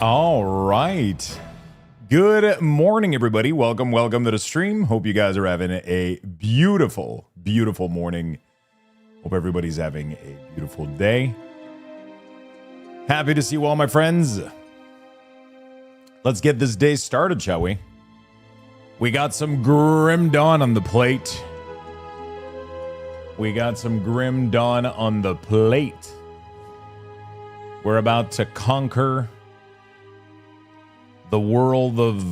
All right. Good morning, everybody. Welcome to the stream. Hope you guys are having a beautiful, beautiful morning. Hope everybody's having a beautiful day. Happy to see you all, my friends. Let's get this day started, shall we? We got some Grim Dawn on the plate. We're about to conquer the world of...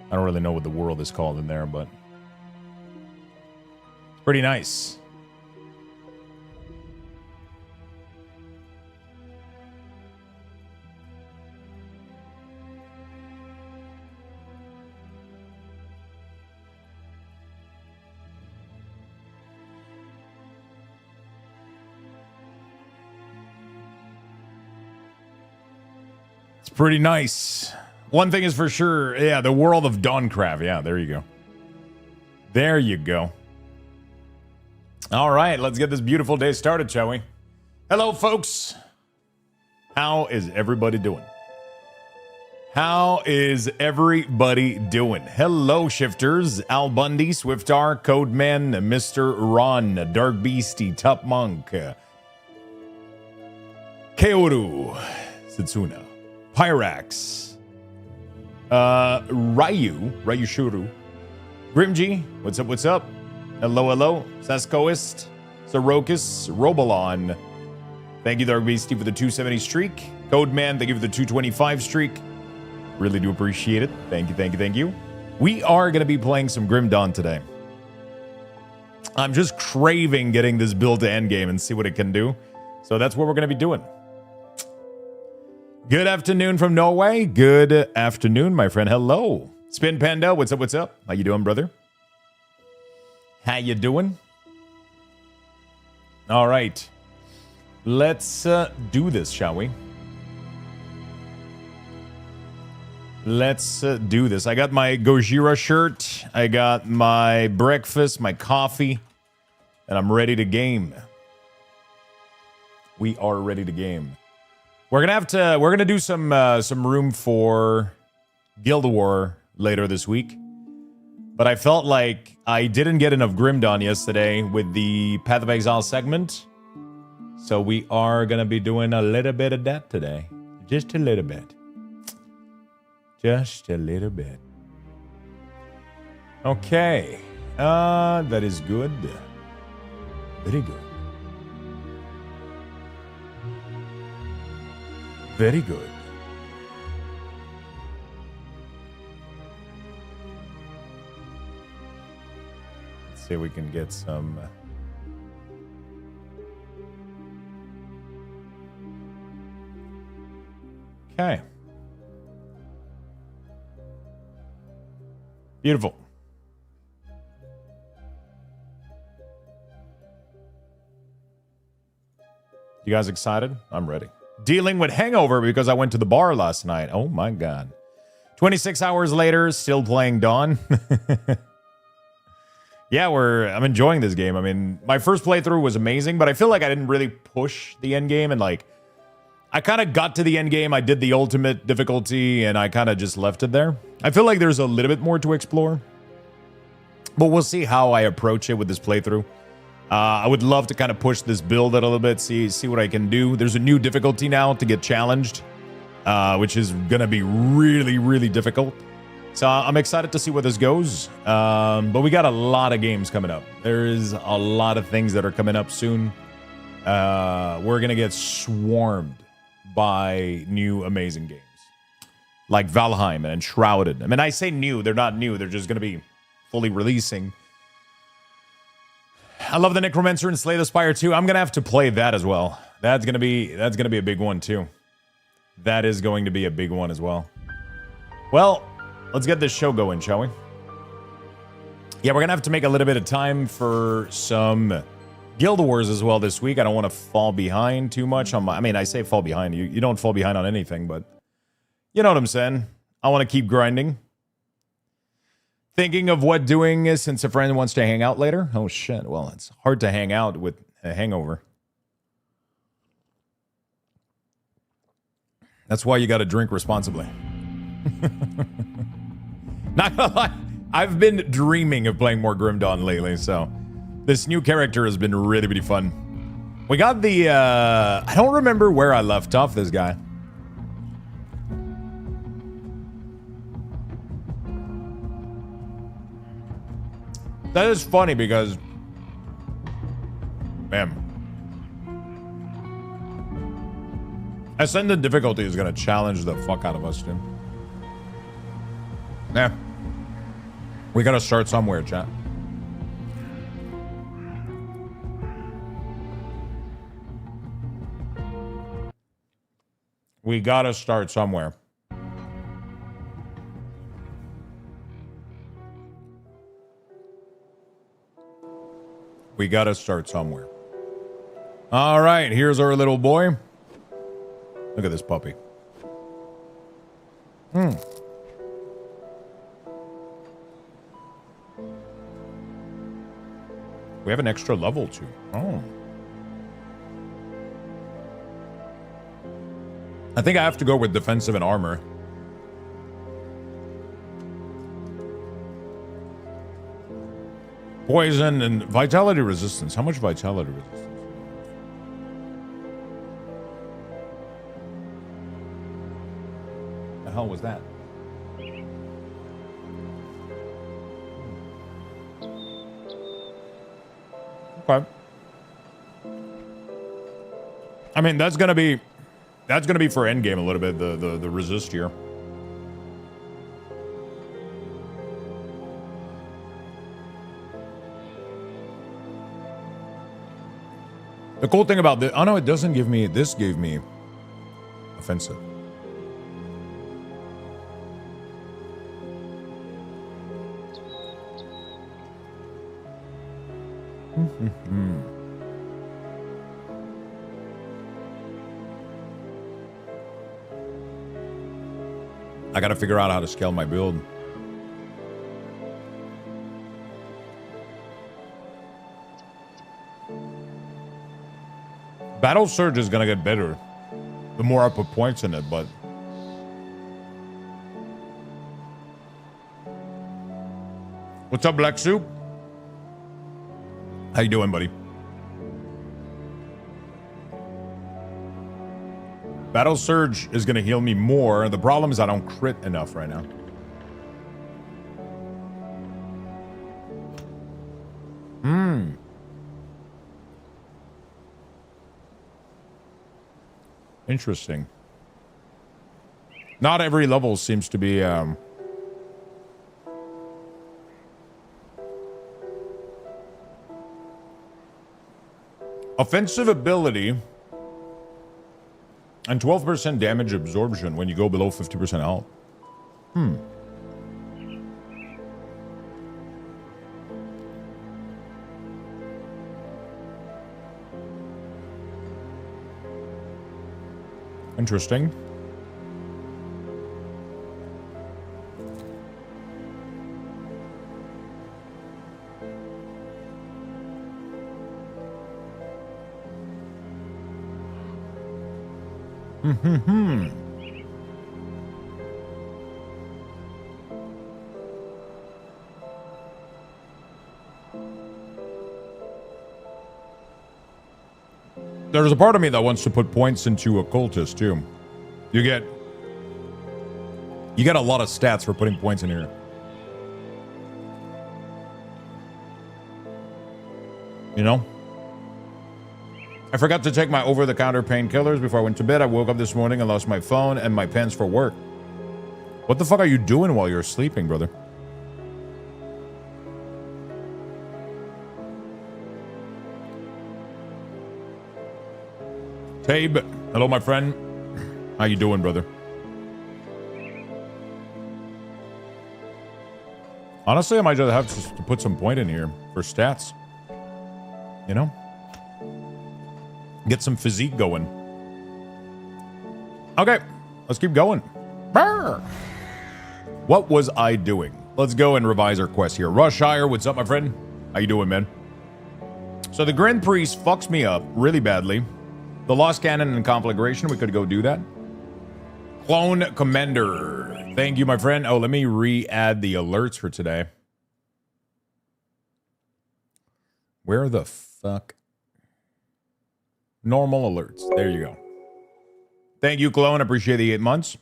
I don't really know what the world is called in there, but it's pretty nice. Pretty nice. One thing is for sure, yeah, the world of Dawncraft. Yeah, there you go. There you go. All right, let's get this beautiful day started, shall we? Hello, folks. How is everybody doing? Hello, Shifters, Al Bundy, Swiftar, Codeman, Mr. Ron, Dark Beastie, Top Monk, Keoru, Setsuna, Pyrax, Ryu Shuru, Grimgy, what's up? Hello, Saskoist, Sorokus, Robalon. Thank you, Dark Beastie, for the 270 streak. Codeman, thank you for the 225 streak. Really do appreciate it. Thank you. We are going to be playing some Grim Dawn today. I'm just craving getting this build to endgame and see what it can do. So that's what we're going to be doing. Good afternoon from Norway. Good afternoon, my friend. Hello. Spin Panda, what's up? How you doing, brother? How you doing? All right. Let's do this, shall we? Let's do this. I got my Gojira shirt. I got my breakfast, my coffee, and I'm ready to game. We are ready to game. We're gonna do some room for Guild War later this week, but I felt like I didn't get enough Grim Dawn yesterday with the Path of Exile segment, so we are gonna be doing a little bit of that today, just a little bit, Okay, that is good, very good. Very good. Let's see if we can get some... Okay. Beautiful. You guys excited? I'm ready. Dealing with hangover because I went to the bar last night. Oh my god. 26 hours later, still playing Dawn. Yeah, I'm enjoying this game. I mean, my first playthrough was amazing, but I feel like I didn't really push the end game, and like I kind of got to the end game, I did the ultimate difficulty, and I kind of just left it there. I feel like there's a little bit more to explore, but we'll see how I approach it with this playthrough. I would love to kind of push this build a little bit, see what I can do. There's a new difficulty now to get challenged, which is going to be really, really difficult. So I'm excited to see where this goes. But we got a lot of games coming up. There's a lot of things that are coming up soon. We're going to get swarmed by new amazing games. Like Valheim and Enshrouded. I mean, I say new. They're not new. They're just going to be fully releasing. I love the Necromancer and Slay the Spire too. I'm gonna have to play that as well. That's gonna be a big one too. That is going to be a big one as well. Well, let's get this show going, shall we? Yeah, we're gonna have to make a little bit of time for some Guild Wars as well this week. I don't want to fall behind too much on my... I mean, I say fall behind. You don't fall behind on anything, but you know what I'm saying. I want to keep grinding. Thinking of what doing since a friend wants to hang out later? Oh, shit. Well, it's hard to hang out with a hangover. That's why you got to drink responsibly. Not gonna lie, I've been dreaming of playing more Grim Dawn lately, so this new character has been really, really fun. We got the, I don't remember where I left off this guy. That is funny because, man, Ascendant difficulty is going to challenge the fuck out of us, dude. Yeah. We got to start somewhere, chat. We got to start somewhere. We got to start somewhere. All right, here's our little boy. Look at this puppy. We have an extra level too. Oh. I think I have to go with defensive and armor. Poison and vitality resistance. How much vitality resistance? The hell was that? Okay. I mean, that's gonna be for endgame a little bit, the resist here. The cool thing about this, oh no, it doesn't give me, this gave me offensive. I gotta figure out how to scale my build. Battle Surge is gonna get better the more I put points in it, but what's up, Black Soup? How you doing, buddy? Battle Surge is gonna heal me more. The problem is I don't crit enough right now. Interesting. Not every level seems to be offensive ability and 12% damage absorption when you go below 50% health. Interesting. There's a part of me that wants to put points into occultist too. You get a lot of stats for putting points in here. You know? I forgot to take my over-the-counter painkillers before I went to bed. I woke up this morning and lost my phone and my pens for work. What the fuck are you doing while you're sleeping, brother? Tabe, hello, my friend. How you doing, brother? Honestly, I might just have to put some point in here for stats. You know? Get some physique going. Okay, let's keep going. Brr. What was I doing? Let's go and revise our quest here. Rushire, what's up, my friend? How you doing, man? So the Grand Priest fucks me up really badly. The Lost Cannon and Conflagration, we could go do that. Clone Commander. Thank you, my friend. Oh, let me re-add the alerts for today. Where the fuck? Normal alerts. There you go. Thank you, Clone. Appreciate the 8 months.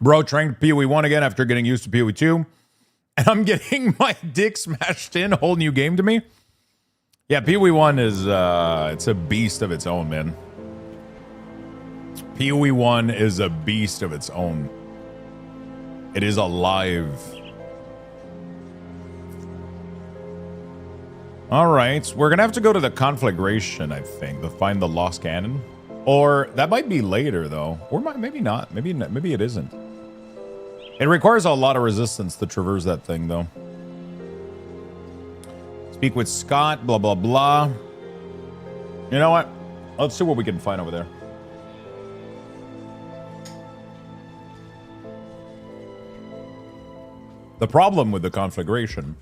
Bro, trying PoE 1 again after getting used to PoE 2. And I'm getting my dick smashed in. Whole new game to me. Yeah, PoE 1 is, it's a beast of its own, man. PoE 1 is a beast of its own. It is alive. All right, we're going to have to go to the conflagration, I think, to find the lost cannon. Or that might be later, though. Or maybe not. Maybe it isn't. It requires a lot of resistance to traverse that thing, though. Speak with Scott, blah, blah, blah. You know what? Let's see what we can find over there. The problem with the conflagration.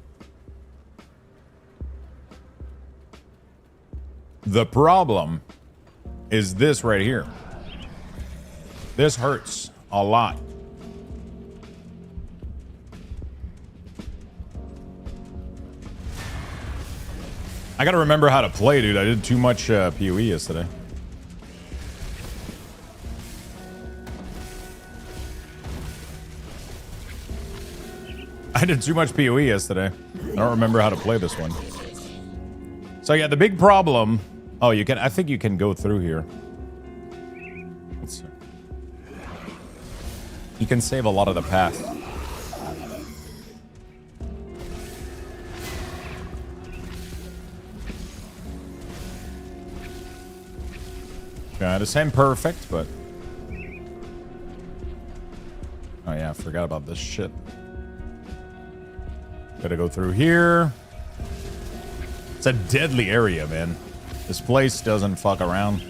The problem is this right here. This hurts a lot. I gotta remember how to play, dude. I did too much PoE yesterday. I did too much PoE yesterday. I don't remember how to play this one. So yeah, the big problem... Oh, you can... I think you can go through here. Let's see. You can save a lot of the path. Yeah, this ain't perfect, but... Oh yeah, I forgot about this shit. Gotta go through here. It's a deadly area, man. This place doesn't fuck around.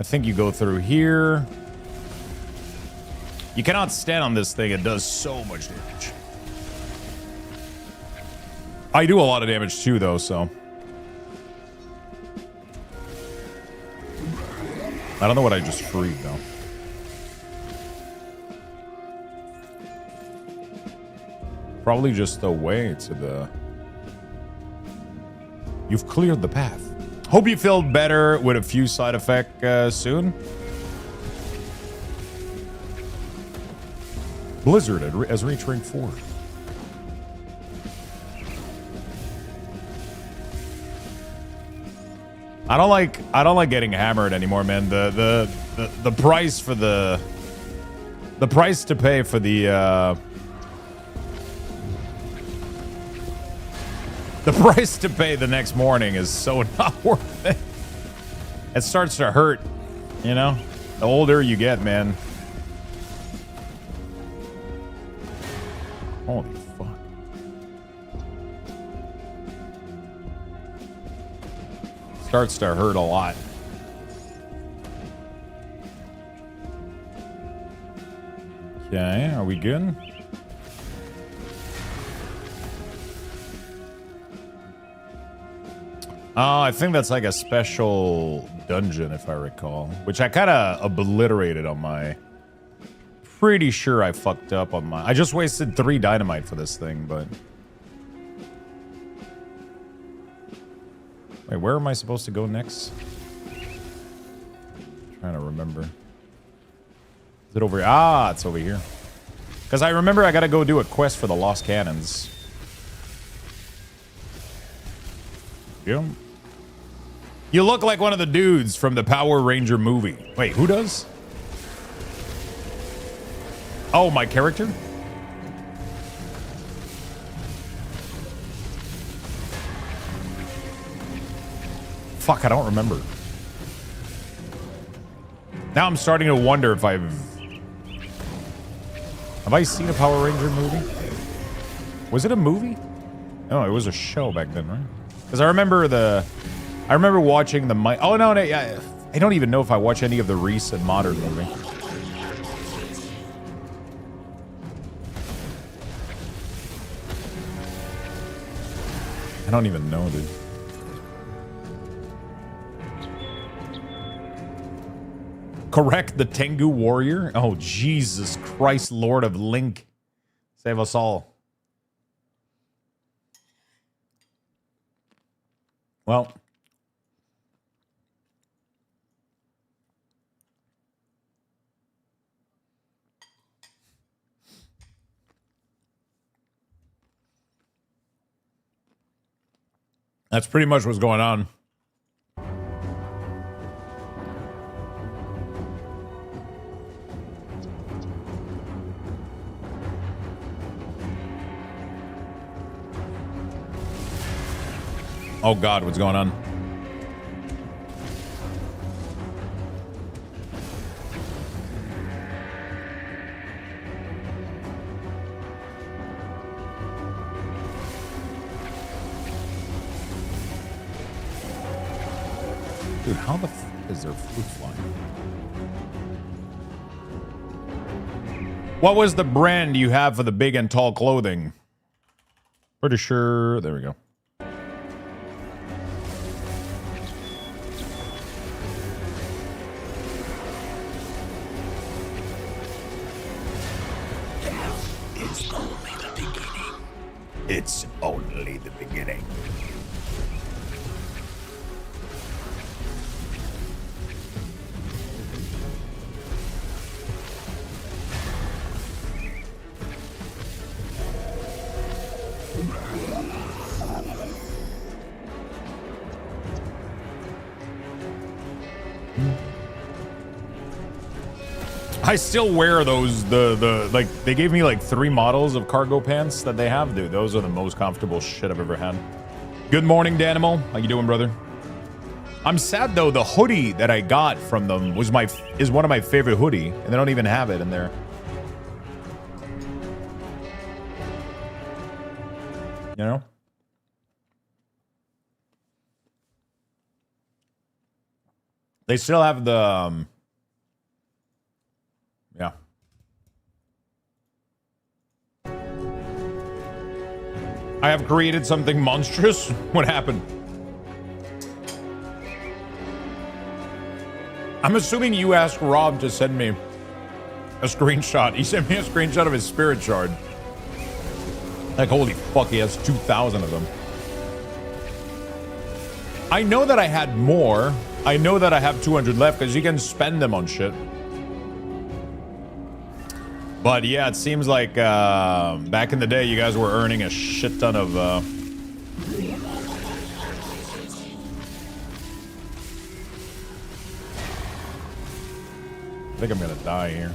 I think you go through here. You cannot stand on this thing. It does so much damage. I do a lot of damage too, though, so... I don't know what I just freed, though. Probably just the way to the... You've cleared the path. Hope you feel better with a few side effects soon. Blizzard as reach rank 4. I don't like getting hammered anymore, man. The price for the price to pay for the price to pay the next morning is so not worth it. It starts to hurt, you know? The older you get, man. Holy fuck. Starts to hurt a lot. Okay, are we good? I think that's like a special dungeon, if I recall, which I kind of obliterated on my... Pretty sure I fucked up on my... I just wasted 3 dynamite for this thing, but... Wait, where am I supposed to go next? Trying to remember. Is it over here? Ah, it's over here. Because I remember I gotta go do a quest for the Lost Cannons. Yeah. You look like one of the dudes from the Power Ranger movie. Wait, who does? Oh, my character? Fuck, I don't remember. Now I'm starting to wonder if Have I seen a Power Ranger movie? Was it a movie? No, it was a show back then, right? Because I I remember watching the... Oh, no, no, yeah. I don't even know if I watch any of the recent modern movie. I don't even know, dude. Correct the Tengu warrior? Oh, Jesus Christ, Lord of Link. Save us all. Well. That's pretty much what's going on. Oh God, what's going on? Dude, how the f is there fruit flying? What was the brand you have for the big and tall clothing? Pretty sure. There we go. It's only the beginning. It's only the beginning. I still wear those, like, they gave me like 3 models of cargo pants that they have, dude. Those are the most comfortable shit I've ever had. Good morning, Danimal. How you doing, brother? I'm sad though, the hoodie that I got from them was is one of my favorite hoodie, and they don't even have it in there. You know? They still have the yeah. I have created something monstrous. What happened? I'm assuming you asked Rob to send me a screenshot. He sent me a screenshot of his spirit shard. Like, holy fuck, he has 2,000 of them. I know that I had more. I know that I have 200 left because you can spend them on shit. But yeah, it seems like back in the day, you guys were earning a shit ton of... I think I'm gonna die here.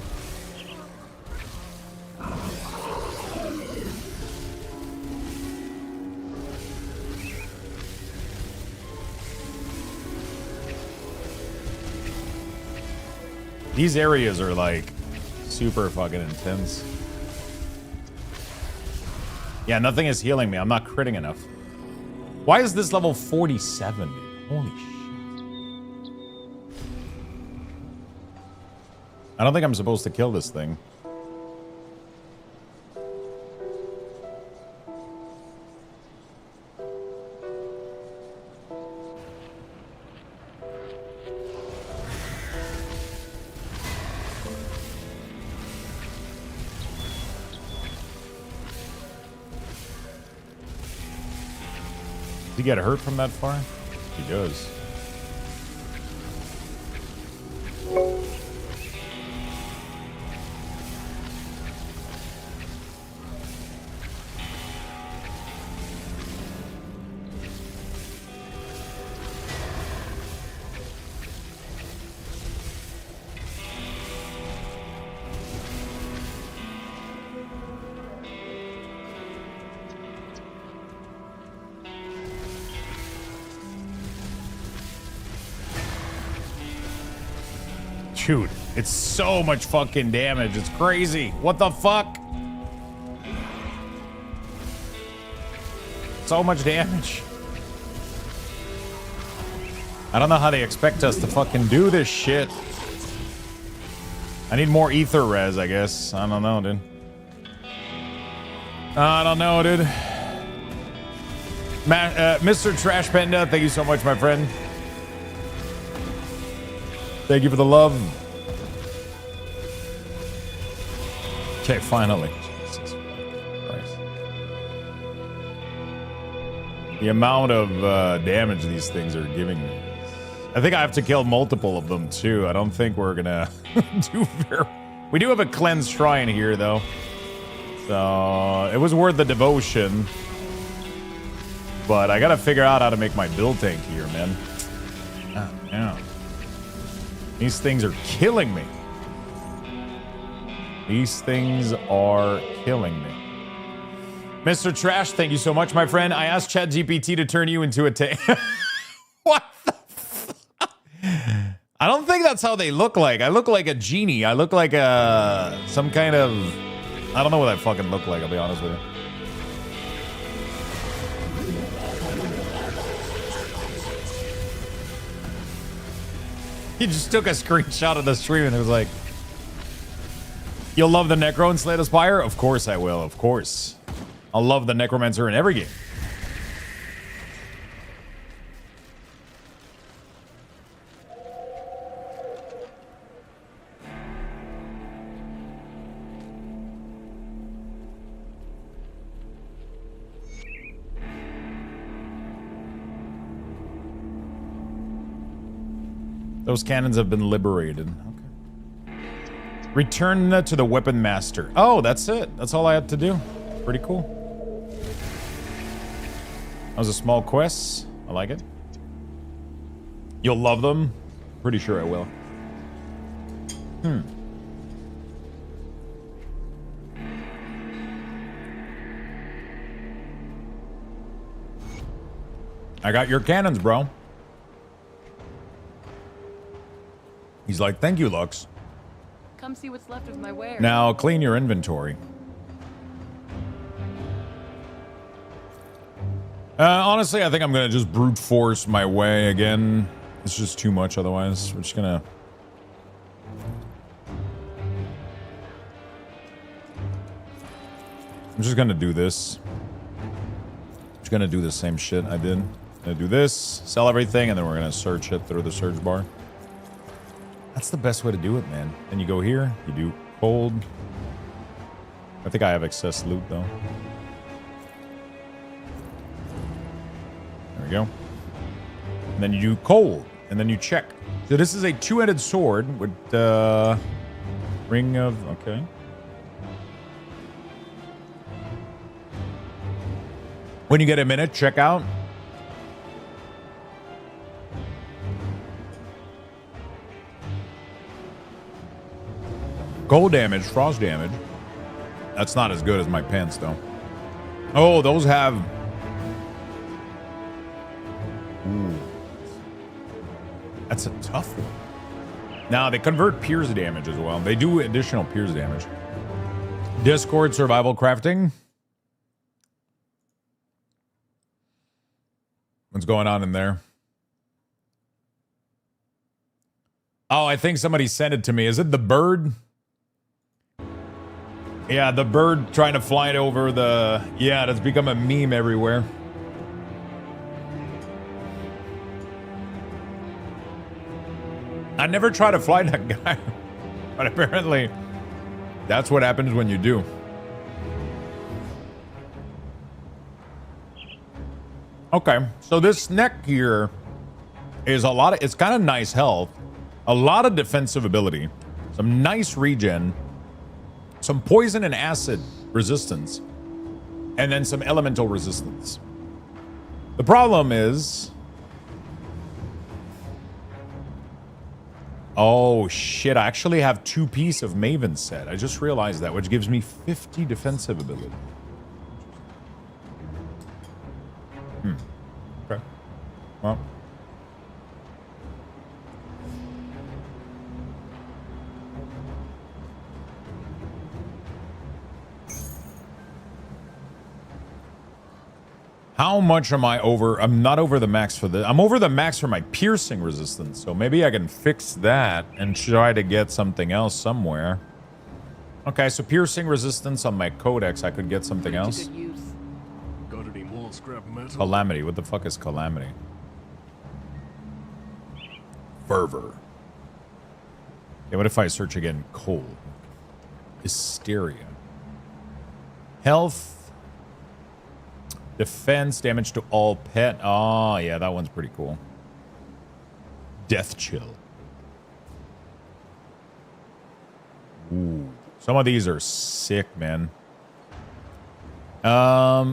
These areas are like super fucking intense. Yeah, nothing is healing me. I'm not critting enough. Why is this level 47, dude? Holy shit. I don't think I'm supposed to kill this thing. Does he get hurt from that far? He does. Dude, it's so much fucking damage. It's crazy. What the fuck? So much damage. I don't know how they expect us to fucking do this shit. I need more ether res, I guess. I don't know, dude. I don't know, dude. Mr. Trash Panda, thank you so much, my friend. Thank you for the love. Okay, finally. Jesus Christ. The amount of damage these things are giving me. I think I have to kill multiple of them, too. I don't think we're gonna do very... We do have a cleanse shrine here, though. So, it was worth the devotion. But I gotta figure out how to make my build tank here, man. Oh, yeah. These things are killing me. These things are killing me. Mr. Trash, thank you so much, my friend. I asked ChatGPT to turn you into a tank. What the fuck? I don't think that's how they look like. I look like a genie. I look like some kind of... I don't know what I fucking look like, I'll be honest with you. He just took a screenshot of the stream and it was like, you'll love the Necro and Slay the Spire? Of course I will, of course. I'll love the Necromancer in every game. Those cannons have been liberated. Okay. Return to the Weapon Master. Oh, that's it. That's all I had to do. Pretty cool. That was a small quest. I like it. You'll love them. Pretty sure I will. I got your cannons, bro. He's like, thank you, Lux. Come see what's left of my wares. Now clean your inventory. Honestly, I think I'm gonna just brute force my way again. It's just too much otherwise. We're just gonna... I'm just gonna do this. Just gonna do the same shit I did. Gonna do this, sell everything, and then we're gonna search it through the search bar. That's the best way to do it, man. Then you go here, you do cold. I think I have excess loot, though. There we go. And then you do cold, and then you check. So this is a two-headed sword with ring of... Okay. When you get a minute, check out. Cold damage, frost damage. That's not as good as my pants, though. Oh, those have... Ooh. That's a tough one. Now, they convert pierce damage as well. They do additional pierce damage. Discord survival crafting. What's going on in there? Oh, I think somebody sent it to me. Is it the bird? Yeah, the bird trying to fly it over the... Yeah, that's become a meme everywhere. I never try to fly that guy. But apparently, that's what happens when you do. Okay, so this neck here is a lot of... It's kind of nice health. A lot of defensive ability. Some nice regen. Some poison and acid resistance. And then some elemental resistance. The problem is... Oh, shit. I actually have 2-piece of Maven set. I just realized that, which gives me 50 defensive ability. Okay. Well... How much am I over? I'm not over the max for the... I'm over the max for my piercing resistance. So maybe I can fix that and try to get something else somewhere. Okay, so piercing resistance on my codex. I could get something else. Got any more scrap metal? Calamity. What the fuck is calamity? Fervor. Okay, what if I search again? Cold. Hysteria. Health. Defense, damage to all pet. Oh, yeah, that one's pretty cool. Death chill. Ooh. Some of these are sick, man.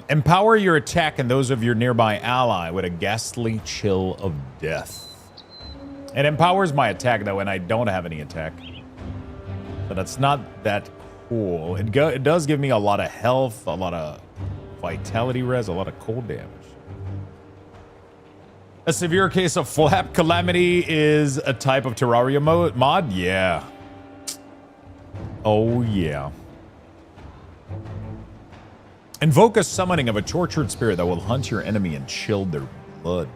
Empower your attack and those of your nearby ally with a ghastly chill of death. It empowers my attack, though, and I don't have any attack. So that's not that cool. It does give me a lot of health, a lot of vitality res, a lot of cold damage. A severe case of flap. Calamity is a type of Terraria mod? Yeah. Oh, yeah. Invoke a summoning of a tortured spirit that will hunt your enemy and chill their blood.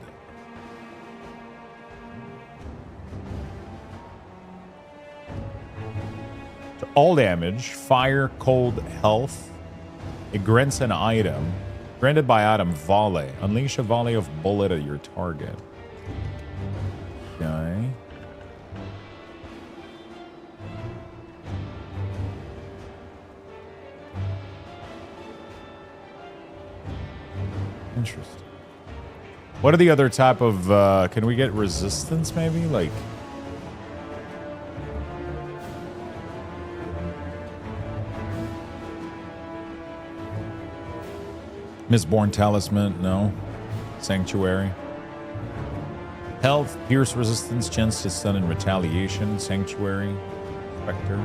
So all damage, fire, cold, health. It grants an item. Granted by item, volley. Unleash a volley of bullet at your target. Okay. Interesting. What are the other type of, can we get resistance maybe? Like... Mistborn Talisman, no. Sanctuary. Health, Pierce Resistance, Chance to Stun and Retaliation, Sanctuary, Spectre.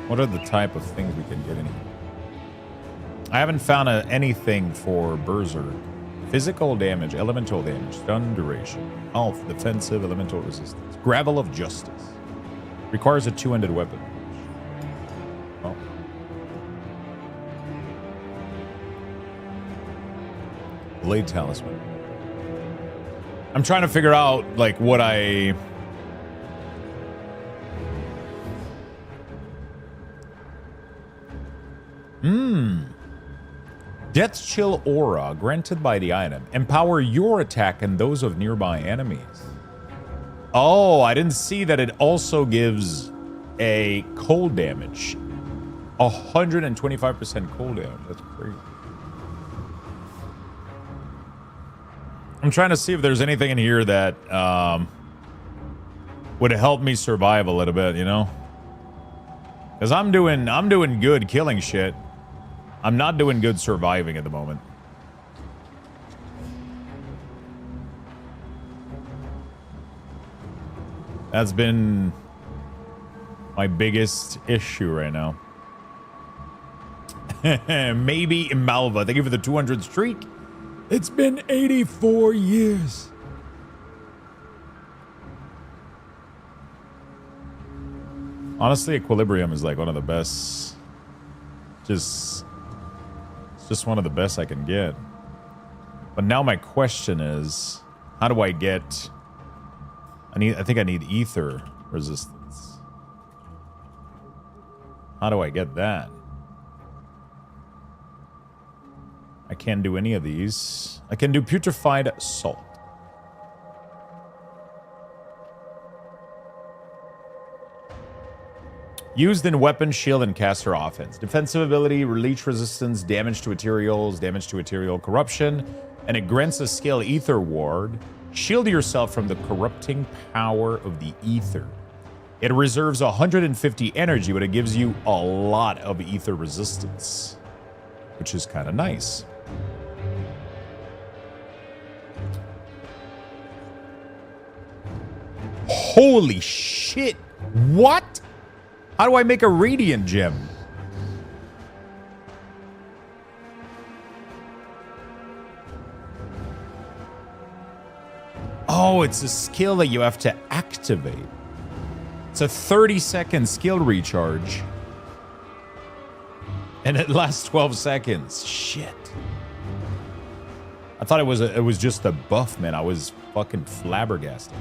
What are the type of things we can get in here? I haven't found anything for Berserk. Physical damage, elemental damage, stun duration, health, defensive, elemental resistance. Gravel of Justice. Requires a two-handed weapon. Oh. Blade Talisman. I'm trying to figure out, like, what I... Death Chill Aura, granted by the item. Empower your attack and those of nearby enemies. Oh, I didn't see that it also gives a cold damage. 125% cold damage. That's crazy. I'm trying to see if there's anything in here that would help me survive a little bit, you know? Because I'm doing good killing shit. I'm not doing good surviving at the moment. That's been my biggest issue right now. Maybe Malva. Thank you for the 200 streak. It's been 84 years. Honestly, Equilibrium is like one of the best. It's just one of the best I can get. But now my question is, how do I get... I think I need ether resistance. How do I get that? I can't do any of these. I can do putrefied salt. Used in weapon, shield, and caster offense. Defensive ability, release resistance, damage to ethereal corruption, and it grants a skill ether ward. Shield yourself from the corrupting power of the ether. It reserves 150 energy, but it gives you a lot of ether resistance, which is kind of nice. Holy shit. What? How do I make a radiant gem? Oh, it's a skill that you have to activate. It's a 30-second skill recharge. And it lasts 12 seconds. Shit. I thought it was just the buff, man. I was fucking flabbergasted.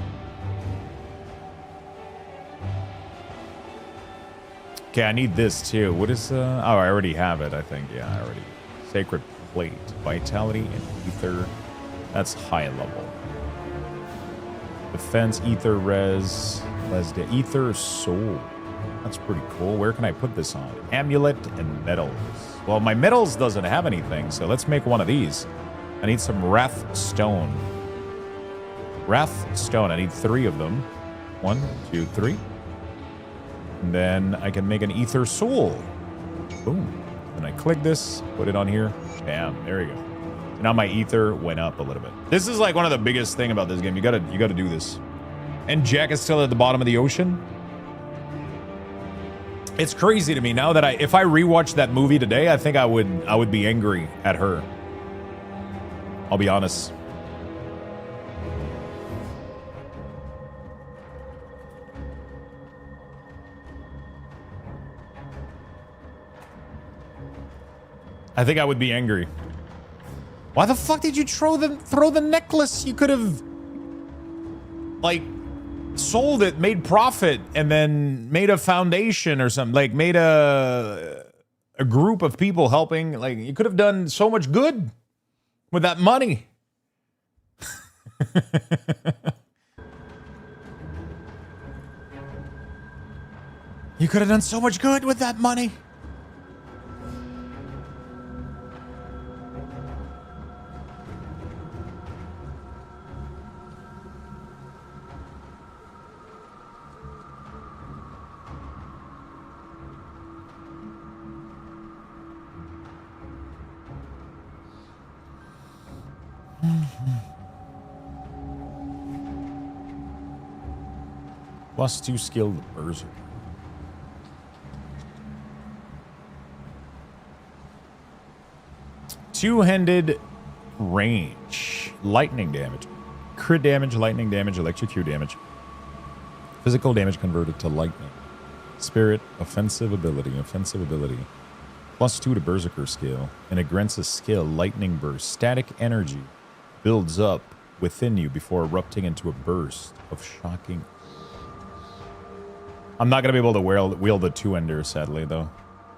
Okay, I need this too. What is oh, I already have it, I think. Yeah, I already. Sacred Plate, Vitality and Ether. That's high level. Defense, Ether, Res, Ether, Soul. That's pretty cool. Where can I put this on? Amulet and Metals. Well, my Metals doesn't have anything, so let's make one of these. I need some Wrath Stone. Wrath Stone. I need 3 of them. 1, 2, 3. And then I can make an Ether Soul. Boom. Then I click this, put it on here. Bam. There we go. So now my Ether went up a little bit. This is like one of the biggest thing about this game. You gotta do this. And Jack is still at the bottom of the ocean. It's crazy to me now that if I rewatch that movie today, I think I would be angry at her. I'll be honest. I think I would be angry. Why the fuck did you throw the necklace? You could have like sold it, made profit, and then made a foundation or something. Like made a group of people helping. Like you could have done so much good with that money. You could have done so much good with that money. +2 skilled berserker. Two-handed range. Lightning damage. Crit damage, lightning damage, electrocute damage. Physical damage converted to lightning. Spirit, offensive ability. +2 to berserker skill. And it grants a skill, lightning burst. Static energy builds up within you before erupting into a burst of shocking. I'm not going to be able to wield the two-ender, sadly, though.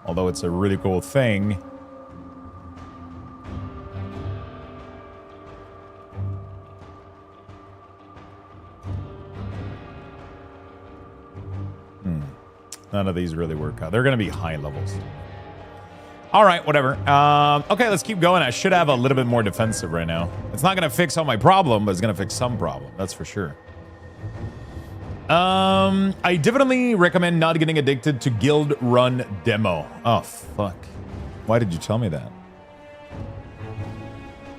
Although it's a really cool thing. None of these really work out. They're going to be high levels. All right, whatever. Okay, let's keep going. I should have a little bit more defensive right now. It's not going to fix all my problem, but it's going to fix some problem. That's for sure. I definitely recommend not getting addicted to Guild Run demo. Oh, fuck. Why did you tell me that?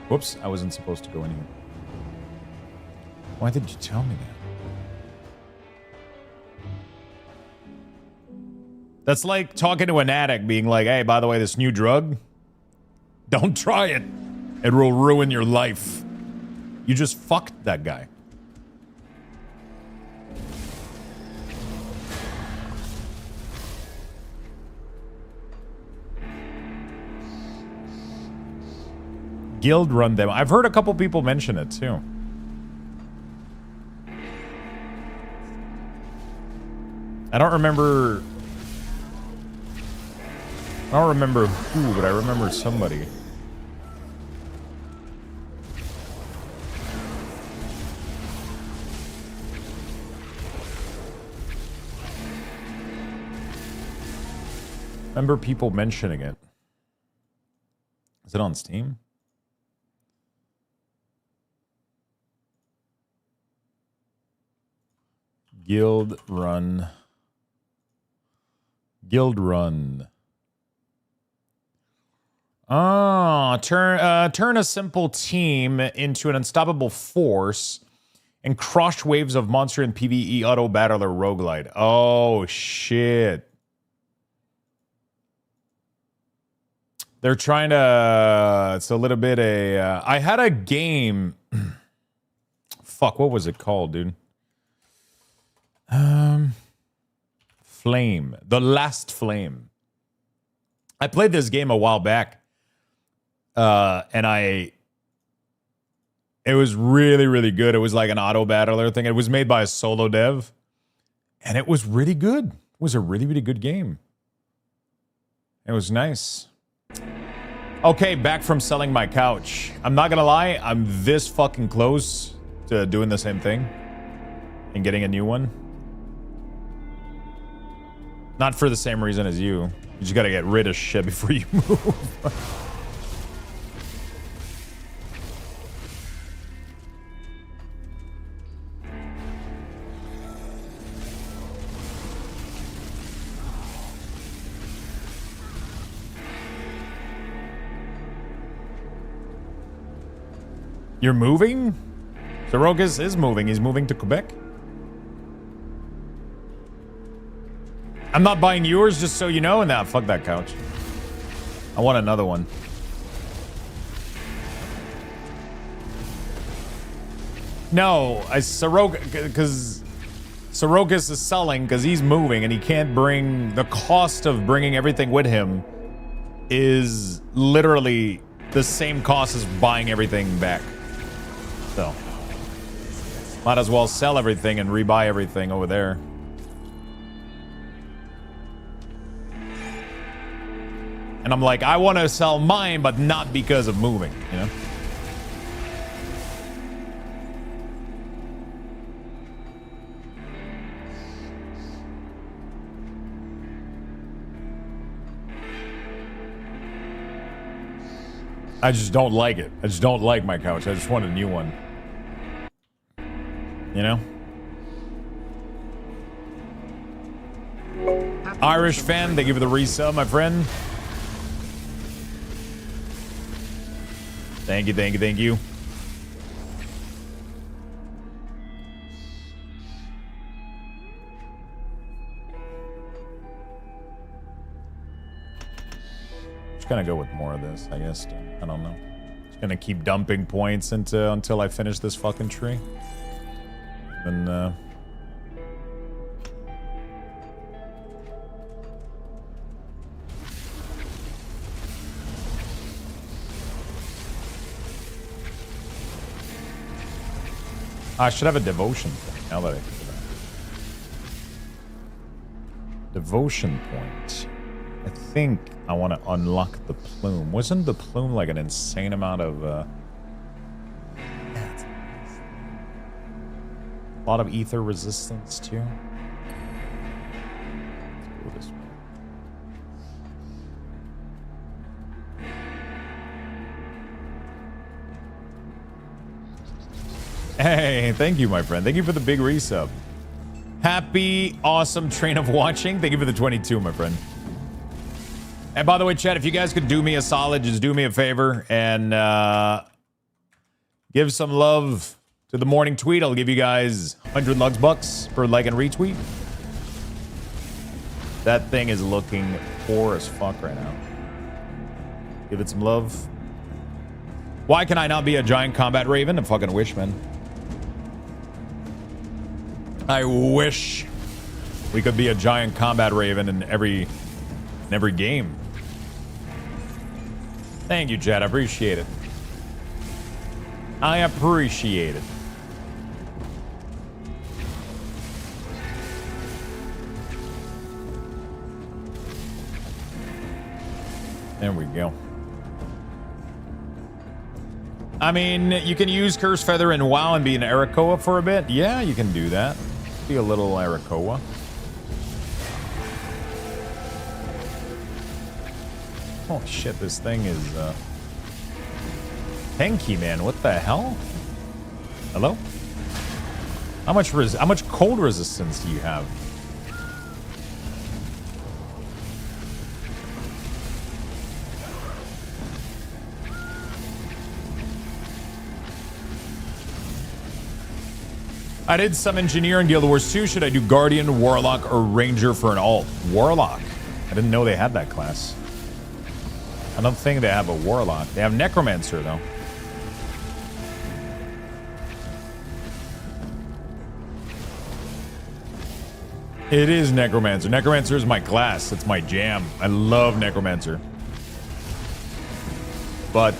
Whoops, I wasn't supposed to go in here. Why did you tell me that? That's like talking to an addict being like, hey, by the way, this new drug, don't try it. It will ruin your life. You just fucked that guy. Guild Run demo. I've heard a couple people mention it too. I don't remember who, but I remember somebody. Remember people mentioning it. Is it on Steam? Guild Run. Turn a simple team into an unstoppable force and crush waves of monster and PvE auto battler roguelite. Oh shit. They're trying to, it's a little bit I had a game. Fuck, what was it called, dude? Flame. The Last Flame. I played this game a while back. And I It was really, really good. It was like an auto battler thing. It was made by a solo dev, and it was really good. It was a really, really good game. It was nice. Okay, back from selling my couch. I'm not gonna lie, I'm this fucking close to doing the same thing and getting a new one. Not for the same reason as you. You just gotta get rid of shit before you move. You're moving? Sorokas is moving. He's moving to Quebec. I'm not buying yours, just so you know. And now, fuck that couch. I want another one. No, because Sorokas is selling because he's moving and he can't bring the cost of bringing everything with him is literally the same cost as buying everything back. So, might as well sell everything and rebuy everything over there. And I'm like, I want to sell mine, but not because of moving, you know? I just don't like it. I just don't like my couch. I just want a new one. You know? Irish fan, thank you for the resub, my friend. Thank you, thank you, thank you. Just gonna go with more of this, I guess. I don't know. Just gonna keep dumping points until I finish this fucking tree. And I should have a devotion point now that I think about it. Devotion point. I think I want to unlock the plume. Wasn't the plume like an insane amount of a lot of ether resistance too? Let's go this way. Hey, thank you, my friend. Thank you for the big resub. Happy, awesome train of watching. Thank you for the 22, my friend. And by the way, chat, if you guys could do me a solid, just do me a favor and give some love to the morning tweet. I'll give you guys 100 Lux bucks for like and retweet. That thing is looking poor as fuck right now. Give it some love. Why can I not be a giant combat raven? I fucking wish, man. I wish we could be a giant combat raven in every game. Thank you, Chad. I appreciate it. I appreciate it. There we go. I mean, you can use Curse Feather in WoW and be an Arakoa for a bit. Yeah, you can do that. Be a little Arakoa. Oh shit, this thing is tanky, man. What the hell? Hello? How much cold resistance do you have? I did some engineer in Guild Wars 2. Should I do Guardian, Warlock, or Ranger for an alt? Warlock. I didn't know they had that class. I don't think they have a Warlock. They have Necromancer, though. It is Necromancer. Necromancer is my class. It's my jam. I love Necromancer. But,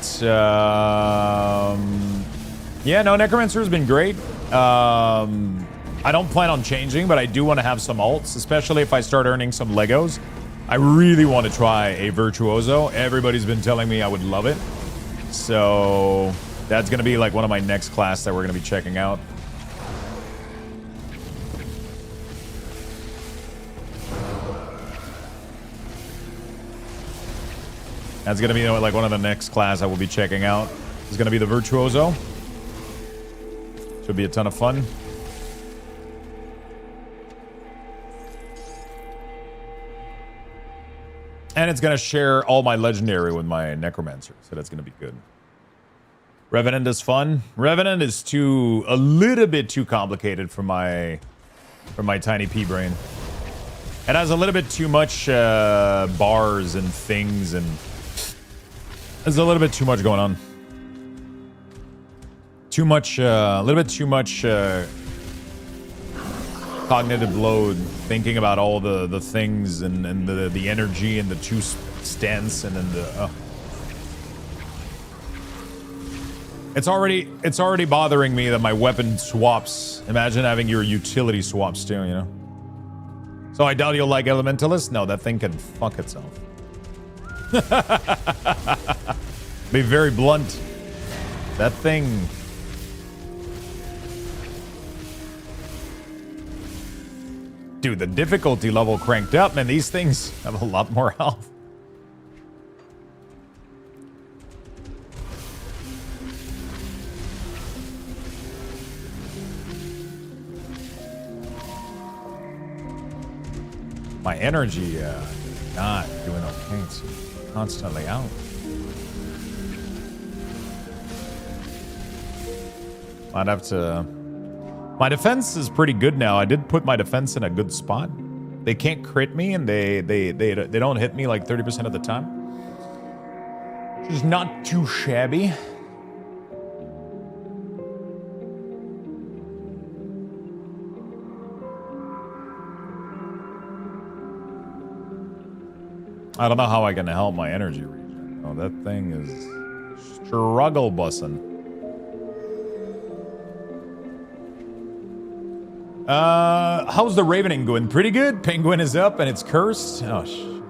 Yeah, no, Necromancer has been great. I don't plan on changing, but I do want to have some alts, especially if I start earning some Legos. I really want to try a Virtuoso. Everybody's been telling me I would love it. So that's going to be like one of my next class that we're going to be checking out. That's going to be like one of the next class I will be checking out. It's going to be the Virtuoso. Should be a ton of fun. And it's going to share all my legendary with my Necromancer, so that's going to be good. Revenant is fun. Revenant is a little bit too complicated for my tiny pea brain. It has a little bit too much bars and things, and there's a little bit too much going on. Too much, a little bit too much cognitive load, thinking about all the things and the energy and the two stance and then the. It's already bothering me that my weapon swaps. Imagine having your utility swaps too, you know. So I doubt you'll like Elementalist. No, that thing can fuck itself. Be very blunt. That thing. Dude, the difficulty level cranked up, man. These things have a lot more health. My energy not doing okay. It's constantly out. Might have to. My defense is pretty good now. I did put my defense in a good spot. They can't crit me, and they don't hit me like 30% of the time. Which is not too shabby. I don't know how I can help my energy regen. Oh, that thing is struggle bussin'. How's the Ravening going? Pretty good. Penguin is up and it's cursed. Oh, shit.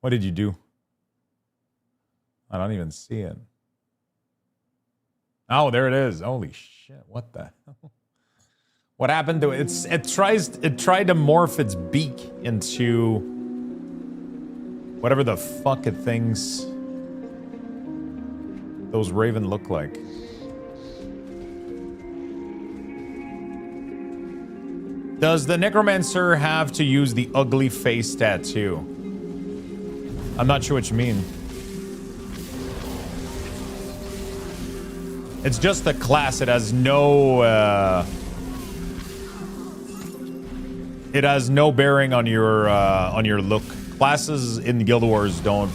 What did you do? I don't even see it. Oh, there it is. Holy shit. What the hell? What happened to it? It tried to morph its beak into whatever the fuck it thinks those Raven look like. Does the Necromancer have to use the ugly face tattoo? I'm not sure what you mean. It's just the class. It has no bearing on your look. Classes in Guild Wars don't.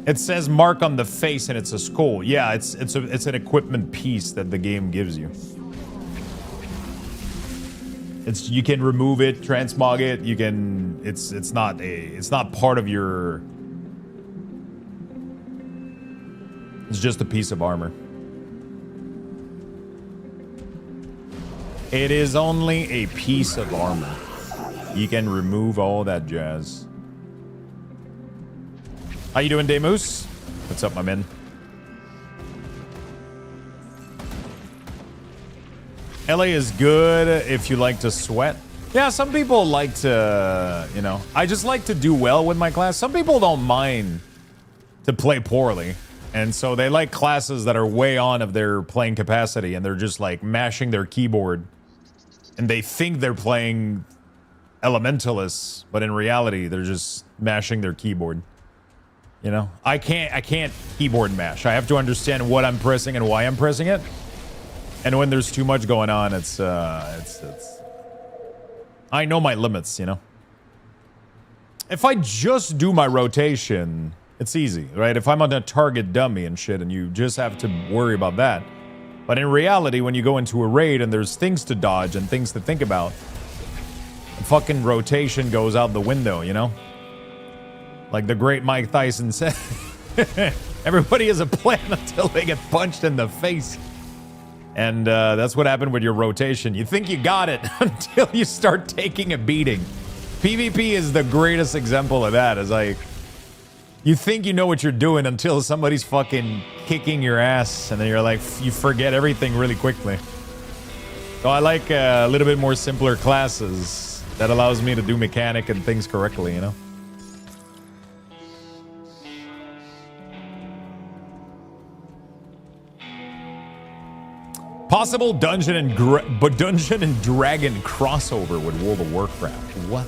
It says mark on the face and it's a skull. Yeah, it's an equipment piece that the game gives you. You can remove it, transmog it. You can. It's not part of your. It's just a piece of armor. It is only a piece of armor. You can remove all that jazz. How you doing, Demus? What's up, my man? LA is good if you like to sweat. Yeah, some people like to, you know. I just like to do well with my class. Some people don't mind to play poorly. And so they like classes that are way on of their playing capacity and they're just like mashing their keyboard. And they think they're playing Elementalists, but in reality, they're just mashing their keyboard. You know? I can't keyboard mash. I have to understand what I'm pressing and why I'm pressing it. And when there's too much going on, it's I know my limits, you know? If I just do my rotation, it's easy, right? If I'm on a target dummy and shit, and you just have to worry about that. But in reality, when you go into a raid and there's things to dodge and things to think about, the fucking rotation goes out the window, you know? Like the great Mike Tyson said. Everybody has a plan until they get punched in the face. And that's what happened with your rotation. You think you got it until you start taking a beating. PvP is the greatest example of that. It's like, you think you know what you're doing until somebody's fucking kicking your ass, and then you're like, you forget everything really quickly. So I like a little bit more simpler classes that allows me to do mechanic and things correctly, you know? Possible Dungeon and Dragon crossover with World of Warcraft. What?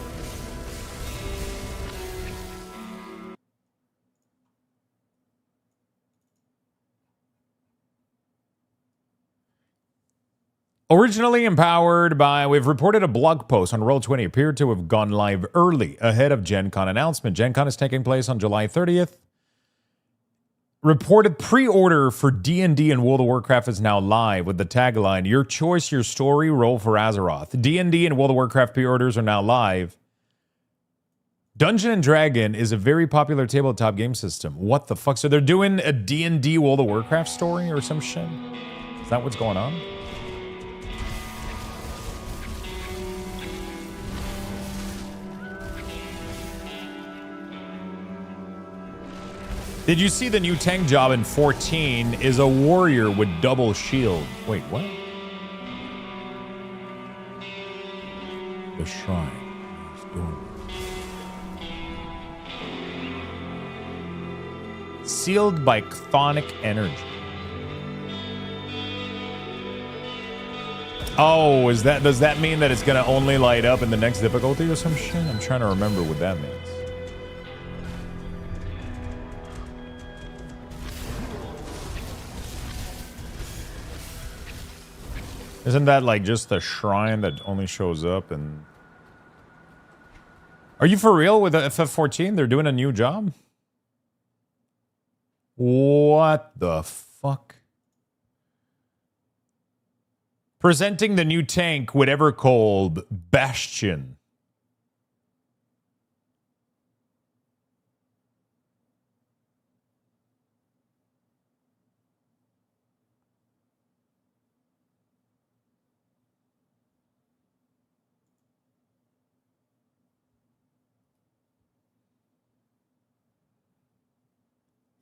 Originally empowered by, we've reported a blog post on Roll20 appeared to have gone live early ahead of Gen Con announcement. Gen Con is taking place on July 30th. Reported pre-order for D&D and World of Warcraft is now live with the tagline, your choice, your story, roll for Azeroth. D&D and World of Warcraft pre-orders are now live. Dungeon and Dragon is a very popular tabletop game system. What the fuck? So they're doing a D&D World of Warcraft story or some shit? Is that what's going on? Did you see the new tank job in 14 is a warrior with double shield? Wait, what? The shrine is dormant. Sealed by chthonic energy. Oh, is that, does that mean that it's gonna only light up in the next difficulty or some shit? I'm trying to remember what that means. Isn't that like just the shrine that only shows up and... Are you for real with the FF14? They're doing a new job? What the fuck? Presenting the new tank, whatever called Bastion.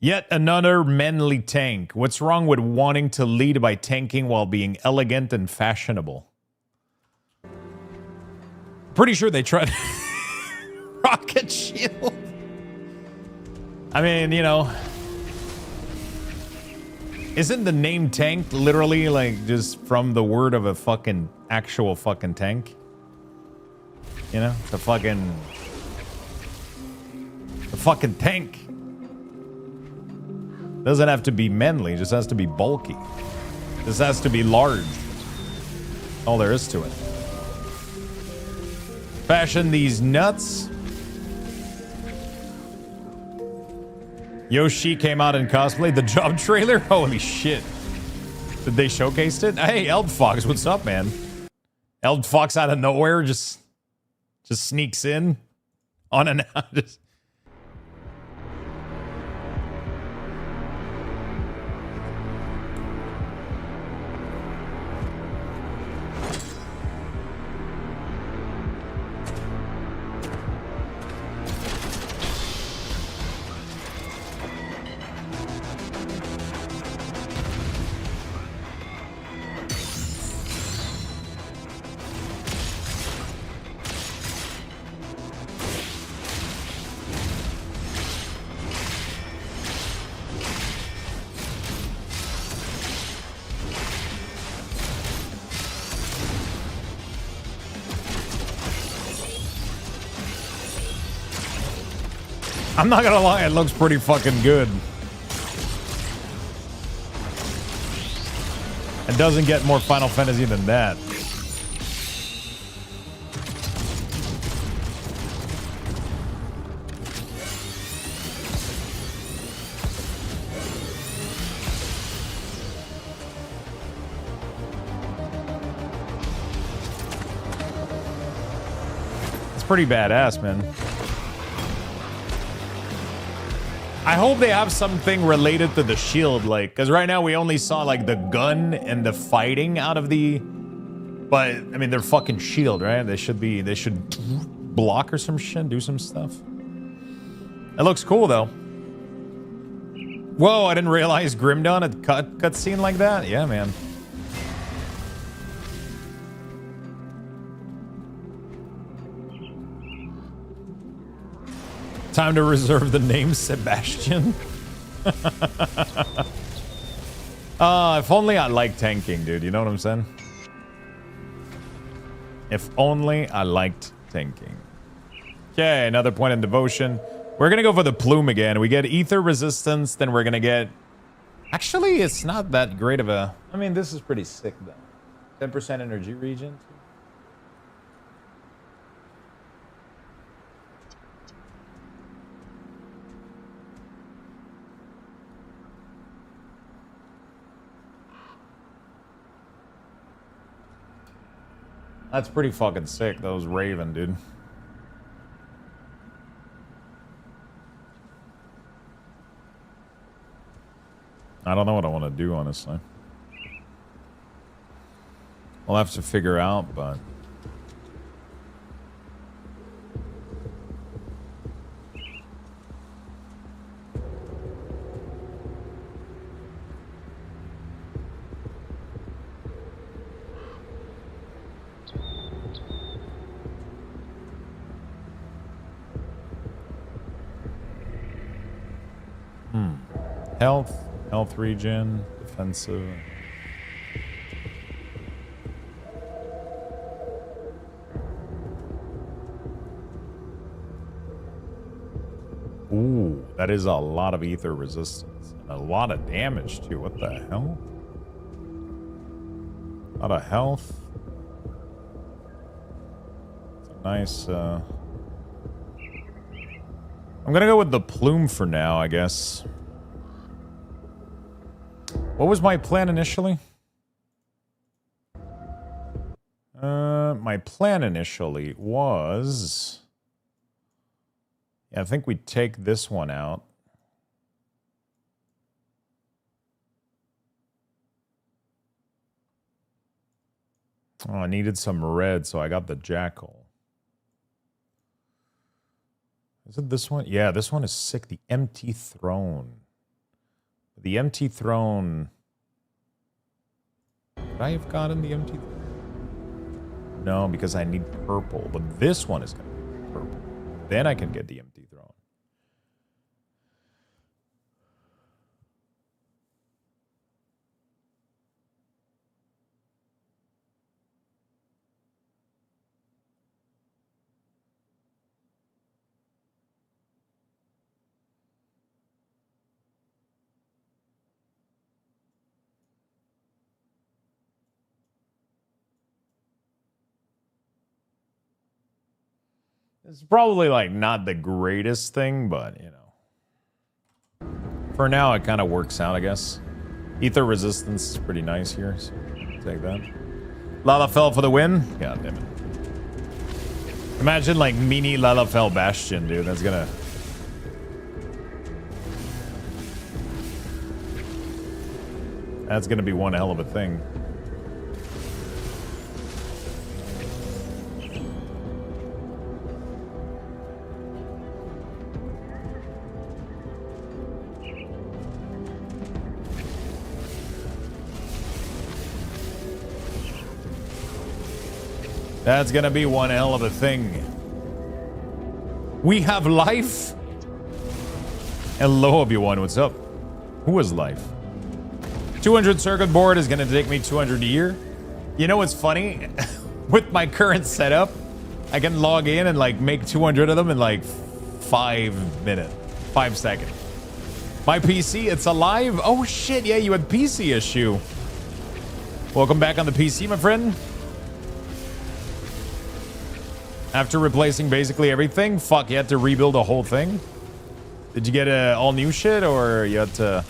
Yet another manly tank. What's wrong with wanting to lead by tanking while being elegant and fashionable? Pretty sure they tried rocket shield. I mean, you know, isn't the name tank literally like just from the word of a fucking actual fucking tank? You know, the fucking tank. Doesn't have to be manly, just has to be bulky. Just has to be large. All there is to it. Fashion these nuts. Yoshi came out in cosplay. The job trailer? Holy shit. Did they showcase it? Hey, Eld Fox, what's up, man? Eld Fox out of nowhere just sneaks in. On and out. Just... I'm not gonna lie, it looks pretty fucking good. It doesn't get more Final Fantasy than that. It's pretty badass, man. I hope they have something related to the shield, like, because right now we only saw like the gun and the fighting out of the. But I mean, they're fucking shield, right? They should block or some shit, do some stuff. It looks cool though. Whoa! I didn't realize Grimdawn had cutscene like that. Yeah, man. Time to reserve the name Sebastian. If only I liked tanking, dude. You know what I'm saying? If only I liked tanking. Okay, another point in devotion. We're gonna go for the plume again. We get ether resistance, then we're gonna get... Actually, it's not that great of a... I mean, this is pretty sick, though. 10% energy regen. That's pretty fucking sick. That was Raven, dude. I don't know what I want to do, honestly. I'll have to figure out, but... Health regen, defensive. Ooh, that is a lot of ether resistance. And a lot of damage, too. What the hell? A lot of health. It's a nice, I'm gonna go with the plume for now, I guess. What was my plan initially? My plan initially was... Yeah, I think we'd take this one out. Oh, I needed some red, so I got the jackal. Is it this one? Yeah, this one is sick. The empty throne. The empty throne. Would I have gotten the empty throne? No, because I need purple. But this one is going to be purple. Then I can get the empty throne. It's probably like not the greatest thing, but you know. For now, it kind of works out, I guess. Ether resistance is pretty nice here, so take that. Lalafell for the win? God damn it. Imagine like mini Lalafell Bastion, dude. That's gonna... That's gonna be one hell of a thing. That's gonna be one hell of a thing. We have life? Hello, Obi-Wan, what's up? Who has life? 200 circuit board is gonna take me 200 a year. You know what's funny? With my current setup, I can log in and like make 200 of them in like 5 minutes, 5 seconds. My PC, it's alive? Oh shit, yeah, you had PC issue. Welcome back on the PC, my friend. After replacing basically everything, fuck, you had to rebuild the whole thing? Did you get all new shit, or you had to...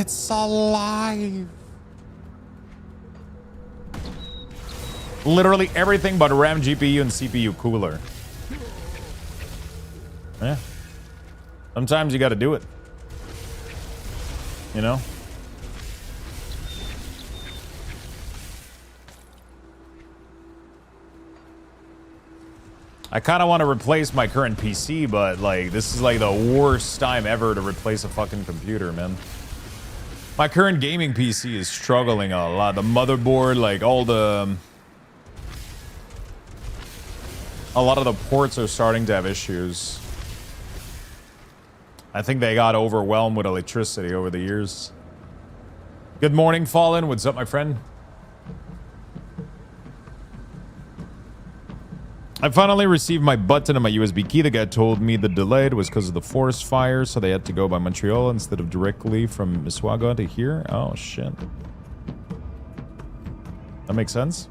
It's alive. Literally everything but RAM, GPU, and CPU cooler. Yeah. Sometimes you got to do it. You know? I kind of want to replace my current PC, but like this is like the worst time ever to replace a fucking computer, man. My current gaming PC is struggling a lot. The motherboard, like all the... A lot of the ports are starting to have issues. I think they got overwhelmed with electricity over the years. Good morning, Fallen. What's up, my friend? I finally received my button and my USB key. The guy told me the delay was because of the forest fire, so they had to go by Montreal instead of directly from Mississauga to here. Oh, shit. That makes sense.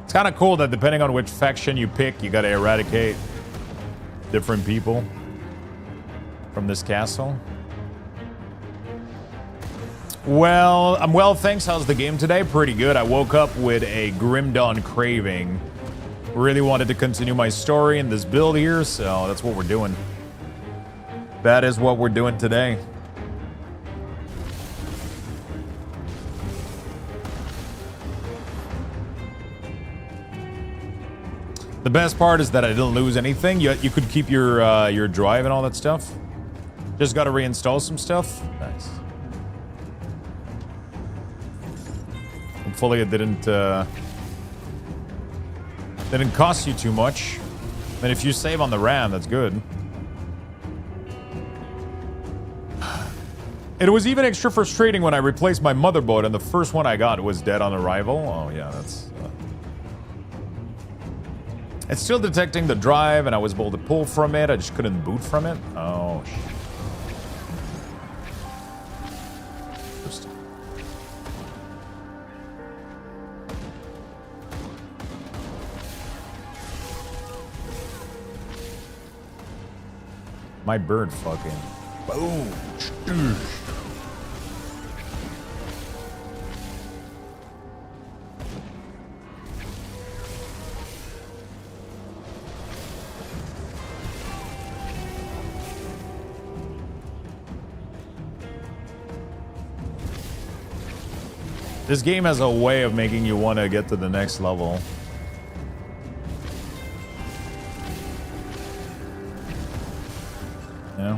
It's kind of cool that depending on which faction you pick, you gotta eradicate different people from this castle. Well, I'm well, thanks. How's the game today? Pretty good. I woke up with a Grim Dawn craving. Really wanted to continue my story in this build here, so that's what we're doing. That is what we're doing today. The best part is that I didn't lose anything. You could keep your drive and all that stuff. Just got to reinstall some stuff. Nice. Hopefully it didn't cost you too much. And if you save on the RAM, that's good. It was even extra frustrating when I replaced my motherboard and the first one I got was dead on arrival. Oh yeah, that's... It's still detecting the drive, and I was able to pull from it. I just couldn't boot from it. Oh, shit. Interesting. My bird fucking... Boom. This game has a way of making you want to get to the next level. Yeah.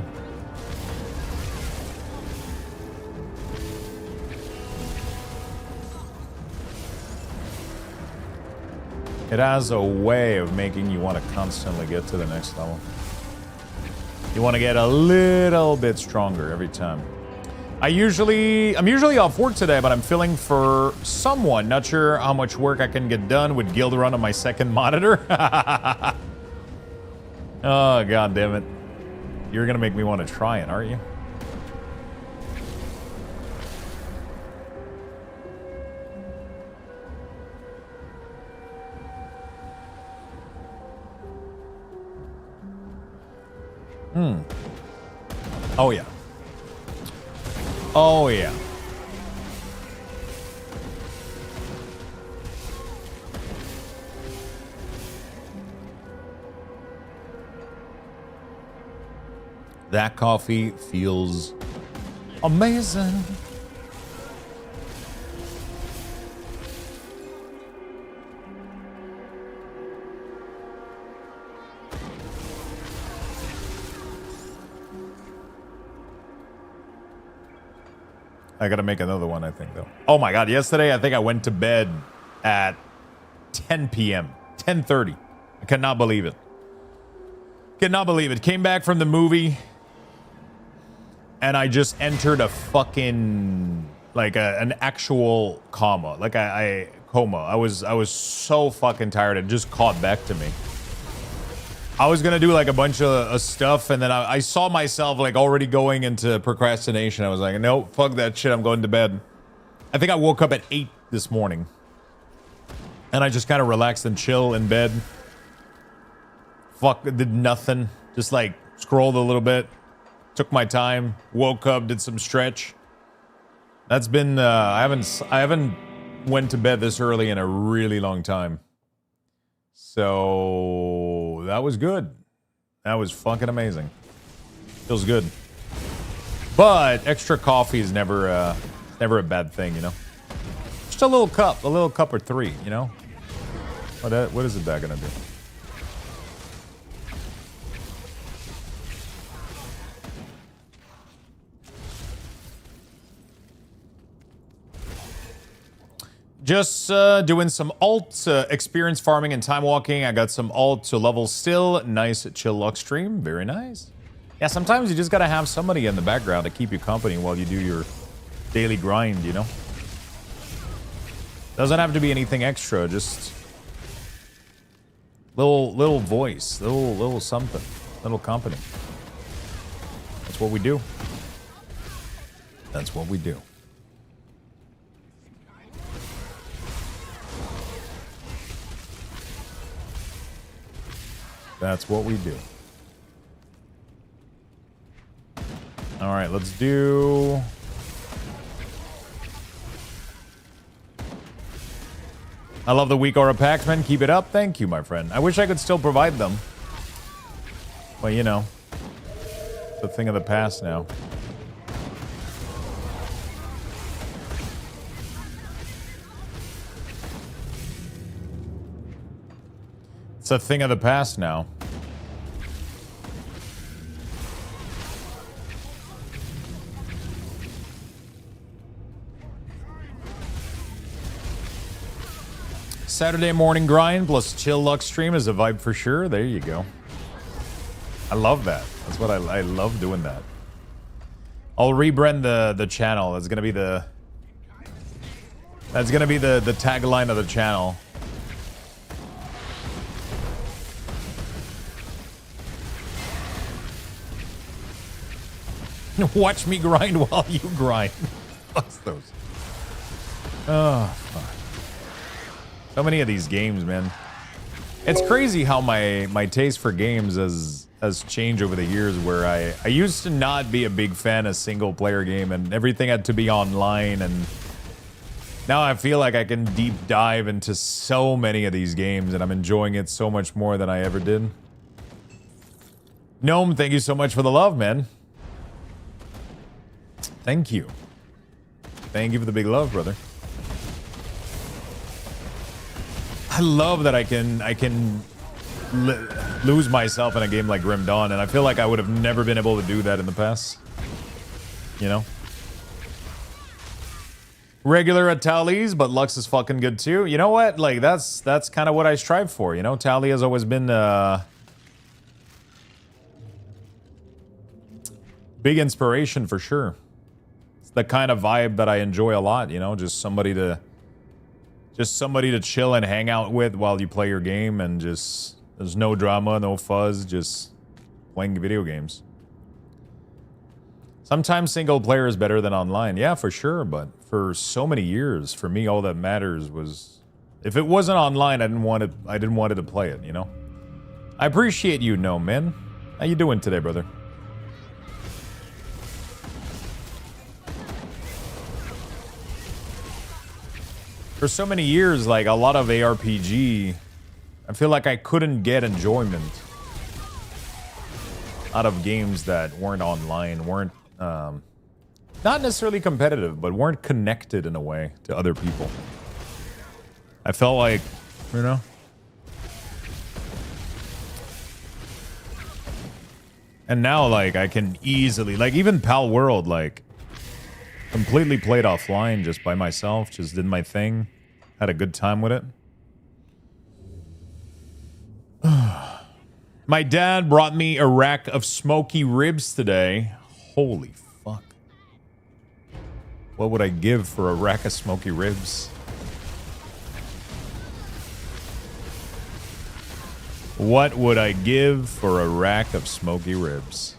It has a way of making you want to constantly get to the next level. You want to get a little bit stronger every time. I'm usually off work today, but I'm filling for someone. Not sure how much work I can get done with Guild Run on my second monitor. Oh, god damn it. You're gonna make me want to try it, aren't you? Oh yeah. Oh, yeah. That coffee feels amazing. I gotta make another one, I think, though. Oh my god, yesterday I think I went to bed at 10 p.m. 10:30. I cannot believe it. Cannot believe it. Came back from the movie and I just entered a fucking like an actual coma. Like I coma. I was so fucking tired. It just caught back to me. I was gonna do like a bunch of stuff, and then I saw myself like already going into procrastination. I was like, nope, fuck that shit. I'm going to bed. I think I woke up at 8 this morning, and I just kind of relaxed and chill in bed. Fuck, did nothing. Just like scrolled a little bit, took my time, woke up, did some stretch. That's been I haven't went to bed this early in a really long time. So that was good. That was fucking amazing. Feels good. But extra coffee is never a bad thing, you know. Just a little cup or 3, you know. What is that gonna do? Just doing some alt experience farming and time walking. I got some alt to level still. Nice chill luck stream. Very nice. Yeah, sometimes you just gotta have somebody in the background to keep you company while you do your daily grind, you know? Doesn't have to be anything extra, just little voice, little something, little company. That's what we do. That's what we do. That's what we do. All right, let's do... I love the weak aura packs, man. Keep it up. Thank you, my friend. I wish I could still provide them. But, you know, it's a thing of the past now. It's a thing of the past now. Saturday morning grind plus chill luck stream is a vibe for sure. There you go. I love that. That's what I love doing that. I'll rebrand the channel. That's gonna be the tagline of the channel. Watch me grind while you grind. What's those? Oh, fuck. So many of these games, man. It's crazy how my taste for games has changed over the years, where I used to not be a big fan of single player game and everything had to be online, and now I feel like I can deep dive into so many of these games and I'm enjoying it so much more than I ever did. Gnome, thank you so much for the love, man. Thank you. Thank you for the big love, brother. I love that I can lose myself in a game like Grim Dawn, and I feel like I would have never been able to do that in the past. You know? Regular at Tally's, but Lux is fucking good too. You know what? Like, that's kind of what I strive for, you know? Tally has always been big inspiration for sure. It's the kind of vibe that I enjoy a lot, you know? Just somebody to chill and hang out with while you play your game, and just there's no drama, no fuzz, just playing video games. Sometimes single player is better than online. Yeah, for sure, but for so many years, for me, all that matters was if it wasn't online, I didn't want it to play it, you know? I appreciate you, no man. How you doing today, brother? For so many years, like a lot of ARPG, I feel like I couldn't get enjoyment out of games that weren't online, weren't not necessarily competitive, but weren't connected in a way to other people. I felt like, you know, and now like I can easily, like even Pal World, like completely played offline just by myself, just did my thing, had a good time with it. My dad brought me a rack of smoky ribs today. Holy fuck. What would I give for a rack of smoky ribs? What would I give for a rack of smoky ribs?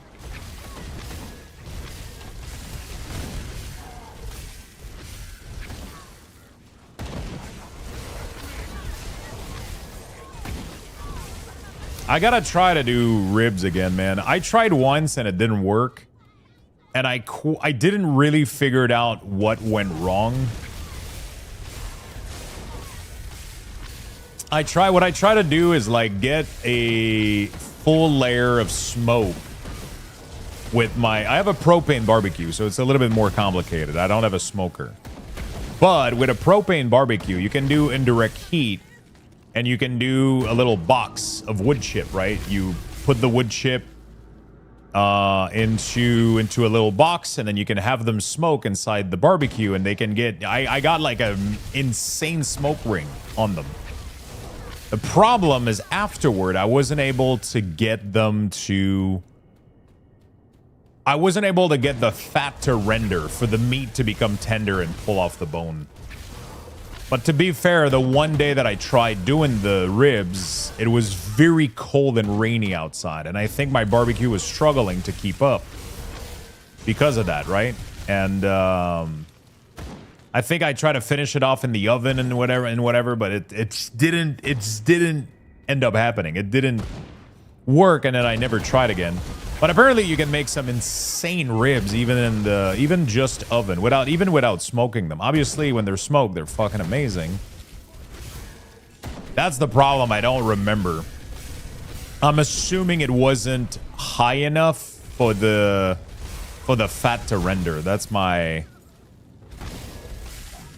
I gotta try to do ribs again, man. I tried once and it didn't work. And I didn't really figure it out what went wrong. What I try to do is like get a full layer of smoke with I have a propane barbecue, so it's a little bit more complicated. I don't have a smoker. But with a propane barbecue, you can do indirect heat and you can do a little box of wood chip, right? You put the wood chip into a little box, and then you can have them smoke inside the barbecue, and they can get I got like an insane smoke ring on them. The problem is afterward I wasn't able to get the fat to render for the meat to become tender and pull off the bone. But to be fair, the one day that I tried doing the ribs, it was very cold and rainy outside. And I think my barbecue was struggling to keep up because of that, right? And I think I tried to finish it off in the oven and whatever, but it didn't end up happening. It didn't work, and then I never tried again. But apparently you can make some insane ribs even just oven without smoking them. Obviously, when they're smoked, they're fucking amazing. That's the problem. I don't remember. I'm assuming it wasn't high enough for the fat to render. That's my.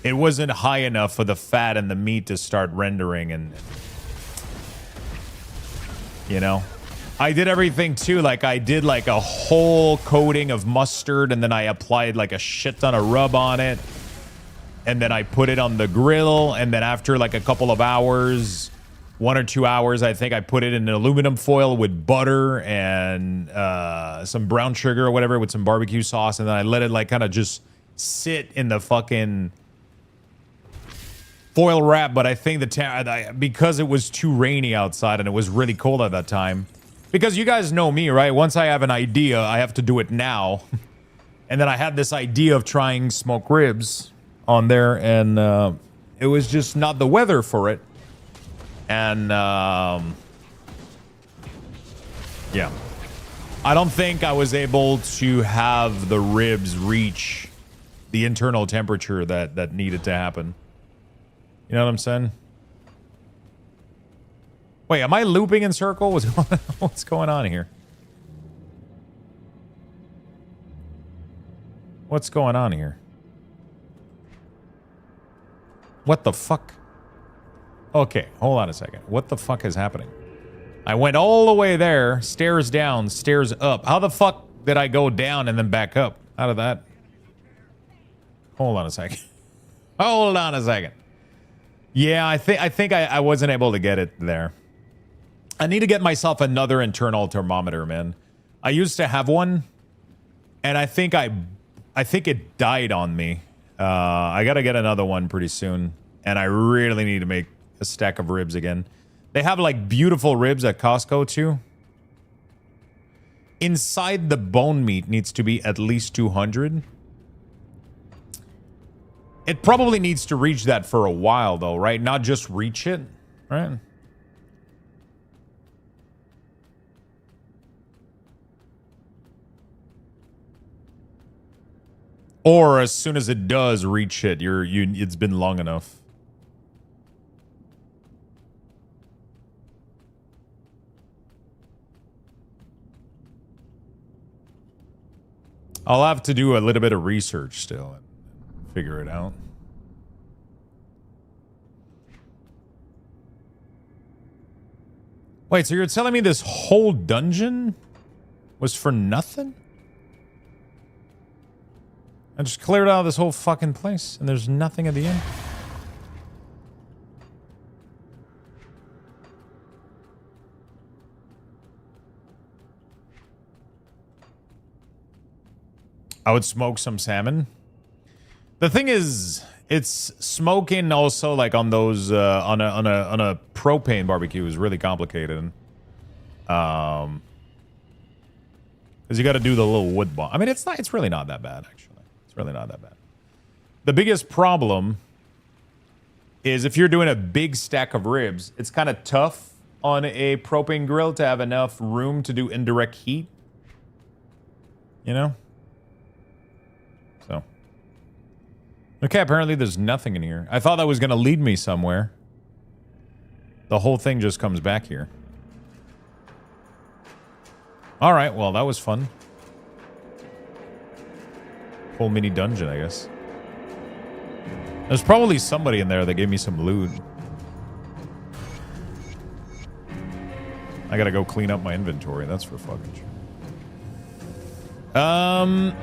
It wasn't high enough for the fat and the meat to start rendering, and you know. I did everything too. Like I did like a whole coating of mustard, and then I applied like a shit ton of rub on it, and then I put it on the grill, and then after like a couple of hours, 1 or 2 hours, I think I put it in an aluminum foil with butter and some brown sugar or whatever with some barbecue sauce, and then I let it like kind of just sit in the fucking foil wrap. But I think because it was too rainy outside and it was really cold at that time. Because you guys know me, right? Once I have an idea, I have to do it now. And then I had this idea of trying smoked ribs on there, and it was just not the weather for it. And yeah, I don't think I was able to have the ribs reach the internal temperature that needed to happen. You know what I'm saying? Wait, am I looping in circle? What's going on here? What's going on here? What the fuck? Okay, hold on a second. What the fuck is happening? I went all the way there, stairs down, stairs up. How the fuck did I go down and then back up? Out of that? Hold on a second. Hold on a second. Yeah, I think I wasn't able to get it there. I need to get myself another internal thermometer, man. I used to have one, and I think it died on me. I gotta get another one pretty soon, and I really need to make a stack of ribs again. They have like beautiful ribs at Costco too. Inside the bone meat needs to be at least 200. It probably needs to reach that for a while though, right? Not just reach it, right? Or as soon as it does reach it, it's been long enough. I'll have to do a little bit of research still and figure it out. Wait, so you're telling me this whole dungeon was for nothing? I just cleared out this whole fucking place, and there's nothing at the end. I would smoke some salmon. The thing is, it's smoking also like on those on a propane barbecue is really complicated. Because you got to do the little wood bomb. I mean, it's really not that bad actually. It's really not that bad. The biggest problem is if you're doing a big stack of ribs, it's kind of tough on a propane grill to have enough room to do indirect heat. You know? So. Okay, apparently there's nothing in here. I thought that was going to lead me somewhere. The whole thing just comes back here. All right, well, that was fun. Whole mini dungeon, I guess. There's probably somebody in there that gave me some loot. I gotta go clean up my inventory. That's for fucking sure. I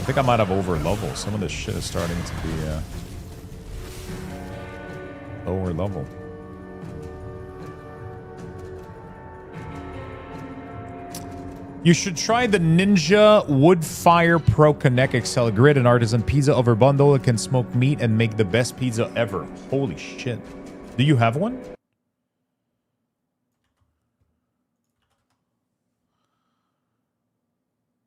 think I might have over leveled. Some of this shit is starting to be lower level. You should try the Ninja Woodfire Pro Connect XL Grid, an artisan pizza over bundle. It can smoke meat and make the best pizza ever. Holy shit. Do you have one?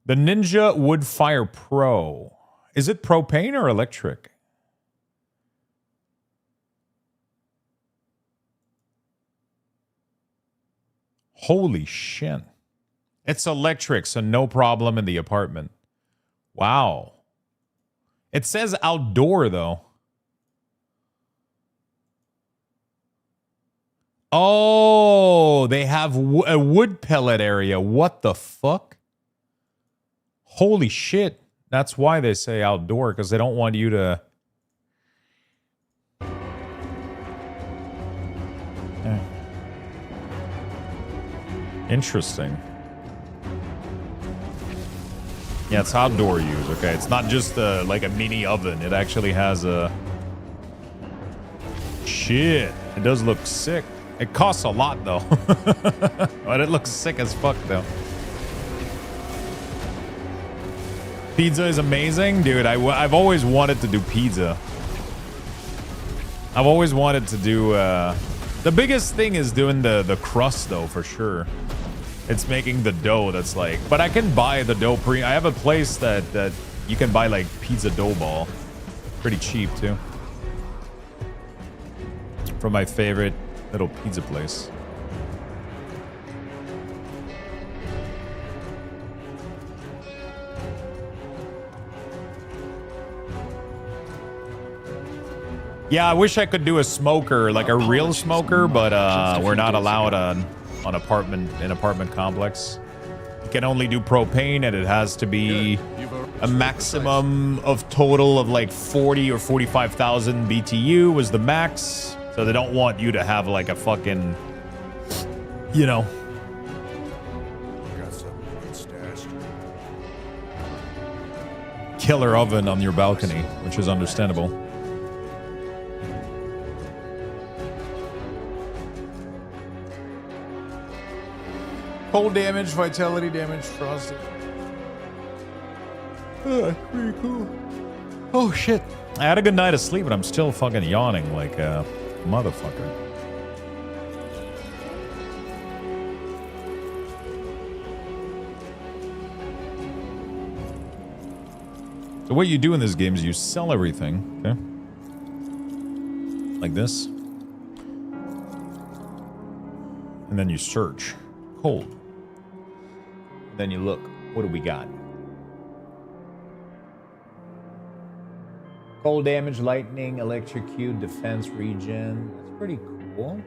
The Ninja Woodfire Pro. Is it propane or electric? Holy shit. It's electric, so no problem in the apartment. Wow. It says outdoor, though. Oh, they have a wood pellet area. What the fuck? Holy shit. That's why they say outdoor, because they don't want you to... Interesting. Yeah, it's outdoor use, okay? It's not just like a mini oven. It actually has a... Shit. It does look sick. It costs a lot, though. But it looks sick as fuck, though. Pizza is amazing. Dude, I've always wanted to do pizza. I've always wanted to do... the biggest thing is doing the crust, though, for sure. It's making the dough that's like... But I can buy the dough I have a place that you can buy, like, pizza dough ball. Pretty cheap, too. From my favorite little pizza place. Yeah, I wish I could do a smoker, like a real smoker, but we're not allowed on apartment complex. You can only do propane, and it has to be a maximum of total of like 40 or 45,000 BTU was the max. So they don't want you to have like a fucking, you know. Killer oven on your balcony, which is understandable. Cold damage, vitality damage, frosted. Pretty cool. Oh shit. I had a good night of sleep, but I'm still fucking yawning like a motherfucker. So what you do in this game is you sell everything, okay? Like this. And then you search. Cold. Then you look. What do we got? Cold damage, lightning, electrocute, defense regen. That's pretty cool.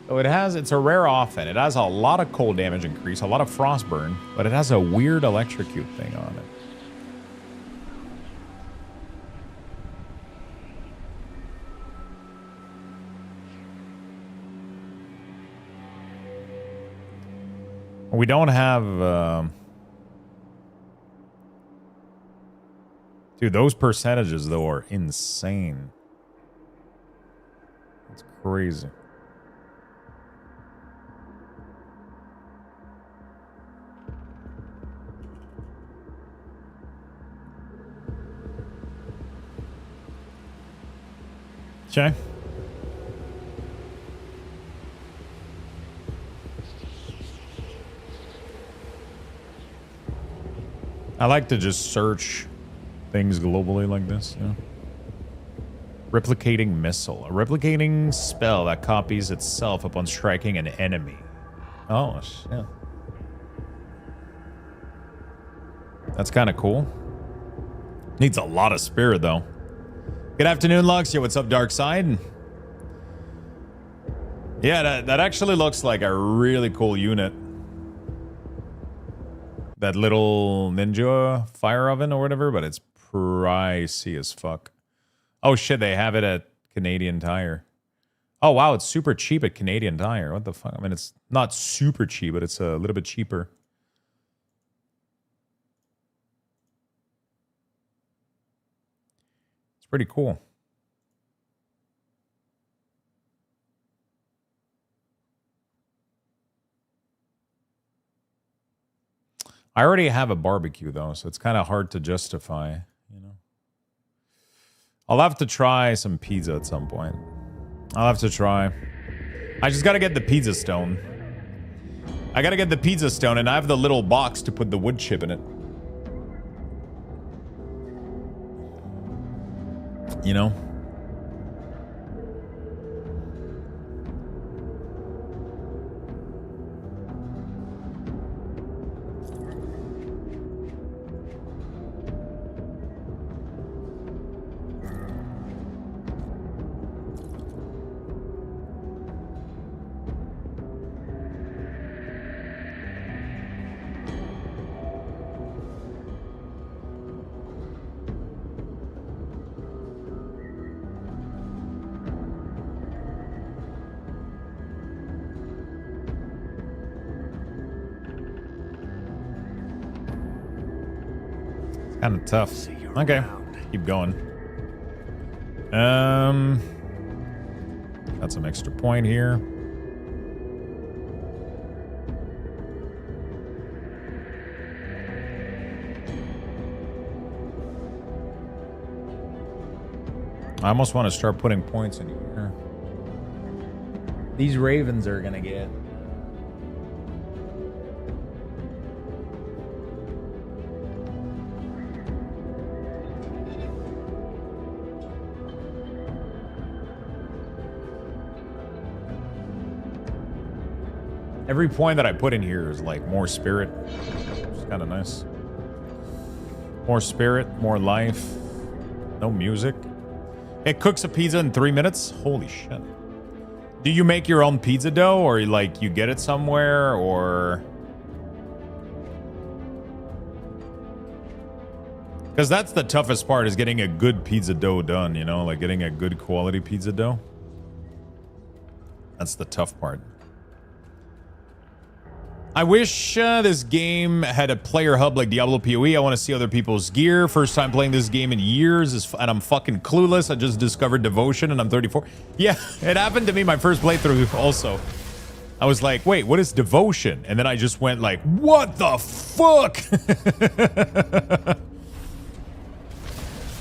So it's a rare offense. It has a lot of cold damage increase, a lot of frostburn, but it has a weird electrocute thing on it. We don't have... Dude, those percentages, though, are insane. It's crazy. Okay. I like to just search things globally like this, yeah. Replicating missile. A replicating spell that copies itself upon striking an enemy. Oh, shit. That's kind of cool. Needs a lot of spirit, though. Good afternoon, Lux. Yo, what's up, Dark Side? Yeah, that actually looks like a really cool unit. That little ninja fire oven or whatever, but it's pricey as fuck. Oh shit, they have it at Canadian Tire. Oh wow, it's super cheap at Canadian Tire. What the fuck? I mean, it's not super cheap, but it's a little bit cheaper. It's pretty cool. I already have a barbecue though, so it's kind of hard to justify, you know. I'll have to try some pizza at some point. I'll have to try. I just gotta get the pizza stone. I gotta get the pizza stone, and I have the little box to put the wood chip in it. You know? Kind of tough. Okay, keep going. Got some extra point here. I almost want to start putting points in here. These ravens are gonna get. Every point that I put in here is like more spirit. It's kind of nice. More spirit, more life. No music. It cooks a pizza in 3 minutes? Holy shit. Do you make your own pizza dough, or like you get it somewhere, or... Because that's the toughest part, is getting a good pizza dough done, you know? Like getting a good quality pizza dough. That's the tough part. I wish this game had a player hub like Diablo PoE. I want to see other people's gear. First time playing this game in years, and I'm fucking clueless. I just discovered Devotion, and I'm 34. Yeah, it happened to me my first playthrough also. I was like, wait, what is Devotion? And then I just went like, what the fuck?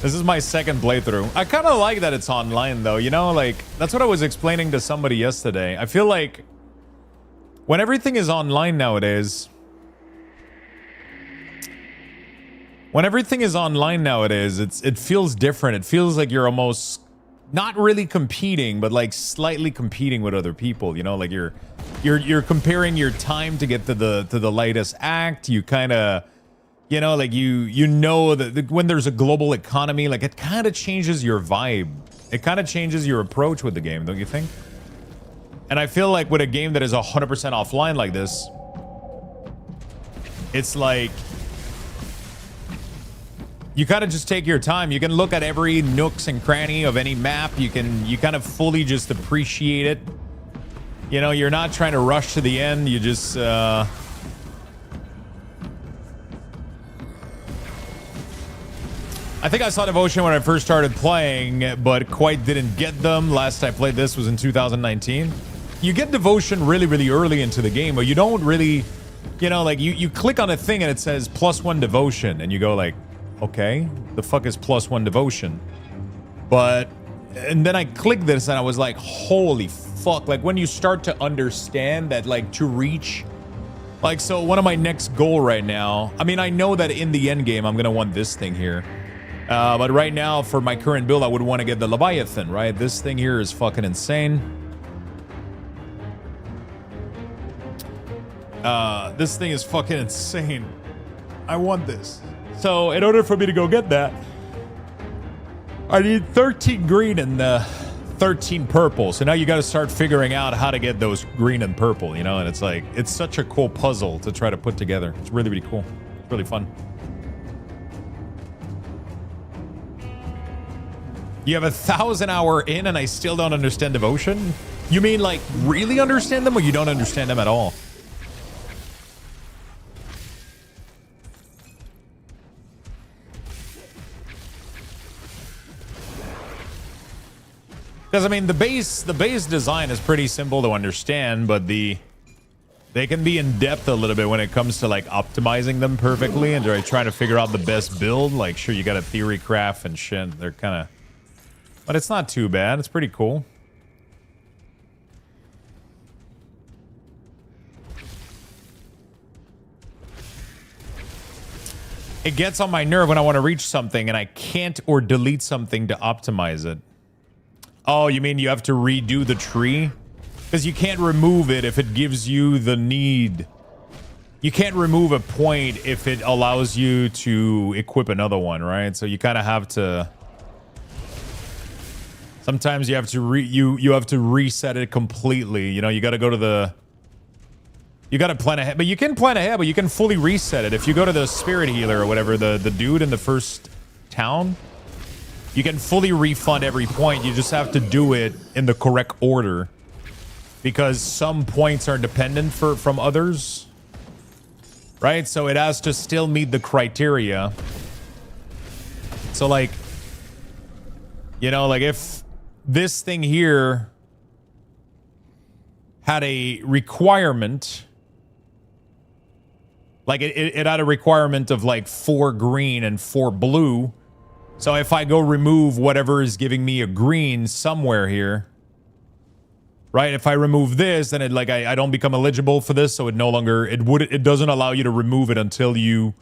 This is my second playthrough. I kind of like that it's online, though. You know, like, that's what I was explaining to somebody yesterday. I feel like when everything is online nowadays, it feels different. It feels like you're almost not really competing, but like slightly competing with other people. You know, like you're comparing your time to get to the latest act. You kind of, you know, like you know that when there's a global economy, like it kind of changes your vibe. It kind of changes your approach with the game, don't you think? And I feel like with a game that is 100% offline like this, it's like you kind of just take your time. You can look at every nooks and cranny of any map. You kind of fully just appreciate it. You know, you're not trying to rush to the end. You just I think I saw devotion when I first started playing, but quite didn't get them. Last I played this was in 2019. You get devotion really, really early into the game, but you don't really, you know, like you click on a thing and it says +1 devotion, and you go like, okay, the fuck is +1 devotion? And then I clicked this and I was like, holy fuck. Like when you start to understand that, like to reach, like, so one of my next goal right now, I mean, I know that in the end game, I'm going to want this thing here. But right now, for my current build, I would want to get the Leviathan, right? This thing here is fucking insane. This thing is fucking insane. I want this. So in order for me to go get that, I need 13 green and 13 purple. So now you got to start figuring out how to get those green and purple, you know? And it's like, it's such a cool puzzle to try to put together. It's really, really cool. It's really fun. You have 1,000 hour in and I still don't understand devotion? You mean like really understand them, or you don't understand them at all? Because I mean the base design is pretty simple to understand, but they can be in depth a little bit when it comes to like optimizing them perfectly and trying to figure out the best build. Like sure, you got a theory craft and shit. They're kind of, but it's not too bad. It's pretty cool. It gets on my nerve when I want to reach something and I can't or delete something to optimize it. Oh, you mean you have to redo the tree? Because you can't remove it if it gives you the need. You can't remove a point if it allows you to equip another one, right? So you kind of have to... Sometimes you have to you have to reset it completely. You know, you got to go to the... You got to plan ahead. But you can plan ahead, but you can fully reset it. If you go to the spirit healer or whatever, the dude in the first town, you can fully refund every point. You just have to do it in the correct order. Because some points are dependent from others. Right? So it has to still meet the criteria. So like... You know, like if this thing here had a requirement, like it had a requirement of like 4 green and 4 blue. So if I go remove whatever is giving me a green somewhere here, right? If I remove this, then it like I don't become eligible for this, so it no longer it doesn't allow you to remove it until you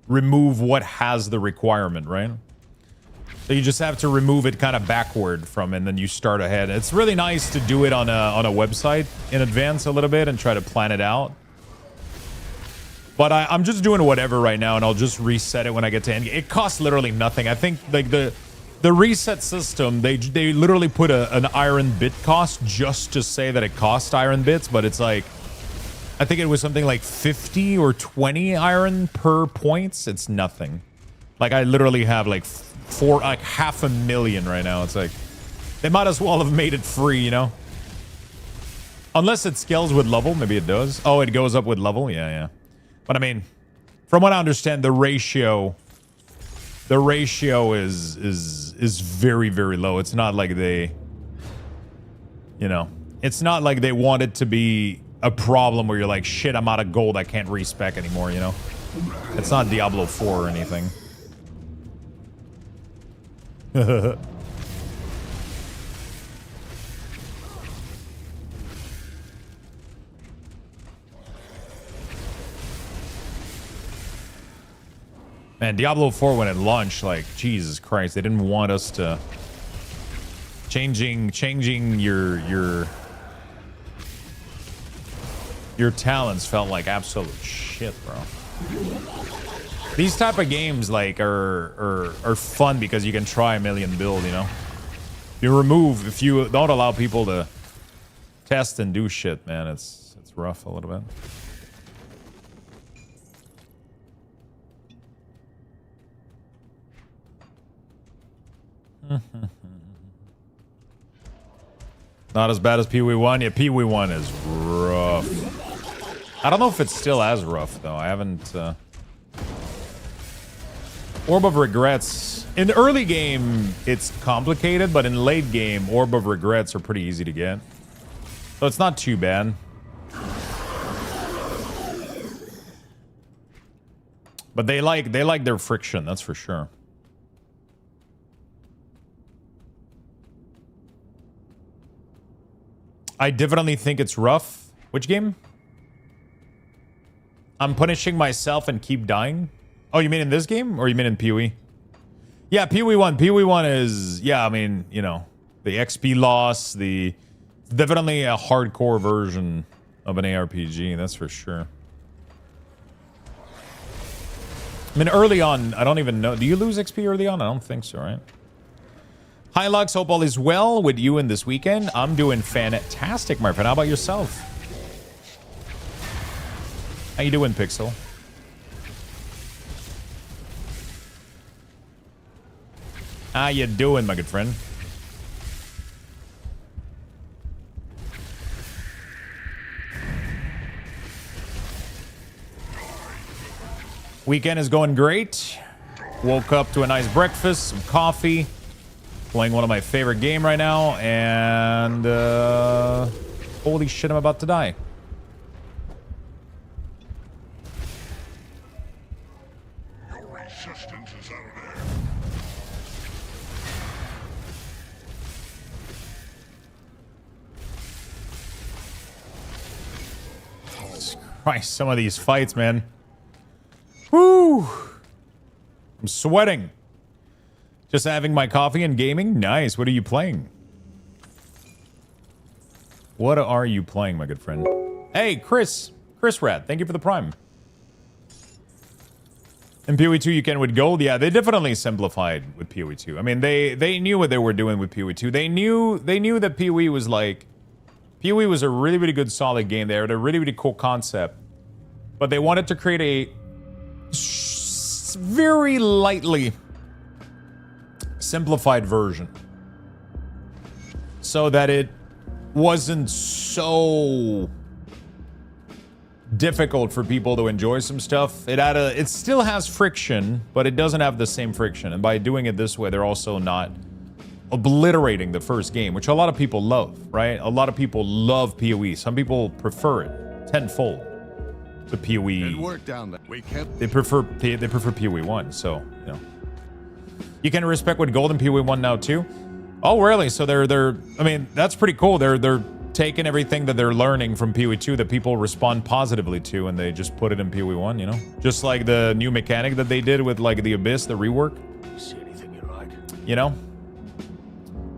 remove what has the requirement, right? So you just have to remove it kind of backward from, and then you start ahead. It's really nice to do it on a website in advance a little bit and try to plan it out. But I'm just doing whatever right now, and I'll just reset it when I get to end. It costs literally nothing. I think like the reset system, they literally put an iron bit cost just to say that it cost iron bits, but it's like, I think it was something like 50 or 20 iron per points. It's nothing. Like I literally have like like 500,000 right now. It's like they might as well have made it free, you know? Unless it scales with level, maybe it does. Oh, it goes up with level. Yeah. But I mean, from what I understand, the ratio is very, very low. It's not like they, you know, it's not like they want it to be a problem where you're like, shit, I'm out of gold, I can't respec anymore, you know? It's not Diablo 4 or anything. Man, Diablo 4 when it launched, like, Jesus Christ, they didn't want us to changing your talents felt like absolute shit, bro. These type of games like are fun because you can try a million build, you know. If you don't allow people to test and do shit, man, it's rough a little bit. Not as bad as Pee-wee 1. Yeah, Pee-wee 1 is rough. I don't know if it's still as rough though. I haven't Orb of Regrets. In the early game, it's complicated, but in late game, Orb of Regrets are pretty easy to get. So it's not too bad. But they like their friction, that's for sure. I definitely think it's rough. Which game? I'm punishing myself and keep dying. Oh, you mean in this game? Or you mean in PoE? Yeah, PoE 1. PoE 1 is... Yeah, I mean, you know, the XP loss, the... Definitely a hardcore version of an ARPG, that's for sure. I mean, early on, I don't even know. Do you lose XP early on? I don't think so, right? Hi, Lux. Hope all is well with you in this weekend. I'm doing fantastic, my friend. How about yourself? How you doing, Pixel? How you doing, my good friend? Weekend is going great. Woke up to a nice breakfast, some coffee. Playing one of my favorite game right now, and holy shit, I'm about to die. Your resistance is out there. Jesus Christ, some of these fights, man. Woo! I'm sweating. Just having my coffee and gaming? Nice. What are you playing? What are you playing, my good friend? Hey, Chris. Chris Rat, thank you for the prime. In PoE 2, you can with gold. Yeah, they definitely simplified with PoE 2. I mean, they knew what they were doing with PoE 2. They knew that PoE was like... PoE was a really, really good, solid game. They had a really, really cool concept. But they wanted to create a... very lightly... simplified version so that it wasn't so difficult for people to enjoy some stuff. It still has friction, but it doesn't have the same friction, and by doing it this way they're also not obliterating the first game, which a lot of people love, right? A lot of people love PoE. Some people prefer it tenfold to PoE. Good work down there. We kept... They prefer PoE 1, so you know. You can respect with gold and PoE 1 now too. Oh, really? So they're I mean, that's pretty cool. They're taking everything that they're learning from PoE 2 that people respond positively to, and they just put it in PoE 1, you know? Just like the new mechanic that they did with like the Abyss, the rework. See anything you like? You know?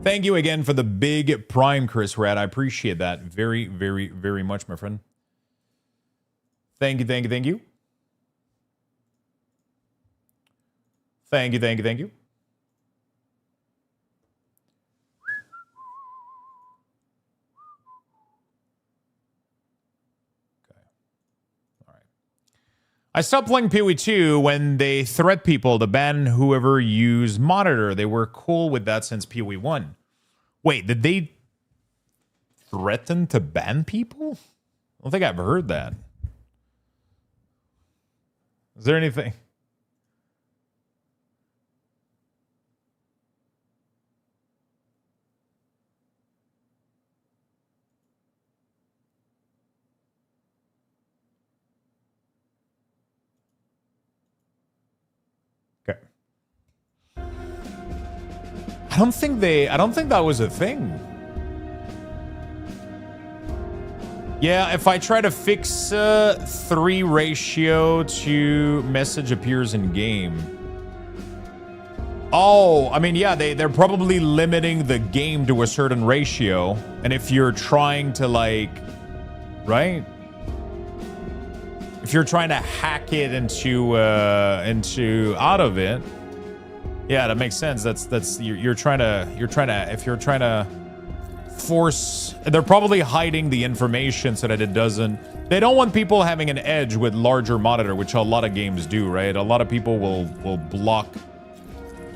Thank you again for the big prime, Chris Rat. I appreciate that very, very, very much, my friend. Thank you, thank you, thank you. Thank you, thank you, thank you. I stopped playing PoE 2 when they threat people to ban whoever used monitor. They were cool with that since PoE 1. Wait, did they threaten to ban people? I don't think I've heard that. Is there anything? Okay. I don't think that was a thing. Yeah, if I try to fix 3 ratio to message appears in game. Oh, I mean, yeah, they're probably limiting the game to a certain ratio. And if you're trying to like, right? If you're trying to hack it into out of it, yeah, that makes sense. That's you're trying to force. They're probably hiding the information so that it doesn't. They don't want people having an edge with larger monitor, which a lot of games do, right? A lot of people will block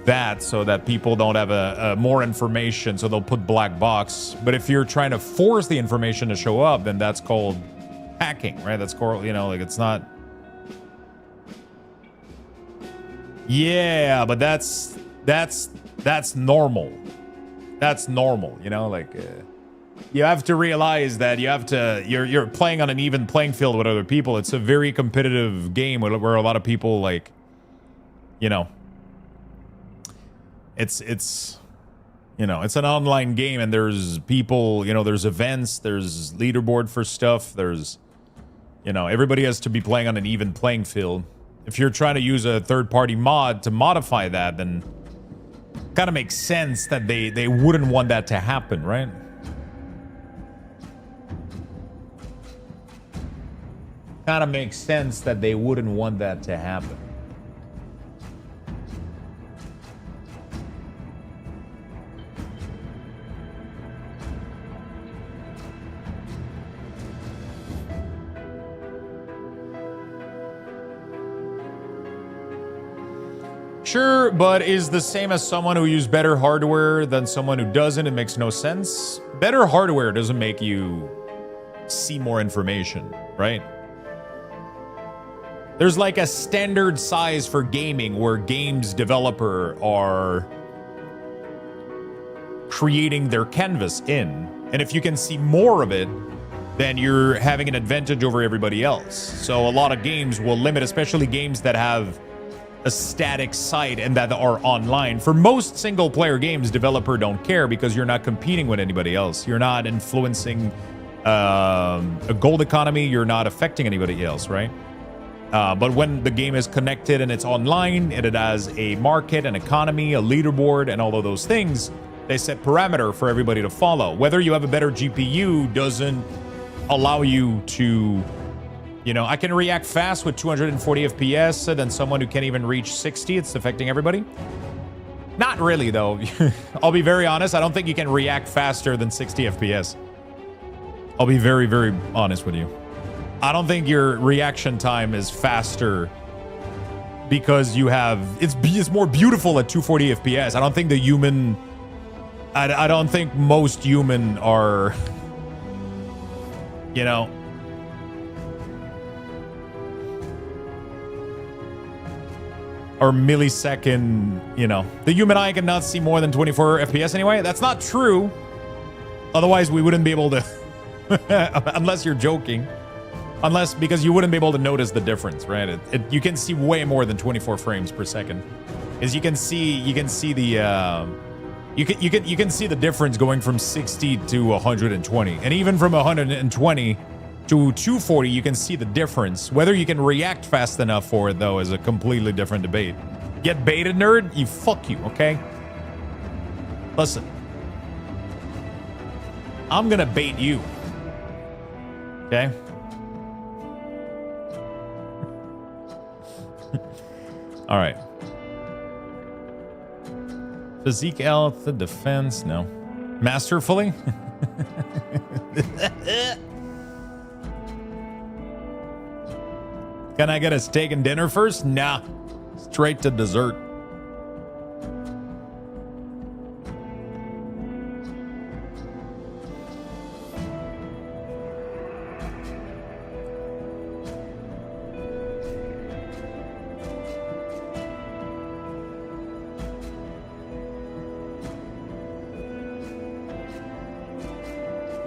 that so that people don't have a more information, so they'll put black box. But if you're trying to force the information to show up, then that's called hacking, right? That's called, you know, like it's not. Yeah, but that's normal. That's normal, you know, like you have to realize that you're playing on an even playing field with other people. It's a very competitive game where a lot of people, like, you know, it's you know, it's an online game, and there's people, you know, there's events, there's leaderboard for stuff, there's, you know, everybody has to be playing on an even playing field. If you're trying to use a third-party mod to modify that, then kind of makes sense that they wouldn't want that to happen, right? Kind of makes sense that they wouldn't want that to happen. Sure, but is the same as someone who used better hardware than someone who doesn't. It makes no sense. Better hardware doesn't make you see more information, right? There's like a standard size for gaming where games developer are creating their canvas in. And if you can see more of it, then you're having an advantage over everybody else. So a lot of games will limit, especially games that have a static site and that are online. For most single player games, developer don't care because you're not competing with anybody else. You're not influencing a gold economy. You're not affecting anybody else, right? But when the game is connected and it's online and it has a market, an economy, a leaderboard, and all of those things, they set parameter for everybody to follow. Whether you have a better GPU doesn't allow you to, you know, I can react fast with 240 FPS than someone who can't even reach 60. It's affecting everybody. Not really, though. I'll be very honest. I don't think you can react faster than 60 FPS. I'll be very, very honest with you. I don't think your reaction time is faster because you have... It's more beautiful at 240 FPS. I don't think the human... I don't think most human are... You know... Or millisecond, you know. The human eye cannot see more than 24 FPS anyway. That's not true. Otherwise, we wouldn't be able to... Unless you're joking. Unless, because you wouldn't be able to notice the difference, right? You can see way more than 24 frames per second. Is you can see the... You can see the difference going from 60 to 120. And even from 120... to 240, you can see the difference. Whether you can react fast enough for it, though, is a completely different debate. Get baited, nerd? You fuck you, okay? Listen. I'm gonna bait you. Okay? Alright. Physique, health, defense, no. Masterfully? Can I get a steak and dinner first? Nah. Straight to dessert.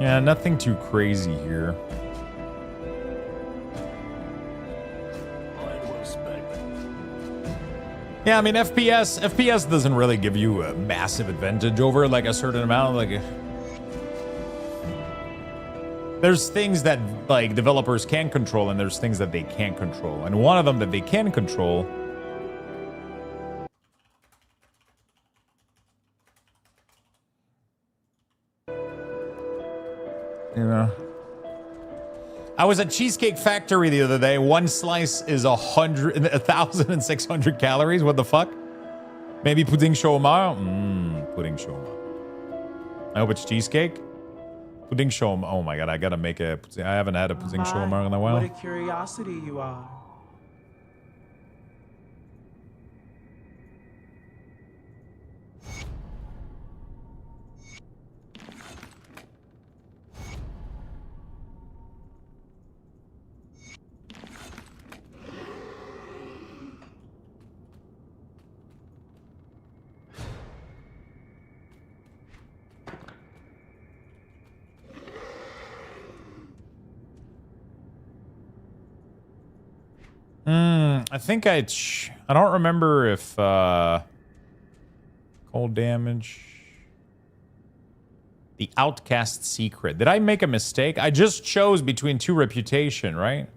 Yeah, nothing too crazy here. Yeah, I mean, FPS doesn't really give you a massive advantage over like a certain amount. Like, there's things that like developers can control, and there's things that they can't control. And one of them that they can control. You know. I was at Cheesecake Factory the other day. One slice is 1,600 calories. What the fuck? Maybe pudding shawarma? Pudding shawarma. I hope it's cheesecake. Pudding shawarma. Oh my god, I gotta make a... I haven't had a pudding shawarma in a while. What a curiosity you are. I think I don't remember if cold damage. The Outcast Secret. Did I make a mistake? I just chose between 2 reputation, right?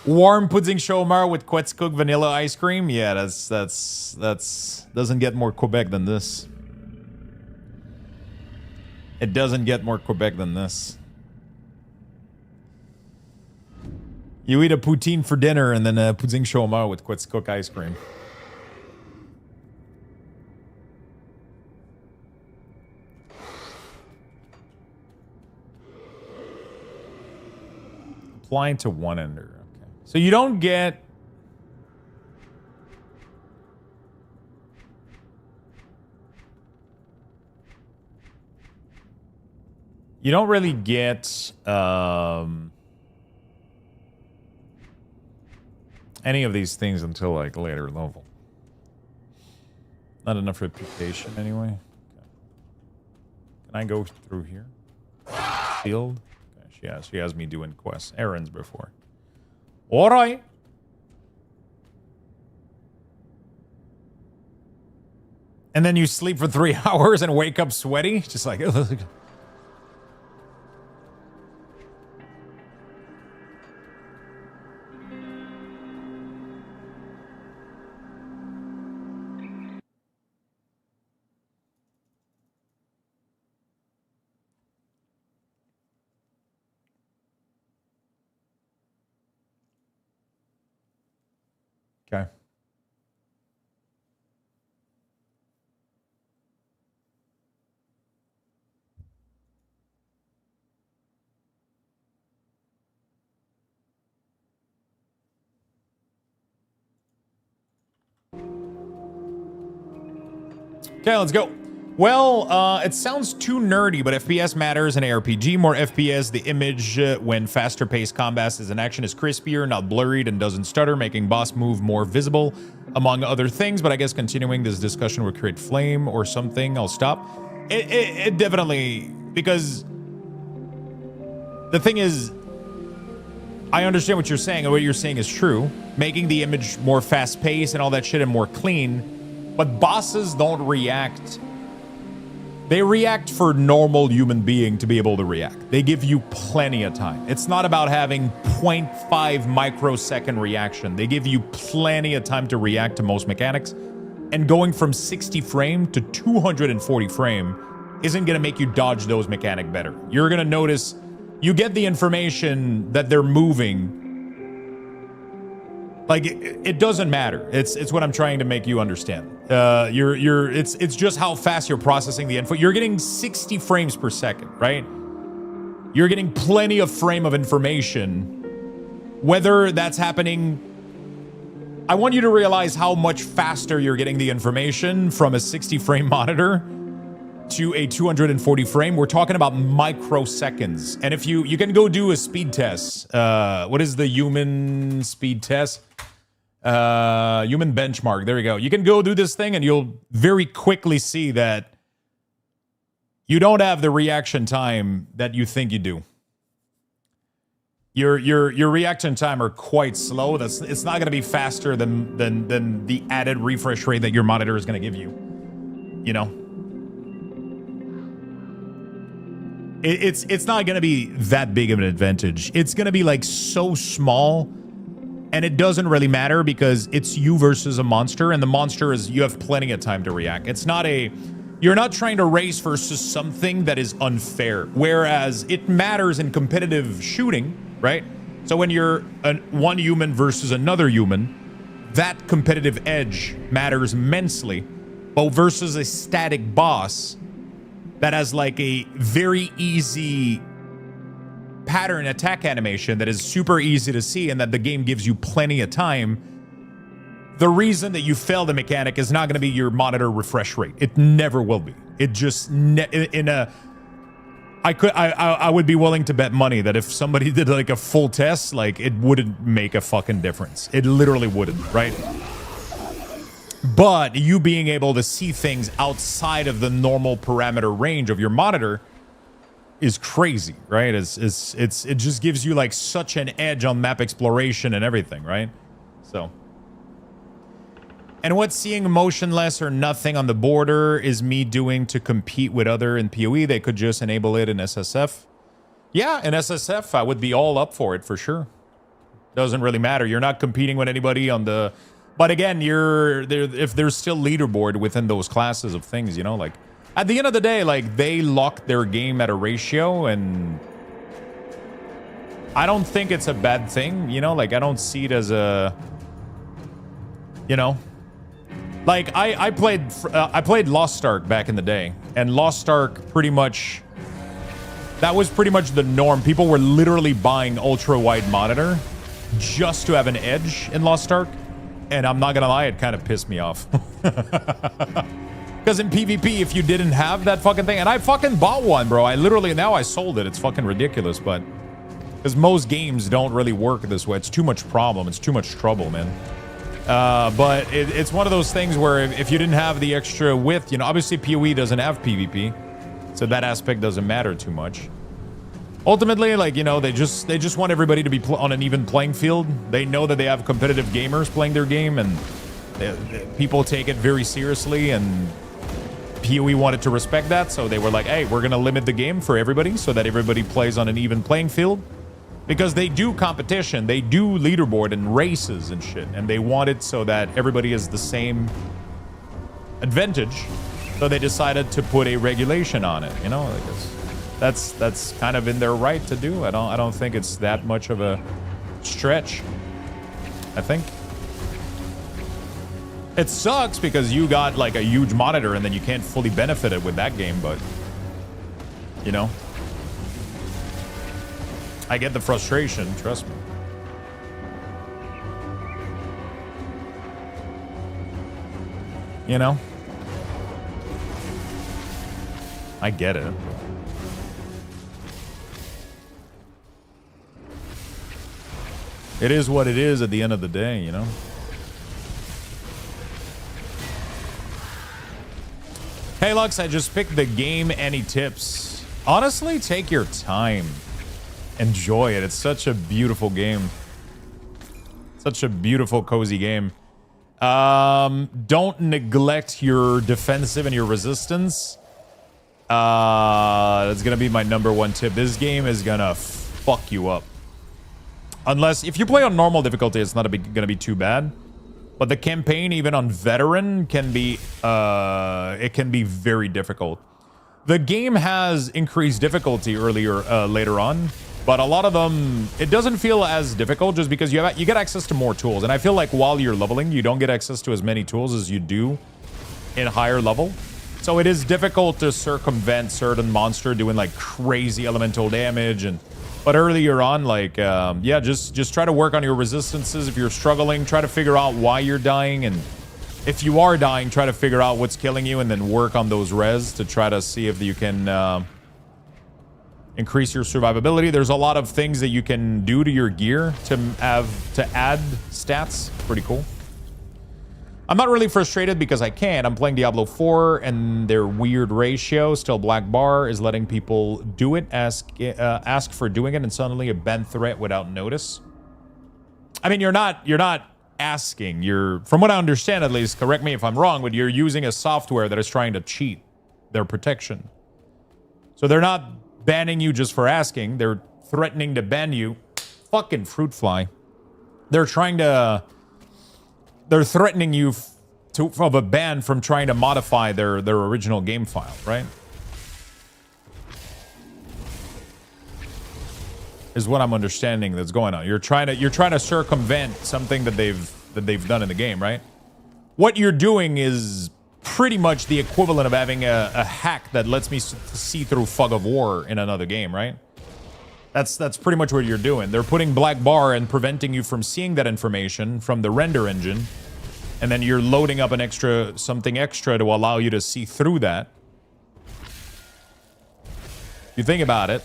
Warm pudding shomar with Quetzcook vanilla ice cream. Yeah, that's doesn't get more Quebec than this. It doesn't get more Quebec than this. You eat a poutine for dinner and then a pudding shomar with Quetzcook ice cream. Applying to one ender. Okay. So you don't get... You don't really get any of these things until like later level. Not enough reputation anyway. Okay. Can I go through here? Field? Okay, she has me doing quests, errands before. All right. And then you sleep for 3 hours and wake up sweaty, just like. Okay. Okay, let's go. Well, it sounds too nerdy, but FPS matters in ARPG. More FPS, the image when faster-paced combat is in action is crispier, not blurred, and doesn't stutter, making boss move more visible, among other things. But I guess continuing this discussion would create flame or something. I'll stop. It definitely, because the thing is, I understand what you're saying, and what you're saying is true. Making the image more fast-paced and all that shit and more clean, but bosses don't react. They react for normal human being to be able to react. They give you plenty of time. It's not about having 0.5 microsecond reaction. They give you plenty of time to react to most mechanics. And going from 60 frame to 240 frame isn't going to make you dodge those mechanics better. You're going to notice you get the information that they're moving. Like, it doesn't matter. It's what I'm trying to make you understand. It's just how fast you're processing the info. You're getting 60 frames per second, right? You're getting plenty of frame of information. Whether that's happening, I want you to realize how much faster you're getting the information from a 60 frame monitor to a 240 frame. We're talking about microseconds. And if you can go do a speed test. What is the human speed test? Human benchmark. There you go. You can go do this thing and you'll very quickly see that you don't have the reaction time that you think you do. Your reaction time are quite slow. It's not going to be faster than the added refresh rate that your monitor is going to give you. You know? It's not going to be that big of an advantage. It's going to be like so small, and it doesn't really matter because it's you versus a monster, and the monster is, you have plenty of time to react. It's not you're not trying to race versus something that is unfair, whereas it matters in competitive shooting, right? So when you're one human versus another human, that competitive edge matters immensely, but versus a static boss that has like a very easy pattern attack animation that is super easy to see and that the game gives you plenty of time, the reason that you fail the mechanic is not going to be your monitor refresh rate. It never will be. It just I would be willing to bet money that if somebody did like a full test, like it wouldn't make a fucking difference. It literally wouldn't, right? But you being able to see things outside of the normal parameter range of your monitor is crazy, right? It just gives you like such an edge on map exploration and everything, right? So, and what seeing motionless or nothing on the border is me doing to compete with other in PoE? They could just enable it in SSF. Yeah, in SSF, I would be all up for it for sure. Doesn't really matter. You're not competing with anybody on the, but again, you're there if there's still leaderboard within those classes of things, you know, like at the end of the day, like they lock their game at a ratio, and I don't think it's a bad thing, you know, like I don't see it as a, you know, like I played Lost Ark back in the day, and Lost Ark pretty much, that was pretty much the norm. People were literally buying ultra wide monitor just to have an edge in Lost Ark, and I'm not gonna lie, it kind of pissed me off. Because in PvP, if you didn't have that fucking thing, and I fucking bought one, bro. I literally, now I sold it. It's fucking ridiculous, but because most games don't really work this way. It's too much problem. It's too much trouble, man. But it's one of those things where if you didn't have the extra width, you know, obviously PoE doesn't have PvP, so that aspect doesn't matter too much. Ultimately, like, you know, they just want everybody to be on an even playing field. They know that they have competitive gamers playing their game, and people take it very seriously, and PoE wanted to respect that, so they were like, hey, we're gonna limit the game for everybody so that everybody plays on an even playing field. Because they do competition, they do leaderboard and races and shit, and they want it so that everybody has the same advantage. So they decided to put a regulation on it, you know, I guess. That's kind of in their right to do. I don't think it's that much of a stretch. I think it sucks because you got like a huge monitor and then you can't fully benefit it with that game, but you know, I get the frustration, trust me. You know, I get it. It is what it is at the end of the day, you know? Hey, Lux, I just picked the game. Any tips? Honestly, take your time. Enjoy it. It's such a beautiful game. Such a beautiful, cozy game. Don't neglect your defensive and your resistance. That's going to be my #1 tip. This game is going to fuck you up. Unless, if you play on normal difficulty, it's not going to be too bad. But the campaign, even on veteran, can be, it can be very difficult. The game has increased difficulty later on, but a lot of them, it doesn't feel as difficult just because you get access to more tools. And I feel like while you're leveling, you don't get access to as many tools as you do in higher level. So it is difficult to circumvent certain monster doing like crazy elemental damage and... But earlier on, like, yeah, just try to work on your resistances. If you're struggling, try to figure out why you're dying. And if you are dying, try to figure out what's killing you and then work on those res to try to see if you can increase your survivability. There's a lot of things that you can do to your gear to add stats. Pretty cool. I'm not really frustrated because I can't. I'm playing Diablo 4 and their weird ratio. Still, Black Bar is letting people do it, ask for doing it, and suddenly a ban threat without notice. I mean, you're not asking. You're, from what I understand at least, correct me if I'm wrong, but you're using a software that is trying to cheat their protection. So they're not banning you just for asking. They're threatening to ban you. Fucking fruit fly. They're trying to... They're threatening you of a ban from trying to modify their original game file, right? Is what I'm understanding that's going on. You're trying to circumvent something that they've done in the game, right? What you're doing is pretty much the equivalent of having a hack that lets me see through Fog of War in another game, right? That's pretty much what you're doing. They're putting Black Bar and preventing you from seeing that information from the render engine. And then you're loading up something extra to allow you to see through that. If you think about it.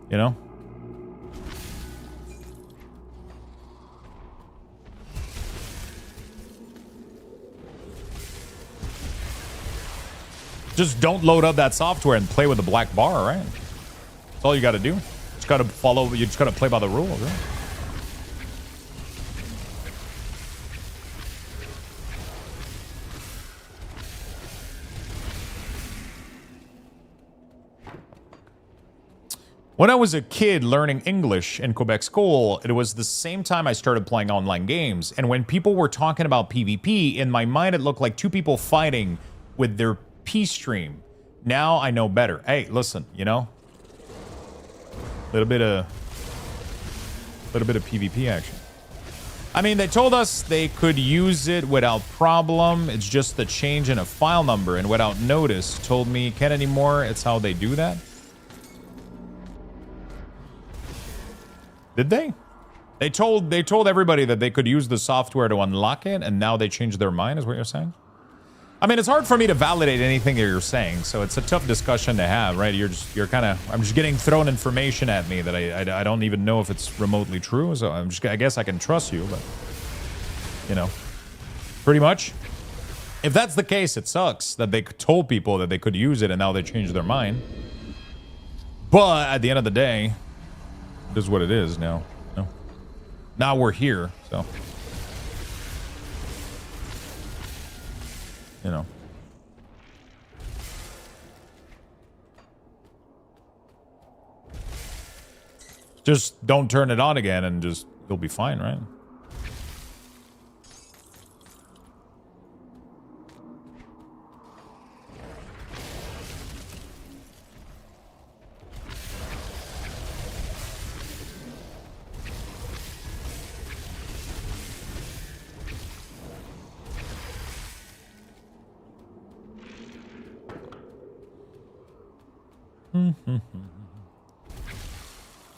You know? Just don't load up that software and play with the black bar, right? That's all you got to do. Just got to follow. You just got to play by the rules, right? When I was a kid learning English in Quebec school, it was the same time I started playing online games. And when people were talking about PvP, in my mind it looked like two people fighting with their P stream. Now I know better. Hey, listen, you know, a little bit of PvP action. I mean, they told us they could use it without problem. It's just the change in a file number, and without notice told me can't anymore. It's how they do that. Did they? They told everybody that they could use the software to unlock it, and now they changed their mind, is what you're saying? I mean, it's hard for me to validate anything that you're saying, so it's a tough discussion to have, right? You're kind of, I'm just getting thrown information at me that I don't even know if it's remotely true, so I guess I can trust you, but, you know, pretty much. If that's the case, it sucks that they told people that they could use it and now they changed their mind. But at the end of the day, it is what it is now. You know? Now we're here, so. You know. Just don't turn it on again and just, you'll be fine, right?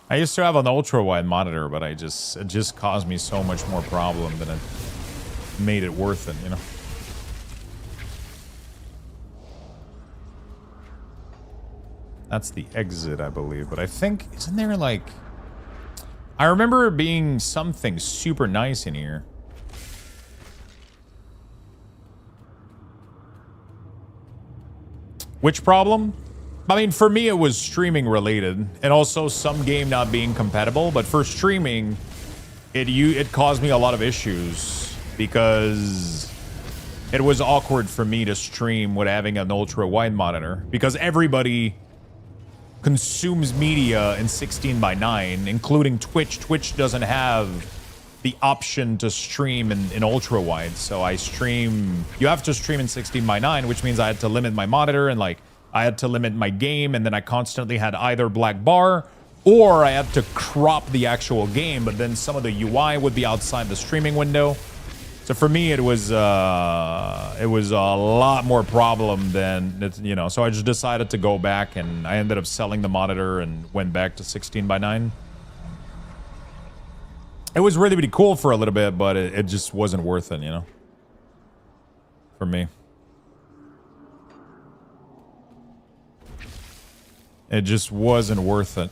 I used to have an ultra wide monitor, but it just caused me so much more problem than it made it worth it, you know. That's the exit, I believe, but I think isn't there like I remember it being something super nice in here. Which problem? I mean, for me, it was streaming related, and also some game not being compatible. But for streaming, it caused me a lot of issues because it was awkward for me to stream with having an ultra wide monitor because everybody consumes media in 16:9, including Twitch. Twitch doesn't have the option to stream in ultra wide, so I stream. You have to stream in 16:9, which means I had to limit my monitor and like. I had to limit my game, and then I constantly had either black bar or I had to crop the actual game, but then some of the UI would be outside the streaming window. So for me, it was a lot more problem than, you know, so I just decided to go back, and I ended up selling the monitor and went back to 16:9. It was really, really cool for a little bit, but it just wasn't worth it, you know, for me. It just wasn't worth it.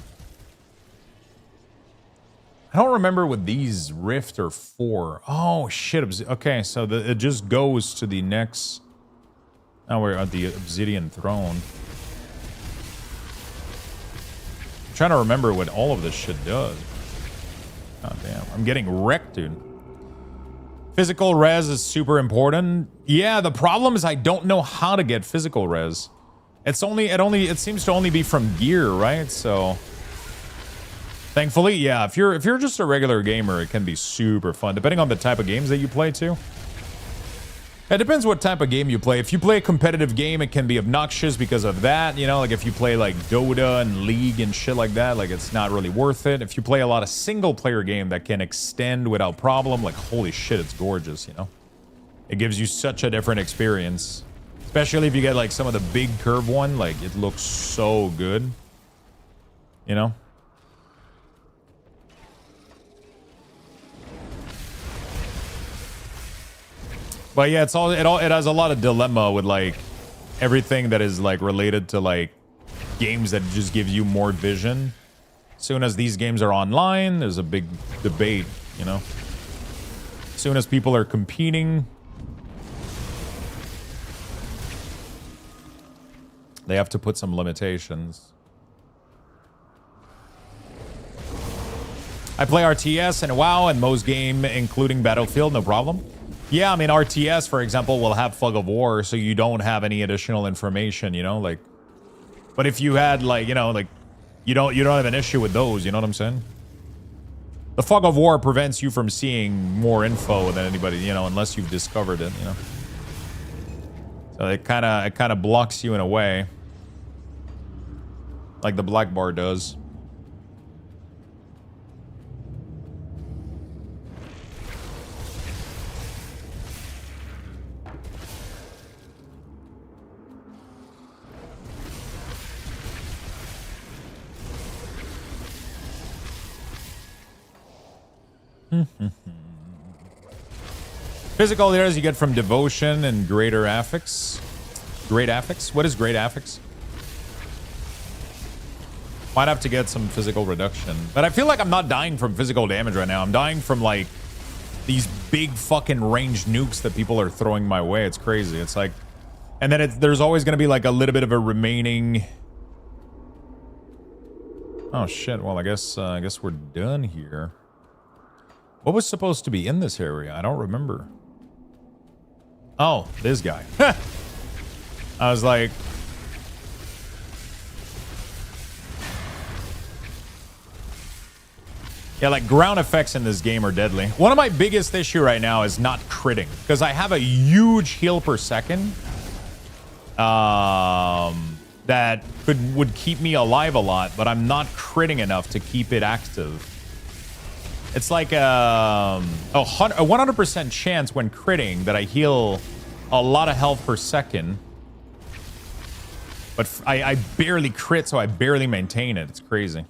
I don't remember what these Rift are for. Oh, shit. Okay, so it just goes to the next... Now we're at the Obsidian Throne. I'm trying to remember what all of this shit does. God damn. I'm getting wrecked, dude. Physical res is super important. Yeah, the problem is I don't know how to get physical res. It seems to only be from gear, right? So thankfully, yeah, if you're just a regular gamer, it can be super fun, depending on the type of games that you play too. It depends what type of game you play. If you play a competitive game, it can be obnoxious because of that, you know, like if you play like Dota and League and shit like that, like it's not really worth it. If you play a lot of single player game that can extend without problem, like holy shit, it's gorgeous, you know. It gives you such a different experience. Especially if you get like some of the big curve one, like it looks so good, you know. But yeah, it has a lot of dilemma with like everything that is like related to like games that just give you more vision. As soon as these games are online, there's a big debate, you know. As soon as people are competing. They have to put some limitations. I play RTS and WoW and most game, including Battlefield, no problem. Yeah, I mean, RTS, for example, will have Fog of War, so you don't have any additional information, you know, like... But if you had, like, you know, like... You don't have an issue with those, you know what I'm saying? The Fog of War prevents you from seeing more info than anybody, you know, unless you've discovered it, you know? So it kind of blocks you in a way. Like the black bar does. Physical areas you get from devotion and greater affix. Great affix? What is great affix? Might have to get some physical reduction. But I feel like I'm not dying from physical damage right now. I'm dying from like these big fucking ranged nukes that people are throwing my way. It's crazy. It's like, and then there's always going to be like a little bit of a remaining. Oh shit. Well, I guess we're done here. What was supposed to be in this area? I don't remember. Oh, this guy. I was like... Yeah, like ground effects in this game are deadly. One of my biggest issue right now is not critting. Because I have a huge heal per second. That would keep me alive a lot. But I'm not critting enough to keep it active. It's like a 100% chance when critting that I heal a lot of health per second. But I barely crit, so I barely maintain it. It's crazy.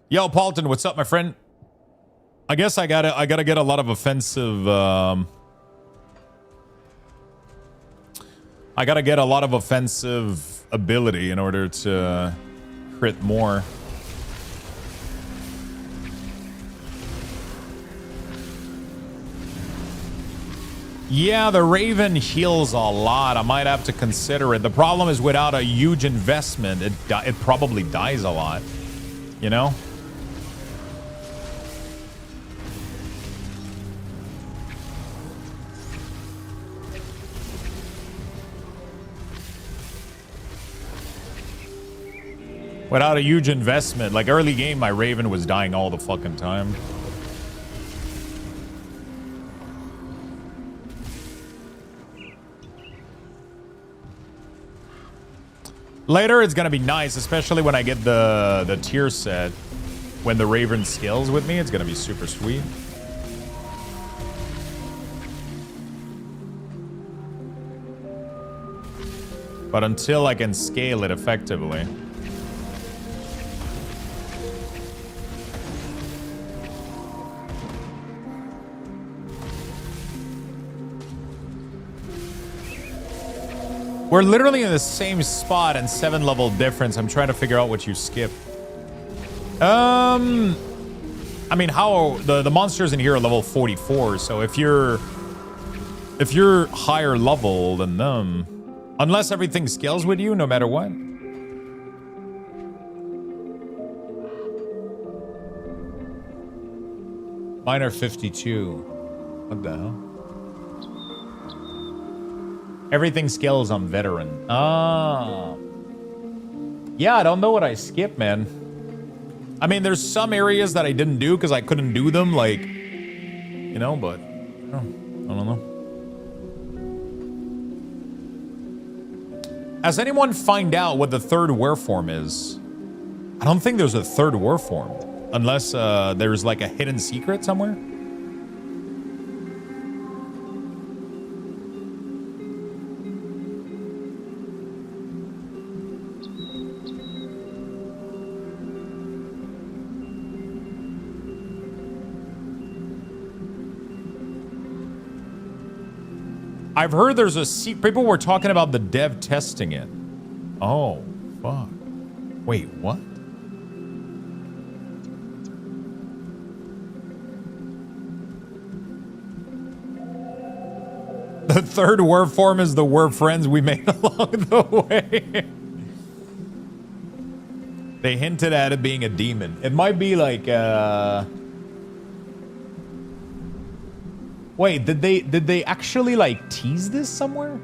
Yo, Paulton, what's up, my friend? I guess I gotta get a lot of offensive. I gotta get a lot of offensive ability in order to crit more. Yeah, the Raven heals a lot. I might have to consider it. The problem is without a huge investment, it probably dies a lot. You know? Without a huge investment. Like early game, my Raven was dying all the fucking time. Later, it's gonna be nice, especially when I get the tier set. When the Raven scales with me, it's gonna be super sweet. But until I can scale it effectively. We're literally in the same spot and 7 level difference. I'm trying to figure out what you skip. I mean, how the monsters in here are level 44, so if you're higher level than them, unless everything scales with you, no matter what. Mine are 52. What the hell? Everything scales on veteran. Ah. Yeah, I don't know what I skipped, man. I mean, there's some areas that I didn't do because I couldn't do them, like, you know, but I don't know. Has anyone find out what the third wereform is? I don't think there's a third wereform. Unless there's like a hidden secret somewhere. I've heard there's a people were talking about the dev testing it. Oh, fuck. Wait, what? third werf form is the werf friends we made along the way. They hinted at it being a demon. It might be like wait, did they actually like tease this somewhere?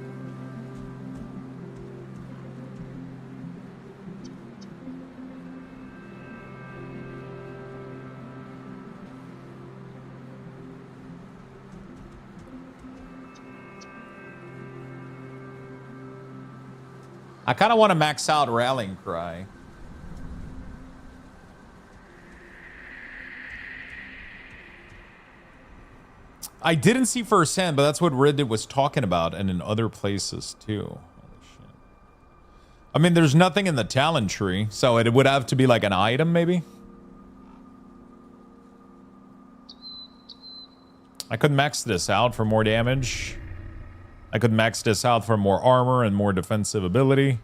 I kind of want to max out Rallying Cry. I didn't see firsthand, but that's what Reddit was talking about, and in other places too. Holy shit. I mean, there's nothing in the talent tree, so it would have to be like an item, maybe. I could max this out for more damage. I could max this out for more armor and more defensive ability.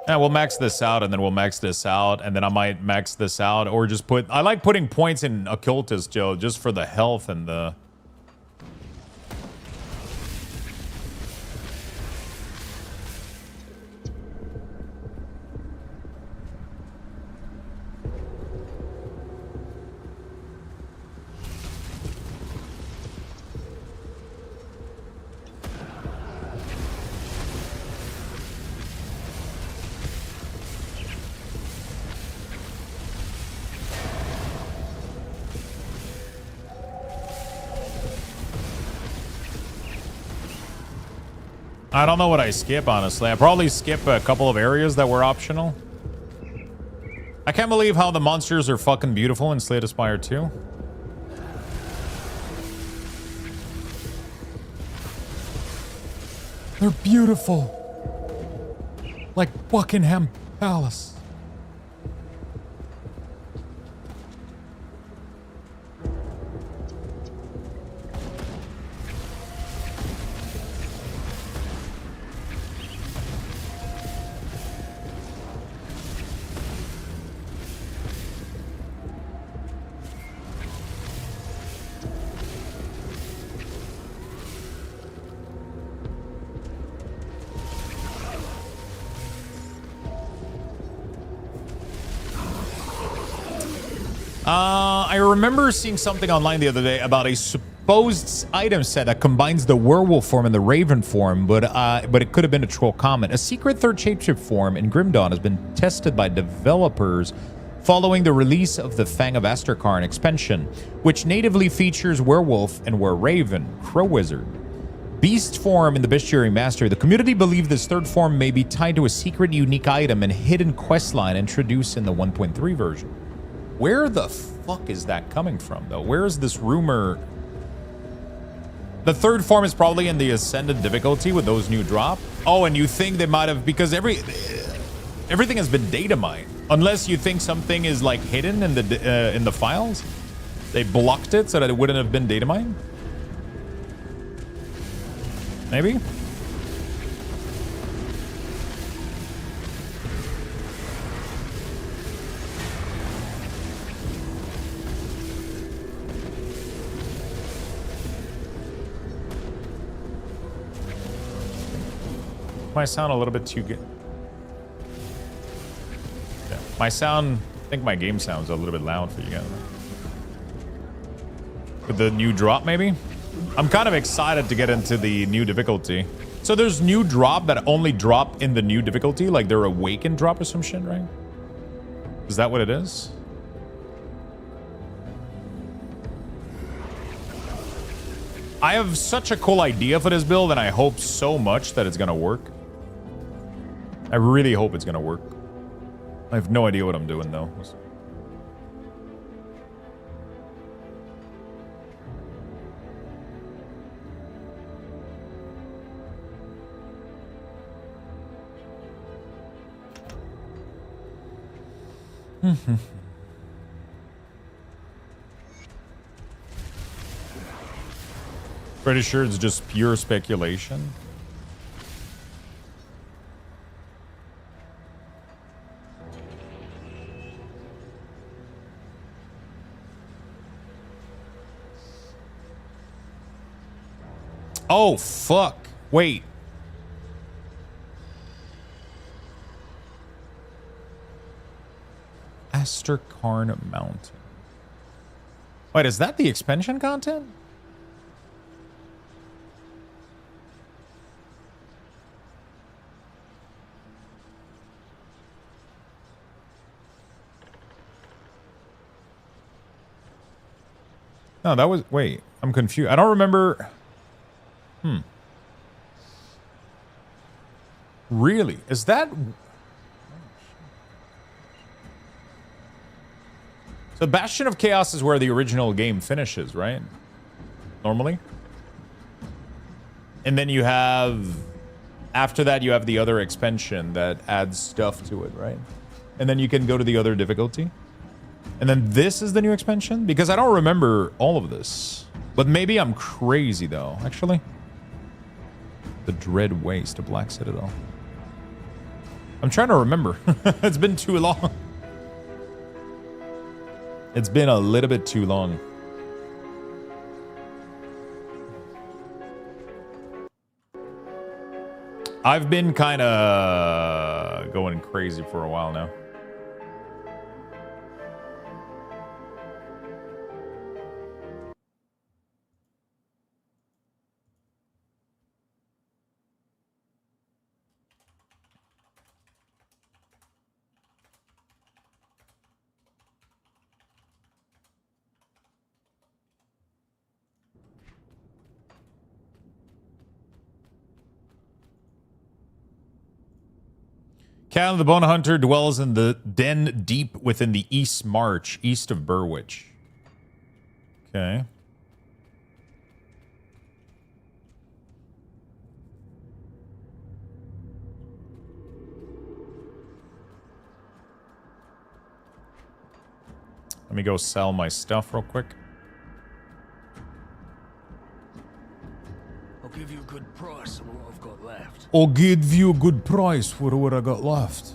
Yeah, we'll max this out, and then we'll max this out, and then I might max this out, or just put... I like putting points in Occultist, Joe, just for the health and the... I don't know what I skip, honestly. I probably skip a couple of areas that were optional. I can't believe how the monsters are fucking beautiful in Slay the Spire 2. They're beautiful. Like Buckingham Palace. I remember seeing something online the other day about a supposed item set that combines the werewolf form and the raven form, but it could have been a troll comment. A secret third shapeshift form in Grim Dawn has been tested by developers following the release of the Fangs of Asterkarn expansion, which natively features werewolf and wereraven, crow wizard. Beast form in the Bestiary Mastery. The community believe this third form may be tied to a secret unique item and hidden questline introduced in the 1.3 version. Where the fuck is that coming from, though? Where is this rumor? The third form is probably in the Ascended difficulty with those new drop. Oh, and you think they might have... Because everything has been data mined. Unless you think something is, like, hidden in the files. They blocked it so that it wouldn't have been data mined. Maybe? My sound a little bit too good. Yeah, my sound, I think my game sounds a little bit loud for you guys. With the new drop, maybe? I'm kind of excited to get into the new difficulty. So there's new drop that only drop in the new difficulty, like they're awakened drop or some shit, right? Is that what it is? I have such a cool idea for this build, and I hope so much that it's gonna work. I really hope it's gonna work. I have no idea what I'm doing, though. Pretty sure it's just pure speculation. Oh, fuck. Wait. Asterkarn Mountain. Wait, is that the expansion content? No, that was... Wait, I'm confused. I don't remember... Really? Is that... So Bastion of Chaos is where the original game finishes, right? Normally? And then you have... After that, you have the other expansion that adds stuff to it, right? And then you can go to the other difficulty. And then this is the new expansion? Because I don't remember all of this. But maybe I'm crazy, though. Actually. The Dread Waste of Black Citadel. I'm trying to remember. It's been too long. It's been a little bit too long. I've been kind of going crazy for a while now. Cal the Bone Hunter dwells in the den deep within the East March, east of Burwich. Okay. Let me go sell my stuff real quick. I'll give you a good price on what I've got left. I'll give you a good price for what I got left.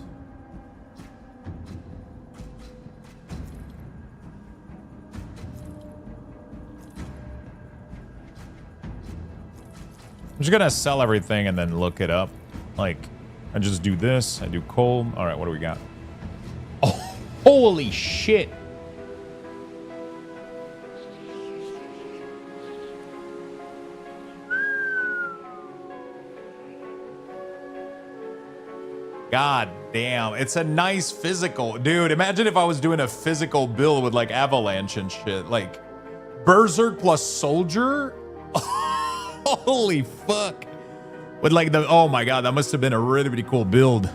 I'm just gonna sell everything and then look it up. Like, I just do this, I do coal. All right, what do we got? Oh, holy shit. God damn, it's a nice physical. Dude, imagine if I was doing a physical build with like Avalanche and shit. Like, Berserk plus Soldier? Holy fuck. With like the, oh my god, that must have been a really, really cool build.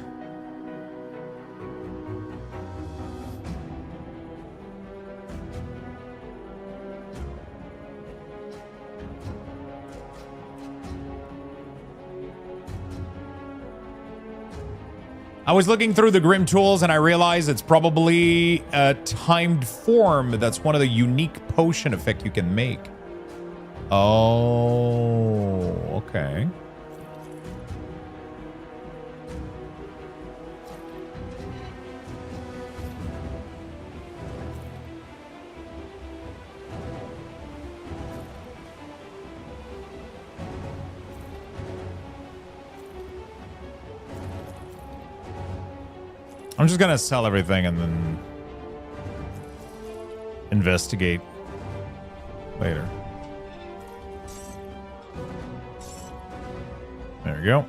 I was looking through the Grim Tools and I realized it's probably a timed form. That's one of the unique potion effect you can make. Oh, okay. I'm just gonna sell everything and then investigate later. There you go.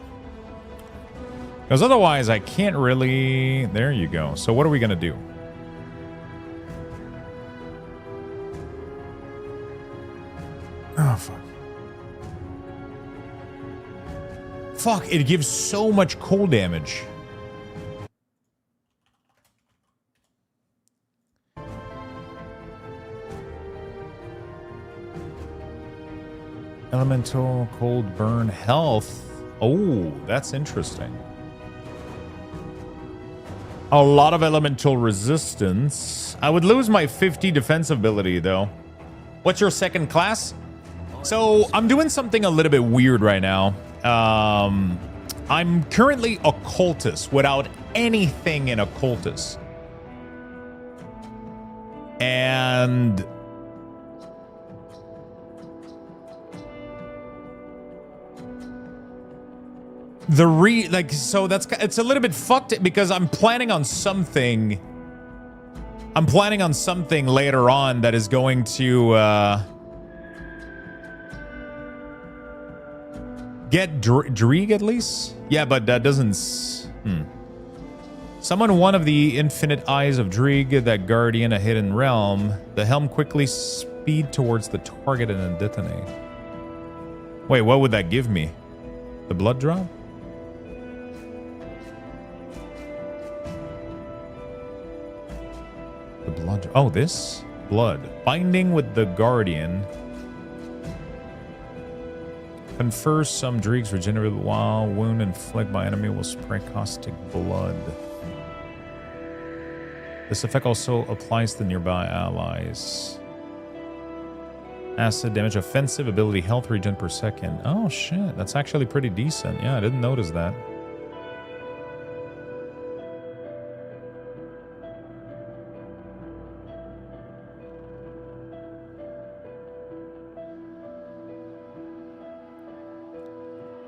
Because otherwise I can't really... There you go. So what are we gonna do? Oh, fuck. Fuck, it gives so much cold damage. Elemental, cold burn, health. Oh, that's interesting. A lot of elemental resistance. I would lose my 50 defense ability, though. What's your second class? So, I'm doing something a little bit weird right now. I'm currently a cultist without anything in a cultist. And... So it's a little bit fucked because I'm planning on something. I'm planning on something later on that is going to get Drieg at least. Yeah, but that doesn't. Summon one of the infinite eyes of Drieg, that guardian, a hidden realm. The helm quickly speed towards the target and then detonate. Wait, what would that give me? The blood drop? The blood. Oh, this? Blood. Binding with the guardian. Confers some Dreeg's regenerative while wound inflicted by enemy will spray caustic blood. This effect also applies to nearby allies. Acid damage, offensive ability, health regen per second. Oh shit, that's actually pretty decent. Yeah, I didn't notice that.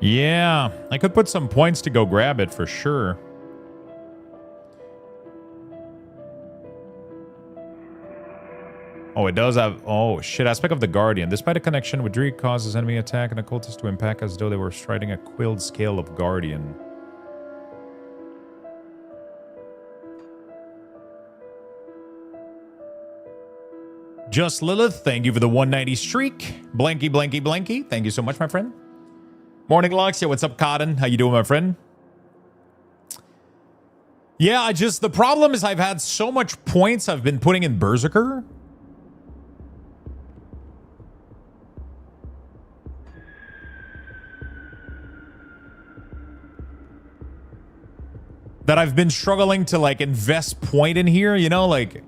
Yeah, I could put some points to go grab it for sure. Oh, it does have... Oh, shit. Aspect of the Guardian. Despite a connection with Drieg, causes enemy attack and occultists to impact as though they were striding a quilled scale of Guardian. Just Lilith, thank you for the 190 streak. Blanky, blanky, blanky. Thank you so much, my friend. Morning, Luxia. What's up, Cotton? How you doing, my friend? Yeah, the problem is I've had so much points I've been putting in Berserker. That I've been struggling to, like, invest point in here, you know? Like,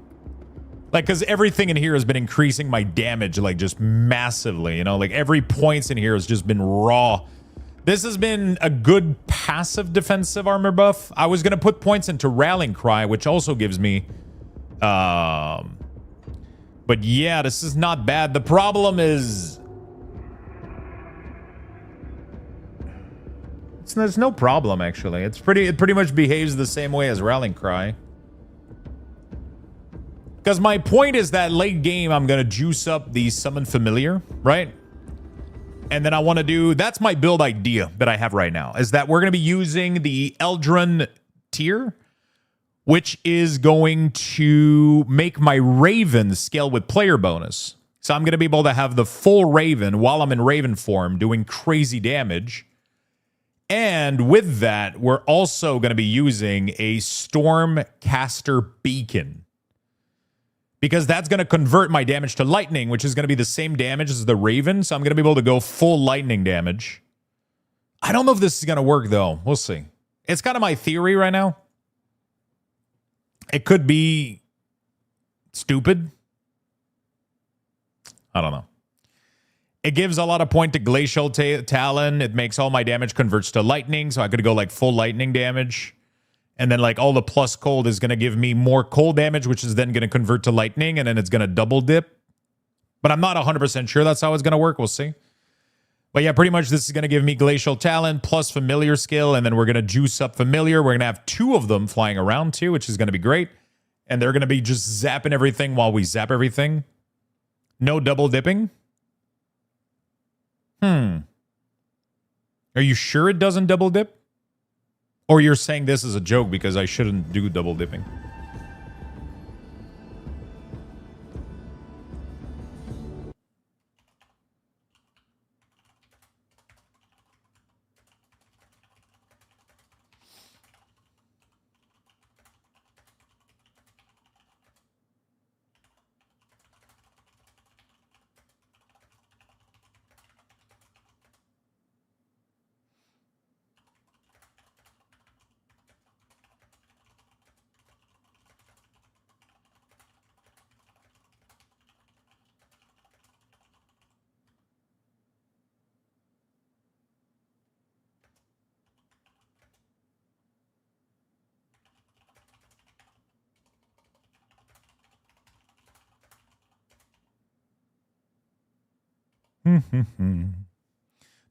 because everything in here has been increasing my damage, like, just massively, you know? Like, every points in here has just been raw. This has been a good passive defensive armor buff. I was going to put points into Rallying Cry, which also gives me... But yeah, this is not bad. The problem is... There's no problem, actually. It pretty much behaves the same way as Rallying Cry. Because my point is that late game, I'm going to juice up the Summon Familiar, right? And then I want to do... That's my build idea that I have right now. Is that we're going to be using the Eldrin tier, which is going to make my Raven scale with player bonus. So I'm going to be able to have the full Raven while I'm in Raven form doing crazy damage. And with that, we're also going to be using a Stormcaster Beacon. Because that's going to convert my damage to lightning, which is going to be the same damage as the Raven. So I'm going to be able to go full lightning damage. I don't know if this is going to work, though. We'll see. It's kind of my theory right now. It could be stupid. I don't know. It gives a lot of point to Glacial Talon. It makes all my damage converts to lightning. So I could go like full lightning damage. And then like all the plus cold is going to give me more cold damage, which is then going to convert to lightning. And then it's going to double dip. But I'm not 100% sure that's how it's going to work. We'll see. But yeah, pretty much this is going to give me Glacial Talon plus Familiar skill. And then we're going to juice up Familiar. We're going to have 2 of them flying around too, which is going to be great. And they're going to be just zapping everything while we zap everything. No double dipping. Are you sure it doesn't double dip? Or you're saying this is a joke because I shouldn't do double dipping?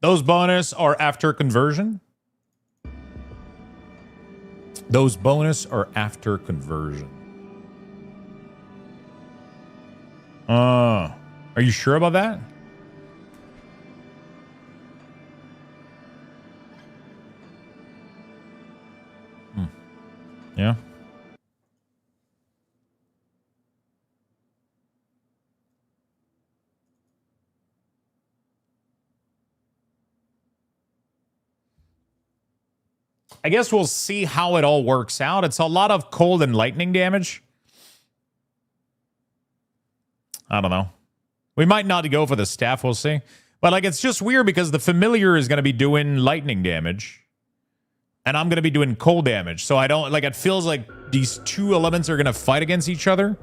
Those bonus are after conversion. Those bonus are after conversion. Are you sure about that? Yeah. I guess we'll see how it all works out. It's a lot of cold and lightning damage. I don't know. We might not go for the staff, we'll see. But like, it's just weird because the familiar is going to be doing lightning damage. And I'm going to be doing cold damage. So I don't, like, it feels like these two elements are going to fight against each other.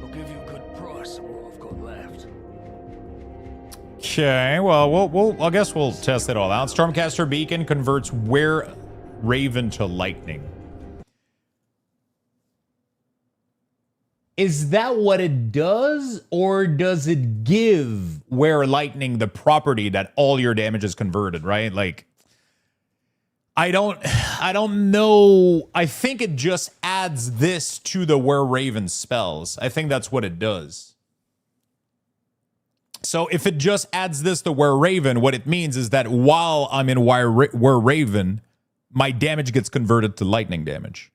I'll give you a good price on what I've got left. Okay, well, I guess we'll test it all out. Stormcaster Beacon converts Wereraven to lightning. Is that what it does, or does it give Lightning the property that all your damage is converted, right? Like, I don't know. I think it just adds this to the Wereraven spells. I think that's what it does. So if it just adds this to Wereraven, what it means is that while I'm in Wereraven, my damage gets converted to lightning damage.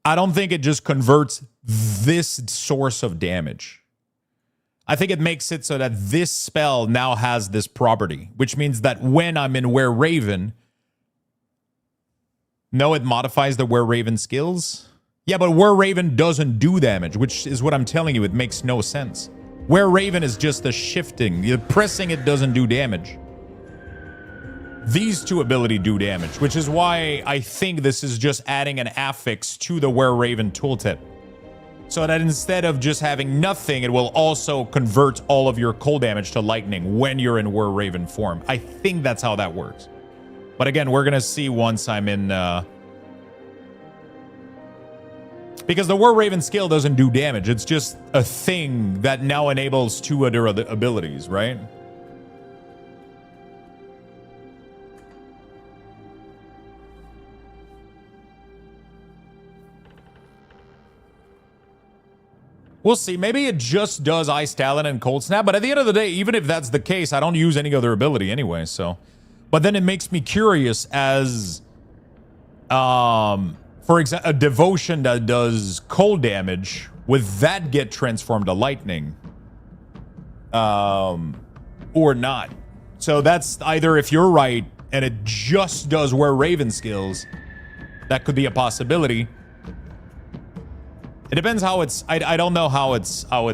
I don't think it just converts this source of damage. I think it makes it so that this spell now has this property, which means that when I'm in Wereraven, no, it modifies the Wereraven skills. Yeah, but Wereraven doesn't do damage, which is what I'm telling you. It makes no sense. Wereraven is just a shifting. You're pressing it doesn't do damage. These two ability do damage, which is why I think this is just adding an affix to the Wereraven tooltip. So that instead of just having nothing, it will also convert all of your cold damage to lightning when you're in Wereraven form. I think that's how that works. But again, we're going to see once I'm in... Because the Wereraven skill doesn't do damage. It's just a thing that now enables two other abilities, right? We'll see. Maybe it just does Ice Talon and Cold Snap. But at the end of the day, even if that's the case, I don't use any other ability anyway, so... But then it makes me curious as... for example, a devotion that does cold damage, would that get transformed to lightning? Or not? So that's either if you're right and it just does Wereraven skills, that could be a possibility. It depends how it's. I don't know how it's done.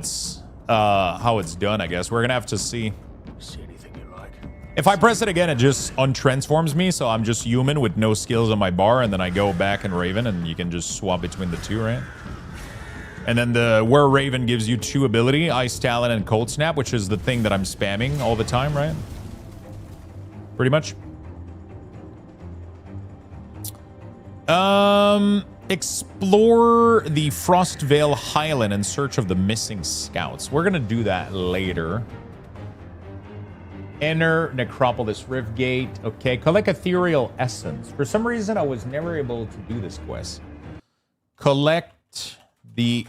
I guess we're gonna have to see. See anything you like? If I press it again, it just untransforms me, so I'm just human with no skills on my bar, and then I go back and Raven, and you can just swap between the two, right? And then the Wereraven gives you two ability, Ice Talon and Cold Snap, which is the thing that I'm spamming all the time, right? Pretty much. Explore the Frostvale Highland in search of the missing scouts. We're gonna do that later. Enter Necropolis Rift Gate. Okay, collect Ethereal Essence. For some reason, I was never able to do this quest. Collect the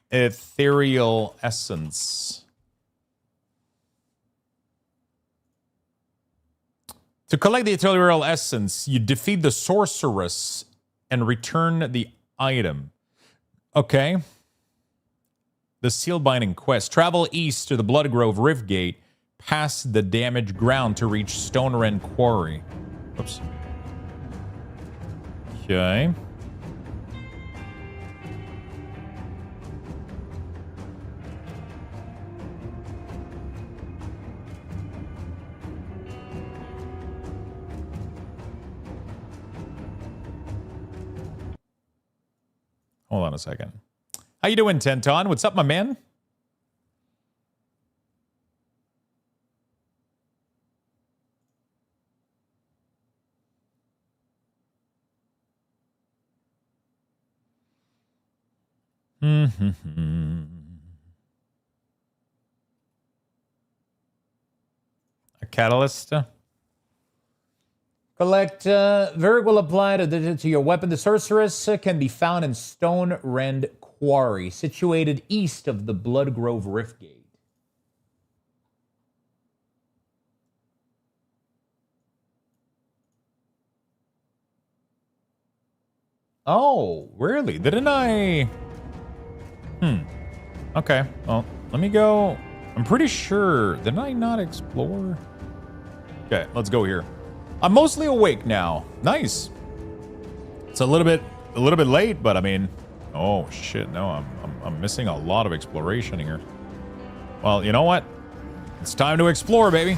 Ethereal Essence. To collect the arterial essence, you defeat the sorceress and return the item. Okay. The seal binding quest. Travel east to the Bloodgrove Rift Gate, past the damaged ground to reach Stone Rend Quarry. Oops. Okay. Hold on a second. How you doing, Tenton? What's up, my man? A catalyst. Collect. Varric will apply to your weapon. The sorceress can be found in Stone Rend Quarry, situated east of the Bloodgrove Rift Gate. Oh, really? Didn't I? Okay. Well, let me go. I'm pretty sure. Didn't I not explore? Okay, let's go here. I'm mostly awake now. Nice. It's a little bit late, but I mean, oh shit, no, I'm missing a lot of exploration here. Well, you know what? It's time to explore, baby.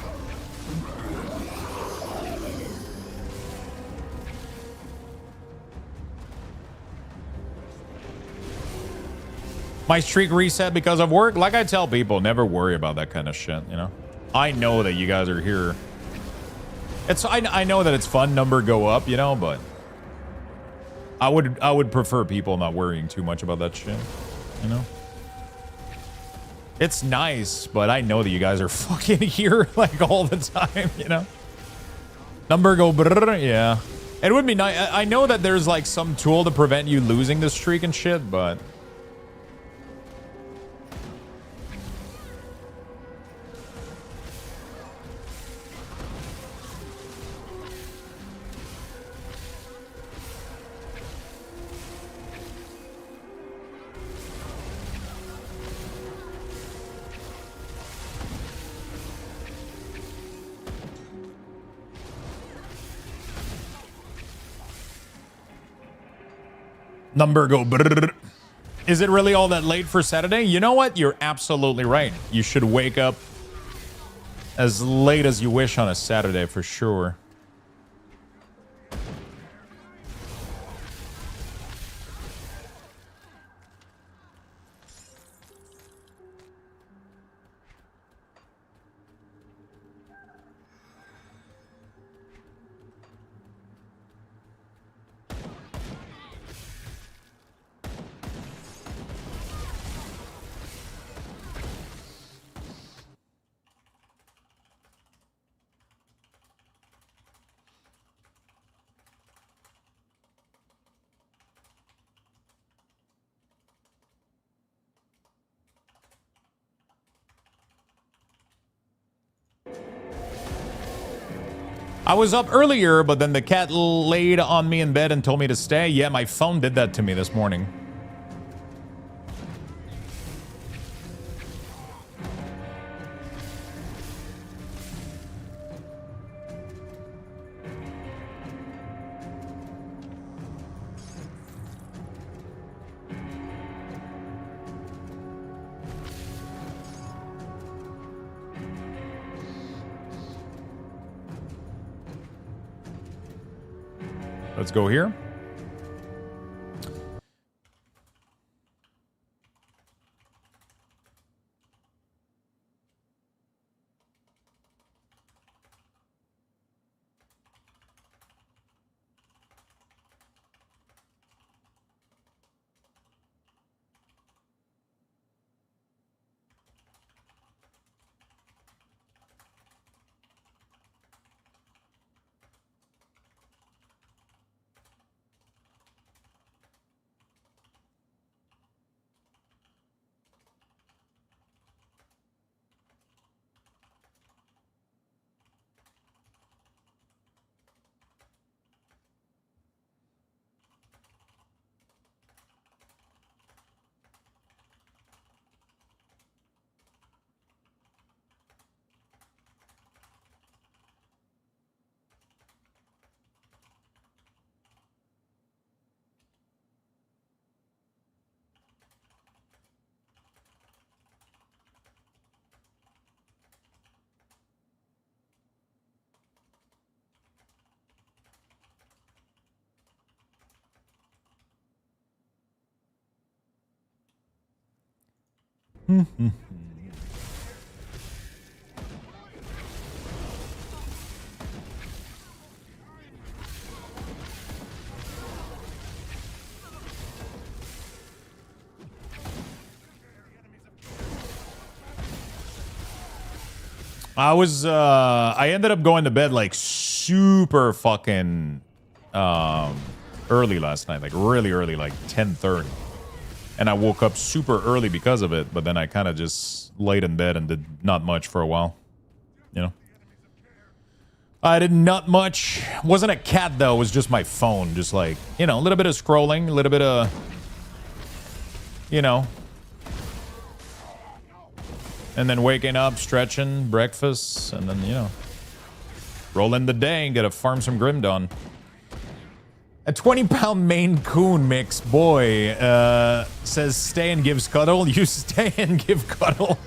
My streak reset because of work. Like I tell people, never worry about that kind of shit, you know? I know that you guys are here. I know that it's fun, number go up, you know, but I would prefer people not worrying too much about that shit, you know? It's nice, but I know that you guys are fucking here like all the time, you know? Number go brrr, yeah. It would be nice. I know that there's like some tool to prevent you losing the streak and shit, but number go brrr. Is it really all that late for Saturday? You know what? You're absolutely right. You should wake up as late as you wish on a Saturday for sure. I was up earlier, but then the cat laid on me in bed and told me to stay. Yeah, my phone did that to me this morning. Let's go here. I ended up going to bed like super fucking early last night, like really early, like 10:30. And I woke up super early because of it, but then I kind of just laid in bed and did not much for a while. You know? I did not much. Wasn't a cat though, it was just my phone. Just like, you know, a little bit of scrolling, a little bit of, you know. And then waking up, stretching, breakfast, and then, you know, roll in the day and get to farm some Grimdawn. A 20-pound Maine Coon mix, boy, says stay and gives cuddle. You stay and give cuddle.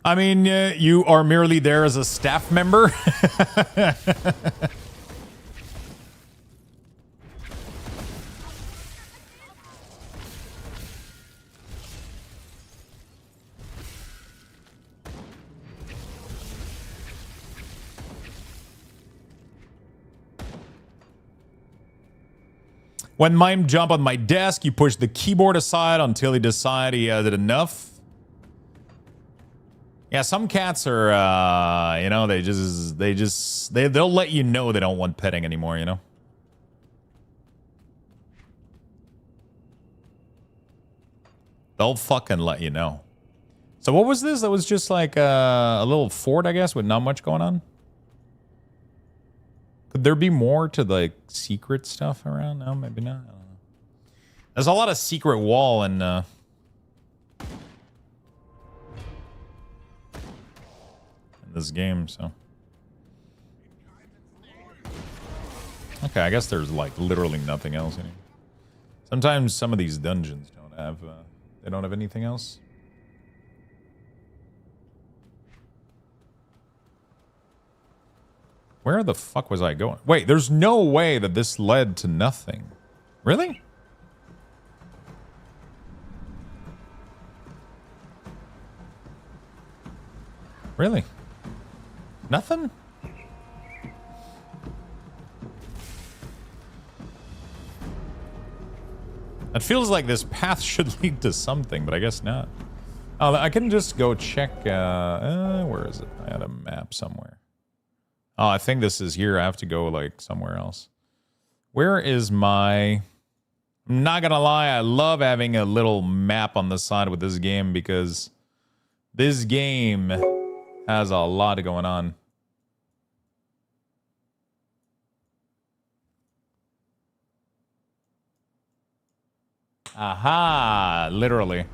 I mean, you are merely there as a staff member. When Mime jump on my desk, you push the keyboard aside until he decides he has it enough. Yeah, some cats are, you know, they'll let you know they don't want petting anymore, you know? They'll fucking let you know. So what was this? That was just like a little fort, I guess, with not much going on? Could there be more to like secret stuff around? No, maybe not. I don't know. There's a lot of secret wall and this game, so okay, I guess there's like literally nothing else anymore. Sometimes some of these dungeons don't have they don't have anything else. Where the fuck was I going? Wait, there's no way that this led to nothing. Really? Really? Nothing? It feels like this path should lead to something, but I guess not. Oh, I can just go check, where is it? I had a map somewhere. Oh, I think this is here. I have to go, like, somewhere else. Where is my... I'm not gonna lie, I love having a little map on the side with this game because this game has a lot going on. Aha! Literally.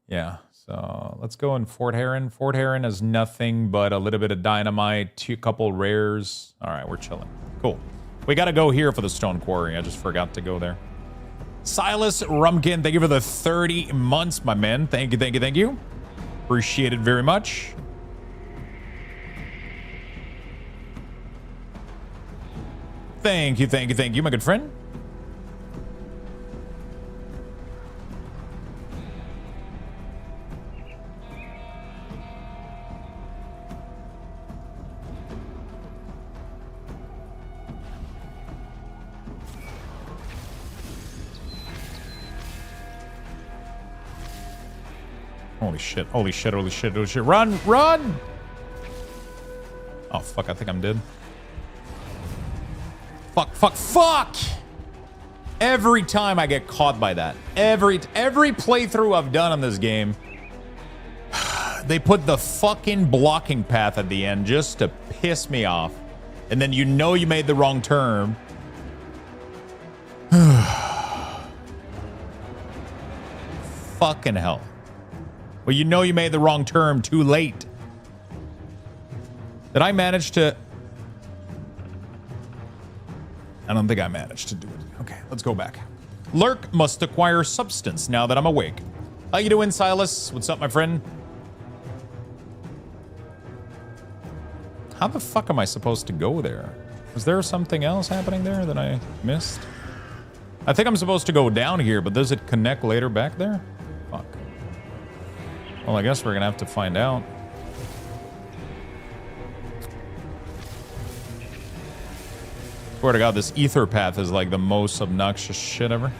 Yeah, so let's go in Fort Heron. Fort Heron has nothing but a little bit of dynamite, a couple rares. All right, we're chilling. Cool. We got to go here for the stone quarry. I just forgot to go there. Silas Rumkin, thank you for the 30 months, my man. Thank you, thank you, thank you. Appreciate it very much. Thank you, thank you, thank you, my good friend. Holy shit, holy shit, holy shit, holy shit. Run, run! Oh, fuck, I think I'm dead. Fuck, fuck, fuck! Every time I get caught by that. Every playthrough I've done on this game, they put the fucking blocking path at the end just to piss me off. And then you know you made the wrong turn. fucking hell. Well, you know you made the wrong turn too late. Did I manage to... I don't think I managed to do it. Okay, let's go back. Lurk must acquire substance now that I'm awake. How you doing, Silas? What's up, my friend? How the fuck am I supposed to go there? Was there something else happening there that I missed? I think I'm supposed to go down here, but does it connect later back there? Fuck. Well, I guess we're gonna have to find out. Swear to God, this ether path is like the most obnoxious shit ever.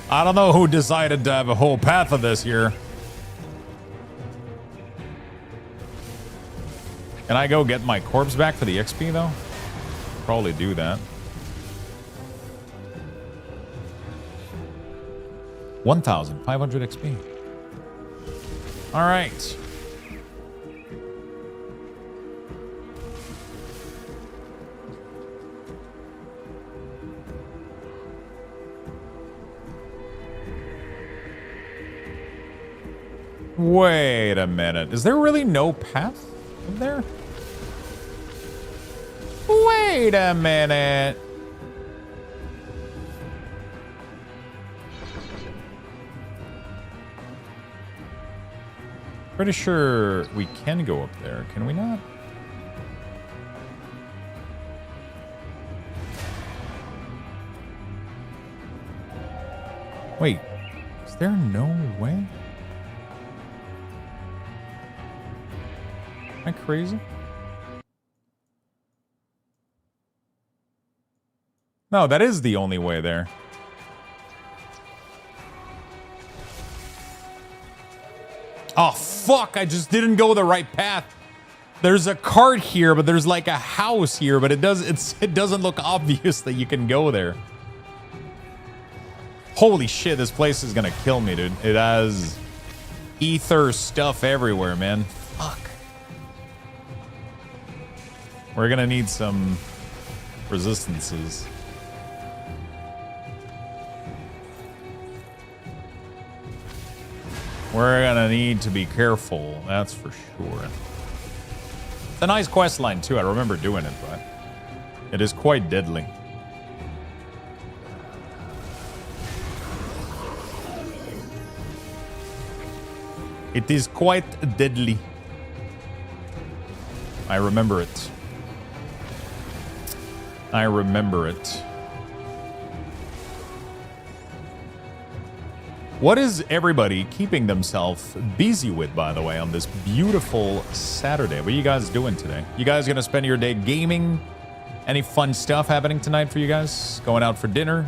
I don't know who decided to have a whole path of this here. Can I go get my corpse back for the XP though? Probably do that. 1,500 XP. All right. Wait a minute. Is there really no path in there? Wait a minute. Pretty sure we can go up there. Can we not? Wait. Is there no way? Am I crazy? No, that is the only way there. Oh, fuck. I just didn't go the right path. There's a cart here, but there's like a house here, but it doesn't look obvious that you can go there. Holy shit, this place is gonna kill me, dude. It has ether stuff everywhere, man. Fuck. We're gonna need some resistances. We're gonna need to be careful, that's for sure. It's a nice quest line too, I remember doing it, but it is quite deadly. It is quite deadly. I remember it. I remember it. What is everybody keeping themselves busy with, by the way, on this beautiful Saturday? What are you guys doing today? You guys gonna spend your day gaming? Any fun stuff happening tonight for you guys? Going out for dinner?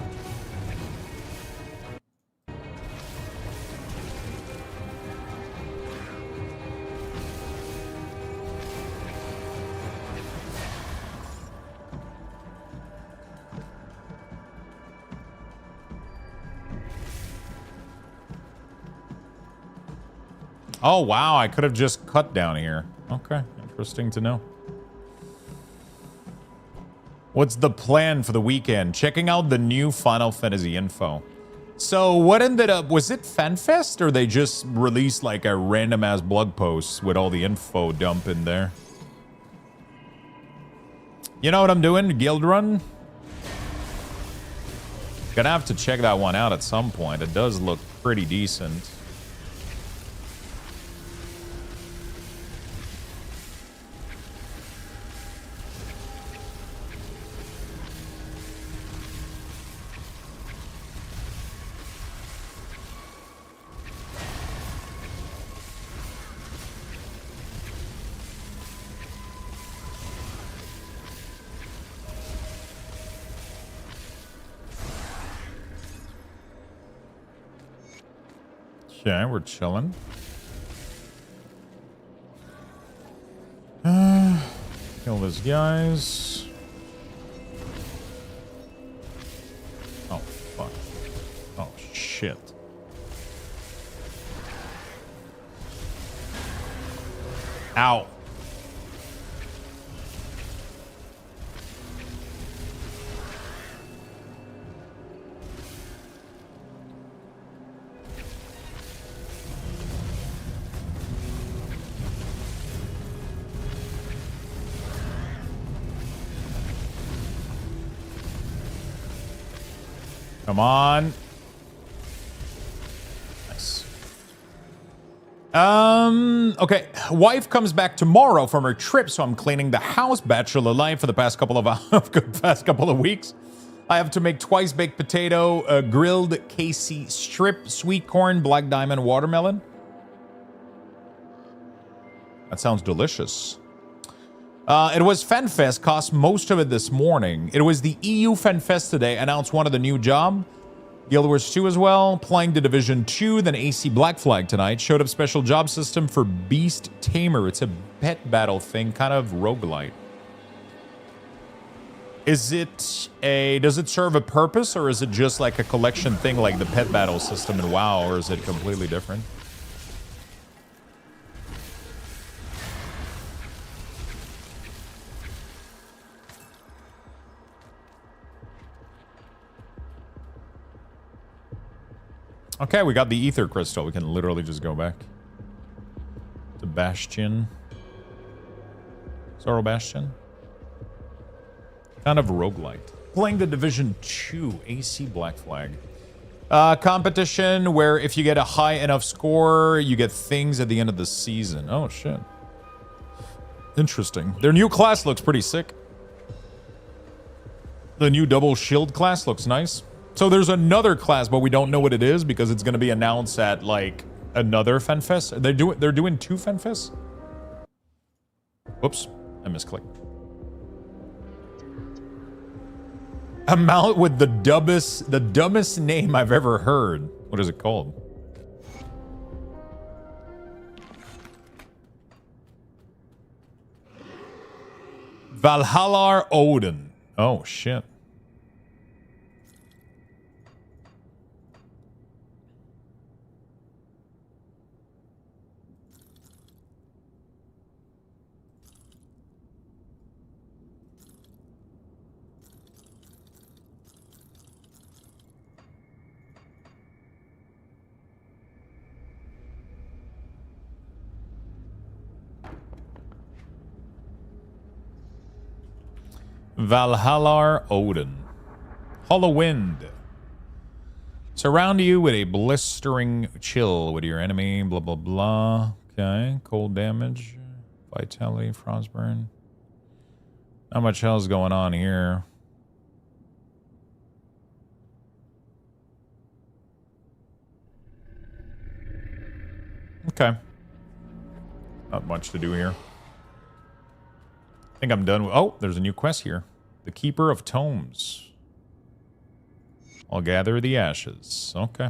Oh, wow. I could have just cut down here. Okay. Interesting to know. What's the plan for the weekend? Checking out the new Final Fantasy info. So what ended up... Was it FanFest or they just released like a random ass blog post with all the info dump in there? You know what I'm doing? Guild Run? Gonna have to check that one out at some point. It does look pretty decent. Okay, we're chilling. Kill these guys. Oh, fuck. Oh, shit. Ow. Come on. Nice. Okay. Wife comes back tomorrow from her trip, so I'm cleaning the house. Bachelor life for the past couple of weeks. I have to make twice baked potato, grilled KC strip, sweet corn, black diamond, watermelon. That sounds delicious. It was FanFest, cost most of it this morning. It was the EU FanFest today, announced one of the new job. Guild Wars 2 as well, playing the Division 2, then AC Black Flag tonight. Showed up special job system for Beast Tamer. It's a pet battle thing, kind of roguelite. Is it does it serve a purpose, or is it just like a collection thing like the pet battle system in WoW, or is it completely different? Okay, we got the Ether Crystal. We can literally just go back to Bastion. Sorrow Bastion. Kind of roguelite. Playing the Division 2 AC Black Flag. Competition where if you get a high enough score, you get things at the end of the season. Oh, shit. Interesting. Their new class looks pretty sick. The new double shield class looks nice. So there's another class, but we don't know what it is because it's going to be announced at like another FanFest. They're doing 2 FanFests. Whoops, I misclicked. A mallet with the dumbest name I've ever heard. What is it called? Valhallar Odin. Oh shit. Valhallar Odin. Hollow Wind. Surround you with a blistering chill with your enemy. Blah, blah, blah. Okay. Cold damage. Vitality. Frostburn. Not much else going on here. Okay. Not much to do here. I think I'm done with... Oh, there's a new quest here. The Keeper of Tomes. I'll gather the ashes. Okay.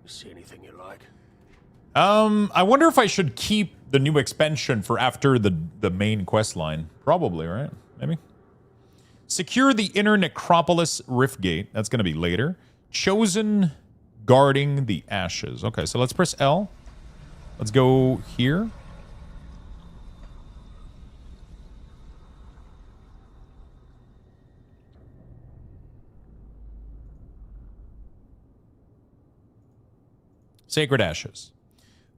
See anything you like? I wonder if I should keep the new expansion for after the main quest line. Probably, right? Maybe. Secure the inner necropolis rift gate. That's going to be later. Chosen guarding the ashes. Okay, so let's press L. Let's go here. Sacred Ashes.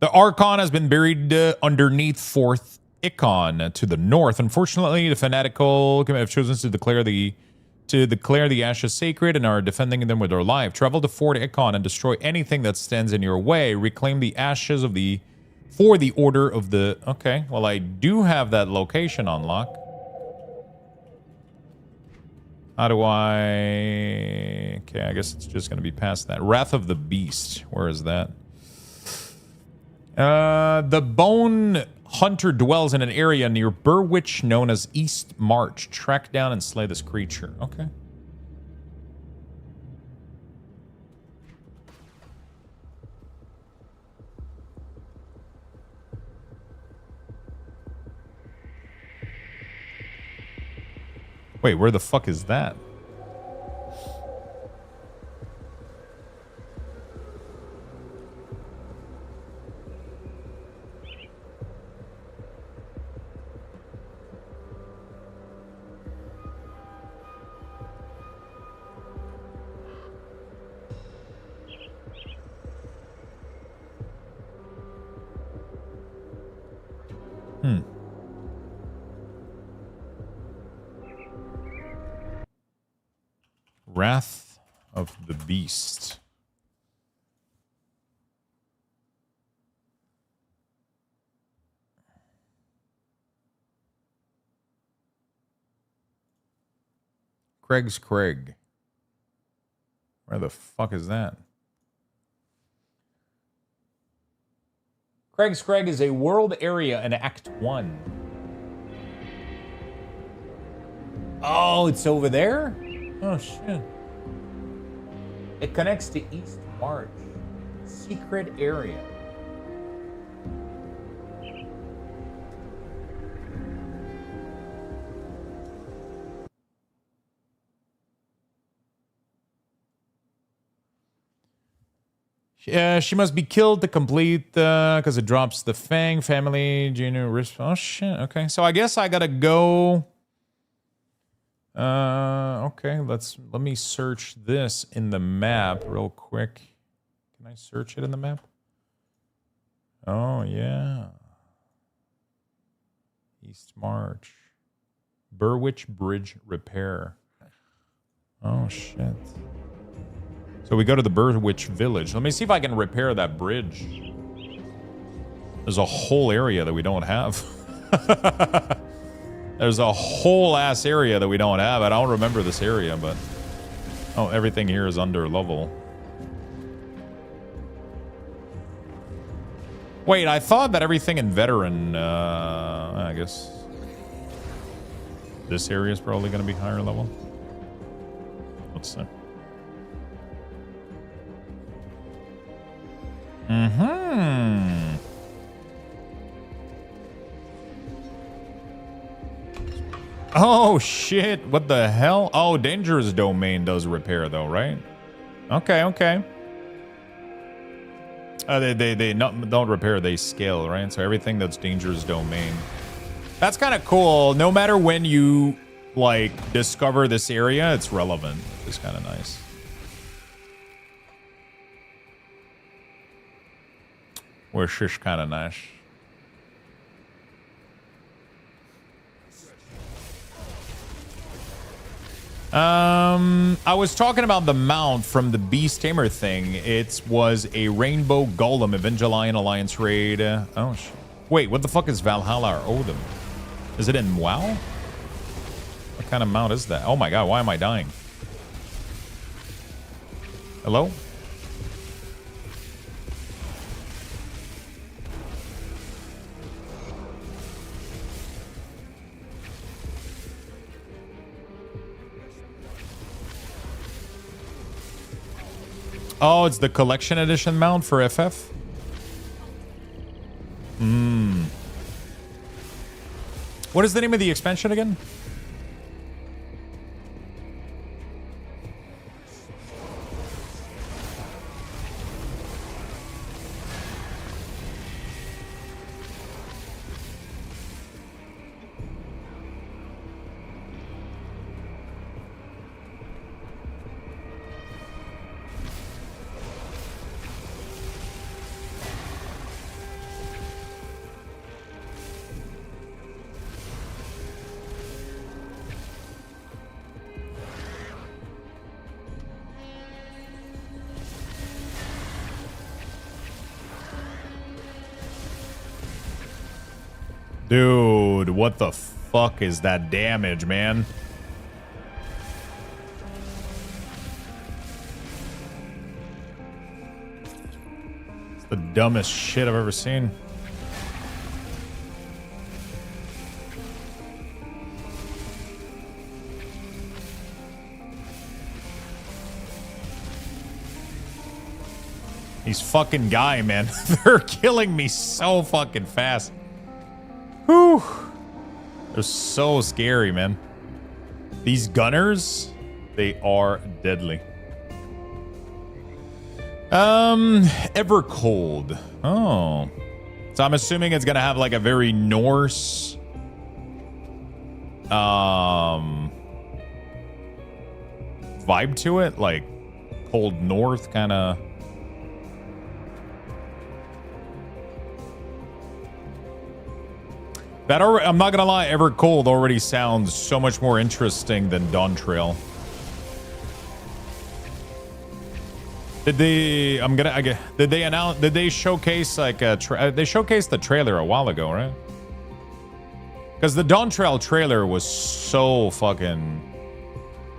The Archon has been buried underneath 4th Icon to the north. Unfortunately, the fanatical have chosen to declare the ashes sacred and are defending them with their life. Travel to 4th Icon and destroy anything that stands in your way. Reclaim the ashes of for the Order of the... Okay, well, I do have that location unlocked. How do I... Okay, I guess it's just going to be past that. Wrath of the Beast. Where is that? The Bone Hunter dwells in an area near Burwich known as East March. Track down and slay this creature. Okay. Wait, where the fuck is that? Wrath of the Beast. Craig's Craig. Where the fuck is that? Craig's Craig is a world area in Act 1. Oh, it's over there? Oh, shit. It connects to East March. Secret area. She must be killed to complete because it drops the Fang family junior risk. Oh shit. Okay, so I guess I gotta go. Okay, let me search this in the map real quick. Can I search it in the map? Oh yeah. East March. Burwich Bridge repair. Oh shit. So we go to the Burwich Village. Let me see if I can repair that bridge. There's a whole area that we don't have. There's a whole ass area that we don't have. I don't remember this area, but... Oh, everything here is under level. Wait, I thought that everything in Veteran... I guess... This area is probably going to be higher level. Let's see. Mm-hmm. Oh, shit. What the hell? Oh, Dangerous Domain does repair, though, right? Okay, okay. They don't repair, they scale, right? So everything that's Dangerous Domain. That's kind of cool. No matter when you, like, discover this area, it's relevant. It's kind of nice. Which is kind of nice. I was talking about the mount from the Beast Tamer thing. It was a Rainbow Golem Evangelion Alliance raid. Oh, shit. Wait, what the fuck is Valhalla or Odin? Is it in WoW? What kind of mount is that? Oh my god, why am I dying? Hello? Oh, it's the collection edition mount for FF? Hmm. What is the name of the expansion again? Dude, what the fuck is that damage, man? It's the dumbest shit I've ever seen. These fucking guy, man. They're killing me so fucking fast. Whew. They're so scary, man. These gunners, they are deadly. Evercold. Oh. So I'm assuming it's gonna have like a very Norse vibe to it, like Cold North kind of. That I'm not gonna lie, Evercold already sounds so much more interesting than Dawn Trail. Did they? Did they announce? Did they showcase like they showcased the trailer a while ago, right? Because the Dawntrail trailer was so fucking.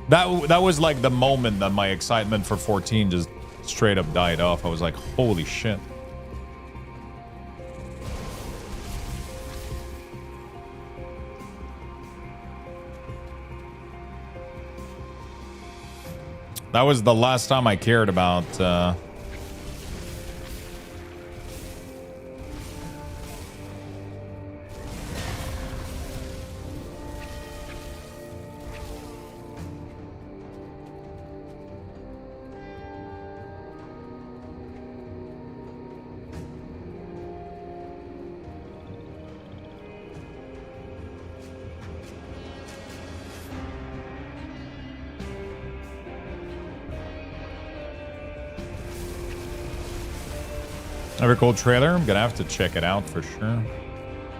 That was like the moment that my excitement for 14 just straight up died off. I was like, holy shit. That was the last time I cared about Ever Cold trailer. I'm gonna have to check it out for sure.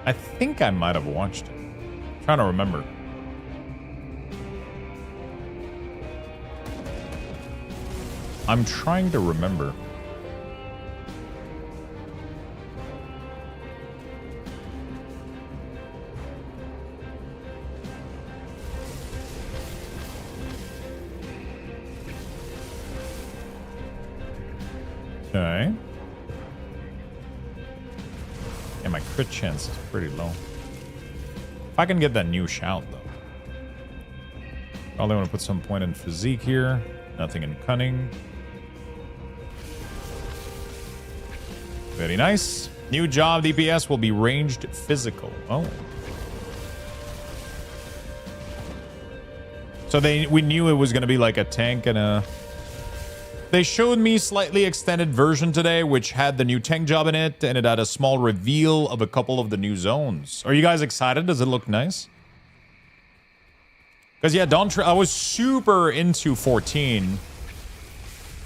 I think I might have watched it. I'm trying to remember. I'm trying to remember. Okay. Yeah, my crit chance is pretty low. If I can get that new shout, though. Probably want to put some point in physique here. Nothing in cunning. Very nice. New job DPS will be ranged physical. Oh. So we knew it was going to be like a tank and a... They showed me slightly extended version today, which had the new tank job in it, and it had a small reveal of a couple of the new zones. Are you guys excited? Does it look nice? Because yeah, I was super into 14,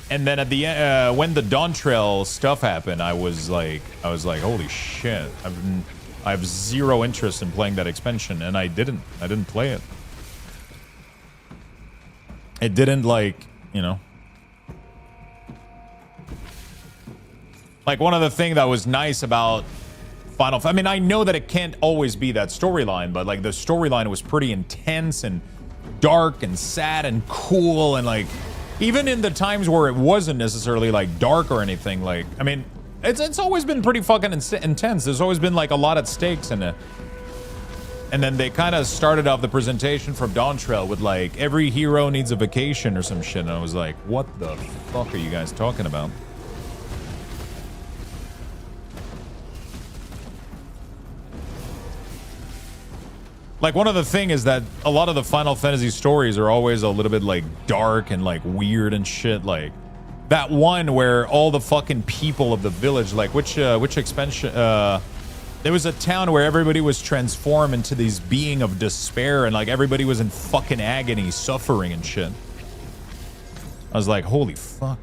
and then at the end, when the Dawntrail stuff happened, I was like, holy shit! I have zero interest in playing that expansion, and I didn't play it. It didn't like, you know. Like, one of the things that was nice about I mean, I know that it can't always be that storyline, but, like, the storyline was pretty intense and dark and sad and cool. And, like, even in the times where it wasn't necessarily, like, dark or anything, like, I mean, it's always been pretty fucking intense. There's always been, like, a lot at stakes. And then they kind of started off the presentation from Dawntrail with, like, every hero needs a vacation or some shit. And I was like, what the fuck are you guys talking about? Like, one of the things is that a lot of the Final Fantasy stories are always a little bit, like, dark and, like, weird and shit. Like, that one where all the fucking people of the village, like, which expansion, there was a town where everybody was transformed into these being of despair, and, like, everybody was in fucking agony, suffering and shit. I was like, holy fuck.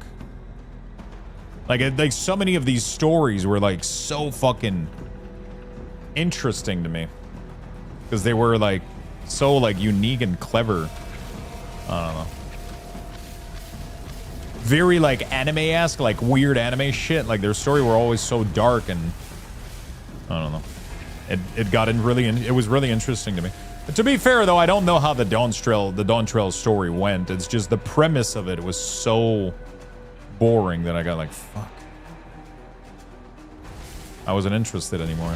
Like, so many of these stories were, like, so fucking interesting to me. Because they were, like, so, like, unique and clever. I don't know. Very, like, anime-esque, like, weird anime shit. Like, their story were always so dark, and I don't know. It was really interesting to me. But to be fair, though, I don't know how the Dawntrail story went. It's just the premise of it was so boring that I got like, fuck. I wasn't interested anymore.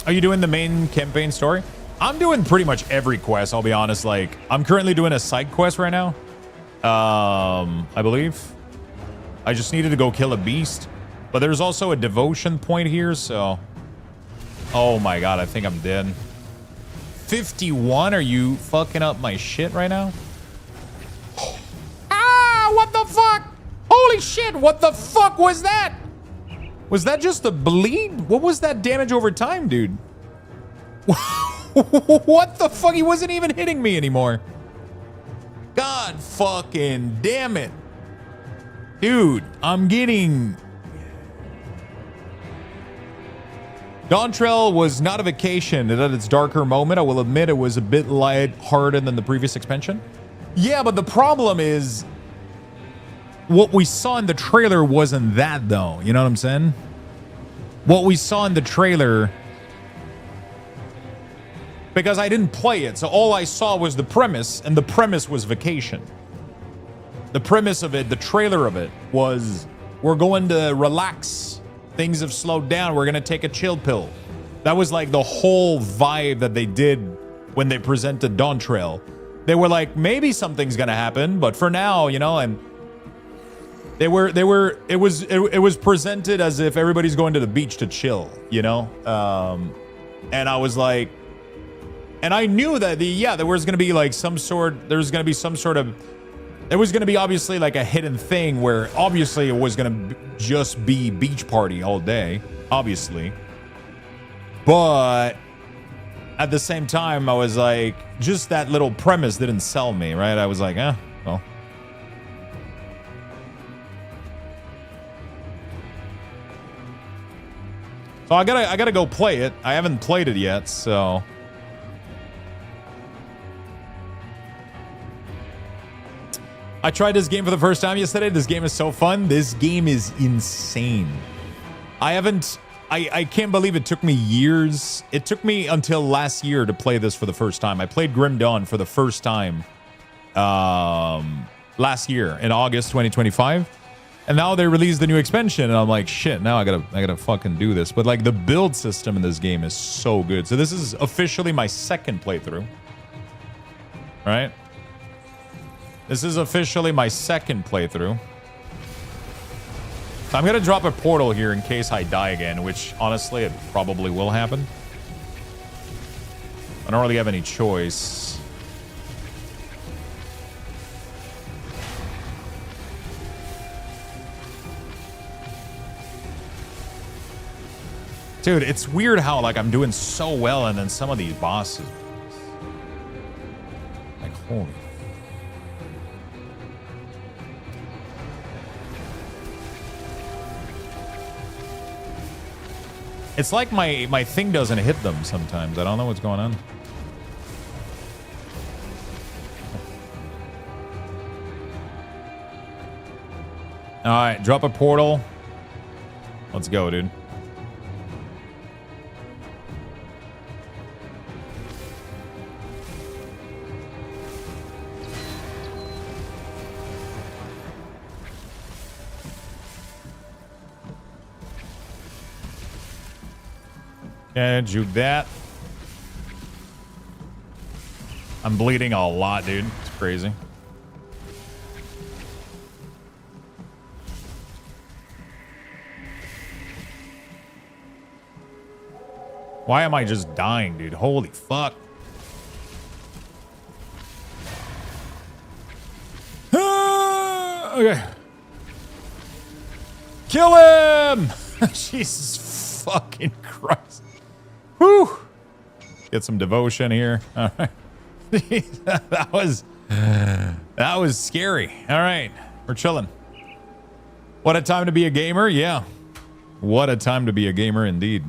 Are you doing the main campaign story? I'm doing pretty much every quest, I'll be honest. Like, I'm currently doing a side quest right now. I believe. I just needed to go kill a beast. But there's also a devotion point here, so... Oh my god, I think I'm dead. 51? Are you fucking up my shit right now? Ah, what the fuck? Holy shit, what the fuck was that? Was that just a bleed? What was that damage over time, dude? What the fuck? He wasn't even hitting me anymore. God fucking damn it. Dude, I'm getting... Dawntrail was not a vacation. It had its darker moment. I will admit it was a bit light-hearted than the previous expansion. Yeah, but the problem is what we saw in the trailer wasn't that, though. You know what I'm saying? What we saw in the trailer, because I didn't play it, so all I saw was the premise, and the premise was vacation. The premise of it, the trailer of it, was we're going to relax. Things have slowed down. We're going to take a chill pill. That was like the whole vibe that they did when they presented Dawntrail. They were like, maybe something's going to happen, but for now, you know, and it was presented as if everybody's going to the beach to chill, you know? And I was like, and I knew that there was going to be like there was going to be obviously like a hidden thing where obviously it was going to just be beach party all day, obviously. But at the same time, I was like, just that little premise didn't sell me, right? I was like, well. So I gotta go play it. I haven't played it yet, so. I tried this game for the first time yesterday. This game is so fun. This game is insane. I can't believe it took me years. It took me until last year to play this for the first time. I played Grim Dawn for the first time last year in August 2025. And now they released the new expansion and I'm like, shit, now I gotta fucking do this. But like the build system in this game is so good. So this is officially my second playthrough. Right? This is officially my second playthrough. So I'm going to drop a portal here in case I die again, which honestly, it probably will happen. I don't really have any choice. Dude, it's weird how like I'm doing so well and then some of these bosses. Like, holy. It's like my thing doesn't hit them sometimes. I don't know what's going on. All right, drop a portal. Let's go, dude. Okay, juke that. I'm bleeding a lot, dude. It's crazy. Why am I just dying, dude? Holy fuck. Okay. Kill him! Jesus fucking Christ. Whew. Get some devotion here. All right. that was scary. All right. We're chilling. What a time to be a gamer. Yeah. What a time to be a gamer indeed.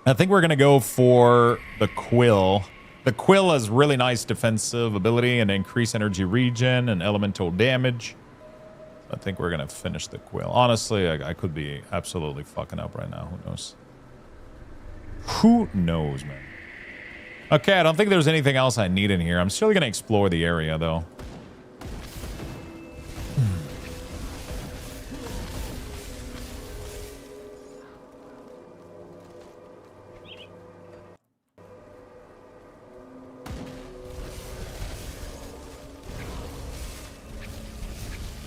I think we're going to go for the Quill. The Quill has really nice defensive ability and increased energy regen and elemental damage. I think we're going to finish the Quill. Honestly, I could be absolutely fucking up right now. Who knows? Who knows, man? Okay, I don't think there's anything else I need in here. I'm still going to explore the area, though.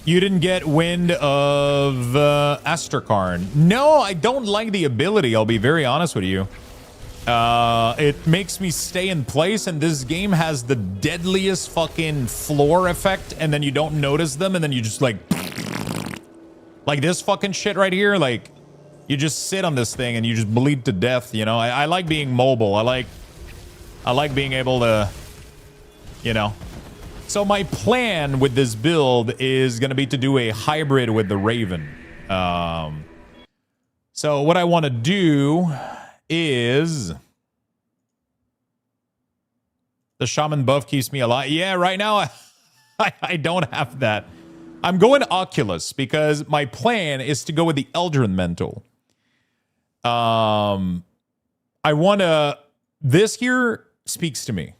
You didn't get wind of Asterkarn. No, I don't like the ability. I'll be very honest with you. It makes me stay in place, and this game has the deadliest fucking floor effect, and then you don't notice them, and then you just like this fucking shit right here. Like, you just sit on this thing and you just bleed to death. You know, I like being mobile. I like being able to, you know. So my plan with this build is going to be to do a hybrid with the Raven. So what I want to do is the shaman buff keeps me alive. Yeah, right now I don't have that. I'm going Oculus because my plan is to go with the Eldrin Mental. I want to... This here speaks to me.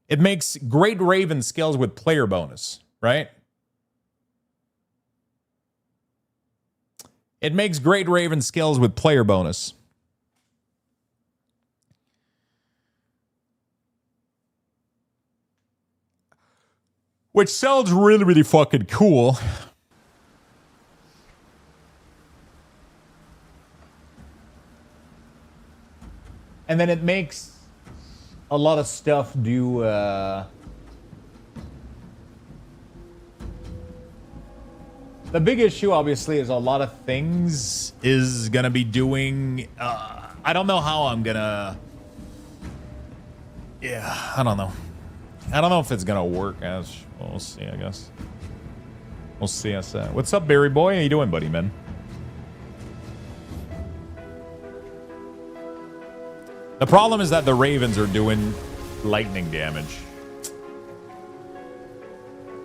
It makes Great Raven scales with player bonus, right? It makes Great Raven scales with player bonus. Which sounds really, really fucking cool. And then it makes a lot of stuff do... The big issue, obviously, is a lot of things is going to be doing... I don't know how I'm going to... Yeah, I don't know. I don't know if it's going to work. As we'll see, I guess. We'll see. What's up, Barry boy? How you doing, buddy, man? The problem is that the Ravens are doing lightning damage.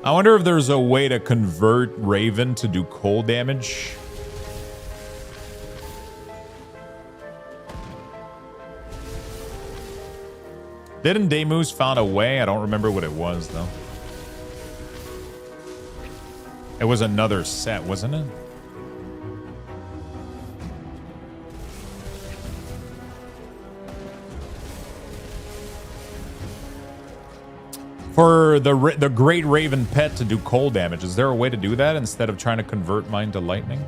I wonder if there's a way to convert Raven to do cold damage. Didn't Demus found a way? I don't remember what it was, though. It was another set, wasn't it? For the Great Raven pet to do cold damage, is there a way to do that instead of trying to convert mine to lightning?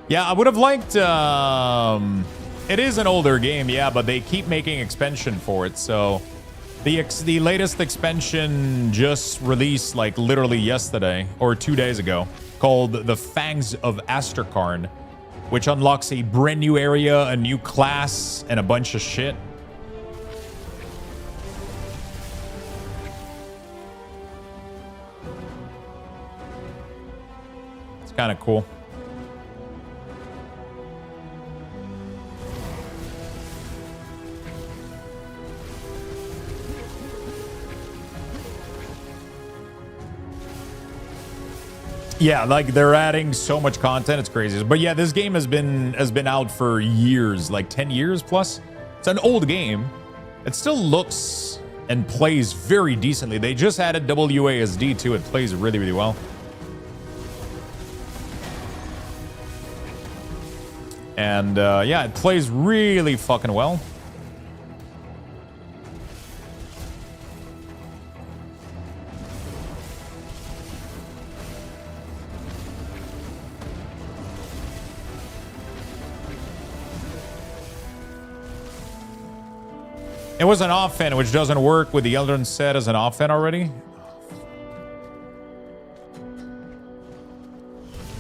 Yeah, I would have liked... it is an older game, yeah, but they keep making expansion for it, so... The latest expansion just released, like, literally yesterday, or 2 days ago, called the Fangs of Asterkarn, which unlocks a brand new area, a new class, and a bunch of shit. It's kind of cool. Yeah, like they're adding so much content, it's crazy. But yeah, this game has been out for years, like 10 years plus. It's an old game. It still looks and plays very decently. They just added WASD to it. Plays really, really well. And yeah, it plays really fucking well. It was an off-fin, which doesn't work with the Eldrin set as an off-fin already.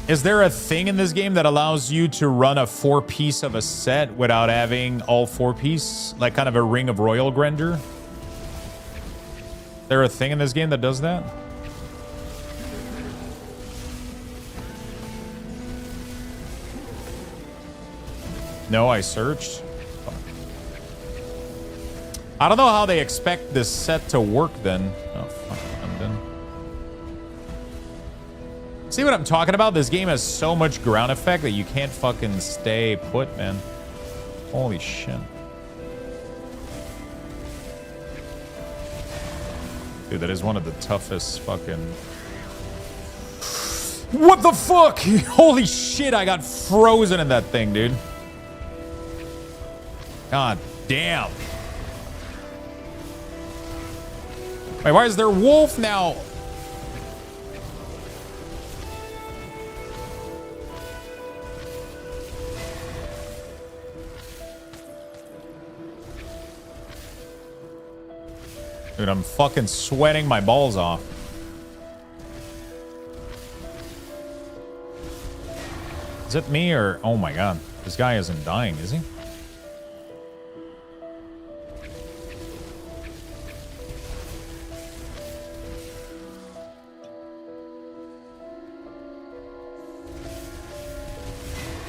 Is there a thing in this game that allows you to run a 4-piece of a set without having all 4-piece? Like kind of a Ring of Royal Grandeur? Is there a thing in this game that does that? No, I searched. I don't know how they expect this set to work then. Oh, fuck, I'm done. See what I'm talking about? This game has so much ground effect that you can't fucking stay put, man. Holy shit. Dude, that is one of the toughest fucking... What the fuck? Holy shit, I got frozen in that thing, dude. God damn. Wait, why is there wolf now? Dude, I'm fucking sweating my balls off. Is it me or... Oh my god. This guy isn't dying, is he?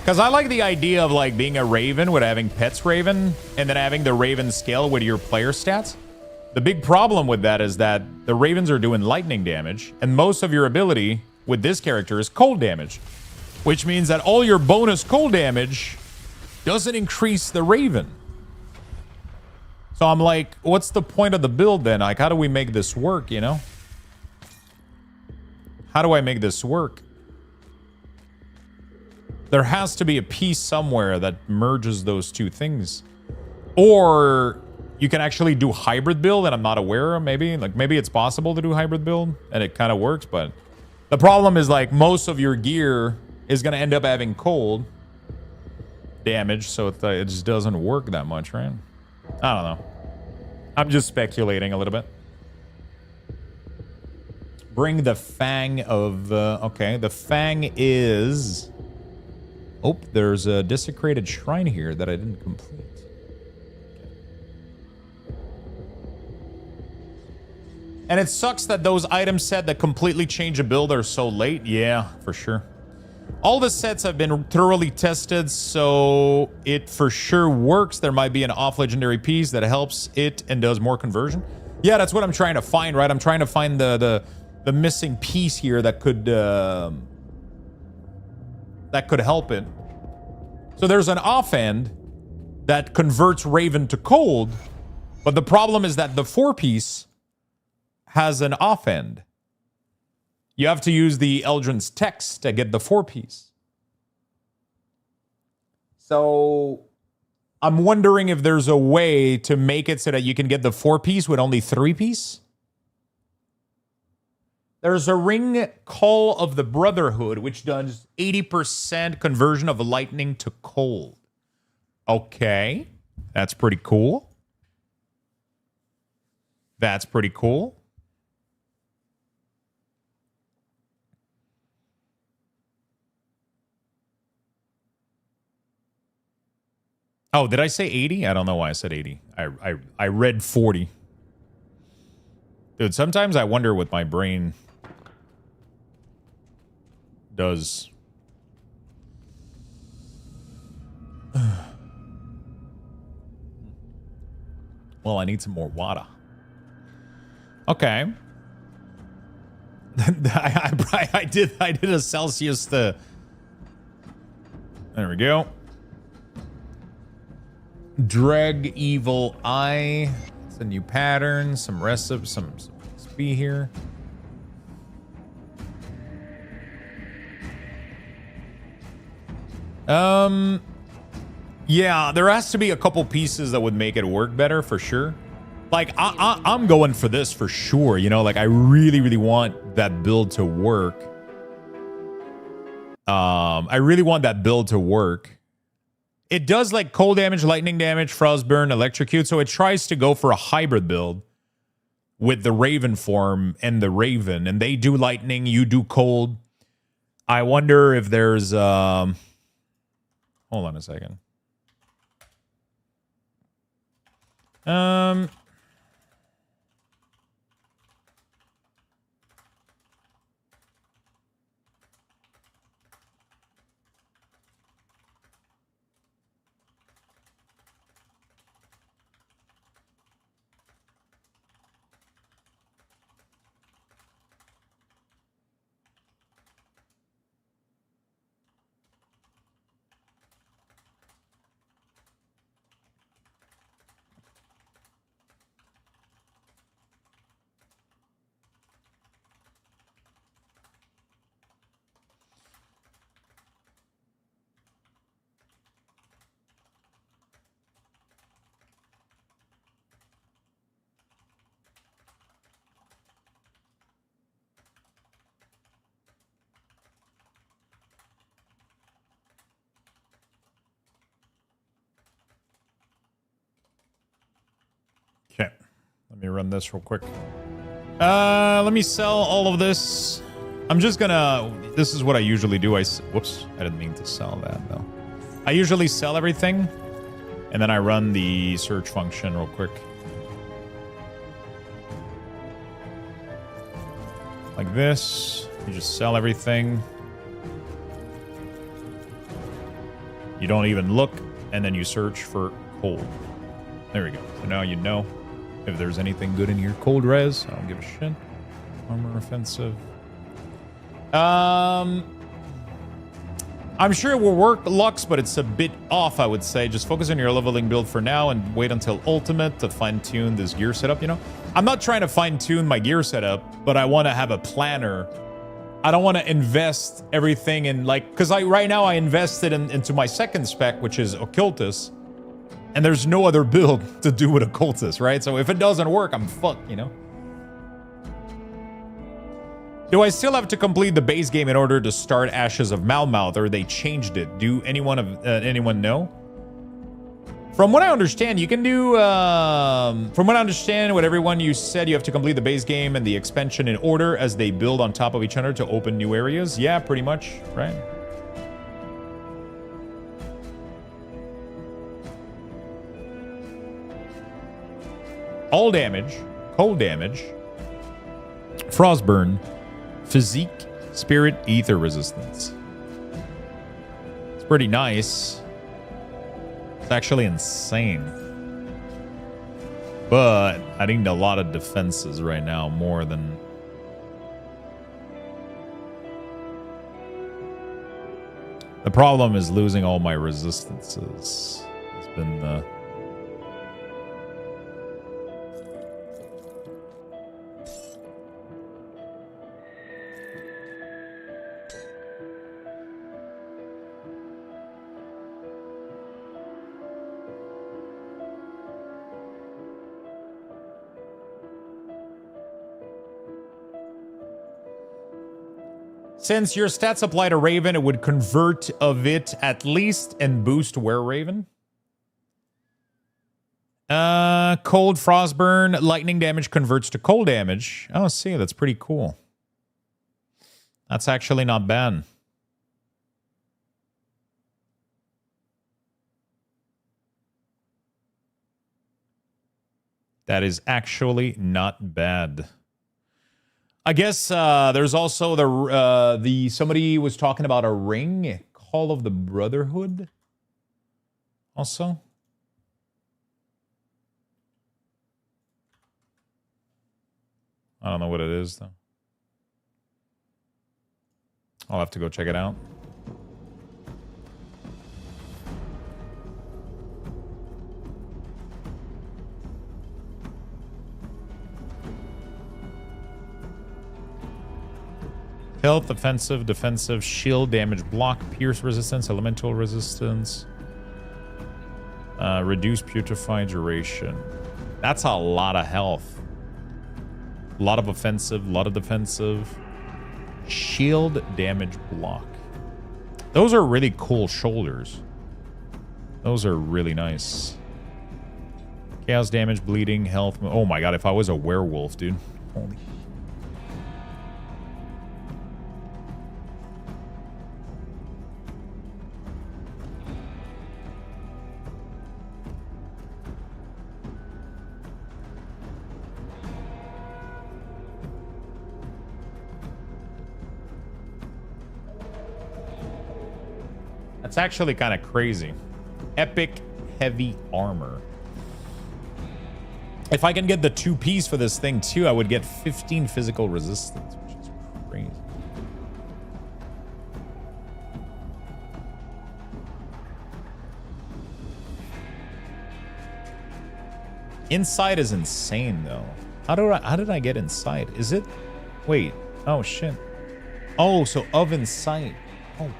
Because I like the idea of like being a raven with having pets raven and then having the raven scale with your player stats. The big problem with that is that the ravens are doing lightning damage and most of your ability with this character is cold damage, which means that all your bonus cold damage doesn't increase the raven. So I'm like, what's the point of the build then? Like, how do we make this work, you know? How do I make this work? There has to be a piece somewhere that merges those two things. Or you can actually do hybrid build and I'm not aware of, maybe. Like, maybe it's possible to do hybrid build and it kind of works, but the problem is, like, most of your gear is going to end up having cold damage, so it just doesn't work that much, right? I don't know. I'm just speculating a little bit. Bring the Fang of... okay, the Fang is... Oh, there's a desecrated shrine here that I didn't complete. And it sucks that those items set that completely change a build are so late. Yeah, for sure. All the sets have been thoroughly tested, so it for sure works. There might be an off-legendary piece that helps it and does more conversion. Yeah, that's what I'm trying to find, right? I'm trying to find the missing piece here that could help it. So there's an off-end that converts Raven to cold, but the problem is that the 4-piece has an off-end. You have to use the Eldrin's text to get the 4-piece. So I'm wondering if there's a way to make it so that you can get the 4-piece with only 3-piece. There's a ring, Call of the Brotherhood, which does 80% conversion of lightning to cold. Okay. That's pretty cool. That's pretty cool. Oh, did I say 80? I don't know why I said 80. I read 40. Dude, sometimes I wonder what my brain does. Well, I need some more water. Okay. I did a Celsius there we go. Dreg Evil Eye. It's a new pattern. Some recipe, some XP here. Yeah, there has to be a couple pieces that would make it work better for sure. Like I'm going for this for sure. You know, like I really want that build to work. I really want that build to work. It does like cold damage, lightning damage, frostburn, electrocute. So it tries to go for a hybrid build with the Raven form and the Raven. And they do lightning, you do cold. I wonder if there's... hold on a second. Okay, let me run this real quick. Let me sell all of this. I'm just gonna... This is what I usually do. Whoops, I didn't mean to sell that, though. I usually sell everything, and then I run the search function real quick. Like this. You just sell everything. You don't even look, and then you search for cold. There we go. So now you know if there's anything good in here. Cold res. I don't give a shit. Armor offensive. I'm sure it will work, Lux, but it's a bit off, I would say. Just focus on your leveling build for now and wait until Ultimate to fine-tune this gear setup, you know? I'm not trying to fine-tune my gear setup, but I want to have a planner. I don't want to invest everything in, like... Because right now I invested into my second spec, which is Occultus. And there's no other build to do with Occultus, right? So if it doesn't work, I'm fucked, you know? Do I still have to complete the base game in order to start Ashes of Malmouth, or they changed it? Do anyone know? From what I understand, you can do... from what I understand, what everyone you said, you have to complete the base game and the expansion in order as they build on top of each other to open new areas. Yeah, pretty much, right? All damage, cold damage, frostburn, physique, spirit, ether resistance. It's pretty nice. It's actually insane. But I need a lot of defenses right now, more than... The problem is losing all my resistances. It's been the... Since your stats apply to Raven, it would convert of it at least and boost Wereraven. Cold Frostburn, lightning damage converts to cold damage. Oh, see, that's pretty cool. That's actually not bad. That is actually not bad. I guess there's also the somebody was talking about a ring, Call of the Brotherhood. Also, I don't know what it is though. I'll have to go check it out. Health, offensive, defensive, shield, damage, block, pierce resistance, elemental resistance, reduce putrefy duration. That's a lot of health. A lot of offensive, a lot of defensive. Shield, damage, block. Those are really cool shoulders. Those are really nice. Chaos damage, bleeding, health. Oh my god, if I was a werewolf, dude. Holy. It's actually kind of crazy. Epic heavy armor. If I can get the 2-piece for this thing too, I would get 15 physical resistance, which is crazy. Inside is insane though. How did I get inside? Is it? Wait. Oh shit. Oh, so of inside. Oh.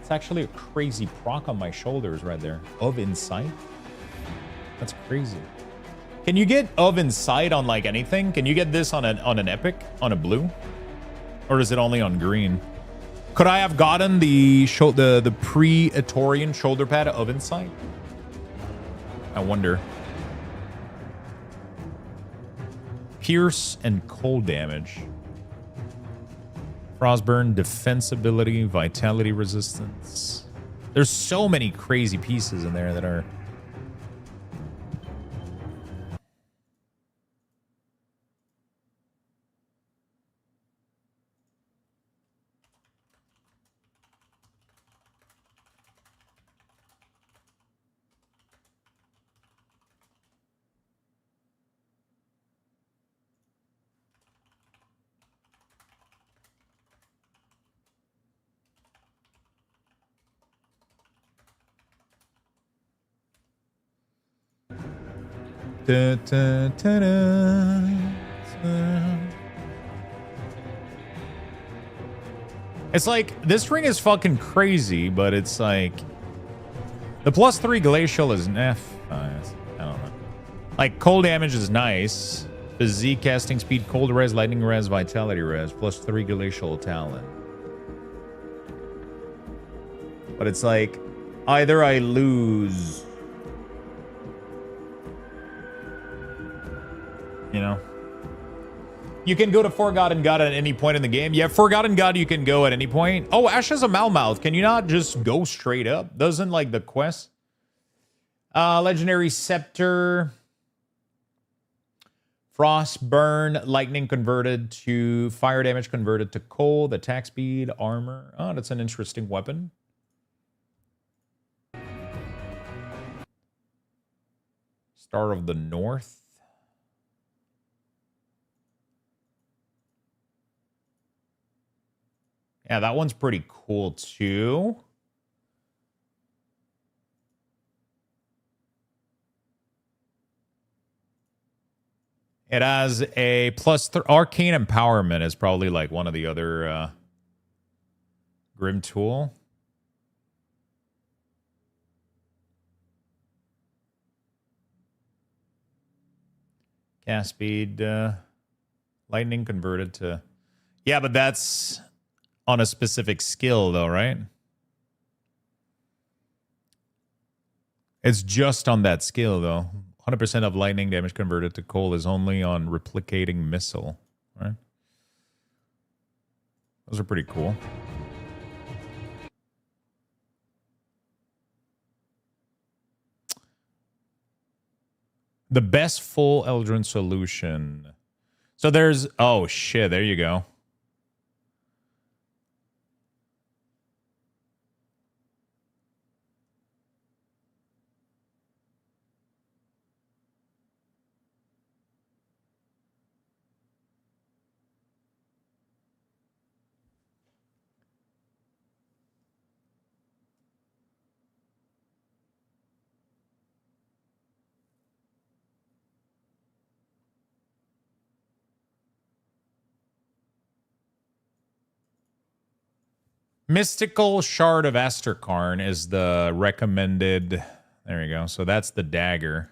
It's actually a crazy proc on my shoulders right there. Of Insight? That's crazy. Can you get Of Insight on like anything? Can you get this on an epic? On a blue? Or is it only on green? Could I have gotten the pre-Etorian shoulder pad of Insight? I wonder. Pierce and cold damage. Frostburn, defensibility, vitality resistance. There's so many crazy pieces in there that are... Da, da, da, da. It's like, this ring is fucking crazy, but it's like... The +3 glacial is F. I don't know. Like, cold damage is nice. Physique, casting speed, cold res, lightning res, vitality res, +3 glacial talent. But it's like, either I lose... You know? You can go to Forgotten God at any point in the game. Yeah, Forgotten God you can go at any point. Oh, Ash has a Malmouth. Can you not just go straight up? Doesn't like the quest? Legendary Scepter. Frost Burn. Lightning converted to... Fire damage converted to cold. Attack speed. Armor. Oh, that's an interesting weapon. Star of the North. Yeah, that one's pretty cool too. It has a +3 arcane empowerment is probably like one of the other Grim Tool. Cast speed, lightning converted to... Yeah, but that's on a specific skill though, right? It's just on that skill though. 100% of lightning damage converted to cold is only on replicating missile, right? Those are pretty cool. The best full Eldrin solution. So there's... Oh, shit. There you go. Mystical Shard of Asterkarn is the recommended... There you go. So that's the dagger.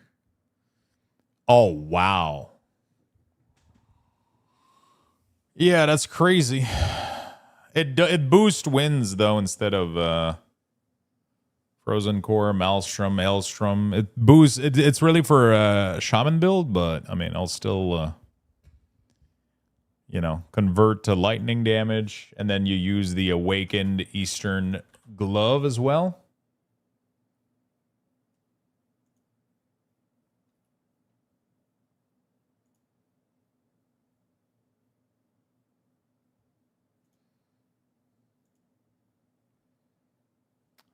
Oh, wow. Yeah, that's crazy. It boosts wins, though, instead of Frozen Core, Maelstrom, Maelstrom. It boosts... It's really for a Shaman build, but, I mean, I'll still... you know, convert to lightning damage, and then you use the Awakened Eastern Glove as well.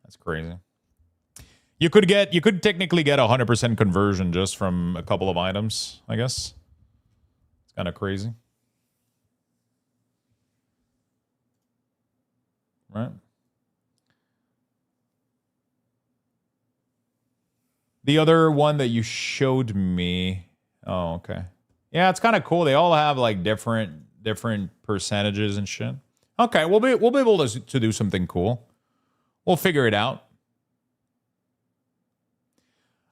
That's crazy. You could technically get 100% conversion just from a couple of items, I guess. It's kind of crazy. Right. The other one that you showed me. Oh, okay. Yeah, it's kind of cool. They all have like different percentages and shit. Okay, we'll be able to do something cool. We'll figure it out.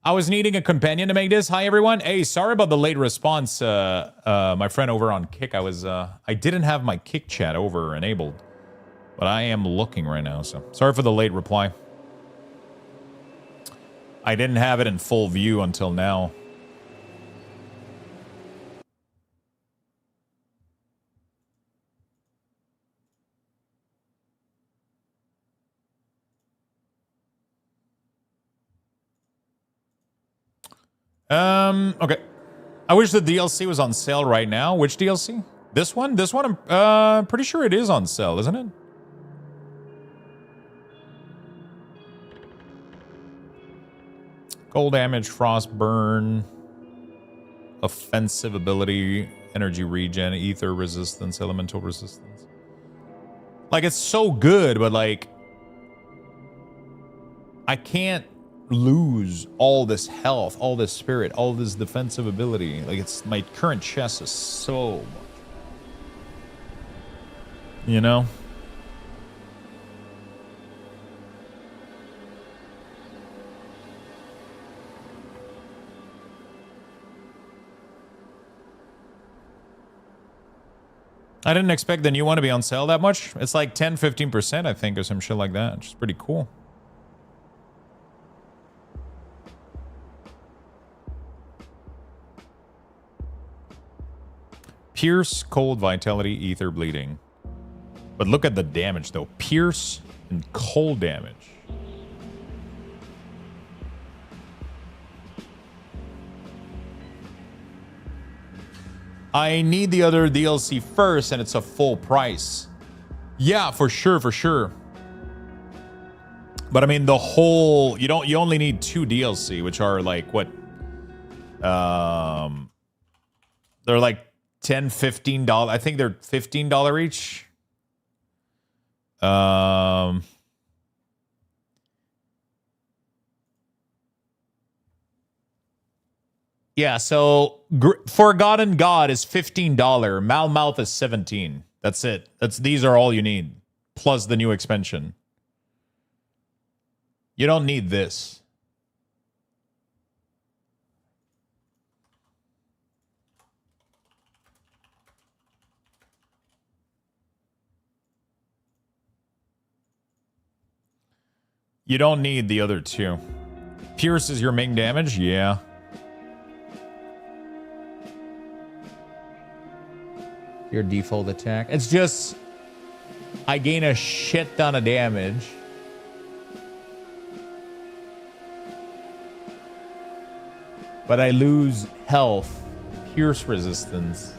I was needing a companion to make this. Hi everyone. Hey, sorry about the late response. My friend over on Kick. I didn't have my Kick chat over enabled. But I am looking right now, so sorry for the late reply. I didn't have it in full view until now. Okay. I wish the DLC was on sale right now. Which DLC? This one? This one, I'm pretty sure it is on sale, isn't it? Cold damage, frost burn, offensive ability, energy regen, ether resistance, elemental resistance. Like, it's so good, but like, I can't lose all this health, all this spirit, all this defensive ability. Like, it's my current chest is so much. You know? I didn't expect the new one to be on sale that much. It's like 10-15%, I think, or some shit like that, which is pretty cool. Pierce, cold, vitality, ether, bleeding. But look at the damage, though. Pierce and cold damage. I need the other DLC first, and it's a full price. Yeah, for sure, for sure. But I mean, the whole you only need 2 DLC, which are like what? They're like $10-15. I think they're $15 each. Yeah, so Forgotten God is $15. Malmouth is $17. That's it. These are all you need. Plus the new expansion. You don't need this. You don't need the other 2. Pierce is your main damage? Yeah. Your default attack. It's just I gain a shit ton of damage. But I lose health, pierce resistance,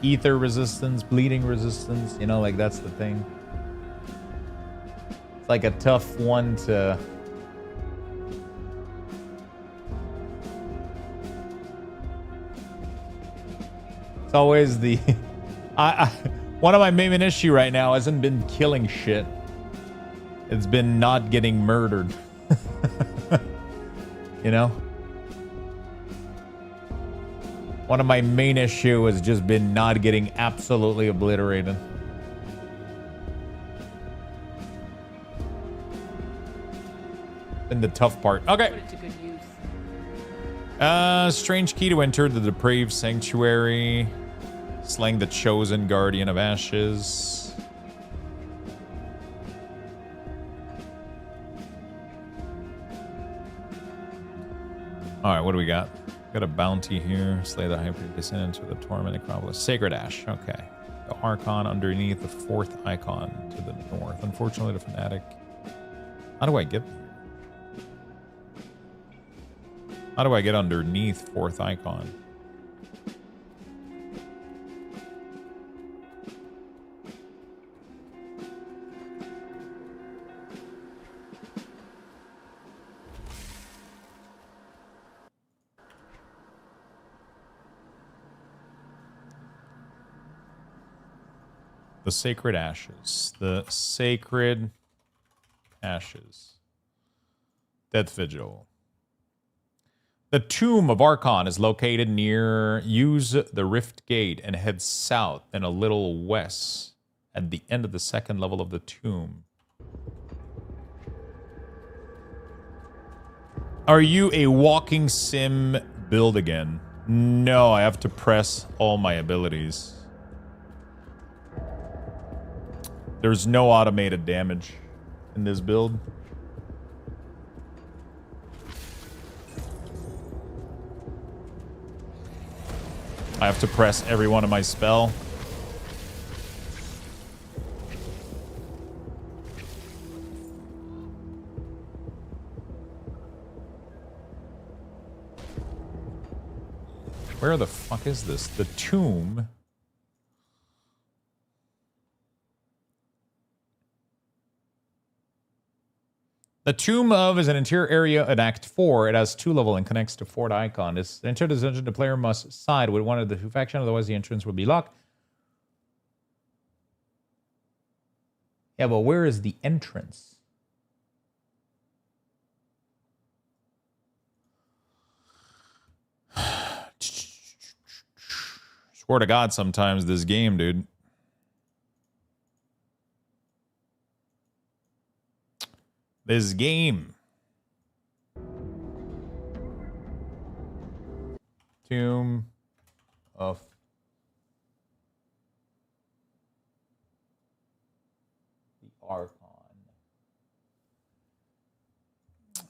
ether resistance, bleeding resistance. You know, like that's the thing. It's like a tough one to... It's always the... one of my main issue right now hasn't been killing shit. It's been not getting murdered. You know? One of my main issue has just been not getting absolutely obliterated. And the tough part. Okay. Put it to good use. Strange key to enter the depraved sanctuary. Slaying the chosen guardian of ashes. Alright, what do we got? Got a bounty here. Slay the high priest, descend into the torment necropolis. Sacred Ash. Okay. The Archon underneath the 4th icon to the north. Unfortunately, the fanatic. How do I get there? How do I get underneath 4th icon? The Sacred Ashes. The Sacred Ashes. Death Vigil. The Tomb of Archon is located near... Use the Rift Gate and head south and a little west at the end of the 2nd level of the tomb. Are you a walking sim build again? No, I have to press all my abilities. There's no automated damage in this build. I have to press every one of my spell. Where the fuck is this? The tomb. The Tomb of is an interior area in Act 4. It has 2 levels and connects to 4th icon. To enter the dungeon, the player must side with one of the 2 factions, otherwise the entrance will be locked. Yeah, but where is the entrance? Swear to God, sometimes this game, dude. This game. Tomb of the Archon.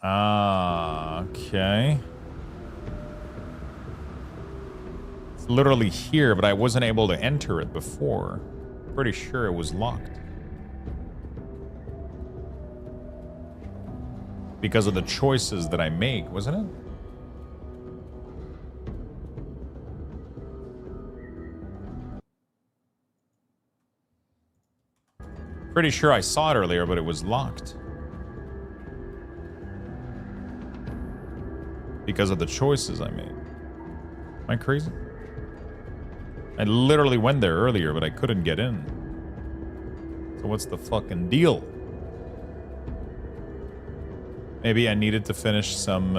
Ah, okay. It's literally here, but I wasn't able to enter it before. Pretty sure it was locked. Because of the choices that I make, wasn't it? Pretty sure I saw it earlier, but it was locked. Because of the choices I made. Am I crazy? I literally went there earlier, but I couldn't get in. So what's the fucking deal? Maybe I needed to finish some...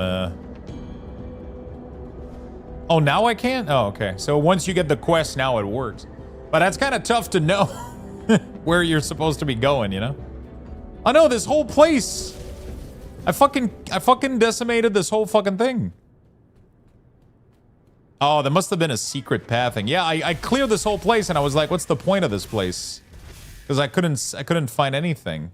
Oh, now I can't? Oh, okay. So once you get the quest, now it works. But that's kind of tough to know where you're supposed to be going, you know? I know, this whole place... I fucking decimated this whole fucking thing. Oh, there must have been a secret pathing. Yeah, I cleared this whole place and I was like, what's the point of this place? Because I couldn't find anything.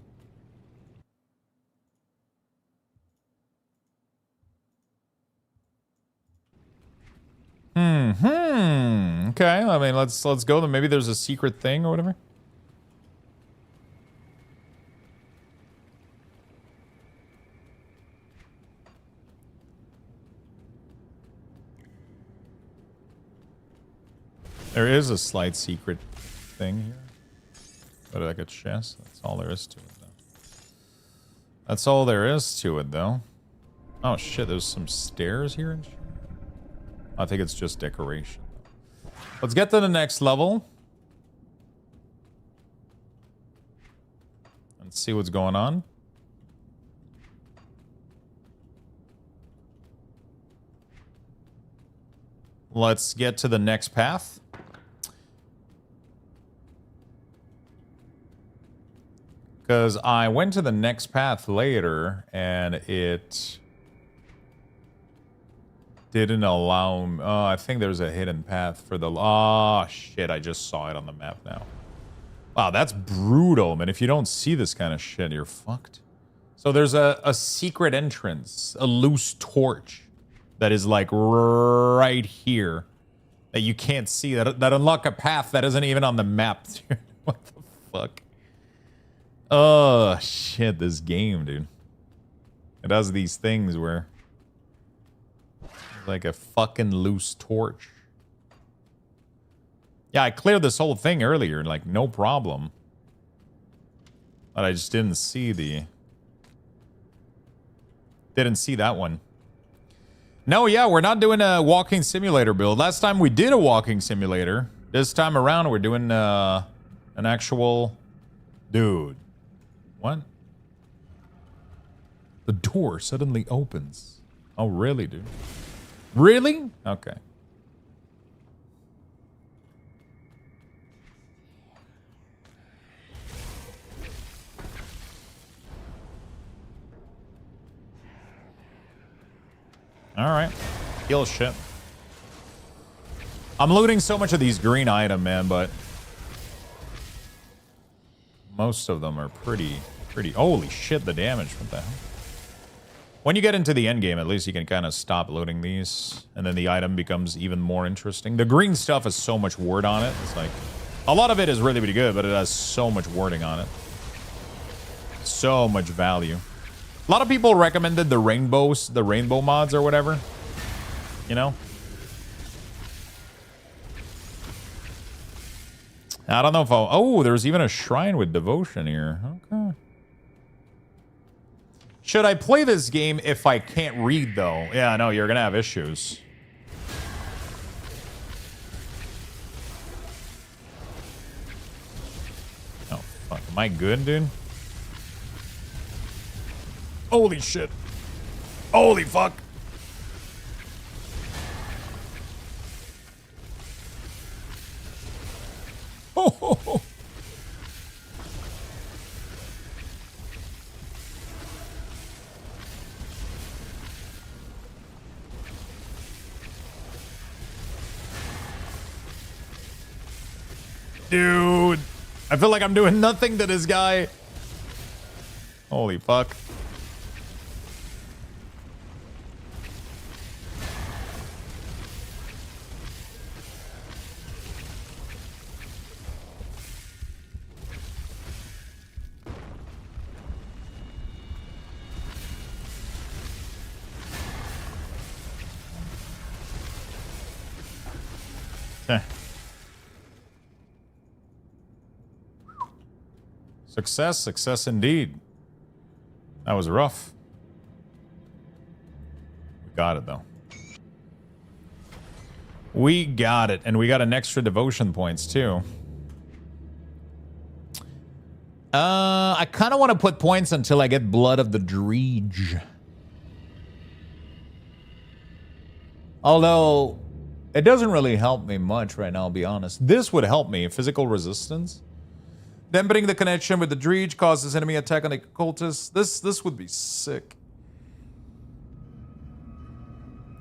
Okay, I mean, let's go. Then maybe there's a secret thing or whatever. There is a slight secret thing here. But like a chest. That's all there is to it, though. That's all there is to it, though. Oh shit, there's some stairs here and shit. I think it's just decoration. Let's get to the next level. And see what's going on. Let's get to the next path. Because I went to the next path later, and it didn't allow me. Oh, I think there's a hidden path for the... Oh, shit, I just saw it on the map now. Wow, that's brutal, man. If you don't see this kind of shit, you're fucked. So there's a secret entrance, a loose torch that is like right here that you can't see, that unlock a path that isn't even on the map. What the fuck? Oh, shit, this game, dude. It does these things where... like a fucking loose torch. Yeah, I cleared this whole thing earlier, like, no problem. But I just didn't see the... Didn't see that one. No, yeah, we're not doing a walking simulator build. Last time we did a walking simulator. This time around, we're doing an actual... Dude. What? The door suddenly opens. Oh, really, dude? Really? Okay. Alright. Kill shit. I'm looting so much of these green items, man, but... most of them are pretty... Holy shit, the damage. What the hell? When you get into the end game, at least you can kind of stop looting these, and then the item becomes even more interesting. The green stuff has so much word on it. It's like... a lot of it is really, really good, but it has so much wording on it. So much value. A lot of people recommended the rainbow mods or whatever. You know? I don't know if I'll... oh, there's even a shrine with devotion here. Okay. Should I play this game if I can't read, though? Yeah, I know, you're gonna have issues. Oh, fuck. Am I good, dude? Holy shit. Holy fuck. Dude, I feel like I'm doing nothing to this guy. Holy fuck. Okay. Success indeed. That was rough. We got it though. We got it, and we got an extra devotion points too. I kind of want to put points until I get Blood of the Dreege. Although, it doesn't really help me much right now, I'll be honest. This would help me. Physical resistance. Dampening the connection with the Dreege causes enemy attack on the cultist. This would be sick.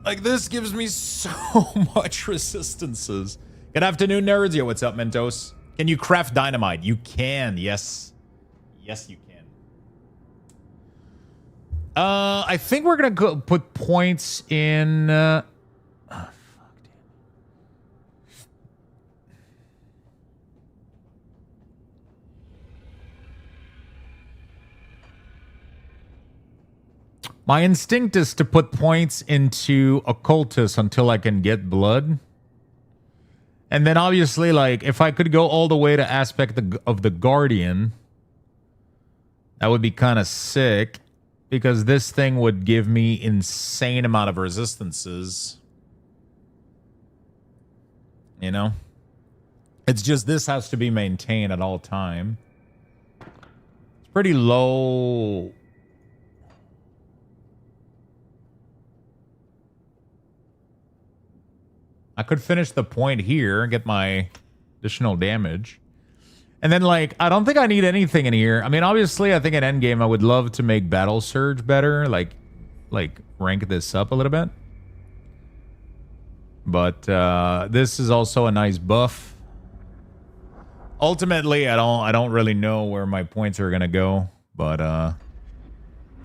Like, this gives me so much resistances. Good afternoon, nerds. Yo, what's up, Mentos? Can you craft dynamite? You can, yes. Yes, you can. I think we're gonna go put points in... My instinct is to put points into Occultist until I can get blood. And then obviously, like, if I could go all the way to Aspect of the Guardian, that would be kind of sick. Because this thing would give me insane amount of resistances. You know? It's just this has to be maintained at all time. It's pretty low... I could finish the point here and get my additional damage. And then, like, I don't think I need anything in here. I mean, obviously, I think in endgame, I would love to make Battle Surge better. Like rank this up a little bit. But this is also a nice buff. Ultimately, I don't really know where my points are going to go. But I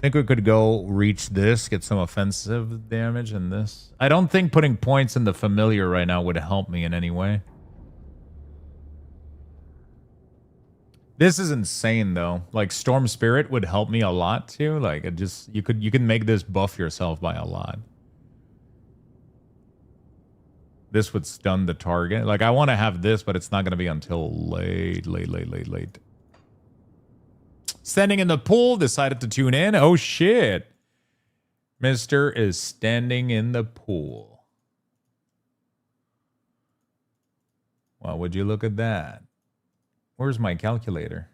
think we could go reach this, get some offensive damage in this. I don't think putting points in the familiar right now would help me in any way. This is insane though. Like Storm Spirit would help me a lot too. Like it just you can make this buff yourself by a lot. This would stun the target. Like I want to have this, but it's not going to be until late. Standing in the pool, decided to tune in. Oh, shit. Mister is standing in the pool. Well, would you look at that? Where's my calculator?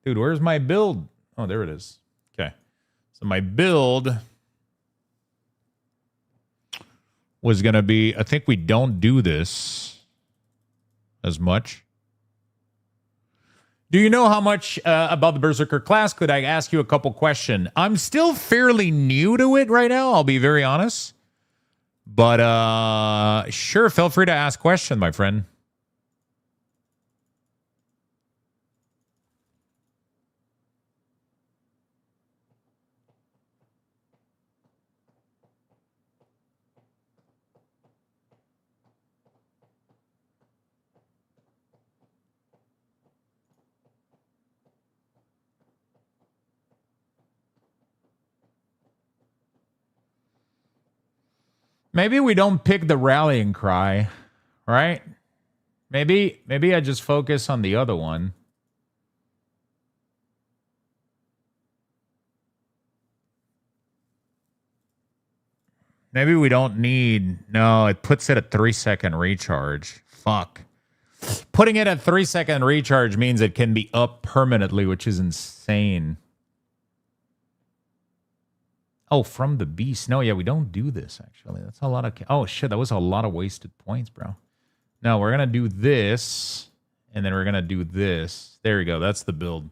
Dude, where's my build? Oh, there it is. Okay. So my build was going to be... I think we don't do this as much. Do you know how much about the Berserker class? Could I ask you a couple questions? I'm still fairly new to it right now, I'll be very honest. But sure, feel free to ask questions, my friend. Maybe we don't pick the rallying cry, right? Maybe I just focus on the other one. Maybe we don't need... No, it puts it at 3-second recharge. Fuck. Putting it at 3-second recharge means it can be up permanently, which is insane. Oh, from the beast. No, yeah, we don't do this, actually. That's a lot of... Oh, shit, that was a lot of wasted points, bro. No, we're going to do this, and then we're going to do this. There we go. That's the build.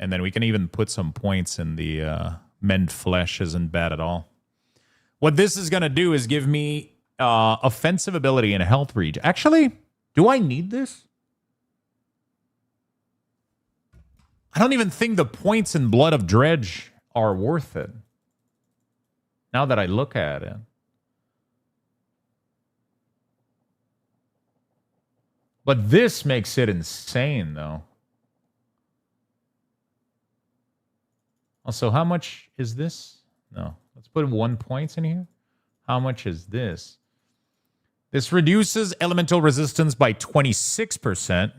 And then we can even put some points in the mend flesh. Isn't bad at all. What this is going to do is give me offensive ability and health reach. Actually, do I need this? I don't even think the points in Blood of Dredge are worth it. Now that I look at it. But this makes it insane, though. Also, how much is this? No. Let's put 1 point in here. How much is this? This reduces elemental resistance by 26%.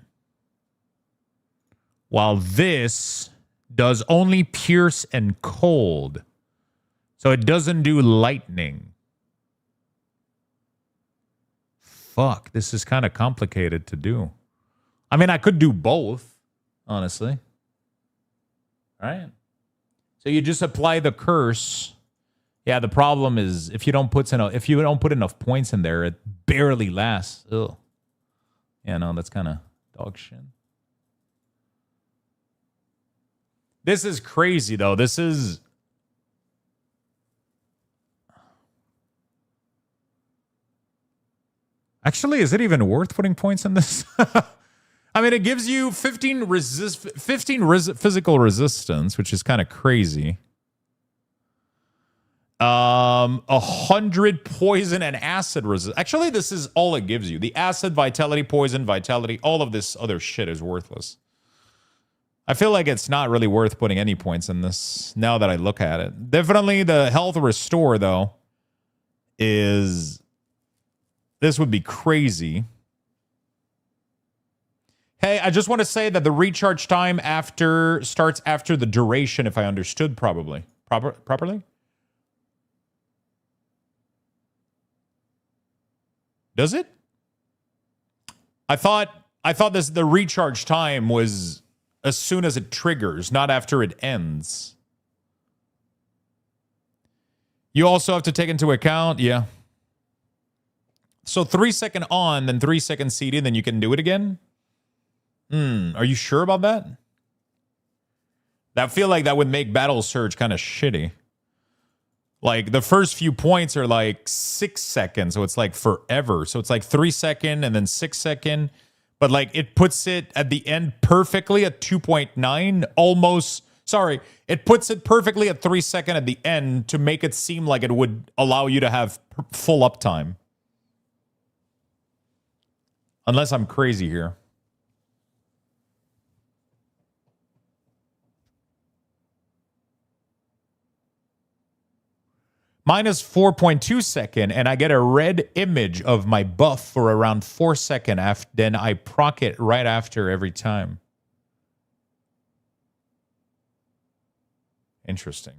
While this does only pierce and cold. So it doesn't do lightning. Fuck, this is kind of complicated to do. I mean, I could do both, honestly. All right. So you just apply the curse. Yeah, the problem is if you don't put enough points in there, it barely lasts. Ugh. Yeah, no, that's kind of dog shit. This is crazy, though. This is... Actually, is it even worth putting points in this? I mean, it gives you 15 physical resistance, which is kind of crazy. 100 poison and acid resistance. Actually, this is all it gives you. The acid, vitality, poison, vitality, all of this other shit is worthless. I feel like it's not really worth putting any points in this now that I look at it. Definitely the health restore, though, is... This would be crazy. Hey, I just want to say that the recharge time starts after the duration, if I understood properly. Does it? I thought the recharge time was as soon as it triggers, not after it ends. You also have to take into account, yeah. So 3 second on, then 3 second CD, then you can do it again? Are you sure about that? I feel like that would make Battle Surge kind of shitty. Like, the first few points are like 6 seconds, so it's like forever. So it's like 3 second and then 6 second. But like, it puts it at the end perfectly at 2.9, almost... Sorry, it puts it perfectly at 3 second at the end to make it seem like it would allow you to have full uptime. Unless I'm crazy here. Minus 4.2 second, and I get a red image of my buff for around 4 second. Then I proc it right after every time. Interesting.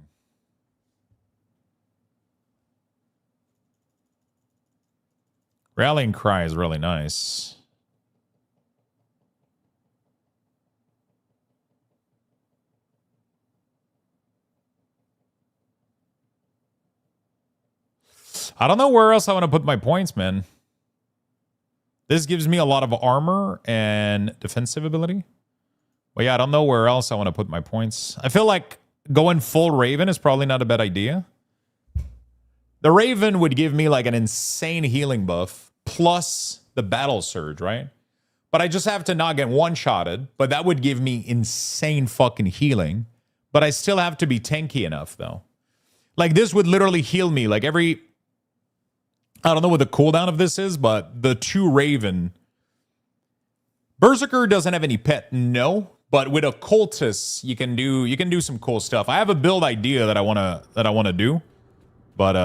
Rallying Cry is really nice. I don't know where else I want to put my points, man. This gives me a lot of armor and defensive ability. Well, yeah, I don't know where else I want to put my points. I feel like going full Raven is probably not a bad idea. The Raven would give me like an insane healing buff plus the Battle Surge, right? But I just have to not get one-shotted, but that would give me insane fucking healing. But I still have to be tanky enough, though. Like, this would literally heal me like every... I don't know what the cooldown of this is, but the 2 Raven... Berserker doesn't have any pet, no. But with a Cultist, you can do some cool stuff. I have a build idea that I wanna do. But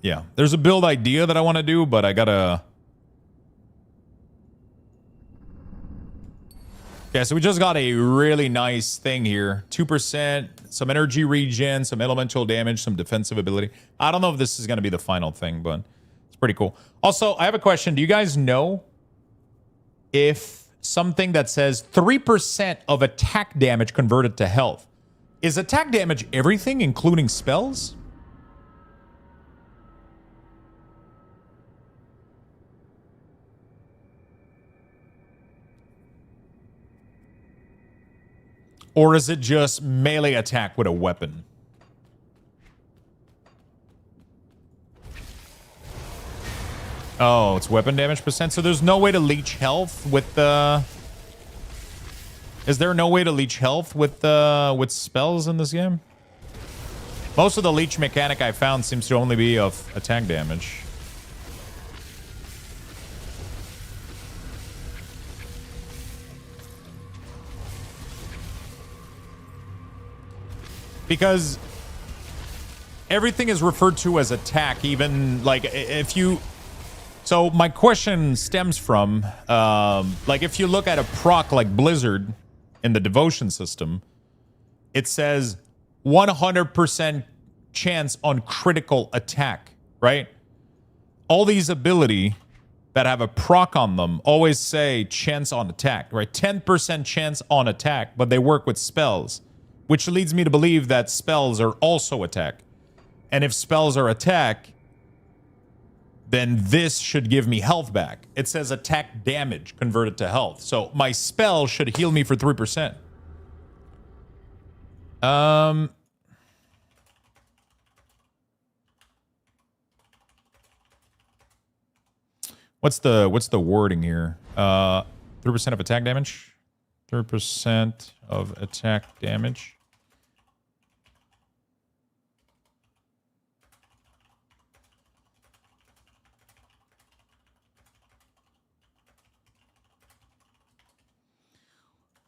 yeah. There's a build idea that I want to do, but I gotta... Okay, so we just got a really nice thing here. 2%, some energy regen, some elemental damage, some defensive ability. I don't know if this is going to be the final thing, but it's pretty cool. Also, I have a question. Do you guys know if something that says 3% of attack damage converted to health, is attack damage everything, including spells? Or is it just melee attack with a weapon? Oh, it's weapon damage percent. So there's no way to leech health with the... Is there no way to leech health with spells in this game? Most of the leech mechanic I found seems to only be of attack damage. Because everything is referred to as attack, even like if you... So my question stems from, like if you look at a proc like Blizzard in the devotion system, it says 100% chance on critical attack, right? All these ability that have a proc on them always say chance on attack, right? 10% chance on attack, but they work with spells, which leads me to believe that spells are also attack. And if spells are attack, then this should give me health back. It says attack damage converted to health. So my spell should heal me for 3%. What's the wording here? 3% of attack damage? 3% of attack damage.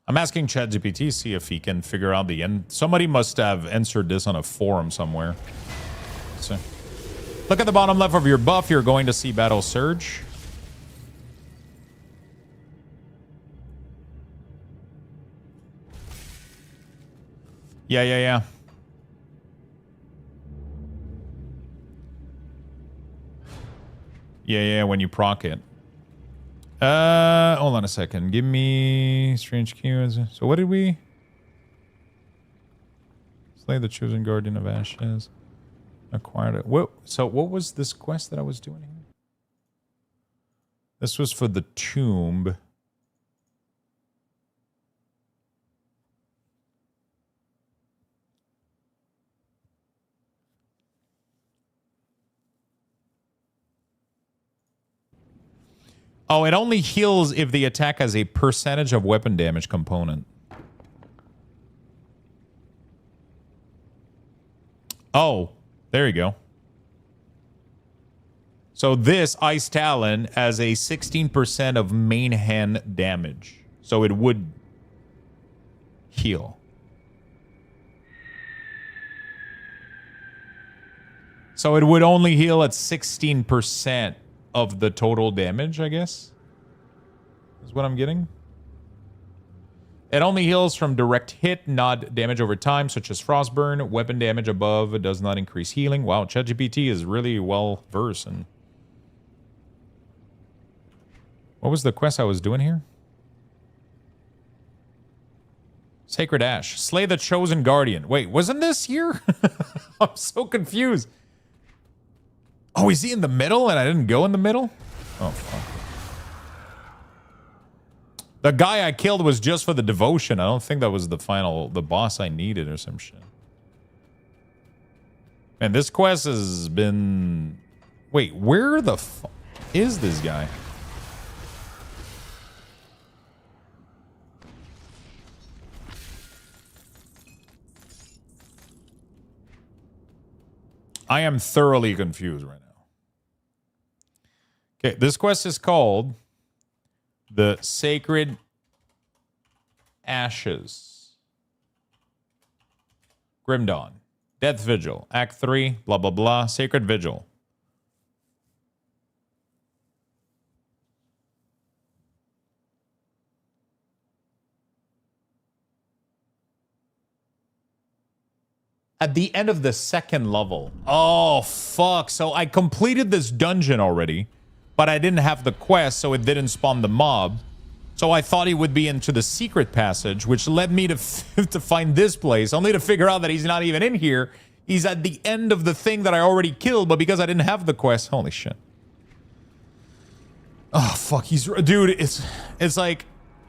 I'm asking ChatGPT, see if he can figure out the end. Somebody must have answered this on a forum somewhere. So, look at the bottom left of your buff. You're going to see Battle Surge. Yeah. Yeah, when you proc it. Hold on a second. Give me strange cues. So what did we... Slay the chosen guardian of ashes. Acquired it. Whoa. So what was this quest that I was doing here? This was for the tomb. Oh, it only heals if the attack has a percentage of weapon damage component. Oh, there you go. So this Ice Talon has a 16% of main hand damage. So it would heal. So it would only heal at 16% of the total damage, I guess, is what I'm getting. It only heals from direct hit, not damage over time, such as Frostburn. Weapon damage above does not increase healing. Wow, ChatGPT is really well versed. And what was the quest I was doing here? Sacred Ash. Slay the chosen guardian. Wait, wasn't this here? I'm so confused. Oh, is he in the middle and I didn't go in the middle? Oh, fuck. The guy I killed was just for the devotion. I don't think that was the boss I needed or some shit. Man, this quest has been... Wait, where the fuck is this guy? I am thoroughly confused right now. Okay, this quest is called the Sacred Ashes. Grim Dawn. Death Vigil. Act 3. Blah, blah, blah. Sacred Vigil. At the end of the second level. Oh, fuck. So I completed this dungeon already, but I didn't have the quest, so it didn't spawn the mob. So I thought he would be into the secret passage, which led me to to find this place, only to figure out that he's not even in here. He's at the end of the thing that I already killed, but because I didn't have the quest, holy shit. Oh, fuck. Dude, it's like...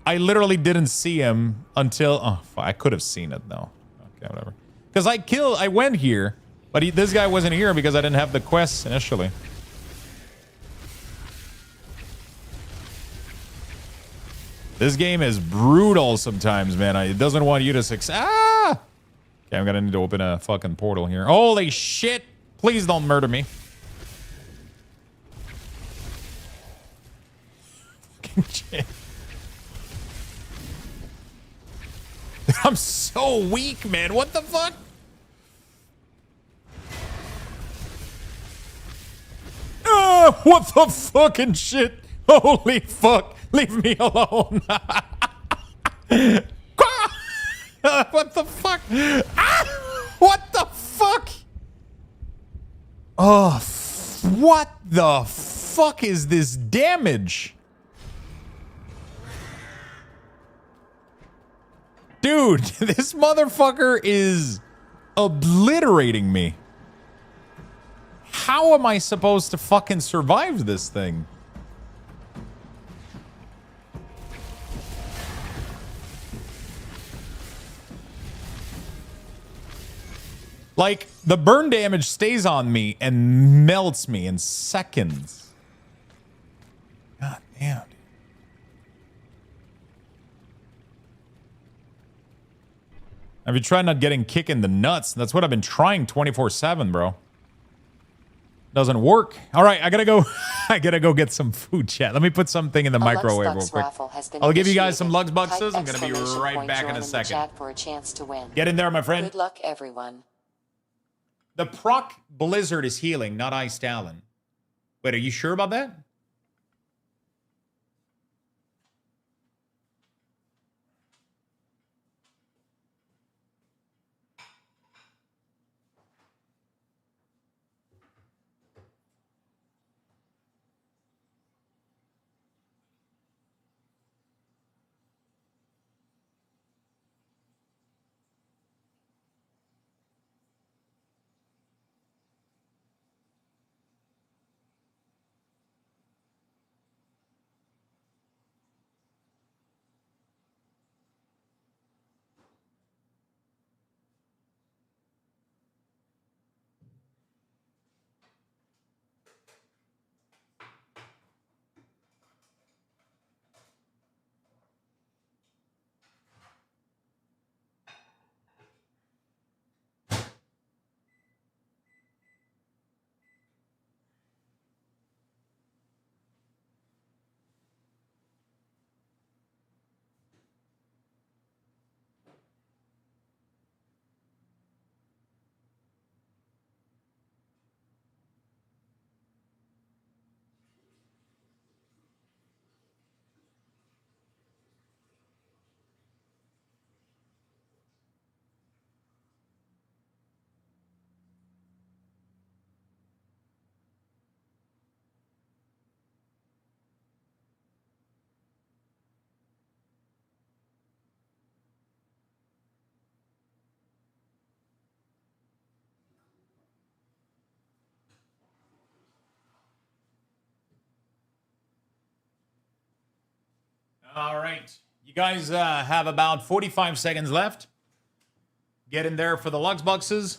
I literally didn't see him until... Oh, I could have seen it, though. Okay, whatever. Because I went here, but this guy wasn't here because I didn't have the quest initially. This game is brutal sometimes, man. It doesn't want you to succeed. Ah! Okay, I'm gonna need to open a fucking portal here. Holy shit! Please don't murder me. Fucking shit. I'm so weak, man. What the fuck? What the fucking shit? Holy fuck. Leave me alone. What the fuck? Ah! What the fuck? Oh, what the fuck is this damage? Dude, this motherfucker is obliterating me. How am I supposed to fucking survive this thing? Like, the burn damage stays on me and melts me in seconds. God damn, dude. Have you tried not getting kicked in the nuts? That's what I've been trying 24/7, bro. Doesn't work. All right, I gotta go. I gotta go get some food, chat. Let me put something in the microwave real quick. I'll give you guys some Lux Buxes. I'm gonna be right back in a second. For a chance to win. Get in there, my friend. Good luck, everyone. The proc Blizzard is healing, not Ice Talon. Wait, are you sure about that? All right. You guys have about 45 seconds left. Get in there for the Lux Buxes.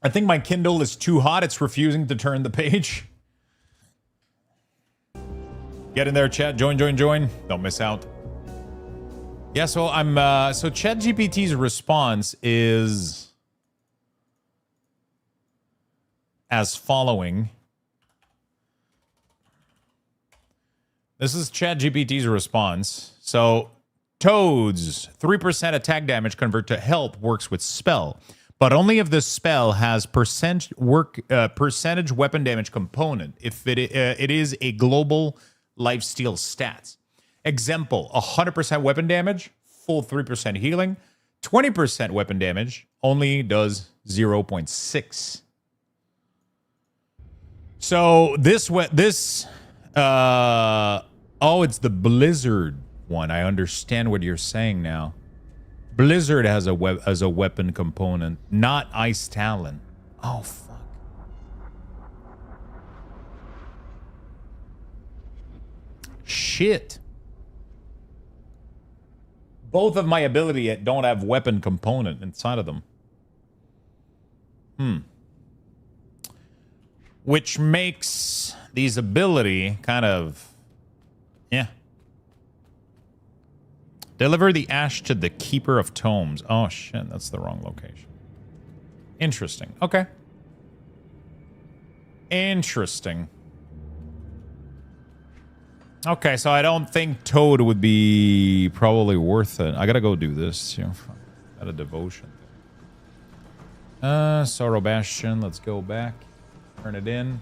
I think my Kindle is too hot. It's refusing to turn the page. Get in there, chat. Join. Don't miss out. Yeah, so so ChatGPT's response is as following. This is ChatGPT's response. So, Toads, 3% attack damage convert to health works with spell, but only if the spell has percentage weapon damage component. If it is a global lifesteal stats. Example, 100% weapon damage, full 3% healing. 20% weapon damage only does 0.6. So oh, it's the Blizzard one. I understand what you're saying now. Blizzard has a weapon component, not Ice Talon. Oh, fuck. Shit. Both of my ability don't have weapon component inside of them. Which makes these ability kind of... Yeah. Deliver the ash to the Keeper of Tomes. Oh, shit. That's the wrong location. Interesting. Okay. Interesting. Okay, so I don't think Toad would be probably worth it. I gotta go do this. You know, got a devotion. Sorrow Bastion. Let's go back. Turn it in.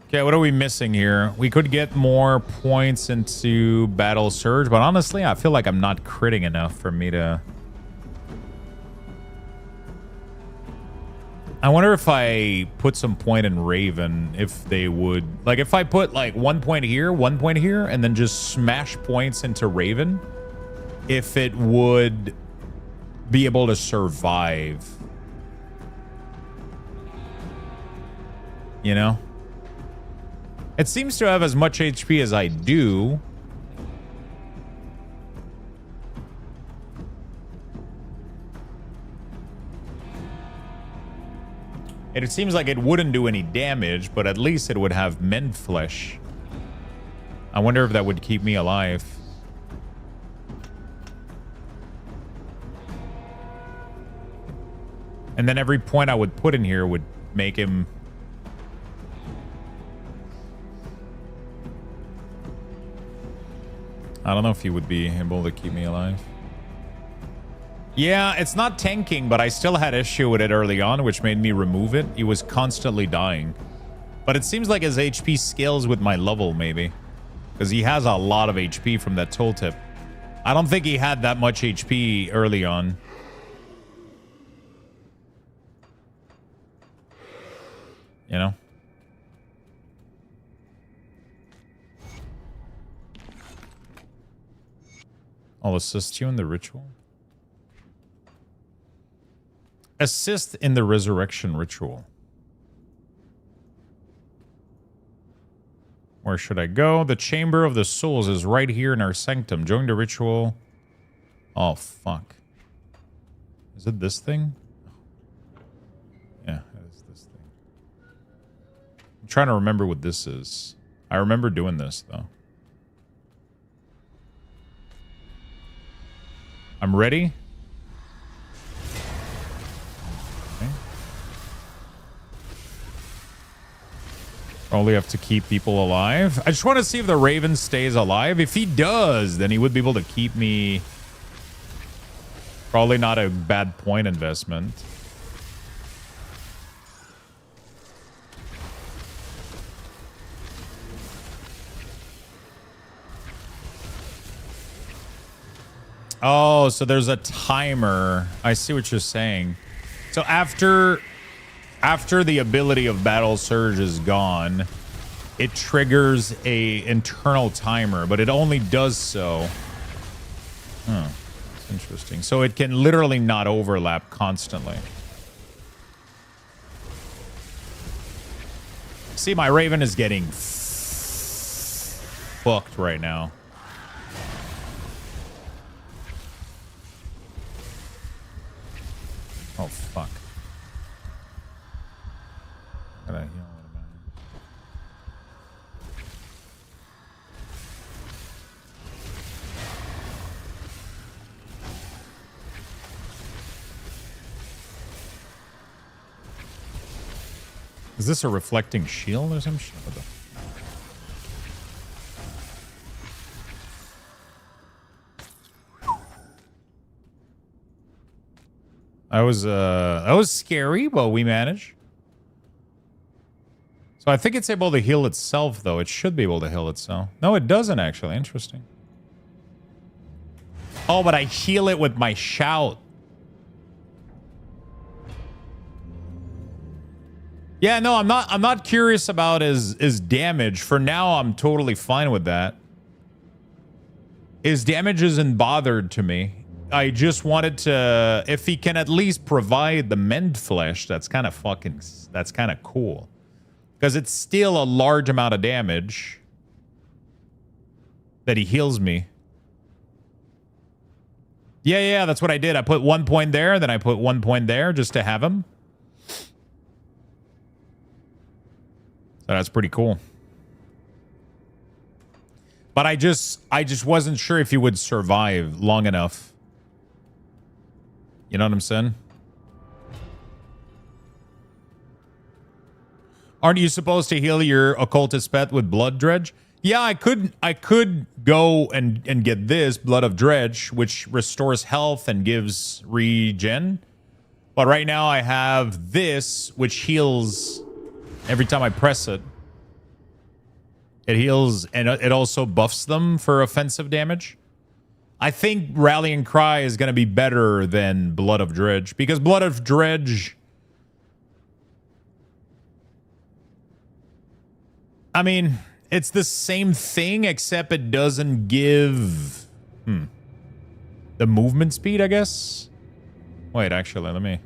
Okay, what are we missing here? We could get more points into Battle Surge, but honestly, I feel like I'm not critting enough for me to... I wonder if I put some point in Raven, if they would... Like, if I put, like, 1 point here, 1 point here, and then just smash points into Raven, if it would be able to survive. You know? It seems to have as much HP as I do. It seems like it wouldn't do any damage, but at least it would have mend flesh. I wonder if that would keep me alive. And then every point I would put in here would make him... I don't know if he would be able to keep me alive. Yeah, it's not tanking, but I still had issue with it early on, which made me remove it. He was constantly dying. But it seems like his HP scales with my level, maybe. Because he has a lot of HP from that tooltip. I don't think he had that much HP early on. You know? I'll assist you in the ritual. Assist in the resurrection ritual. Where should I go? The Chamber of the Souls is right here in our sanctum. Join the ritual. Oh, fuck. Is it this thing? Yeah, it is this thing. I'm trying to remember what this is. I remember doing this, though. I'm ready. Okay. Probably have to keep people alive. I just want to see if the Raven stays alive. If he does, then he would be able to keep me. Probably not a bad point investment. Oh, so there's a timer. I see what you're saying. So after the ability of Battle Surge is gone, it triggers a internal timer, but it only does so. Huh. That's interesting. So it can literally not overlap constantly. See, my Raven is getting fucked right now. Oh, fuck. Gotta heal it, man. Is this a reflecting shield or some shit? What the... That was scary, but we managed. So I think it's able to heal itself, though. It should be able to heal itself. No, it doesn't, actually. Interesting. Oh, but I heal it with my shout. Yeah, no, I'm not curious about his damage. For now, I'm totally fine with that. His damage isn't bothered to me. I just wanted to, if he can at least provide the mend flesh, that's kind of cool. Because it's still a large amount of damage that he heals me. Yeah, that's what I did. I put 1 point there, then I put 1 point there just to have him. So that's pretty cool. But I just wasn't sure if he would survive long enough. You know what I'm saying? Aren't you supposed to heal your occultist pet with blood dredge? Yeah, I could go and get this Blood of Dredge, which restores health and gives regen. But right now I have this, which heals every time I press it. It heals, and it also buffs them for offensive damage. I think Rallying Cry is going to be better than Blood of Dredge, because Blood of Dredge, I mean, it's the same thing, except it doesn't give the movement speed, I guess. Wait, actually, let me...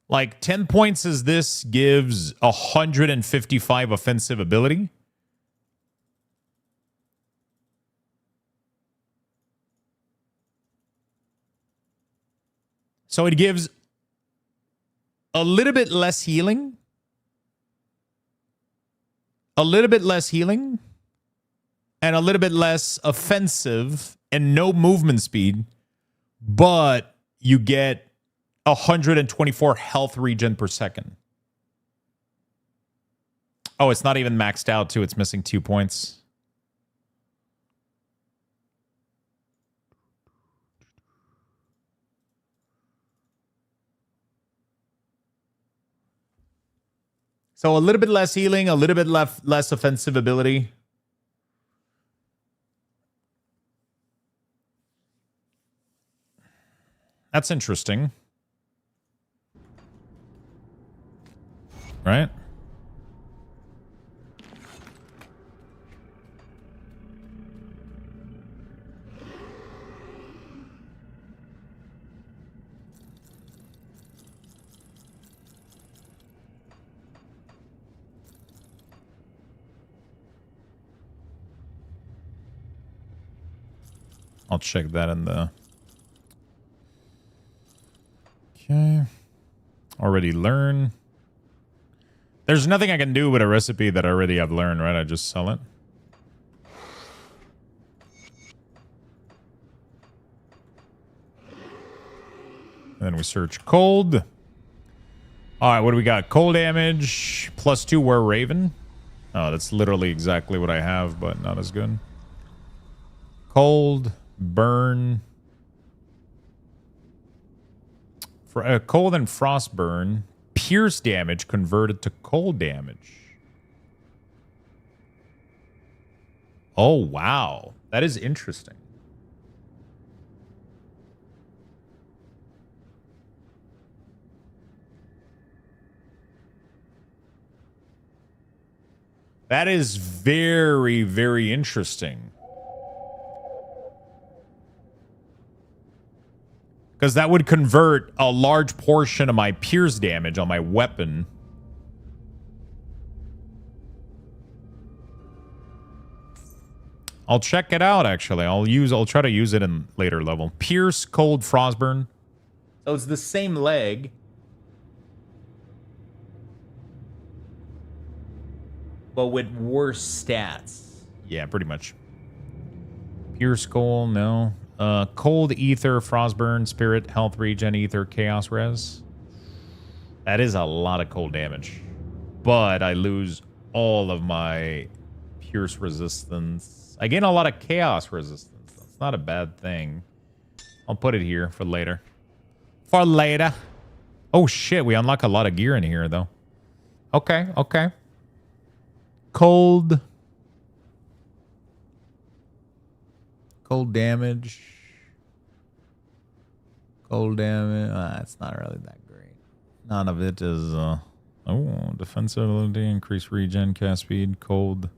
Like 10 points as this gives 155 offensive ability. So it gives a little bit less healing. A little bit less healing. And a little bit less offensive and no movement speed. But you get 124 health regen per second. Oh, it's not even maxed out too. It's missing 2 points. So a little bit less healing, a little bit less offensive ability. That's interesting. Right? I'll check that in the... Okay. Already learn. There's nothing I can do with a recipe that I already have learned, right? I just sell it. And then we search cold. All right, what do we got? Cold damage, +2 Wereraven. Oh, that's literally exactly what I have, but not as good. Cold, burn. Cold and frost burn. Pierce damage converted to cold damage. Oh, wow. That is interesting. That is very, very interesting. Because that would convert a large portion of my pierce damage on my weapon. I'll check it out, actually. I'll try to use it in later level. Pierce, cold, frostburn. So it's the same leg. But with worse stats. Yeah, pretty much. Pierce, cold, no. Cold, ether, frostburn, spirit, health regen, ether, chaos res. That is a lot of cold damage. But I lose all of my pierce resistance. I gain a lot of chaos resistance. That's not a bad thing. I'll put it here for later. For later. Oh shit, we unlock a lot of gear in here though. Okay, okay. Cold. Cold damage. Cold damage. It's not really that great. None of it is Oh, defensive ability, increase regen, cast speed, cold,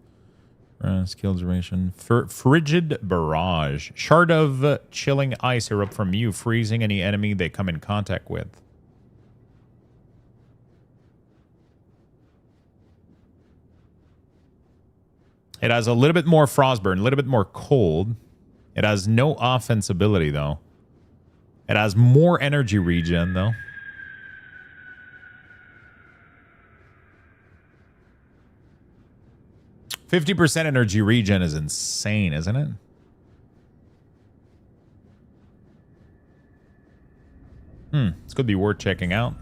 skill duration, frigid barrage, shard of chilling ice erupt from you, freezing any enemy they come in contact with. It has a little bit more frostburn, a little bit more cold. It has no offense ability, though. It has more energy regen, though. %50 energy regen is insane, isn't it? This could be worth checking out.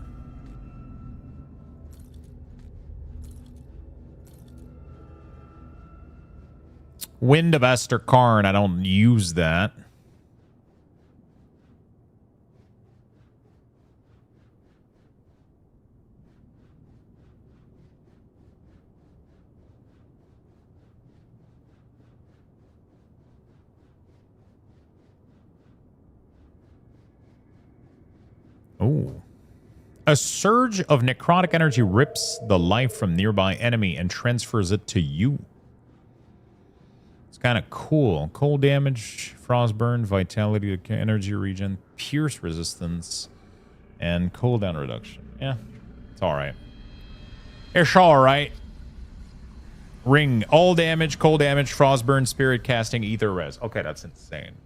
Wind of Asterkarn, I don't use that. Oh. A surge of necrotic energy rips the life from nearby enemy and transfers it to you. It's kind of cool. Cold damage, frostburn, vitality, energy regen, pierce resistance, and cooldown reduction. Yeah, it's all right. It's all right. Ring, all damage, cold damage, frostburn, spirit casting, ether res. Okay, that's insane.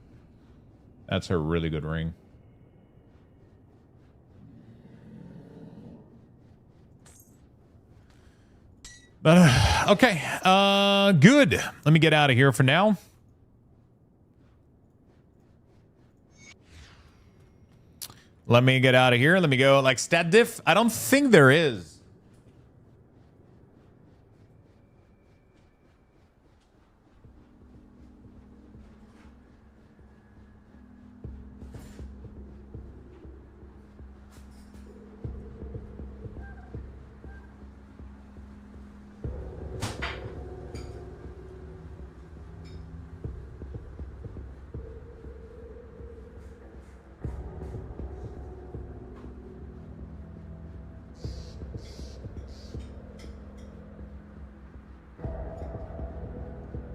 That's a really good ring. But, okay, good. Let me get out of here for now. Let me get out of here. Let me go, like, stat diff? I don't think there is.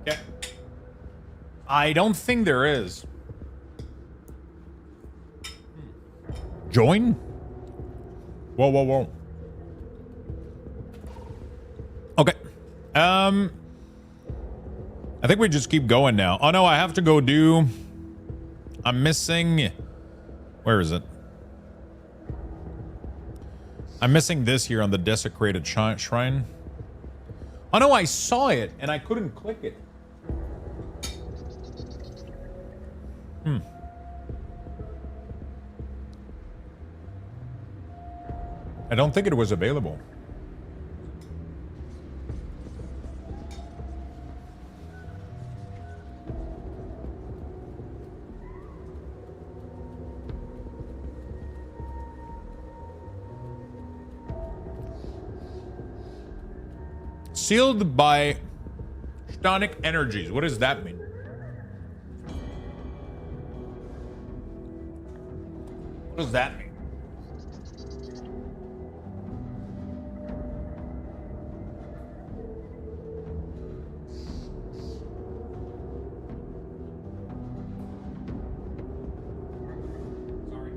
Okay. I don't think there is. Join? Whoa, whoa, whoa. Okay. I think we just keep going now. Oh no, I have to go do... I'm missing... Where is it? I'm missing this here on the desecrated shrine. Oh no, I saw it and I couldn't click it. I don't think it was available. Sealed by Stonic Energies. What does that mean? What does that mean? Sorry.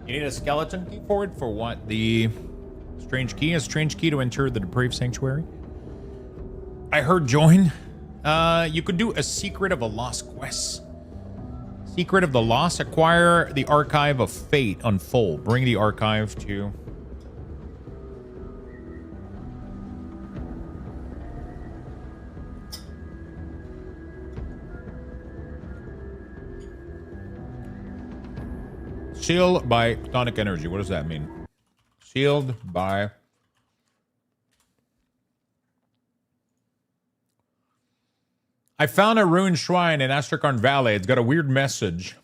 You need a skeleton key for it? For what? The strange key? A strange key to enter the depraved sanctuary? I heard join. You could do a secret of a lost quest. Secret of the Lost. Acquire the Archive of Fate on full. Bring the archive to... Sealed by Chthonic Energy. What does that mean? Sealed by... I found a ruined shrine in Asterkarn Valley. It's got a weird message.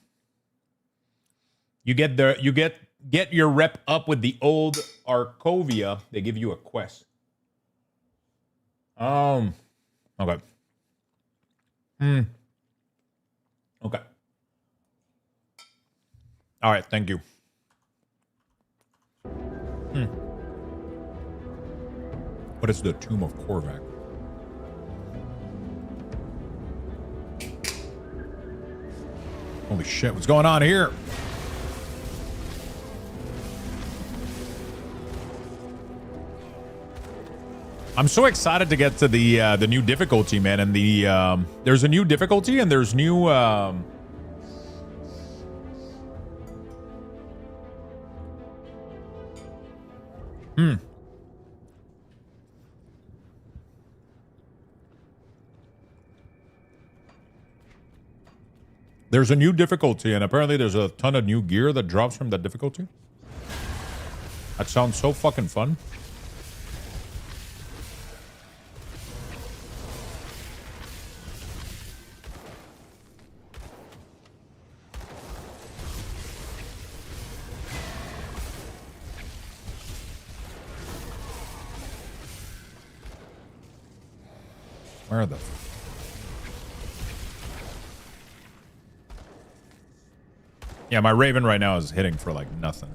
You get your rep up with the old Arkovia. They give you a quest. Okay. Okay. All right, thank you. What is the Tomb of Korvac? Holy shit, what's going on here? I'm so excited to get to the new difficulty, man. And there's a new difficulty and there's new There's a new difficulty, and apparently there's a ton of new gear that drops from that difficulty. That sounds so fucking fun. Where are the... Yeah, my Raven right now is hitting for like nothing.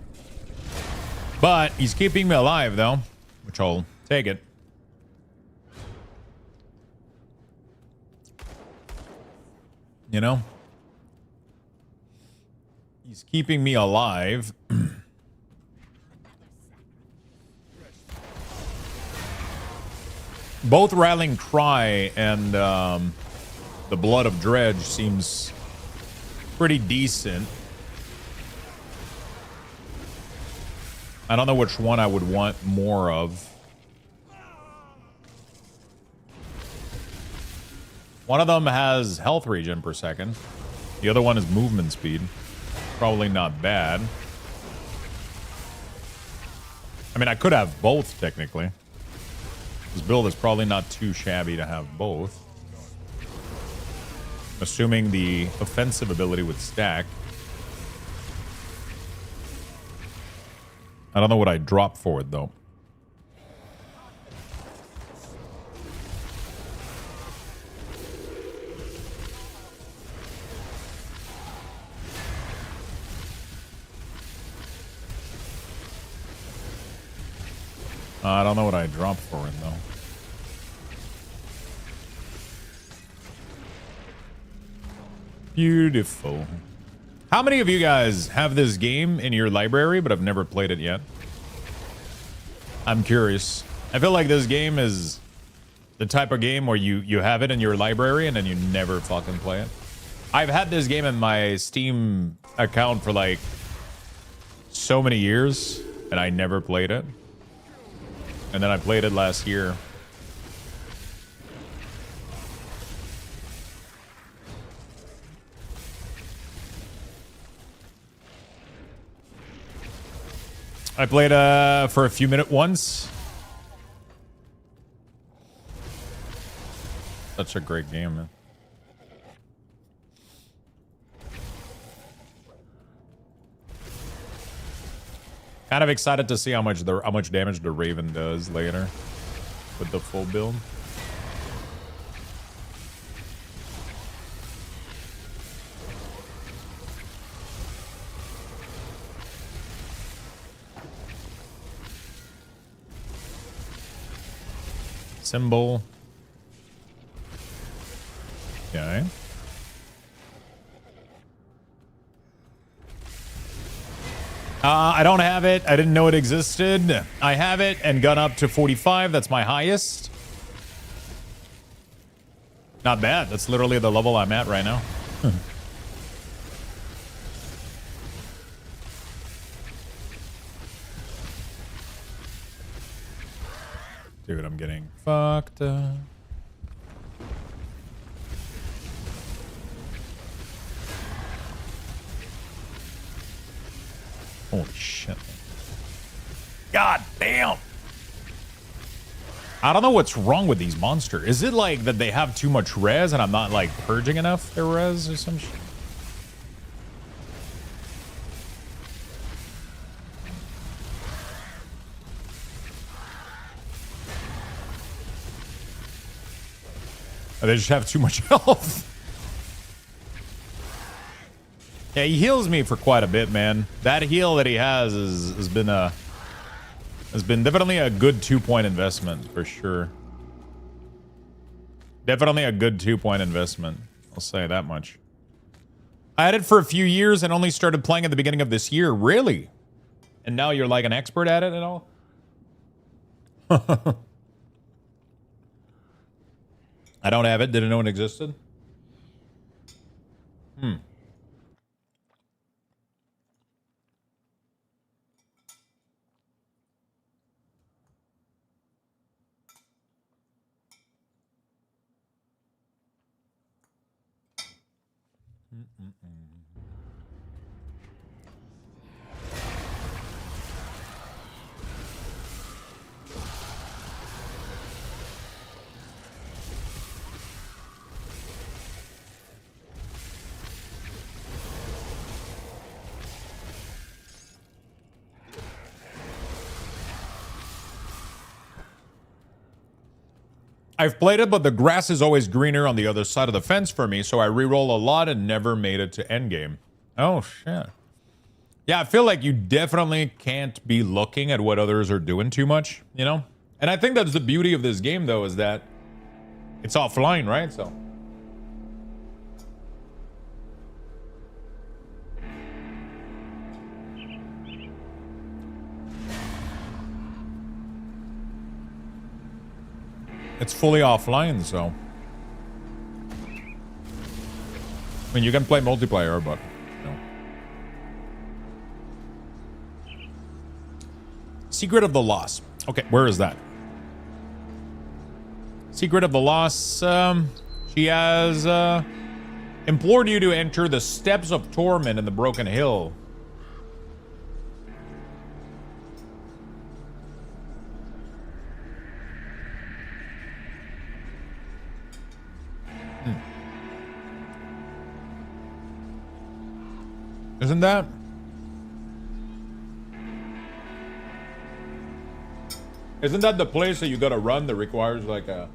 But he's keeping me alive though, which I'll take it. You know? He's keeping me alive. Both Rallying Cry and the Blood of Dredge seems pretty decent. I don't know which one I would want more of. One of them has health regen per second. The other one is movement speed. Probably not bad. I mean, I could have both, technically. This build is probably not too shabby to have both. Assuming the offensive ability would stack. I don't know what I drop for it, though. I don't know what I drop for it, though. Beautiful. How many of you guys have this game in your library but have never played it yet? I'm curious. I feel like this game is the type of game where you have it in your library and then you never fucking play it. I've had this game in my Steam account for like so many years and I never played it. And then I played it last year. I played for a few minutes once. Such a great game, man. Kind of excited to see how much damage the Raven does later with the full build. Symbol. Okay. I don't have it. I didn't know it existed. I have it and gun up to 45. That's my highest. Not bad. That's literally the level I'm at right now. Dude, I'm getting fucked up. Holy shit. God damn. I don't know what's wrong with these monsters. Is it like that they have too much res and I'm not like purging enough their res or some shit? Or they just have too much health. Yeah, he heals me for quite a bit, man. That heal that he has has been It's been definitely a good 2-point investment for sure. Definitely a good 2-point investment. I'll say that much. I had it for a few years and only started playing at the beginning of this year. Really? And now you're like an expert at it and all? I don't have it. Didn't know it existed. I've played it, but the grass is always greener on the other side of the fence for me, so I reroll a lot and never made it to endgame. Oh, shit. Yeah, I feel like you definitely can't be looking at what others are doing too much, you know? And I think that's the beauty of this game, though, is that it's offline, right? So... it's fully offline, so... I mean, you can play multiplayer, but... no. Secret of the Lost. Okay, where is that? Secret of the Lost. She has implored you to enter the Steps of Torment in the Broken Hill. Isn't that? Isn't that the place that you gotta run that requires like a...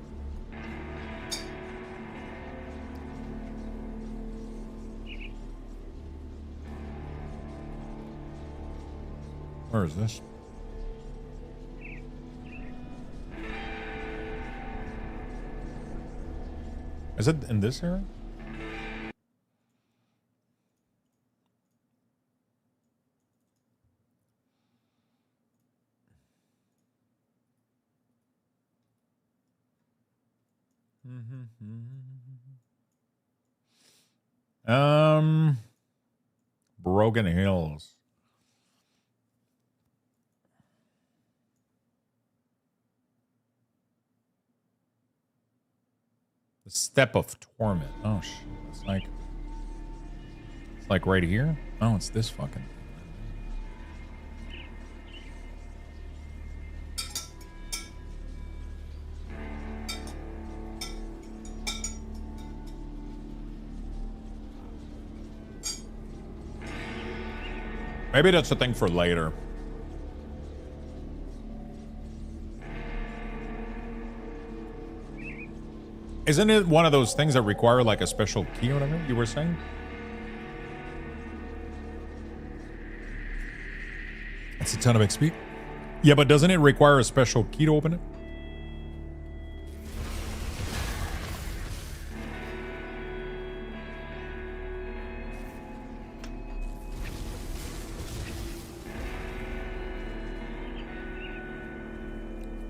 Where is this? Is it in this area? Broken Hills. The Step of Torment. Oh shit. It's like right here? Oh, it's this fucking thing. Maybe that's a thing for later. Isn't it one of those things that require like a special key or whatever you were saying? That's a ton of XP. Yeah, but doesn't it require a special key to open it?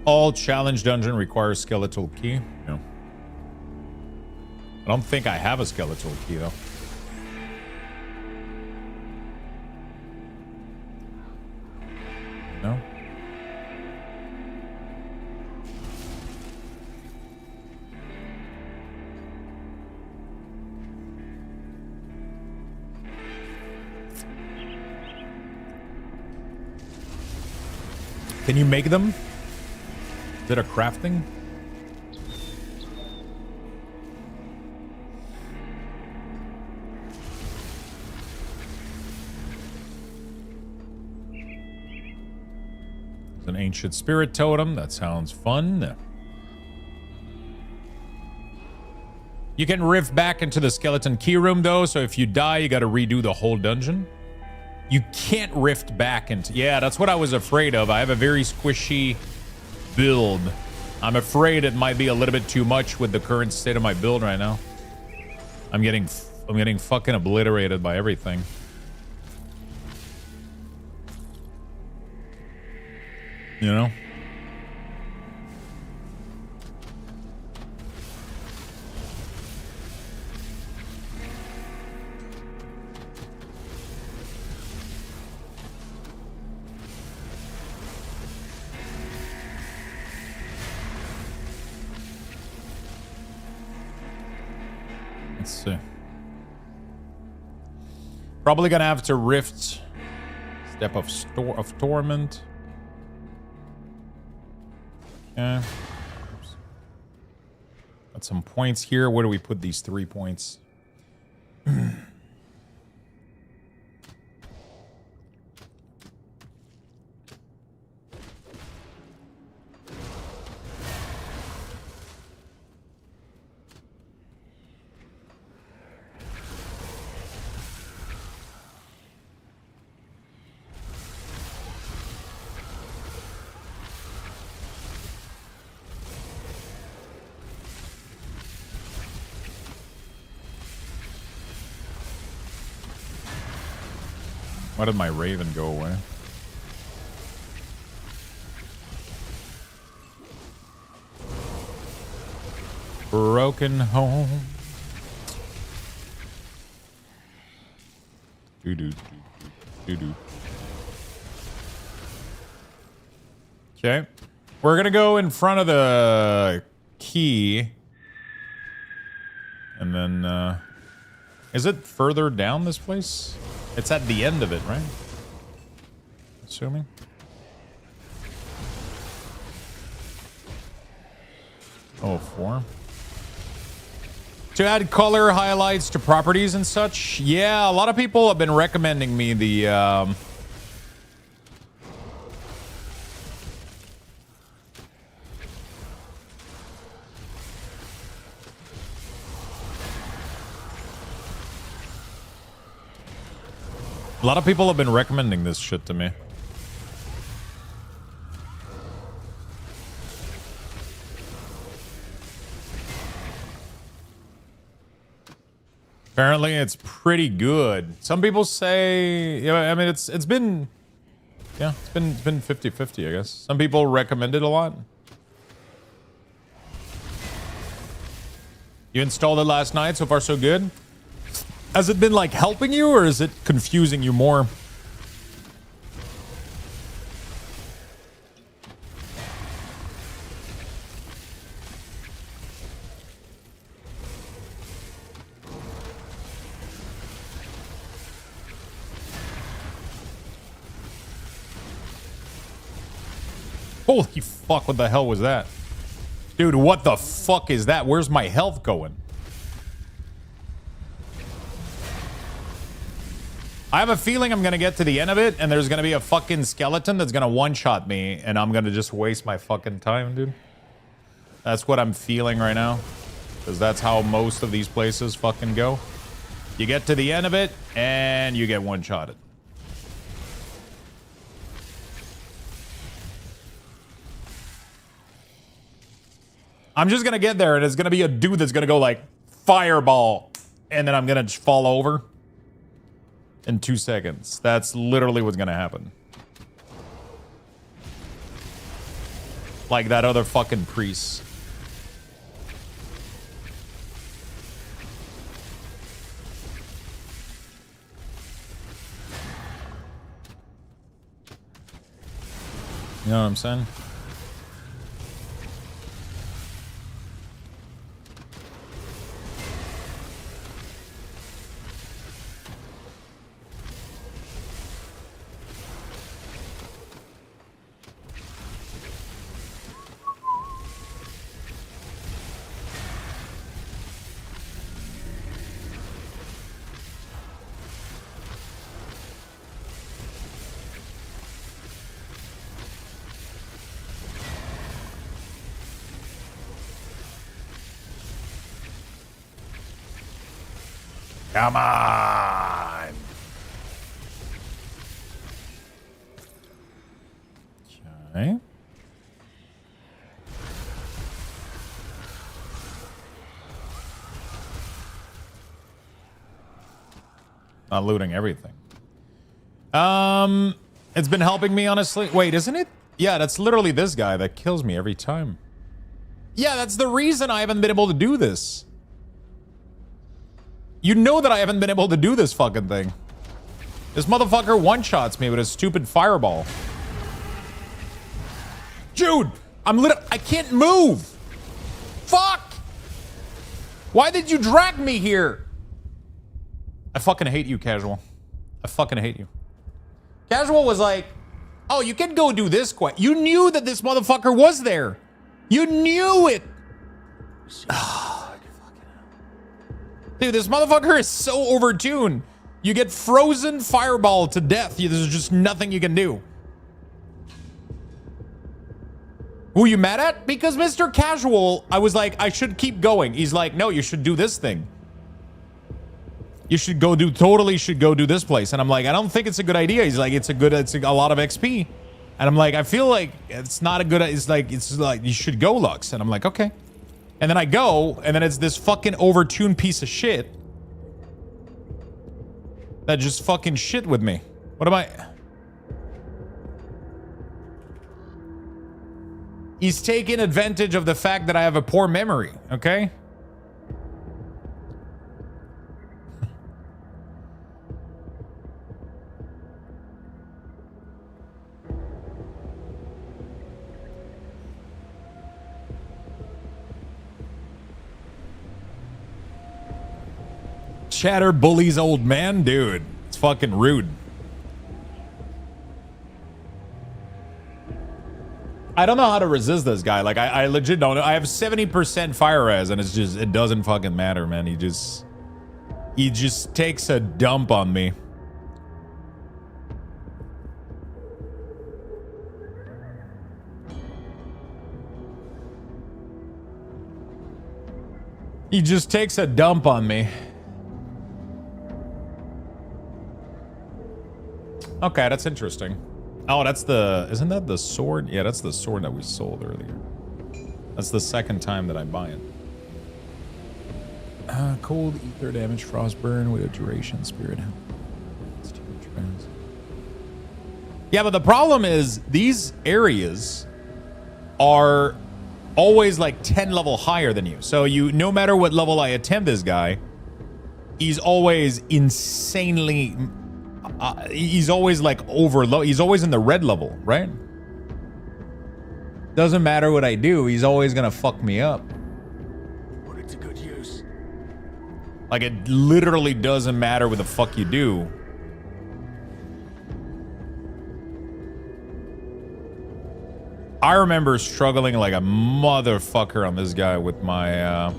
All challenge dungeon requires skeletal key. No. I don't think I have a skeletal key though. No. Can you make them? Is it a crafting? There's an ancient spirit totem. That sounds fun. You can rift back into the skeleton key room though, so if you die, you gotta redo the whole dungeon. You can't rift back into... Yeah, that's what I was afraid of. I have a very squishy build. I'm afraid it might be a little bit too much with the current state of my build right now. I'm getting fucking obliterated by everything. You know? Let's see. Probably gonna have to rift Step of Torment. Okay. Oops. Got some points here. Where do we put these 3 points? Why did my Raven go away? Broken home. Doo-doo. Okay. We're gonna go in front of the key. And then, is it further down this place? It's at the end of it, right? Assuming. Oh, 4. To add color highlights to properties and such. Yeah, a lot of people have been recommending me the a lot of people have been recommending this shit to me. Apparently it's pretty good. Some people say, yeah, I mean it's been 50-50, I guess. Some people recommend it a lot. You installed it last night, so far so good. Has it been like helping you or is it confusing you more? Holy fuck, what the hell was that? Dude, what the fuck is that? Where's my health going? I have a feeling I'm gonna get to the end of it and there's gonna be a fucking skeleton that's gonna one-shot me and I'm gonna just waste my fucking time, dude. That's what I'm feeling right now. Because that's how most of these places fucking go. You get to the end of it and you get one-shotted. I'm just gonna get there and it's gonna be a dude that's gonna go like fireball and then I'm gonna just fall over in 2 seconds. That's literally what's gonna happen. Like that other fucking priest. You know what I'm saying? Come on. Okay. Not looting everything. It's been helping me, honestly. Wait, isn't it? Yeah, that's literally this guy that kills me every time. Yeah, that's the reason I haven't been able to do this. You know that I haven't been able to do this fucking thing. This motherfucker one-shots me with a stupid fireball. Dude, I can't move. Fuck. Why did you drag me here? I fucking hate you, Casual. I fucking hate you. Casual was like, oh, you can go do this quest. You knew that this motherfucker was there. You knew it. Dude, this motherfucker is so overtuned. You get frozen fireball to death. There's just nothing you can do. Who you mad at? Because Mr. Casual, I was like, I should keep going. He's like, no, you should do this thing. You should go do, totally should go do this place. And I'm like, I don't think it's a good idea. He's like, it's a lot of XP. And I'm like, I feel like it's not a good, it's like, you should go, Lux. And I'm like, okay. And then I go, and then it's this fucking overtuned piece of shit that just fucking shit with me. What am I? He's taking advantage of the fact that I have a poor memory, okay? Chatter bullies old man, dude. It's fucking rude. I don't know how to resist this guy. Like, I legit don't know. I have 70% fire res, and it's just, it doesn't fucking matter, man. He just takes a dump on me. He just takes a dump on me. Okay, that's interesting. Oh, that's the... Isn't that the sword? Yeah, that's the sword that we sold earlier. That's the second time that I buy it. Cold, ether damage, frostburn with a duration, spirit. Yeah, but the problem is these areas are always like 10 level higher than you. So no matter what level I attempt this guy, he's always insanely... he's always like he's always in the red level, right? Doesn't matter what I do, he's always gonna fuck me up. Put it to good use. Like, it literally doesn't matter what the fuck you do. I remember struggling like a motherfucker on this guy with my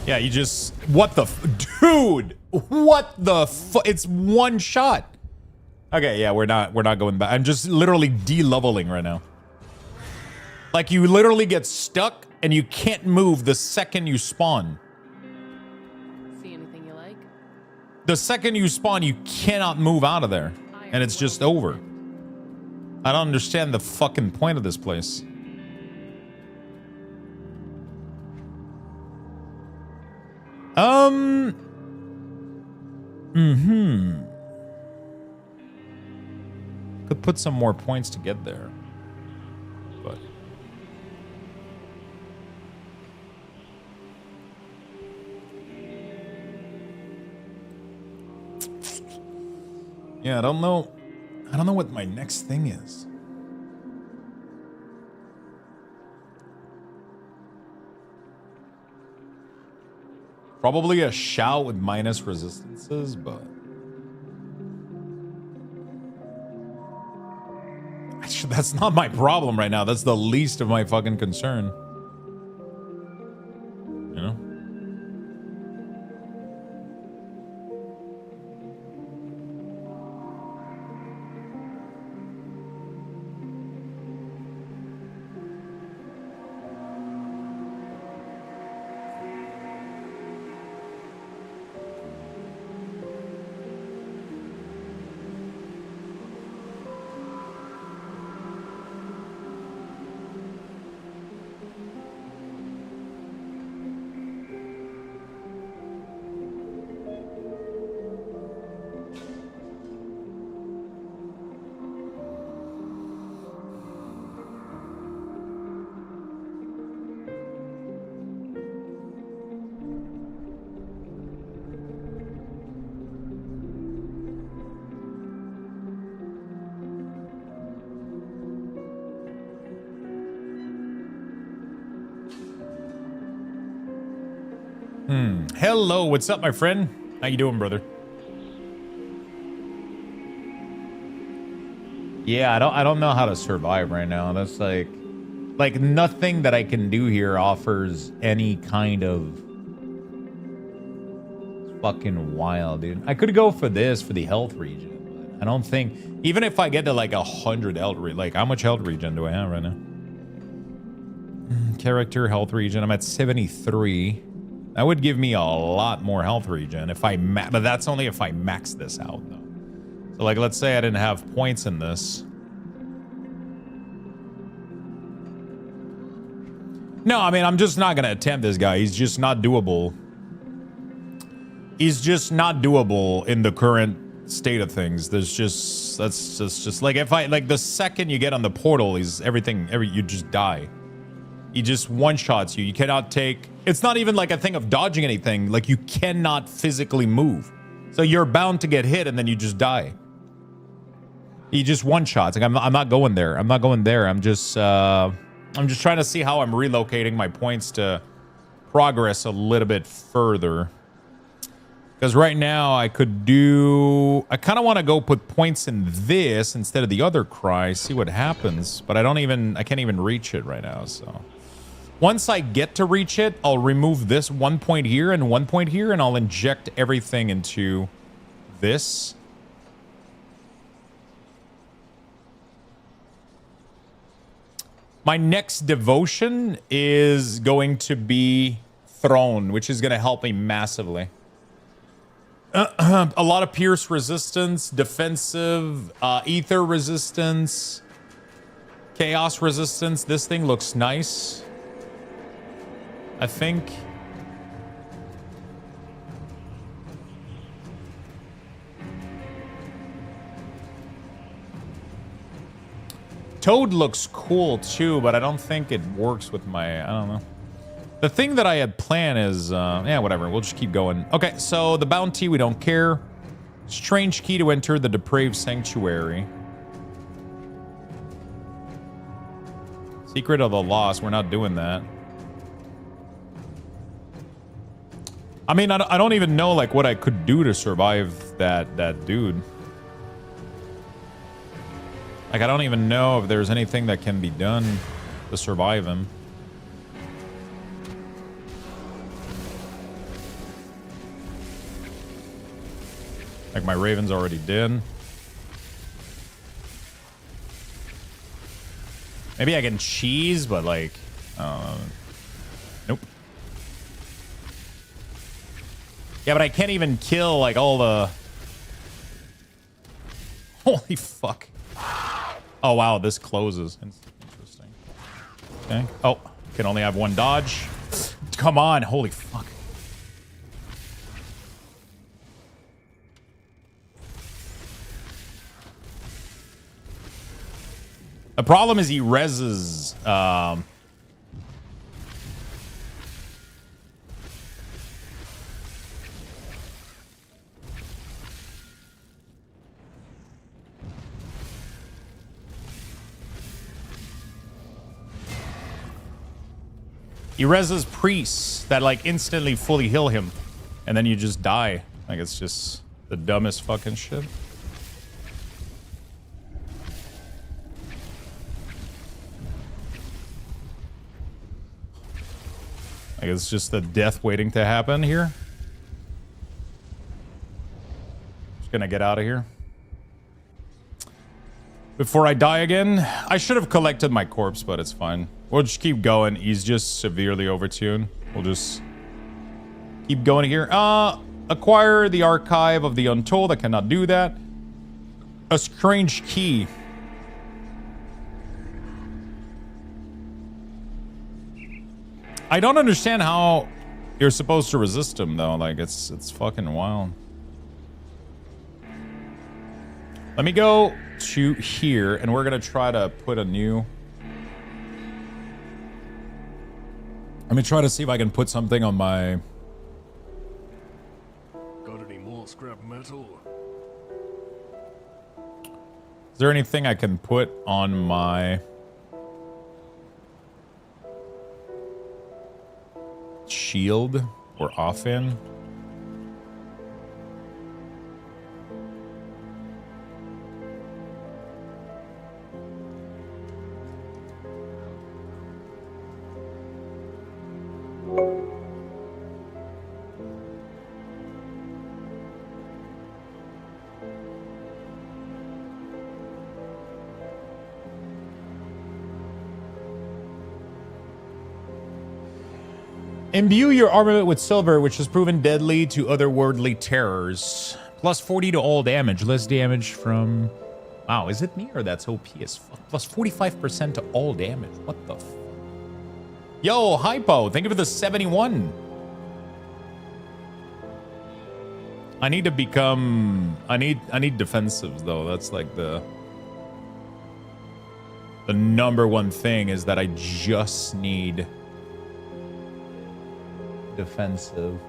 yeah, you just... What the... Dude! What the it's one shot. Okay, yeah, we're not going back. I'm just literally de-leveling right now. Like, you literally get stuck and you can't move the second you spawn. See anything you like? The second you spawn, you cannot move out of there. And it's just over. I don't understand the fucking point of this place. Could put some more points to get there. But yeah, I don't know what my next thing is. Probably a shout with minus resistances, but that's not my problem right now. That's the least of my fucking concern. You know? Hello, what's up, my friend? How you doing, brother? Yeah, I don't know how to survive right now. That's like nothing that I can do here offers any kind of fucking wild, dude. I could go for this for the health regen, but I don't think even if I get to like 100 health like how much health regen do I have right now? Character health regen. I'm at 73. That would give me a lot more health regen if I but that's only if I max this out though. So like let's say I didn't have points in this. No, I mean I'm just not gonna attempt this guy. He's just not doable. He's just not doable in the current state of things. That's just like if I like the second you get on the portal, he's you just die. He just one-shots you. You cannot take... It's not even like a thing of dodging anything. Like, you cannot physically move. So you're bound to get hit, and then you just die. He just one-shots. Like, I'm not going there. I'm not going there. I'm just trying to see how I'm relocating my points to progress a little bit further. Because right now, I could do... I kind of want to go put points in this instead of the other cry. See what happens. But I can't even reach it right now, so... Once I get to reach it, I'll remove this 1 point here and 1 point here, and I'll inject everything into this. My next devotion is going to be Throne, which is going to help me massively. A lot of pierce resistance, defensive, ether resistance, chaos resistance. This thing looks nice. I think. Toad looks cool too, but I don't think it works with my, I don't know. The thing that I had planned is, yeah, whatever. We'll just keep going. Okay, so the bounty, we don't care. Strange key to enter the depraved sanctuary. Secret of the lost. We're not doing that. I mean, I don't even know like what I could do to survive that dude. Like, I don't even know if there's anything that can be done to survive him. Like, my Raven's already dead. Maybe I can cheese, but like, nope. Yeah, but I can't even kill like all the... Holy fuck. Oh, wow, this closes. Interesting. Okay. Oh, can only have one dodge. Come on, holy fuck. The problem is he reses. He reses priests that like instantly fully heal him, and then you just die. Like, it's just the dumbest fucking shit. Like, it's just the death waiting to happen here. Just gonna get out of here before I die again. I should have collected my corpse, but it's fine. We'll just keep going. He's just severely overtuned. We'll just keep going here. Acquire the archive of the Untold. I cannot do that. A strange key. I don't understand how you're supposed to resist him though. Like, it's fucking wild. Let me go to here, and we're gonna try to put a new... Let me try to see if I can put something on my... Got any more scrap metal? Is there anything I can put on my... shield? we're off in. Imbue your armament with silver, which has proven deadly to otherworldly terrors. Plus 40 to all damage. Less damage from... Wow, is it me or that's OP as fuck? Plus 45% to all damage. What the f... Yo, Hypo, thank you for the 71. I need to become... I need defensives, though. That's like the number one thing is that I just need... defensive.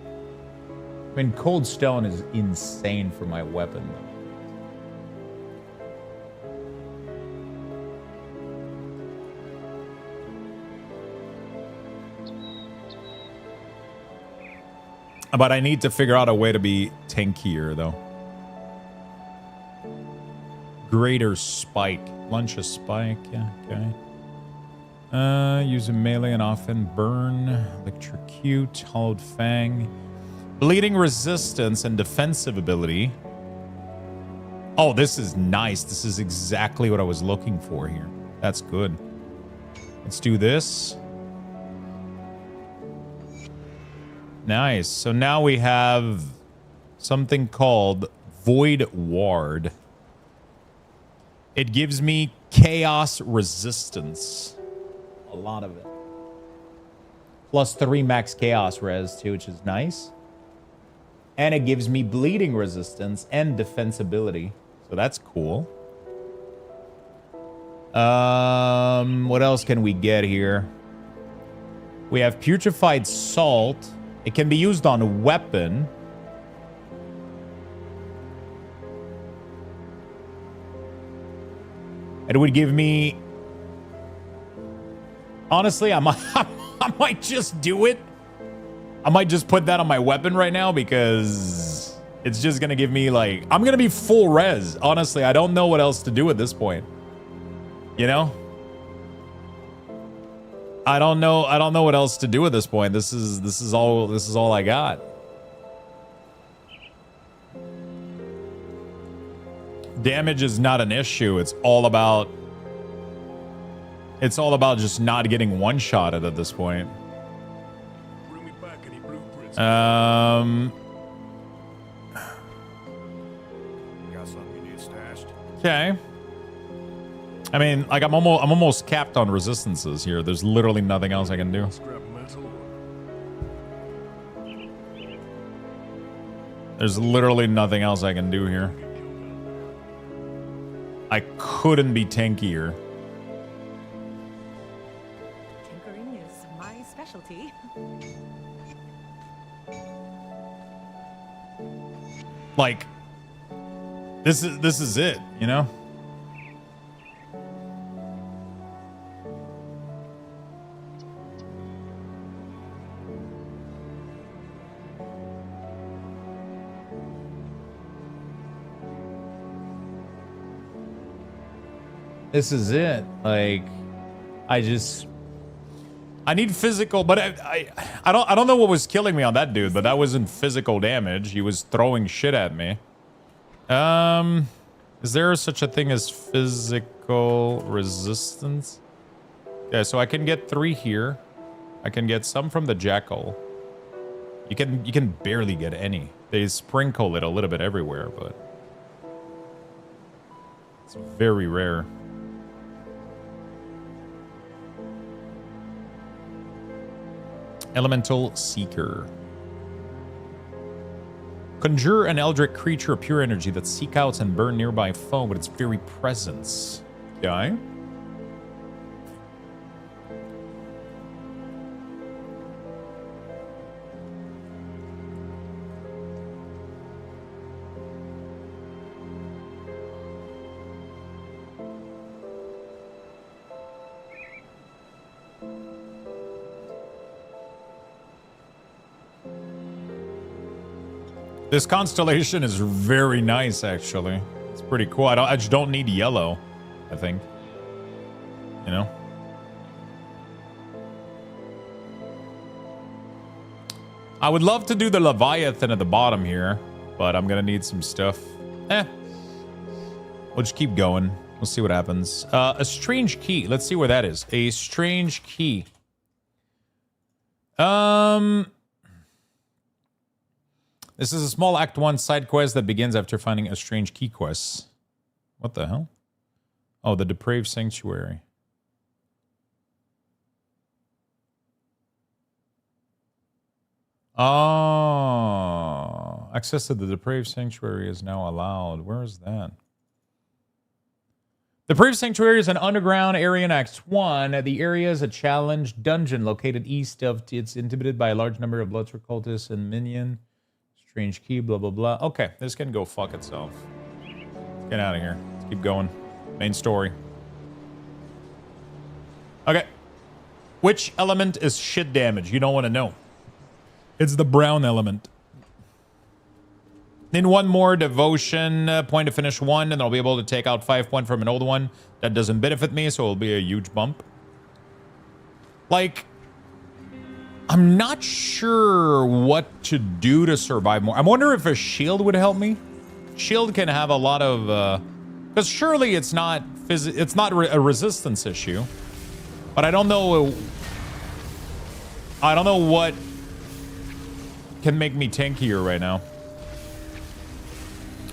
I mean, cold stone is insane for my weapon, though. But I need to figure out a way to be tankier, though. Greater spike. Launch a spike. Yeah, okay. Using melee and often burn, electrocute, hollowed fang, bleeding resistance, and defensive ability. Oh, this is nice. This is exactly what I was looking for here. That's good. Let's do this. Nice. So now we have something called Void Ward. It gives me chaos resistance. A lot of it. Plus 3 max chaos res too, which is nice. And it gives me bleeding resistance and defensibility. So that's cool. What else can we get here? We have putrefied salt. It can be used on a weapon. It would give me... Honestly, I might just do it. I might just put that on my weapon right now because it's just going to give me like... I'm going to be full res. Honestly, I don't know what else to do at this point. You know? I don't know what else to do at this point. This is all I got. Damage is not an issue. It's all about just not getting one-shotted at this point. Bring me back any blueprints. Got something you need stashed? Okay. I mean, like I'm almost capped on resistances here. There's literally nothing else I can do. Scrap metal. There's literally nothing else I can do here. I couldn't be tankier. Tinkering is my specialty. Like, this is it, you know? This is it. Like, I need physical, but I don't know what was killing me on that dude, but that wasn't physical damage. He was throwing shit at me. Is there such a thing as physical resistance? Yeah, so I can get 3 here. I can get some from the jackal. You can barely get any. They sprinkle it a little bit everywhere, but it's very rare. Elemental Seeker. Conjure an eldritch creature of pure energy that seek out and burn nearby foe with its very presence. Okay. This constellation is very nice, actually. It's pretty cool. I just don't need yellow, I think. You know? I would love to do the Leviathan at the bottom here, but I'm gonna need some stuff. We'll just keep going. We'll see what happens. A strange key. Let's see where that is. A strange key. This is a small Act 1 side quest that begins after finding a strange key quest. What the hell? Oh, the Depraved Sanctuary. Oh, access to the Depraved Sanctuary is now allowed. Where is that? The Depraved Sanctuary is an underground area in Act 1. The area is a challenge dungeon located east of... It's inhabited by a large number of Bloodthirst cultists and minion. Strange key, blah, blah, blah. Okay, this can go fuck itself. Let's get out of here. Let's keep going. Main story. Okay. Which element is shit damage? You don't want to know. It's the brown element. Then one more devotion point to finish one, and I'll be able to take out 5 points from an old one. That doesn't benefit me, so it'll be a huge bump. Like, I'm not sure what to do to survive more. I wonder if a shield would help me. Shield can have a lot of... because surely it's not a resistance issue. But I don't know... I don't know what can make me tankier right now.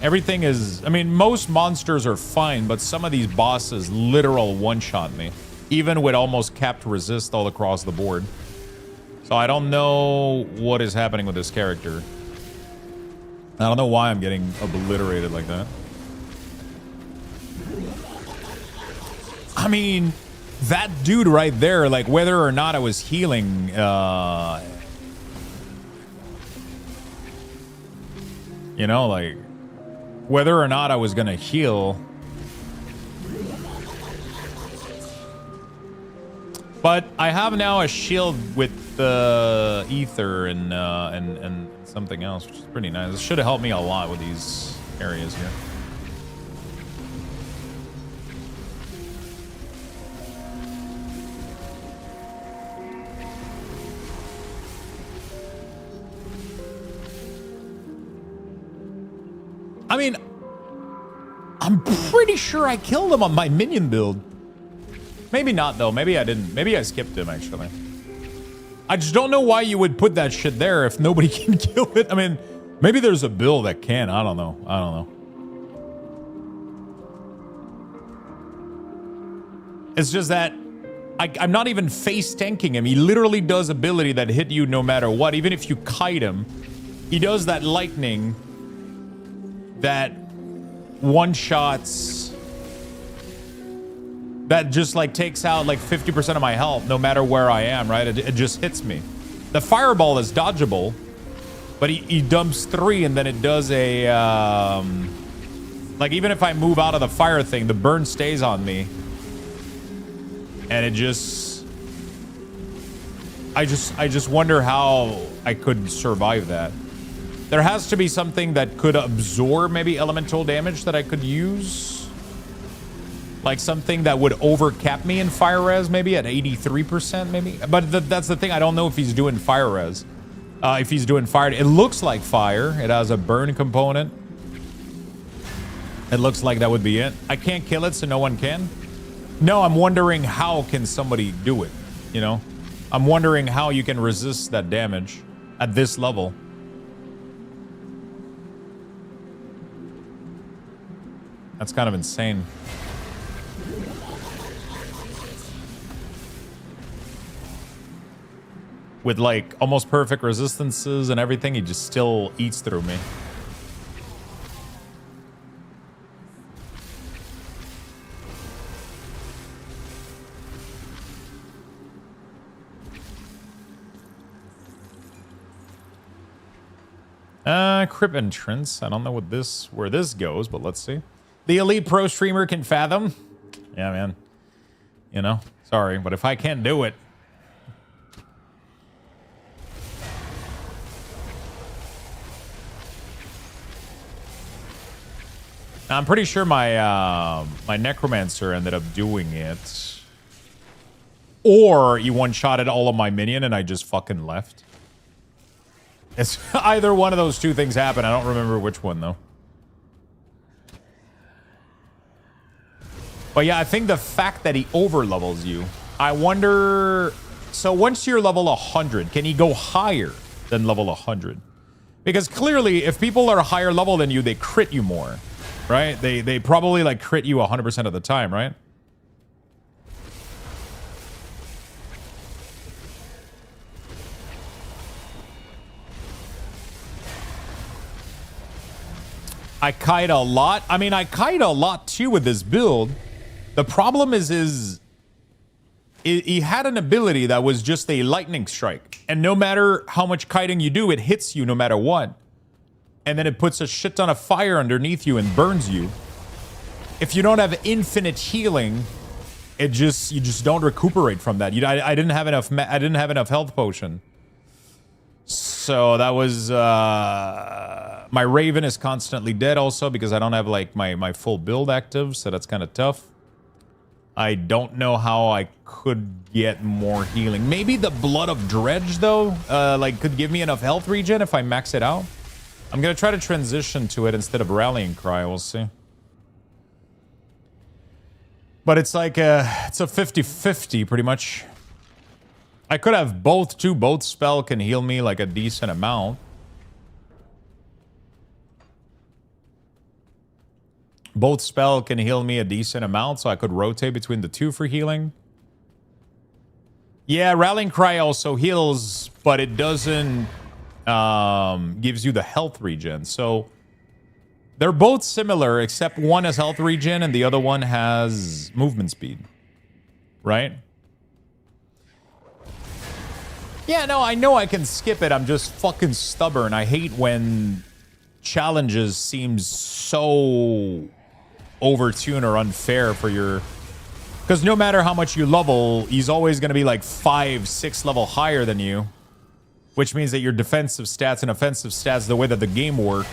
Everything is... I mean, most monsters are fine, but some of these bosses literal one-shot me. Even with almost capped resist all across the board. So I don't know what is happening with this character. I don't know why I'm getting obliterated like that. I mean, that dude right there, like whether or not I was healing, you know, like whether or not I was gonna heal. But I have now a shield with ether and something else, which is pretty nice. This should have helped me a lot with these areas here. I mean, I'm pretty sure I killed him on my minion build. Maybe not, though. Maybe I didn't. Maybe I skipped him, actually. I just don't know why you would put that shit there if nobody can kill it. I mean, maybe there's a build that can. I don't know. I don't know. It's just that I'm not even face tanking him. He literally does ability that hit you no matter what. Even if you kite him, he does that lightning that one-shots... that just like takes out like 50% of my health no matter where I am, right? It just hits me. The fireball is dodgeable, but he dumps 3 and then it does a like even if I move out of the fire thing, the burn stays on me. And it just I just wonder how I could survive that. There has to be something that could absorb maybe elemental damage that I could use. Like something that would overcap me in fire res, maybe at 83%, maybe. But that's the thing. I don't know if he's doing fire res. If he's doing fire, it looks like fire. It has a burn component. It looks like that would be it. I can't kill it, so no one can. No, I'm wondering how can somebody do it. You know, I'm wondering how you can resist that damage at this level. That's kind of insane. With like almost perfect resistances and everything, he just still eats through me. Crypt entrance. I don't know where this goes, but let's see. The elite pro streamer can fathom. Yeah, man. You know, sorry, but if I can't do it. Now, I'm pretty sure my Necromancer ended up doing it. Or he one-shotted all of my minion and I just fucking left. It's either one of those two things happened. I don't remember which one, though. But yeah, I think the fact that he overlevels you, I wonder... So once you're level 100, can he go higher than level 100? Because clearly, if people are higher level than you, they crit you more, right? They probably like crit you 100% of the time, right? I kite a lot. I mean, I kite a lot too with this build. The problem is he had an ability that was just a lightning strike. And no matter how much kiting you do, it hits you no matter what. And then it puts a shit ton of fire underneath you and burns you. If you don't have infinite healing, you just don't recuperate from that. I didn't have enough. I didn't have enough health potion. So that was my Raven is constantly dead also because I don't have like my full build active, so that's kind of tough. I don't know how I could get more healing. Maybe the Blood of Dredge though, like could give me enough health regen if I max it out. I'm gonna try to transition to it instead of Rallying Cry. We'll see. But it's like it's a 50-50 pretty much. I could have both too. Both spell can heal me like a decent amount. Both spell can heal me a decent amount, so I could rotate between the two for healing. Yeah, Rallying Cry also heals, but it doesn't gives you the health regen. So they're both similar, except one has health regen and the other one has movement speed. Right? Yeah, no, I know I can skip it. I'm just fucking stubborn. I hate when challenges seem so overtuned or unfair for your... Because no matter how much you level, he's always going to be like 5-6 level higher than you. Which means that your defensive stats and offensive stats, the way that the game work,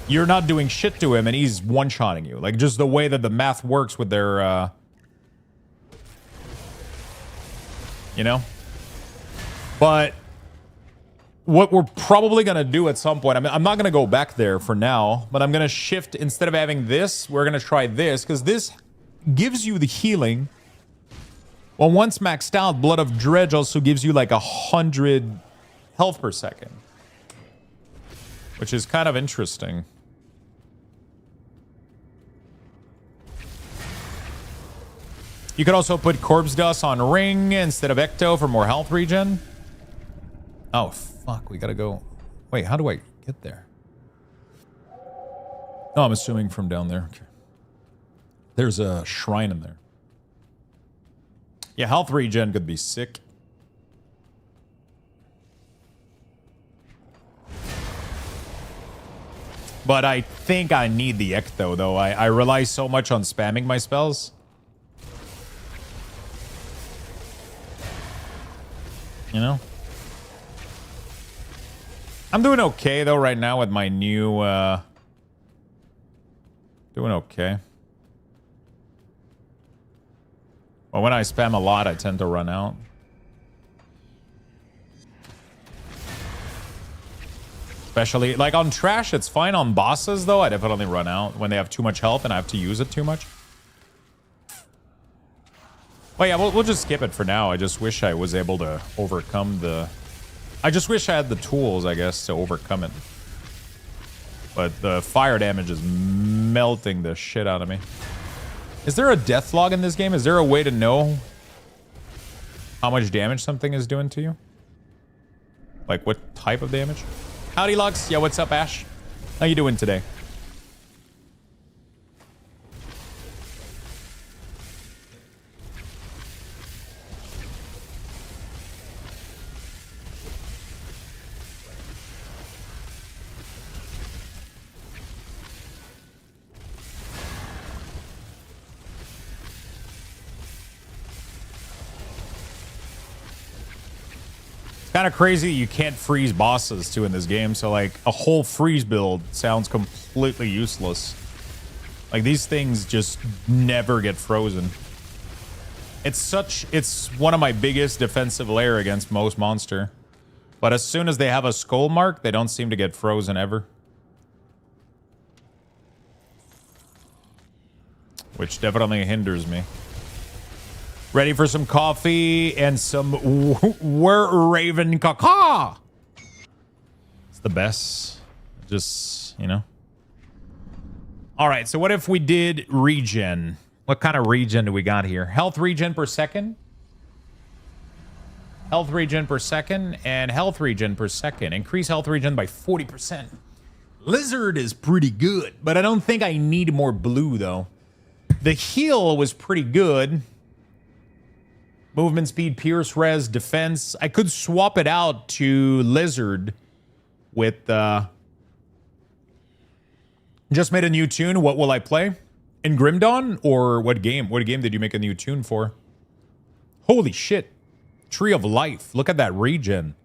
you're not doing shit to him and he's one-shotting you. Like just the way that the math works with their... you know? But what we're probably going to do at some point, I'm not going to go back there for now, but I'm going to shift. Instead of having this, we're going to try this, because this gives you the healing. Well, once maxed out, Blood of Dredge also gives you like 100 health per second, which is kind of interesting. You could also put Corpse Dust on Ring instead of Ecto for more health regen. Oh, fuck. We gotta go. Wait, how do I get there? Oh, I'm assuming from down there. Okay. There's a shrine in there. Yeah, health regen could be sick. But I think I need the Ecto, though. I rely so much on spamming my spells. You know? I'm doing okay, though, right now with my new... doing okay. Well, when I spam a lot, I tend to run out. Especially, like, on trash, it's fine. On bosses, though, I definitely run out when they have too much health and I have to use it too much. Well, yeah, we'll just skip it for now. I just wish I was able to overcome the... I just wish I had the tools, I guess, to overcome it. But the fire damage is melting the shit out of me. Is there a death log in this game? Is there a way to know how much damage something is doing to you? Like, what type of damage? Howdy, Lux. Yeah, what's up, Ash? How you doing today? Kind of crazy you can't freeze bosses too in this game, so like a whole freeze build sounds completely useless. Like, these things just never get frozen. It's one of my biggest defensive layer against most monster. But as soon as they have a skull mark, they don't seem to get frozen ever. Which definitely hinders me. Ready for some coffee and some Wereraven caca. It's the best. Just, you know. All right, so what if we did regen? What kind of regen do we got here? Health regen per second. Health regen per second and health regen per second. Increase health regen by 40%. Lizard is pretty good, but I don't think I need more blue, though. The heal was pretty good. Movement speed, pierce, res, defense. I could swap it out to lizard with... Just made a new tune. What will I play? In Grim Dawn? Or what game? What game did you make a new tune for? Holy shit. Tree of Life. Look at that regen.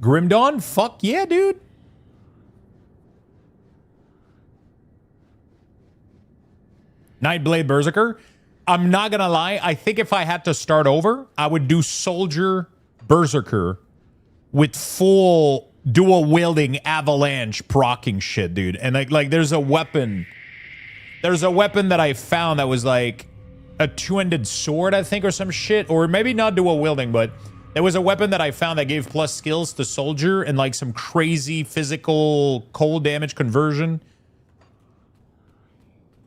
Grim Dawn? Fuck yeah, dude. Nightblade Berserker. I'm not gonna lie. I think if I had to start over, I would do Soldier Berserker with full dual wielding avalanche procking shit, dude. And like there's a weapon. There's a weapon that I found that was like a two-ended sword, I think, or some shit. Or maybe not dual wielding, but there was a weapon that I found that gave plus skills to soldier and like some crazy physical cold damage conversion.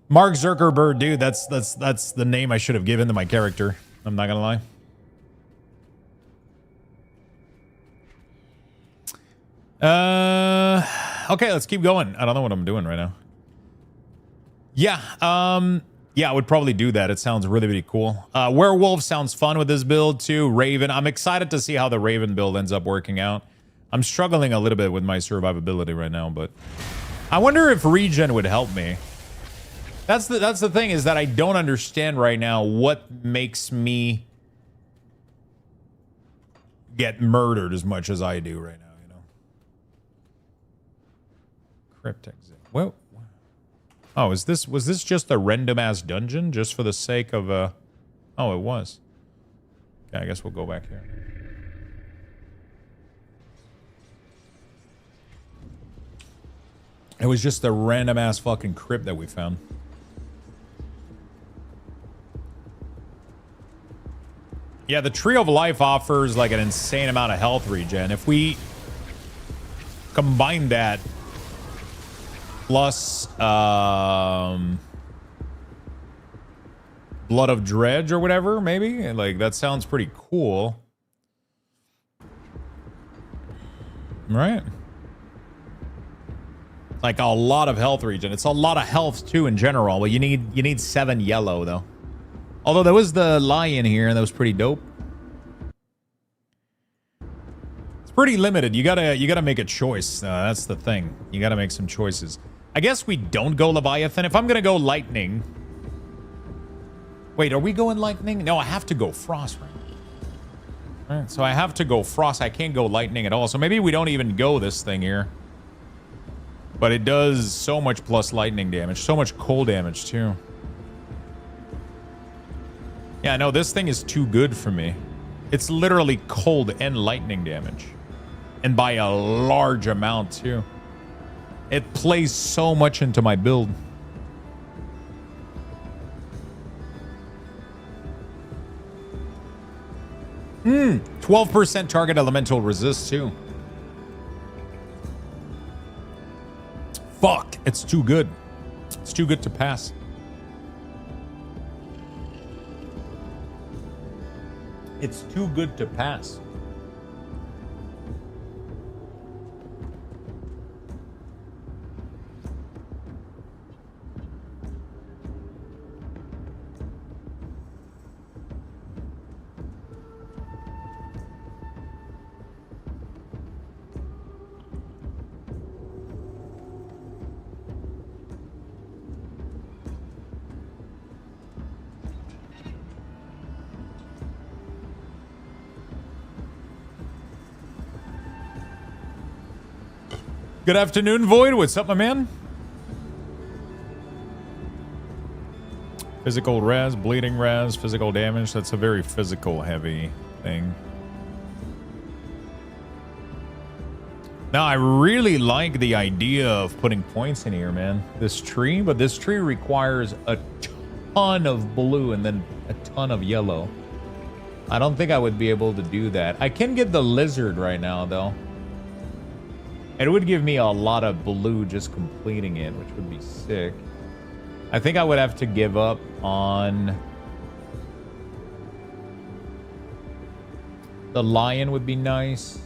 Mark Zuckerberg, dude, that's the name I should have given to my character. I'm not gonna lie. Okay, let's keep going. I don't know what I'm doing right now. Yeah, yeah, I would probably do that. It sounds really, really cool. Werewolf sounds fun with this build too. Raven, I'm excited to see how the Raven build ends up working out. I'm struggling a little bit with my survivability right now, but I wonder if regen would help me. That's the thing, is that I don't understand right now what makes me get murdered as much as I do right now, you know. Crypt exit. Well, oh, was this just a random ass dungeon just for the sake of oh, it was. Okay, I guess we'll go back here. It was just a random ass fucking crypt that we found. Yeah, the Tree of Life offers like an insane amount of health regen. If we combine that plus Blood of Dredge or whatever, maybe, and like that sounds pretty cool. Right? Like a lot of health regen. It's a lot of health too in general, but you need 7 yellow though. Although there was the lion here, and that was pretty dope. It's pretty limited. You gotta make a choice. That's the thing. You gotta make some choices. I guess we don't go Leviathan. If I'm gonna go lightning. Wait, are we going lightning? No, I have to go frost, right? All right, so I have to go frost. I can't go lightning at all. So maybe we don't even go this thing here. But it does so much plus lightning damage. So much cold damage too. Yeah, no, this thing is too good for me. It's literally cold and lightning damage. And by a large amount, too. It plays so much into my build. 12% target elemental resist, too. Fuck, it's too good. It's too good to pass. It's too good to pass. Good afternoon, Void. What's up, my man? Physical res, bleeding res, physical damage. That's a very physical heavy thing. Now, I really like the idea of putting points in here, man. This tree, but this tree requires a ton of blue and then a ton of yellow. I don't think I would be able to do that. I can get the lizard right now, though. It would give me a lot of blue just completing it, which would be sick. I think I would have to give up on... The lion would be nice.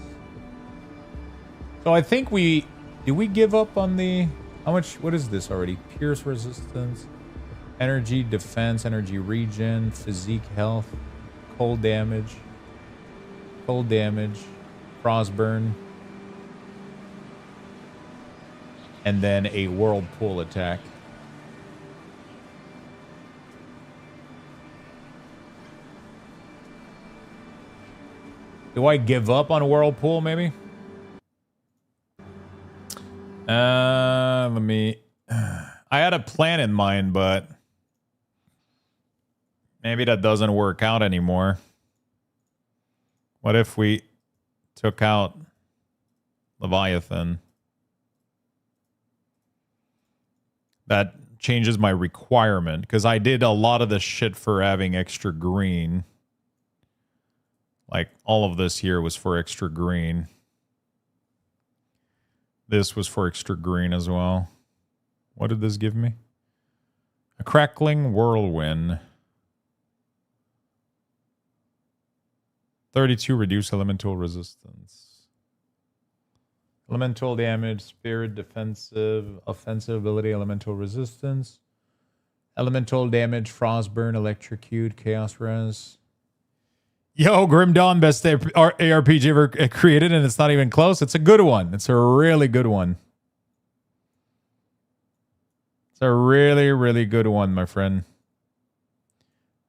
So I think we... Did we give up on the... How much... What is this already? Pierce resistance. Energy defense. Energy regen. Physique health. Cold damage. Cold damage. Frostburn. And then a whirlpool attack. Do I give up on whirlpool maybe? Let me... I had a plan in mind, but maybe that doesn't work out anymore. What if we took out Leviathan? That changes my requirement, because I did a lot of the shit for having extra green. Like, all of this here was for extra green. This was for extra green as well. What did this give me? A crackling whirlwind. 32 reduce elemental resistance. Elemental damage, spirit defensive, offensive ability, elemental resistance. Elemental damage, frostburn, electrocute, chaos res. Yo, Grim Dawn, best ARPG ever created, and it's not even close. It's a good one. It's a really good one. It's a really, really good one, my friend.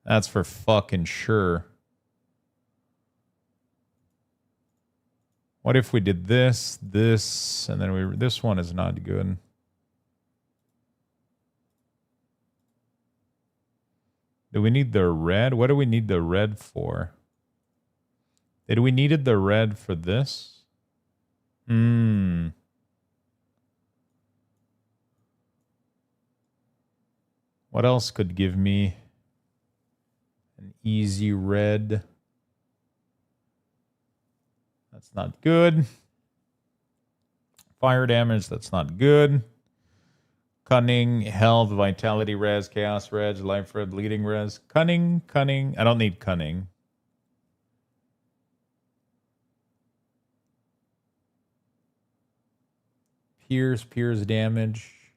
That's for fucking sure. What if we did this, and then we... This one is not good. Do we need the red? What do we need the red for? Did we needed the red for this? What else could give me an easy red? That's not good. Fire damage, that's not good. Cunning, health, vitality res, chaos res, life red, bleeding res. Cunning. I don't need cunning. Pierce damage,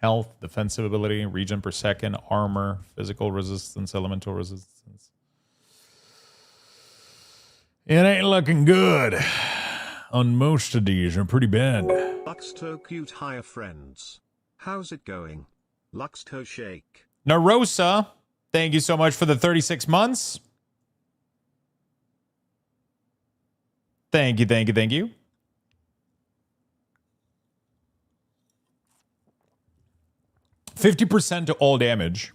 health, defensive ability, regen per second, armor, physical resistance, elemental resistance. It ain't looking good. On most of these are pretty bad. Luxto cute higher friends. How's it going? Luxto shake. Narosa, thank you so much for the 36 months. Thank you. 50% to all damage.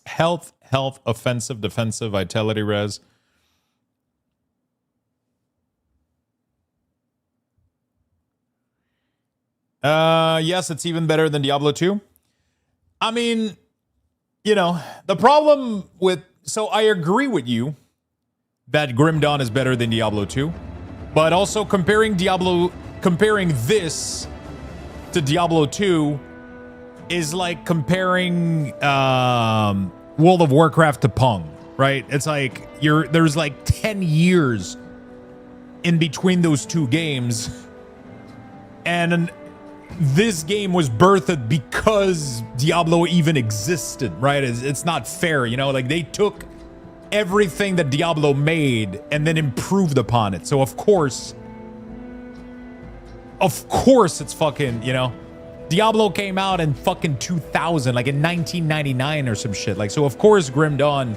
Health, offensive, defensive, vitality res. Yes, it's even better than Diablo 2. I mean, you know, the problem with... So I agree with you that Grim Dawn is better than Diablo 2. But also comparing this to Diablo 2 is like comparing World of Warcraft to Pong, right? It's like there's like 10 years in between those two games, and this game was birthed because Diablo even existed, right? It's not fair, you know? Like, they took everything that Diablo made and then improved upon it. So of course it's fucking, you know, Diablo came out in fucking 2000, like in 1999 or some shit. Like, so of course Grim Dawn,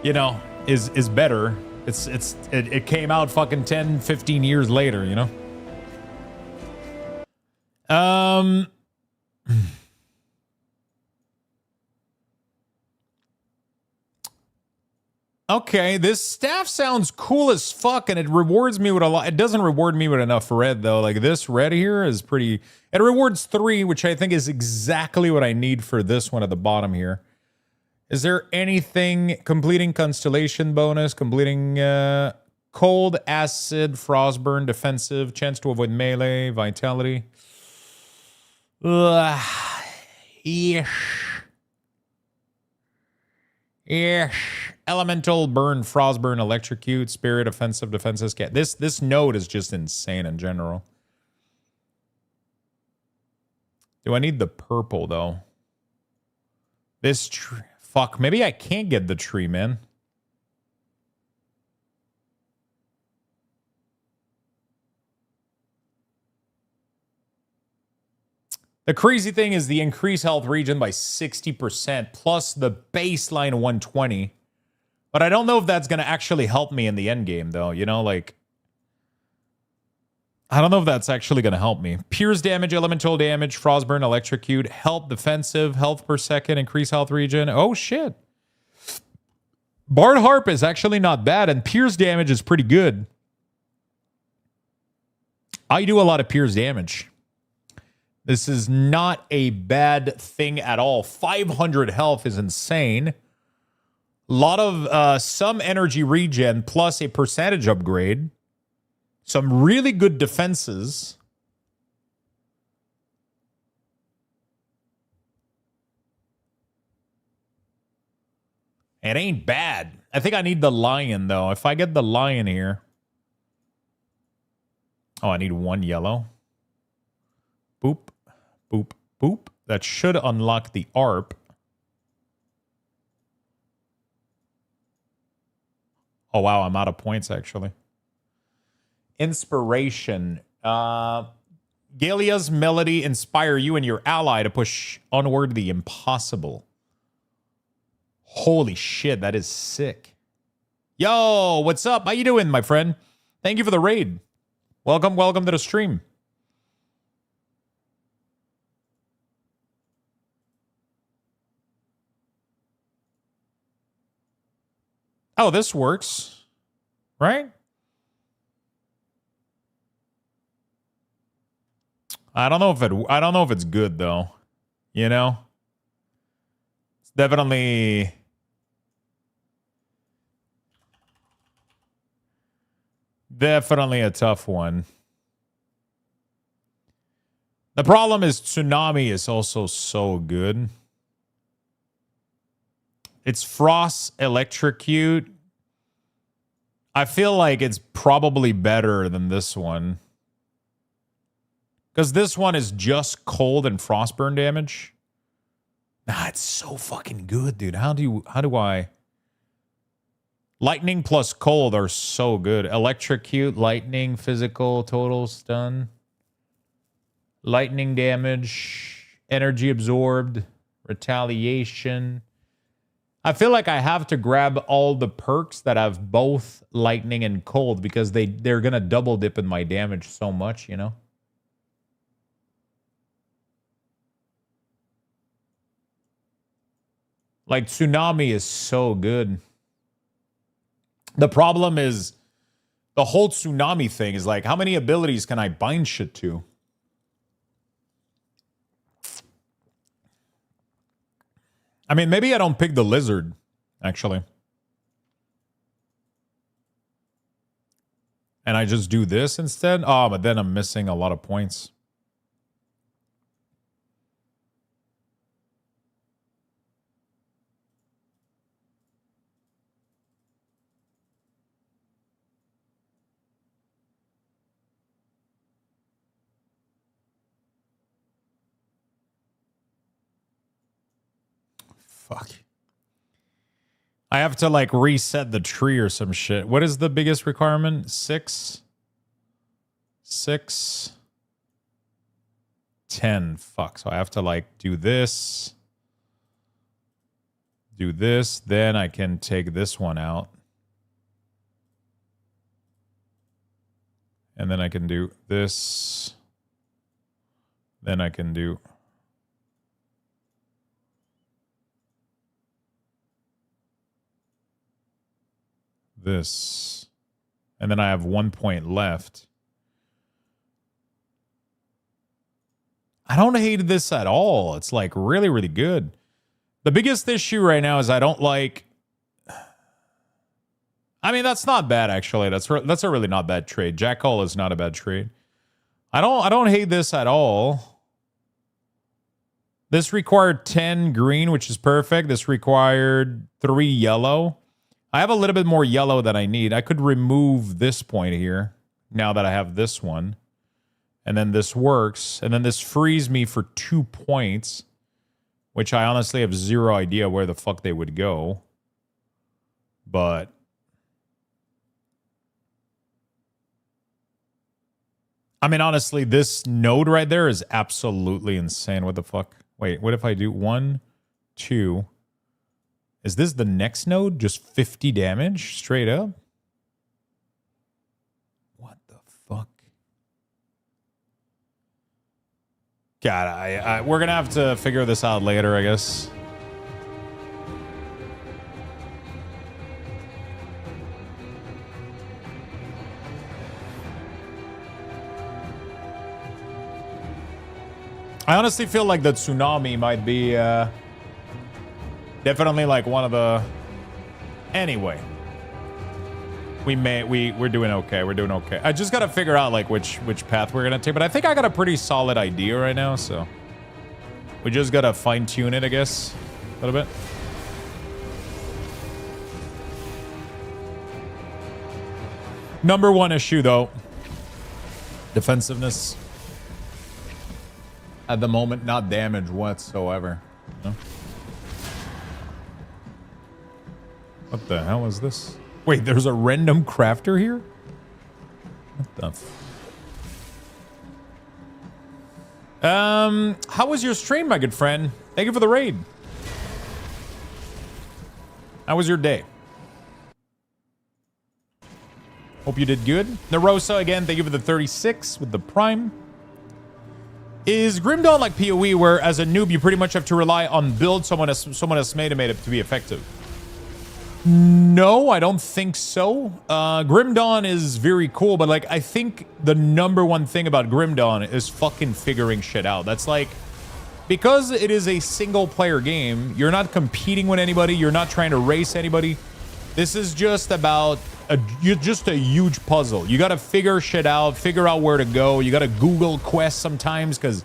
you know, is better. It came out fucking 10, 15 years later, you know? Um. Okay, this staff sounds cool as fuck, and it rewards me with a lot. It doesn't reward me with enough red, though. Like, this red here is pretty... It rewards 3, which I think is exactly what I need for this one at the bottom here. Is there anything... Completing Constellation bonus, completing Cold, Acid, Frostburn, Defensive, Chance to avoid melee, Vitality. Ish. Elemental, Burn, Frostburn, Electrocute, Spirit, Offensive, Defensive. This node is just insane in general. Do I need the purple, though? This tree... Fuck, maybe I can't get the tree, man. The crazy thing is the increased health region by 60% plus the baseline 120. But I don't know if that's going to actually help me in the end game, though. You know, like... I don't know if that's actually going to help me. Pierce damage, elemental damage, frostburn, electrocute, help, defensive, health per second, increase health region. Oh, shit. Bard Harp is actually not bad, and pierce damage is pretty good. I do a lot of pierce damage. This is not a bad thing at all. 500 health is insane. A lot of some energy regen plus a percentage upgrade. Some really good defenses. It ain't bad. I think I need the lion, though. If I get the lion here. Oh, I need 1 yellow. Boop, boop, boop. That should unlock the ARP. Oh, wow. I'm out of points, actually. Inspiration. Galia's melody inspire you and your ally to push onward the impossible. Holy shit, that is sick. Yo, what's up? How you doing, my friend? Thank you for the raid. Welcome to the stream. Oh, this works. Right? I don't know if it's good though. You know? It's definitely a tough one. The problem is Tsunami is also so good. It's Frost, Electrocute. I feel like it's probably better than this one. Because this one is just cold and frostburn damage. Nah, it's so fucking good, dude. How do I... Lightning plus cold are so good. Electrocute, lightning, physical, total stun. Lightning damage, energy absorbed, retaliation. I feel like I have to grab all the perks that have both lightning and cold because they're going to double dip in my damage so much, you know? Like, Tsunami is so good. The problem is the whole Tsunami thing is like, how many abilities can I bind shit to? I mean, maybe I don't pick the lizard, actually. And I just do this instead? Oh, but then I'm missing a lot of points. Fuck. I have to like reset the tree or some shit. What is the biggest requirement? 6? 10. Fuck. So I have to like do this. Do this. Then I can take this one out. And then I can do this. Then I can do this. And then I have 1 point left. I don't hate this at all. It's like really, really good. The biggest issue right now is I don't like... I mean, that's not bad, actually. That's a really not bad trade. Jackal is not a bad trade. I don't hate this at all. This required 10 green, which is perfect. This required 3 yellow. I have a little bit more yellow than I need. I could remove this point here now that I have this one. And then this works. And then this frees me for 2 points, which I honestly have zero idea where the fuck they would go. But... I mean, honestly, this node right there is absolutely insane. What the fuck? Wait, what if I do 1, 2? Is this the next node? Just 50 damage straight up? What the fuck? God, we're going to have to figure this out later, I guess. I honestly feel like the tsunami might be definitely like one of the... Anyway. We're doing okay. We're doing okay. I just got to figure out like which path we're going to take. But I think I got a pretty solid idea right now, so... We just got to fine-tune it, I guess. A little bit. Number 1 issue, though. Defensiveness. At the moment, not damage whatsoever. No? What the hell is this? Wait, there's a random crafter here? What the how was your stream, my good friend? Thank you for the raid. How was your day? Hope you did good. Narosa, again, thank you for the 36 with the prime. Is Grim Dawn like PoE, where as a noob you pretty much have to rely on build someone has made it to be effective? No, I don't think so. Grim Dawn is very cool, but like I think the number 1 thing about Grim Dawn is fucking figuring shit out. That's like, because it is a single player game, you're not competing with anybody, you're not trying to race anybody. This is just about just a huge puzzle. You got to figure shit out, figure out where to go. You got to Google quests sometimes because,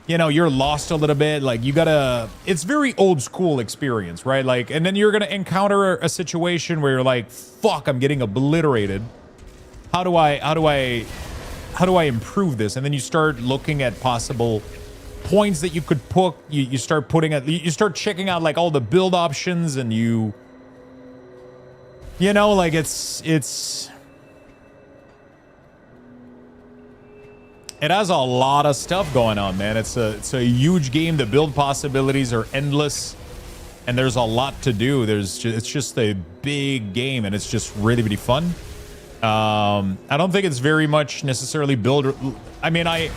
you know, you're lost a little bit. Like you got to, it's very old school experience, right? Like, and then you're going to encounter a situation where you're like, fuck, I'm getting obliterated. How do I improve this? And then you start looking at possible points that you could put. You start checking out like all the build options, and you know, like it has a lot of stuff going on, man. It's a huge game. The build possibilities are endless, and there's a lot to do. It's just a big game, and it's just really, really fun. I don't think it's very much necessarily build. I mean, I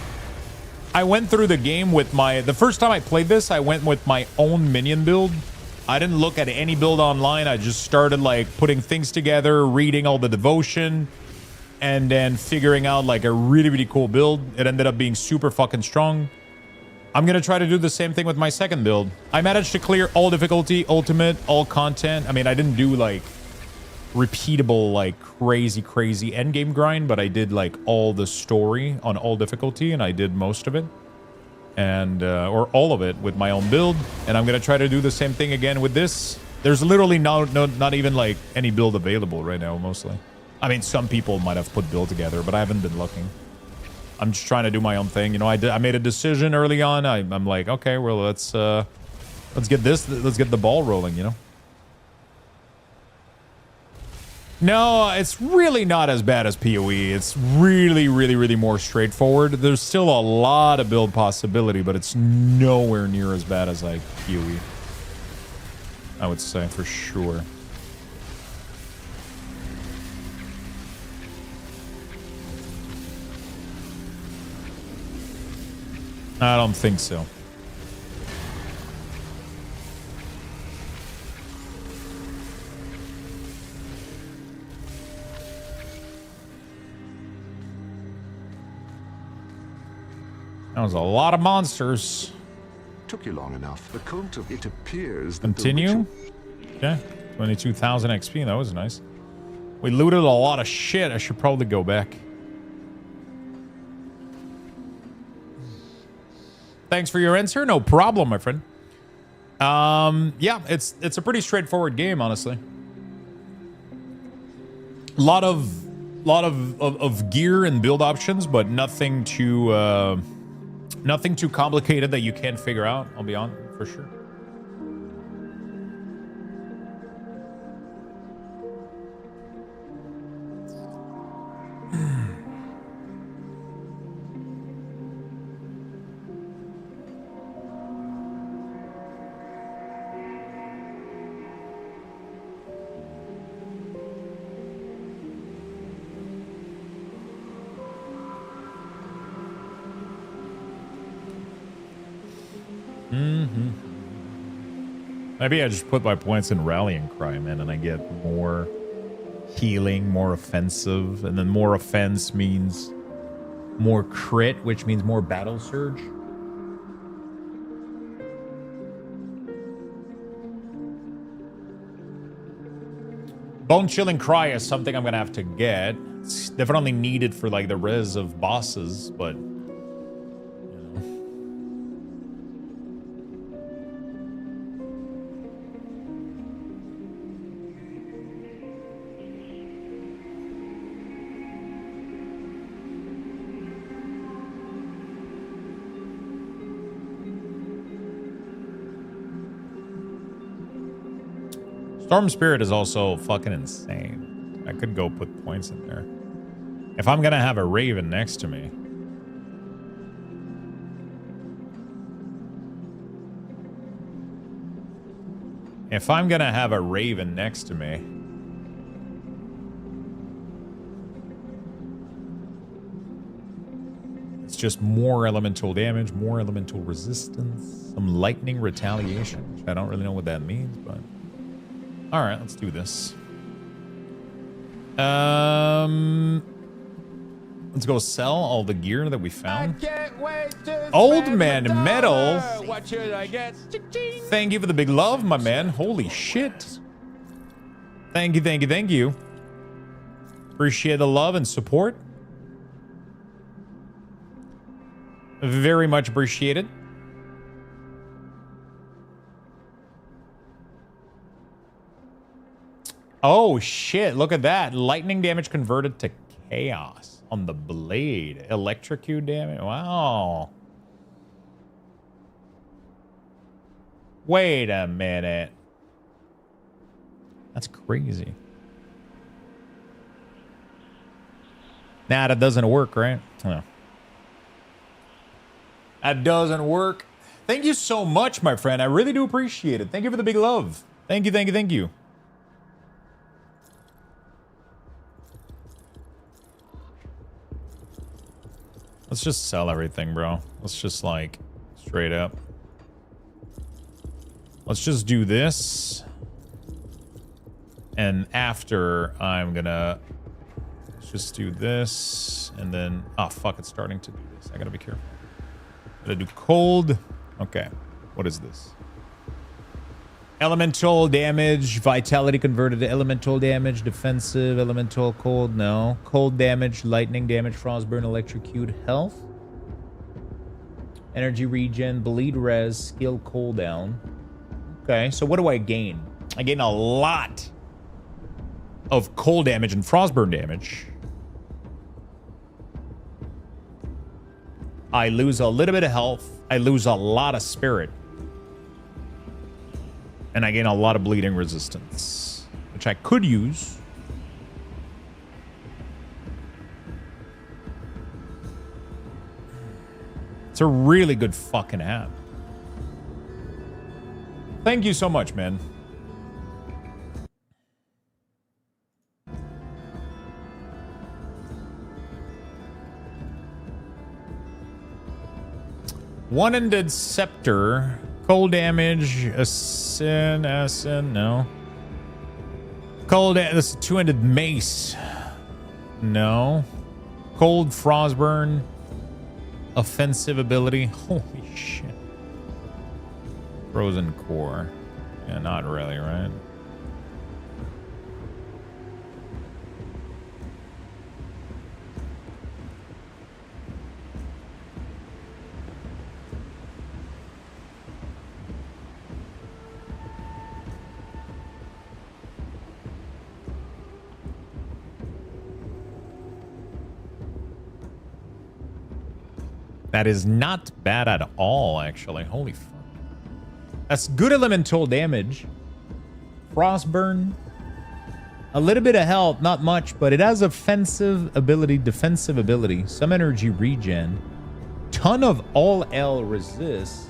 went through the game with the first time I played this, I went with my own minion build. I didn't look at any build online. I just started like putting things together, reading all the devotion, and then figuring out like a really, really cool build. It ended up being super fucking strong. I'm going to try to do the same thing with my second build. I managed to clear all difficulty, ultimate, all content. I mean, I didn't do like repeatable, like crazy endgame grind, but I did like all the story on all difficulty, and I did most of it. And or all of it with my own build, and I'm gonna try to do the same thing again with this. There's literally not even like any build available right now, mostly. I mean, some people might have put build together, but I haven't been looking. I'm just trying to do my own thing, you know. I made a decision early on. I'm like, okay, well, let's get the ball rolling, you know. No, it's really not as bad as PoE. It's really more straightforward. There's still a lot of build possibility, but it's nowhere near as bad as like PoE. I would say for sure. I don't think so. That was a lot of monsters. Took you long enough. The cult of it appears that Continue. Okay. 22,000 XP. That was nice. We looted a lot of shit. I should probably go back. Thanks for your answer. No problem, my friend. Yeah, it's a pretty straightforward game, honestly. A lot of gear and build options, but nothing too complicated that you can't figure out. I'll be on for sure. Maybe I just put my points in rallying cry, man, and I get more healing, more offensive, and then more offense means more crit, which means more battle surge. Bone chilling cry is something I'm gonna have to get. It's definitely needed for like the res of bosses, but Storm Spirit is also fucking insane. I could go put points in there. If I'm gonna have a Raven next to me. If I'm gonna have a Raven next to me. It's just more elemental damage, more elemental resistance, some lightning retaliation, which I don't really know what that means, but... All right, let's do this. Let's go sell all the gear that we found. Old man metal. What should I get? Thank you for the big love, my man. Holy shit. Thank you, thank you, thank you. Appreciate the love and support. Very much appreciated. Oh, shit. Look at that. Lightning damage converted to chaos on the blade. Electrocute damage. Wow. Wait a minute. That's crazy. Nah, that doesn't work, right? No. That doesn't work. Thank you so much, my friend. I really do appreciate it. Thank you for the big love. Thank you, thank you, thank you. Let's just sell everything, bro. Let's just, like, straight up. Let's just do this. And after, I'm gonna... Let's just do this. And then... Oh, fuck, it's starting to do this. I gotta be careful. Gotta do cold. Okay. What is this? Elemental damage. Vitality converted to elemental damage. Defensive. Elemental cold. No. Cold damage. Lightning damage. Frostburn. Electrocute. Health. Energy regen. Bleed res. Skill cooldown. Okay. So what do I gain? I gain a lot of cold damage and frostburn damage. I lose a little bit of health. I lose a lot of spirit. And I gain a lot of bleeding resistance, which I could use. It's a really good fucking app. Thank you so much, man. One-ended scepter. Cold damage. Ascend. No. Cold. This is two-ended mace. No. Cold frostburn. Offensive ability. Holy shit. Frozen core. Yeah, not really, right? That is not bad at all, actually. Holy fuck. That's good elemental damage. Frostburn. A little bit of health, not much, but it has offensive ability, defensive ability, some energy regen. Ton of all L resist.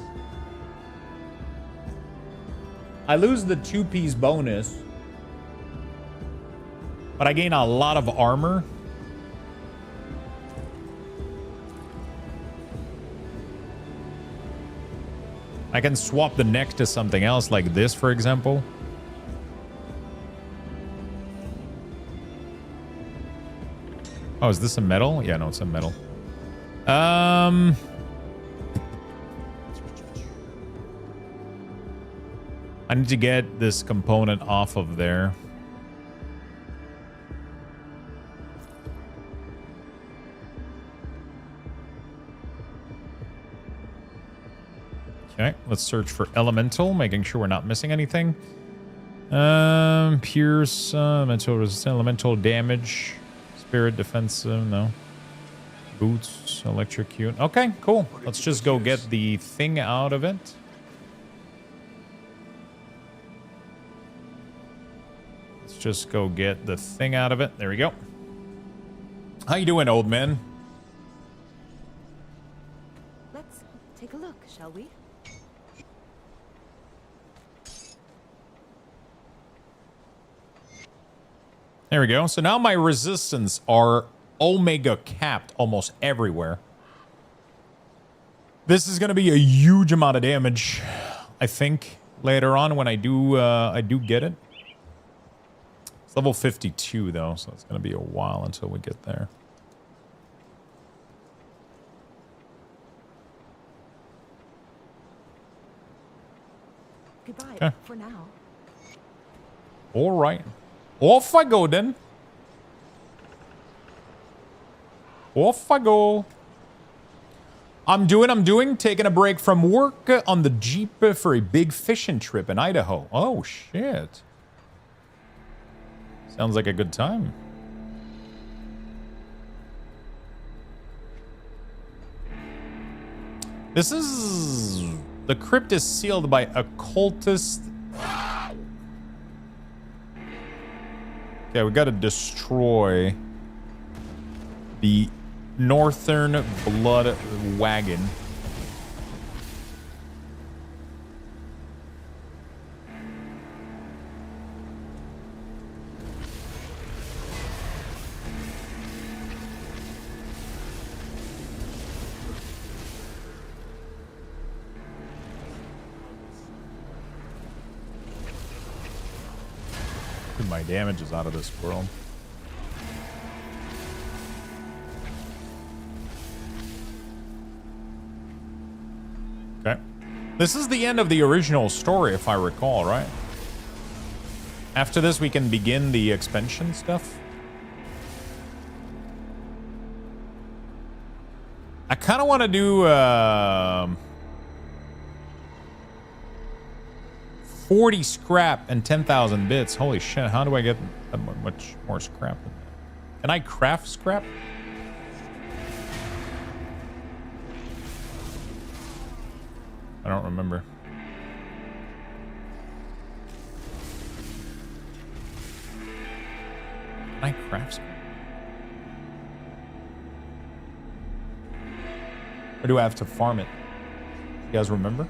I lose the 2-piece bonus, but I gain a lot of armor. I can swap the neck to something else like this, for example. Oh, is this a metal? Yeah, no, it's a metal. I need to get this component off of there. Okay, let's search for elemental, making sure we're not missing anything. Pierce, elemental resistance, elemental damage, spirit defensive, no. Boots, electrocute. Okay, cool. Let's just go get the thing out of it. Let's just go get the thing out of it. There we go. How you doing, old man? Let's take a look, shall we? There we go. So now my resistance are omega capped almost everywhere. This is going to be a huge amount of damage, I think, later on when I do get it. It's level 52 though, so it's going to be a while until we get there. Goodbye for now. All right. Off I go then. Off I go. I'm doing. Taking a break from work on the Jeep for a big fishing trip in Idaho. Oh, shit. Sounds like a good time. This is... The crypt is sealed by occultist... Okay, we gotta destroy the Northern Blood Wagon. My damage is out of this world. Okay. This is the end of the original story, if I recall, right? After this, we can begin the expansion stuff. I kind of want to do 40 scrap and 10,000 bits. Holy shit, how do I get that much more scrap than that? Can I craft scrap? I don't remember. Can I craft scrap? Or do I have to farm it? You guys remember?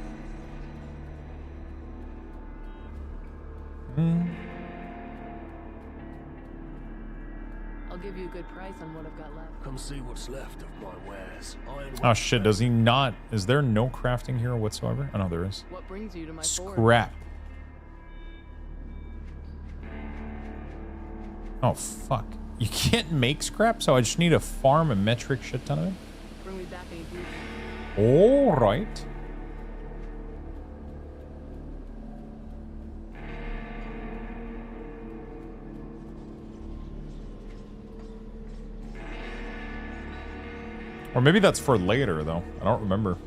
I'll give give you a good price on what I've got left. Come see what's left of my wares. Oh shit, does he not? Is there no crafting here whatsoever? Oh no, there is. What brings you to my forge? Scrap. Oh fuck. You can't make scrap, so I just need to farm a metric shit ton of it? Bring me back any dudes. Alright. Or maybe that's for later, though. I don't remember.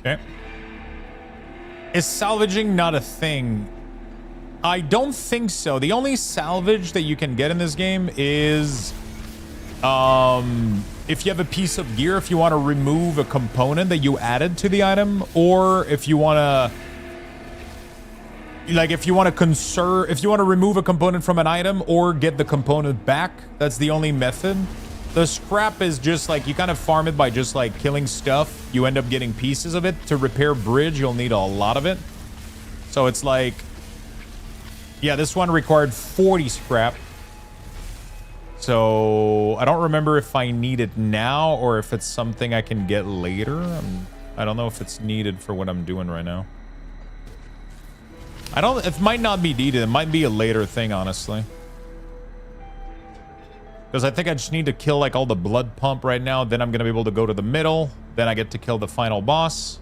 Okay. Is salvaging not a thing? I don't think so. The only salvage that you can get in this game is if you have a piece of gear, if you want to remove a component that you added to the item, or if you want to if you want to remove a component from an item or get the component back. That's the only method. The scrap is just like, you kind of farm it by just like killing stuff. You end up getting pieces of it. To repair bridge, you'll need a lot of it. So it's like, yeah, this one required 40 scrap. So I don't remember if I need it now or if it's something I can get later. I don't know if it's needed for what I'm doing right now. It might not be needed. It might be a later thing, honestly. Because I think I just need to kill like all the blood pump right now. Then I'm going to be able to go to the middle. Then I get to kill the final boss.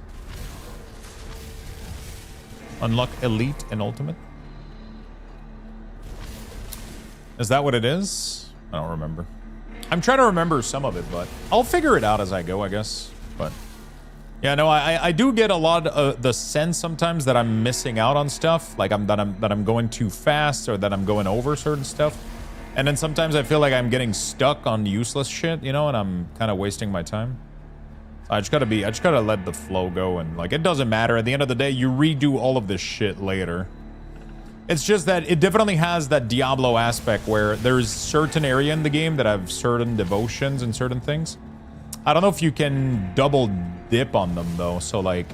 Unlock elite and ultimate. Is that what it is? I don't remember. I'm trying to remember some of it, but I'll figure it out as I go, I guess. But yeah, no, I do get a lot of the sense sometimes that I'm missing out on stuff. Like that I'm going too fast or that I'm going over certain stuff. And then sometimes I feel like I'm getting stuck on useless shit, you know, and I'm kind of wasting my time. I just gotta let the flow go, and like, it doesn't matter. At the end of the day, you redo all of this shit later. It's just that it definitely has that Diablo aspect where there's certain area in the game that have certain devotions and certain things. I don't know if you can double dip on them though. So like,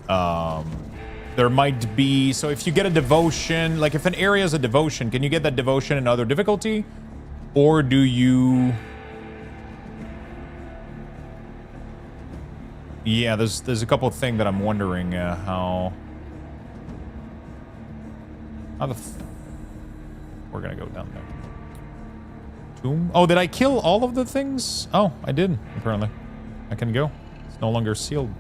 there might be, so if you get a devotion, like if an area is a devotion, can you get that devotion in other difficulty? Or do you... Yeah, there's a couple of things that I'm wondering how the we're gonna go down there. Tomb? Oh, did I kill all of the things? Oh, I did, apparently. I can go. It's no longer sealed.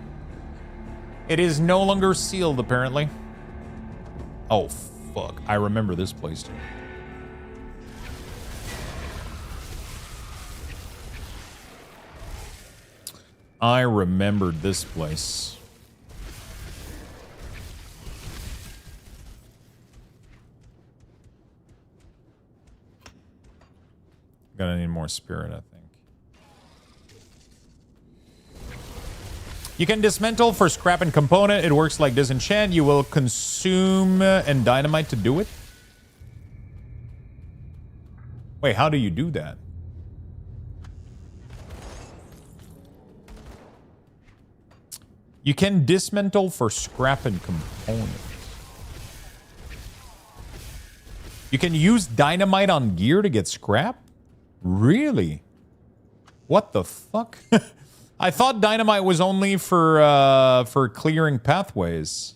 It is no longer sealed, apparently. Oh, fuck. I remember this place, too. I remembered this place. Gonna need more spirit, I think. You can dismantle for scrap and component. It works like disenchant. You will consume and dynamite to do it. Wait, how do you do that? You can dismantle for scrap and component. You can use dynamite on gear to get scrap? Really? What the fuck? I thought dynamite was only for clearing pathways.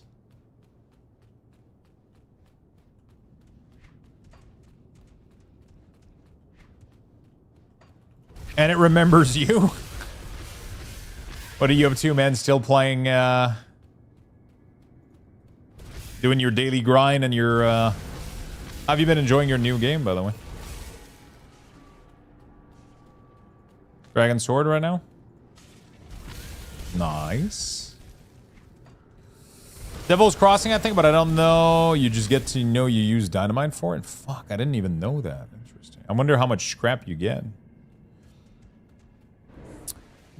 And it remembers you. What are you up to, man? Still playing, doing your daily grind and your, how have you been enjoying your new game, by the way? Dragon Sword right now? Nice. Devil's Crossing, I think, but I don't know. You just get to know you use dynamite for it? Fuck, I didn't even know that. Interesting. I wonder how much scrap you get.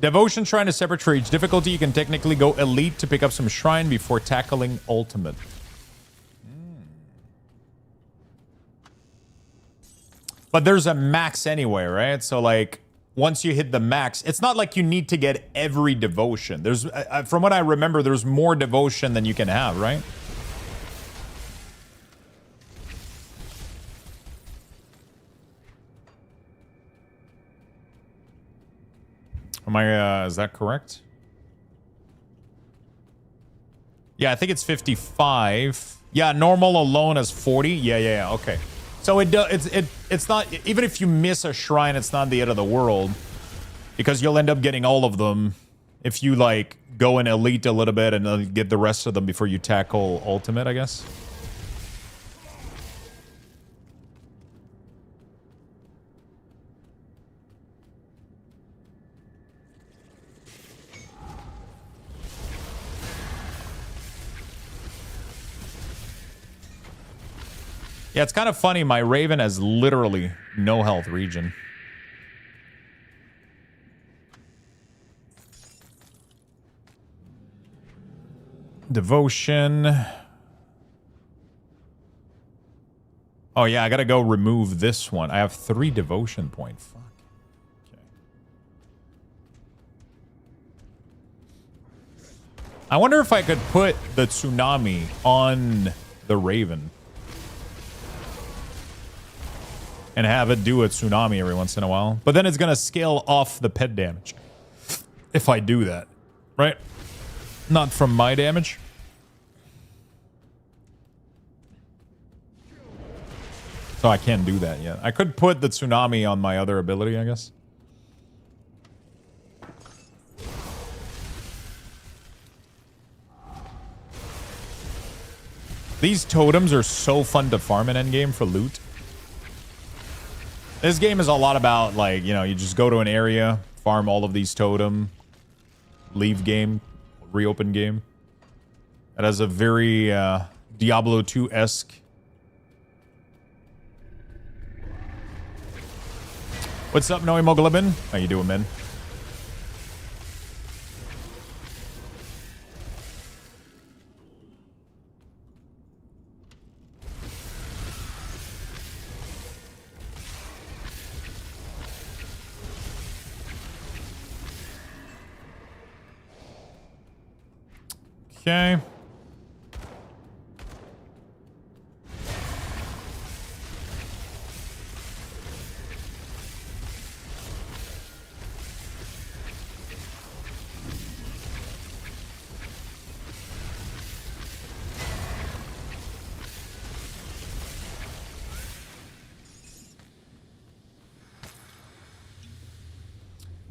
Devotion Shrine is separate for each difficulty. You can technically go elite to pick up some shrine before tackling ultimate. But there's a max anyway, right? So like once you hit the max, it's not like you need to get every devotion. There's from what I remember, there's more devotion than you can have, right? Am I is that correct? Yeah, I think it's 55. Yeah, normal alone is 40. Yeah, okay. So it's not, even if you miss a shrine, it's not the end of the world, because you'll end up getting all of them if you like go in elite a little bit and then get the rest of them before you tackle ultimate, I guess. Yeah, it's kind of funny. My Raven has literally no health regen. Devotion. Oh, yeah, I gotta go remove this one. I have 3 devotion points. Fuck. Okay. I wonder if I could put the tsunami on the Raven and have it do a tsunami every once in a while. But then it's going to scale off the pet damage if I do that, right? Not from my damage. So I can't do that yet. I could put the tsunami on my other ability, I guess. These totems are so fun to farm in endgame for loot. This game is a lot about, like, you know, you just go to an area, farm all of these totem, leave game, reopen game. It has a very Diablo 2-esque. What's up, Noe Moglibin? How you doing, man? Okay.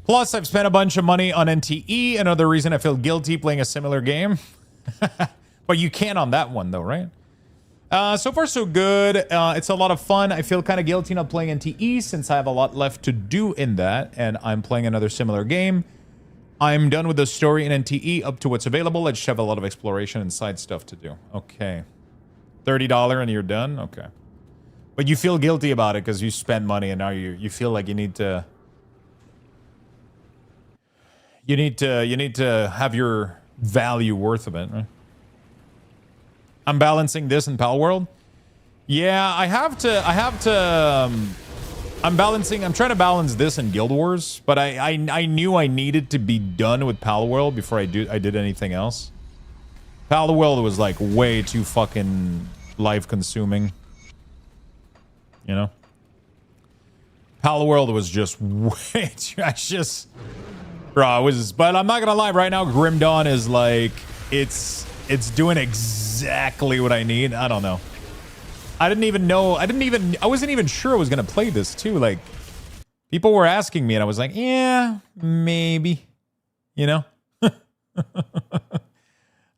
Plus, I've spent a bunch of money on NTE. Another reason I feel guilty playing a similar game. But you can on that one, though, right? So far, so good. It's a lot of fun. I feel kind of guilty not playing NTE since I have a lot left to do in that, and I'm playing another similar game. I'm done with the story in NTE up to what's available. I just have a lot of exploration and side stuff to do. Okay. $30 and you're done? Okay. But you feel guilty about it because you spent money and now you feel like you need to... You need to have your value worth of it, right? I'm balancing this in Pal World. Yeah, I'm trying to balance this in Guild Wars, but I knew I needed to be done with Pal World before I did anything else. Pal World was like way too fucking life consuming. You know? Pal World was just way too, bro, but I'm not gonna lie, right now Grim Dawn is like, it's doing exactly what I need. I don't know. I wasn't even sure I was gonna play this too. Like, people were asking me and I was like, yeah, maybe, you know?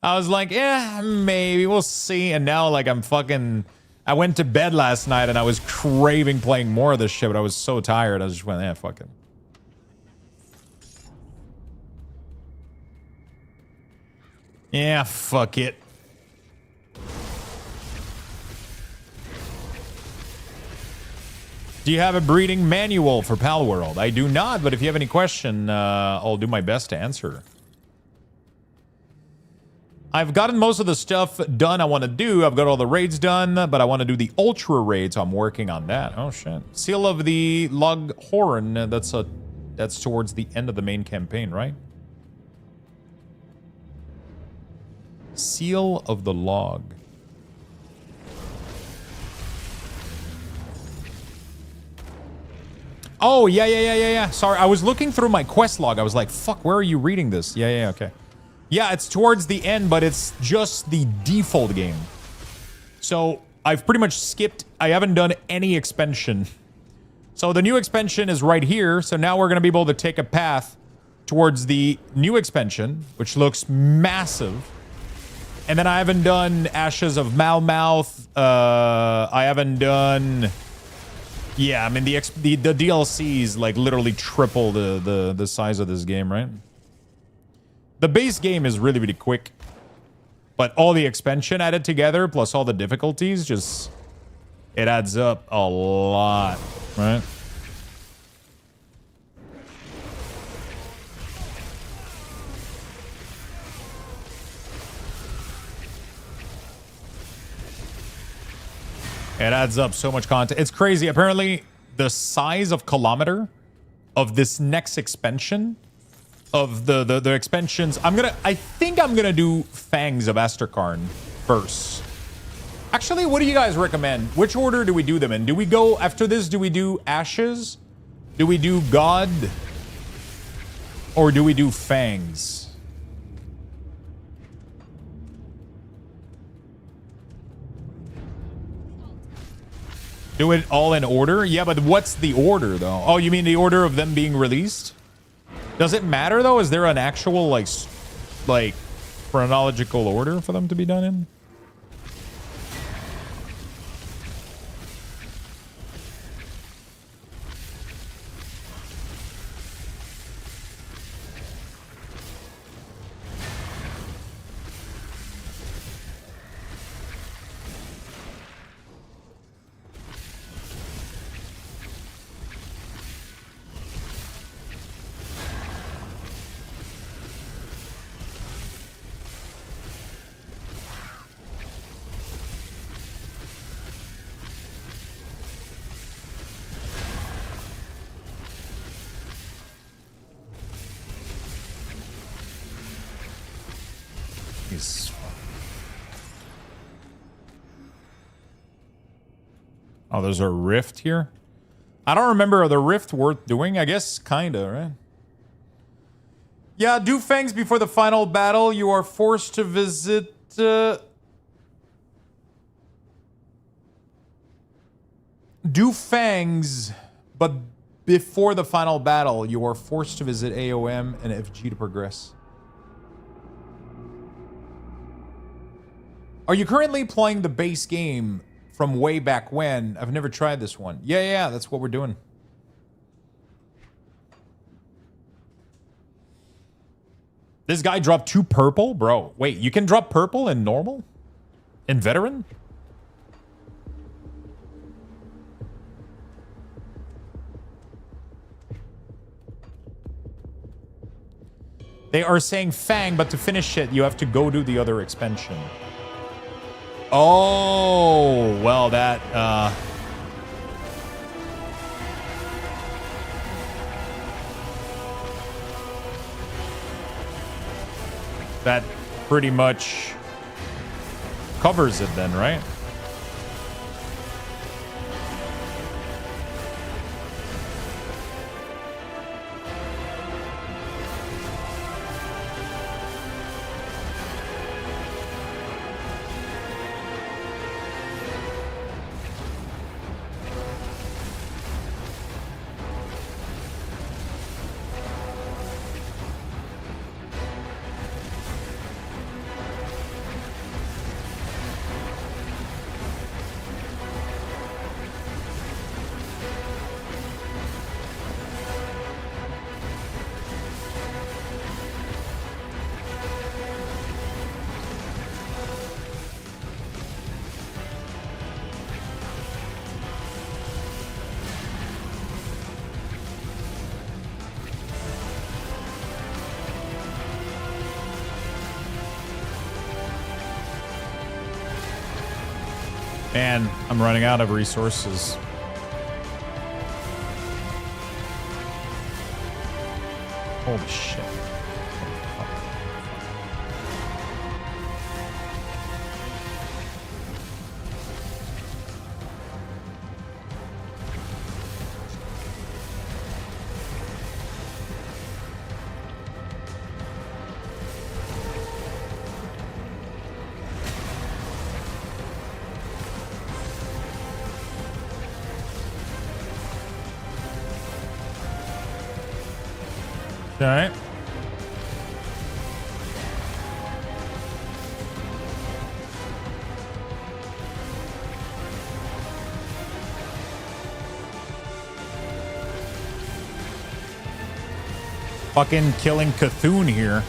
I was like, yeah, maybe, we'll see. And now, like, I went to bed last night and I was craving playing more of this shit, but I was so tired. I just went, yeah, fuck it. Yeah, fuck it. Do you have a breeding manual for Pal World? I do not, but if you have any question, I'll do my best to answer. I've gotten most of the stuff done I want to do. I've got all the raids done, but I want to do the ultra raids. I'm working on that. Oh shit! Seal of the Lug Horn. That's towards the end of the main campaign, right? Seal of the Log. Oh, yeah. Sorry, I was looking through my quest log. I was like, fuck, where are you reading this? Yeah, okay. Yeah, it's towards the end, but it's just the default game. So I've pretty much skipped. I haven't done any expansion. So the new expansion is right here. So now we're going to be able to take a path towards the new expansion, which looks massive. And then I haven't done Ashes of Malmouth. I haven't done... Yeah, I mean, the DLCs, like, literally triple the size of this game, right? The base game is really, really quick. But all the expansion added together, plus all the difficulties, just... It adds up a lot, right? It adds up so much content. It's crazy. Apparently, the size of kilometer of this next expansion, of the expansions, I think I'm gonna do Fangs of Asterkarn first. Actually, what do you guys recommend? Which order do we do them in? Do we go after this? Do we do Ashes? Do we do God? Or do we do Fangs? Do it all in order? Yeah, but what's the order, though? Oh, you mean the order of them being released? Does it matter, though? Is there an actual, like chronological order for them to be done in? Oh, there's a rift here? I don't remember. The rift worth doing? I guess kinda, right? Yeah, do Fangs before the final battle. You are forced to visit... Do Fangs, but before the final battle, you are forced to visit AOM and FG to progress. Are you currently playing the base game from way back when? I've never tried this one. Yeah, that's what we're doing. This guy dropped 2 purple? Bro, wait, you can drop purple in normal? In veteran? They are saying Fang, but to finish it, you have to go do the other expansion. Oh, well, that, that pretty much covers it then, right? Man, I'm running out of resources. Holy shit. All right. Fucking killing Cthulhu here.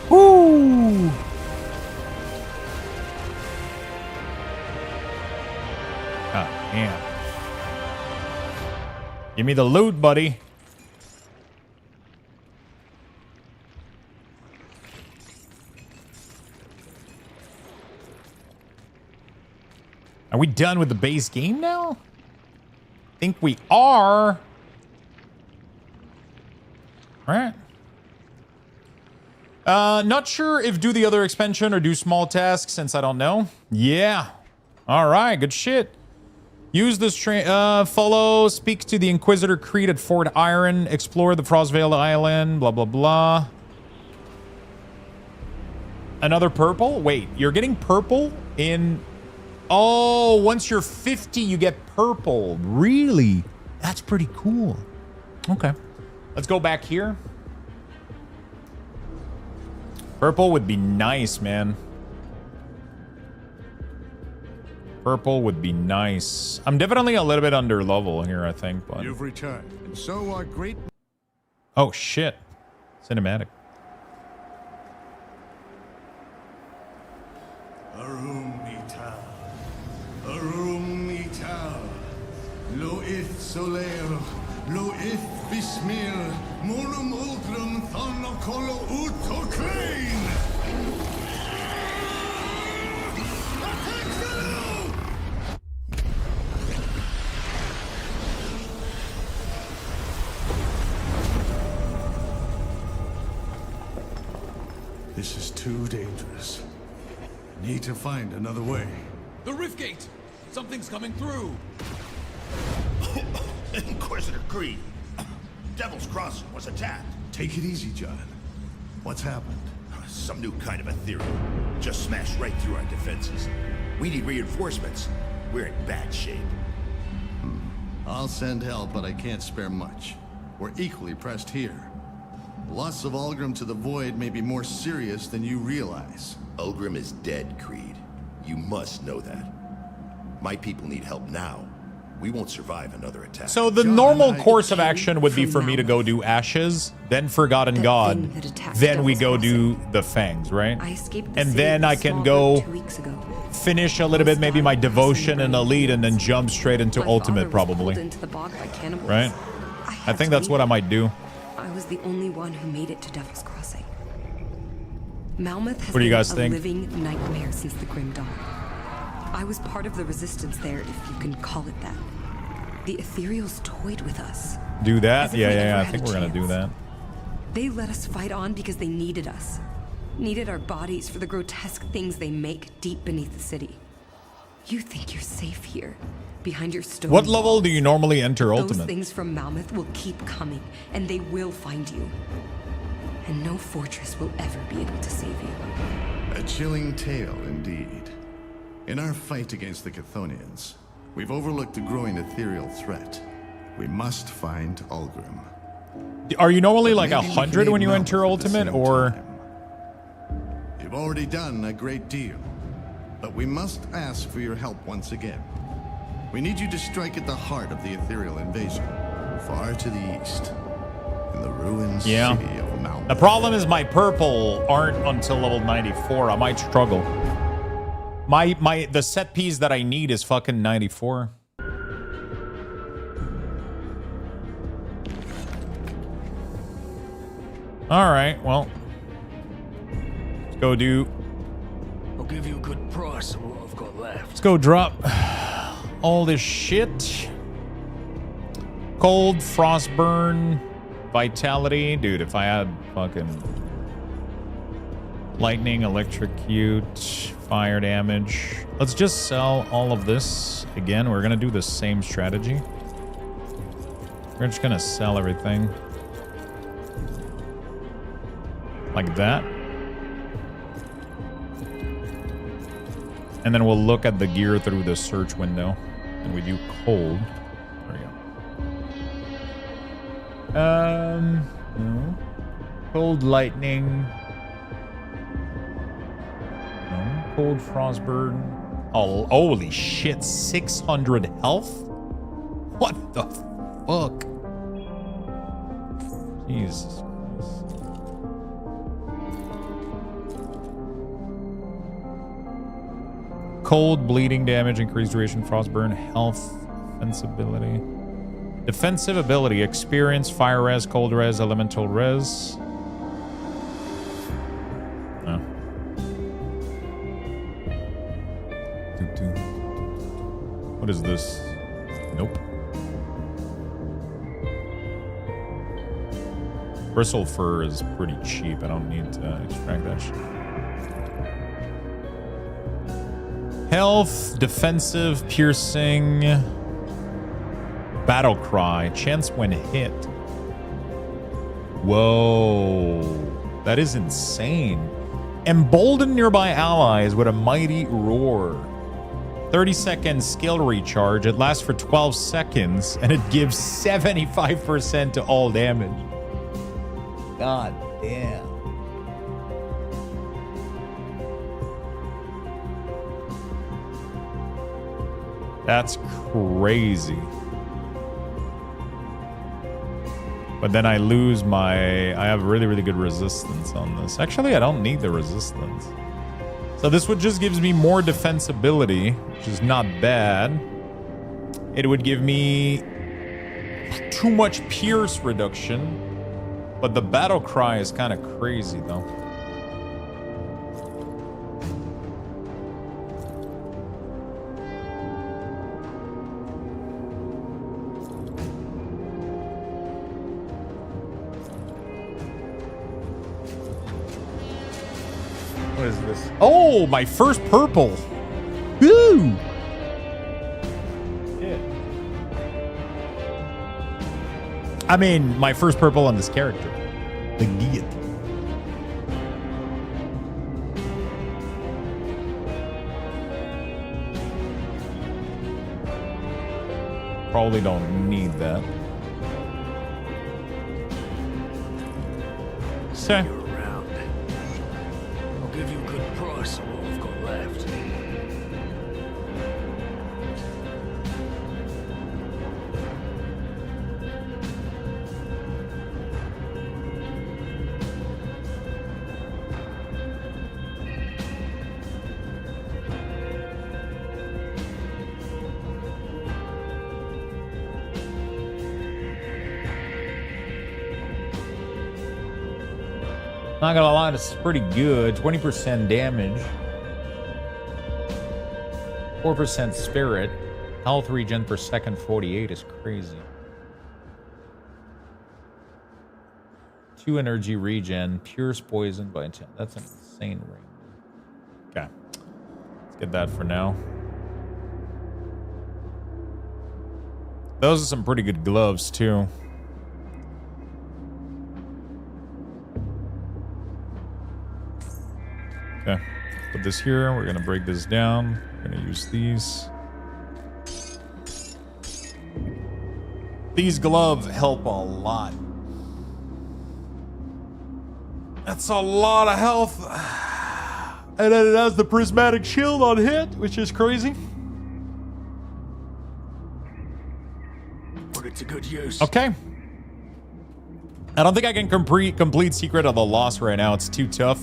Woo! Oh, damn. Give me the loot, buddy. Are we done with the base game now? I think we are. All right. Not sure if do the other expansion or do small tasks since I don't know. Yeah. All right. Good shit. Use this train. Follow. Speak to the Inquisitor Creed at Fort Iron. Explore the Frostvale Island. Blah, blah, blah. Another purple? Wait, you're getting purple in... Oh, once you're 50, you get purple. Really? That's pretty cool. Okay. Let's go back here. Purple would be nice, man. Purple would be nice. I'm definitely a little bit under level here, I think. But... You've returned, and so are great... Oh, shit. Cinematic. Arumita. Arumita. Loith Soleil. Loith Bismil. Morum Ultrum Thonokolo Utokrain. This is too dangerous. Need to find another way. The rift gate! Something's coming through! Inquisitor Creed. Devil's Crossing was attacked. Take it easy, John. What's happened? Some new kind of Ethereal. Just smashed right through our defenses. We need reinforcements. We're in bad shape. I'll send help, but I can't spare much. We're equally pressed here. Loss of Ulgrim to the Void may be more serious than you realize. Ulgrim is dead, Creed. You must know that. My people need help now. We won't survive another attack. So the normal course of action would be for me to go do Ashes, then Forgotten God, then we go do the Fangs, right? And then I can go finish a little bit, maybe my Devotion and Elite, and then jump straight into Ultimate, probably. Right? I think that's what I might do. I was the only one who made it to Devil's Crossing. Malmoth has What do you been guys a think? living nightmare since the Grim Dawn. I was part of the resistance there, if you can call it that. The Ethereals toyed with us. Do that? As if we ever Yeah, I had think a we're gonna do chance. that. They let us fight on because they needed us. Needed our bodies for the grotesque things they make deep beneath the city. You think you're safe here, behind your stone What level walls. do you normally enter Those Ultimate? things from Malmoth will keep coming, and they will find you. And no fortress will ever be able to save you. A chilling tale, indeed. In our fight against the Chthonians, we've overlooked a growing ethereal threat. We must find Ulgrim. Are you normally like Maybe we can 100 when aid you Malmoth enter at the Ultimate, same or time. We've already done a great deal, but we must ask for your help once again. We need you to strike at the heart of the ethereal invasion, far to the east, in the ruined city of Mount. The problem is my purple aren't until level 94. I might struggle. The set piece that I need is fucking 94. All right, well, let's go do. I'll give you a good price on what I've got left. Let's go drop all this shit. Cold, frostburn, vitality, dude. If I had fucking lightning, electrocute, fire damage. Let's just sell all of this again. We're gonna do the same strategy. We're just gonna sell everything. Like that. And then we'll look at the gear through the search window. And we do cold. There we go. No. Cold lightning. No. Cold frostburn. Oh, holy shit. 600 health? What the fuck? Jesus. Cold, bleeding damage, increased duration, frostburn, health, defensibility. Defensive ability, experience, fire res, cold res, elemental res. No. What is this? Nope. Bristle fur is pretty cheap. I don't need to extract that shit. Health, defensive, piercing, battle cry, chance when hit. Whoa, that is insane. Embolden nearby allies with a mighty roar. 30-second skill recharge. It lasts for 12 seconds and it gives 75% to all damage. God damn. That's crazy. But then I lose my... I have really, really good resistance on this. Actually, I don't need the resistance. So this would just gives me more defensibility, which is not bad. It would give me too much pierce reduction. But the battle cry is kind of crazy, though. What is this? Oh, my first purple. Woo! Yeah. I mean, my first purple on this character. The Giat. Probably don't need that. So. Give you a good price on what I've got left. Not gonna lie, this is pretty good. 20% damage. 4% spirit. Health regen per second 48 is crazy. 2 energy regen. Pierce poison by 10. That's an insane range. Okay. Let's get that for now. Those are some pretty good gloves too. Okay, put this here. We're gonna break this down. We're gonna use these. These gloves help a lot. That's a lot of health. And then it has the prismatic shield on hit, which is crazy. Put it to good use. Okay. I don't think I can complete Secret of the Lost right now. It's too tough.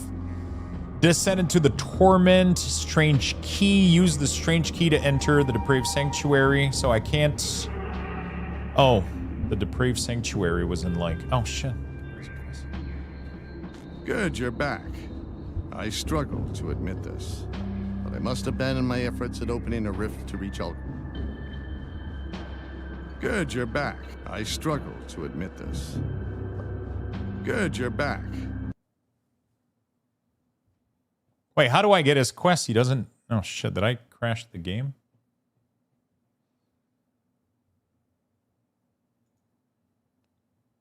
Descend into the Torment. Strange Key. Use the Strange Key to enter the Depraved Sanctuary. So I can't... Oh, the Depraved Sanctuary was in like... Oh, shit. Good, you're back. I struggle to admit this, but I must abandon my efforts at opening a rift to reach out. Good, you're back. I struggle to admit this. Good, you're back. Wait, how do I get his quest? He doesn't... Oh, shit. Did I crash the game?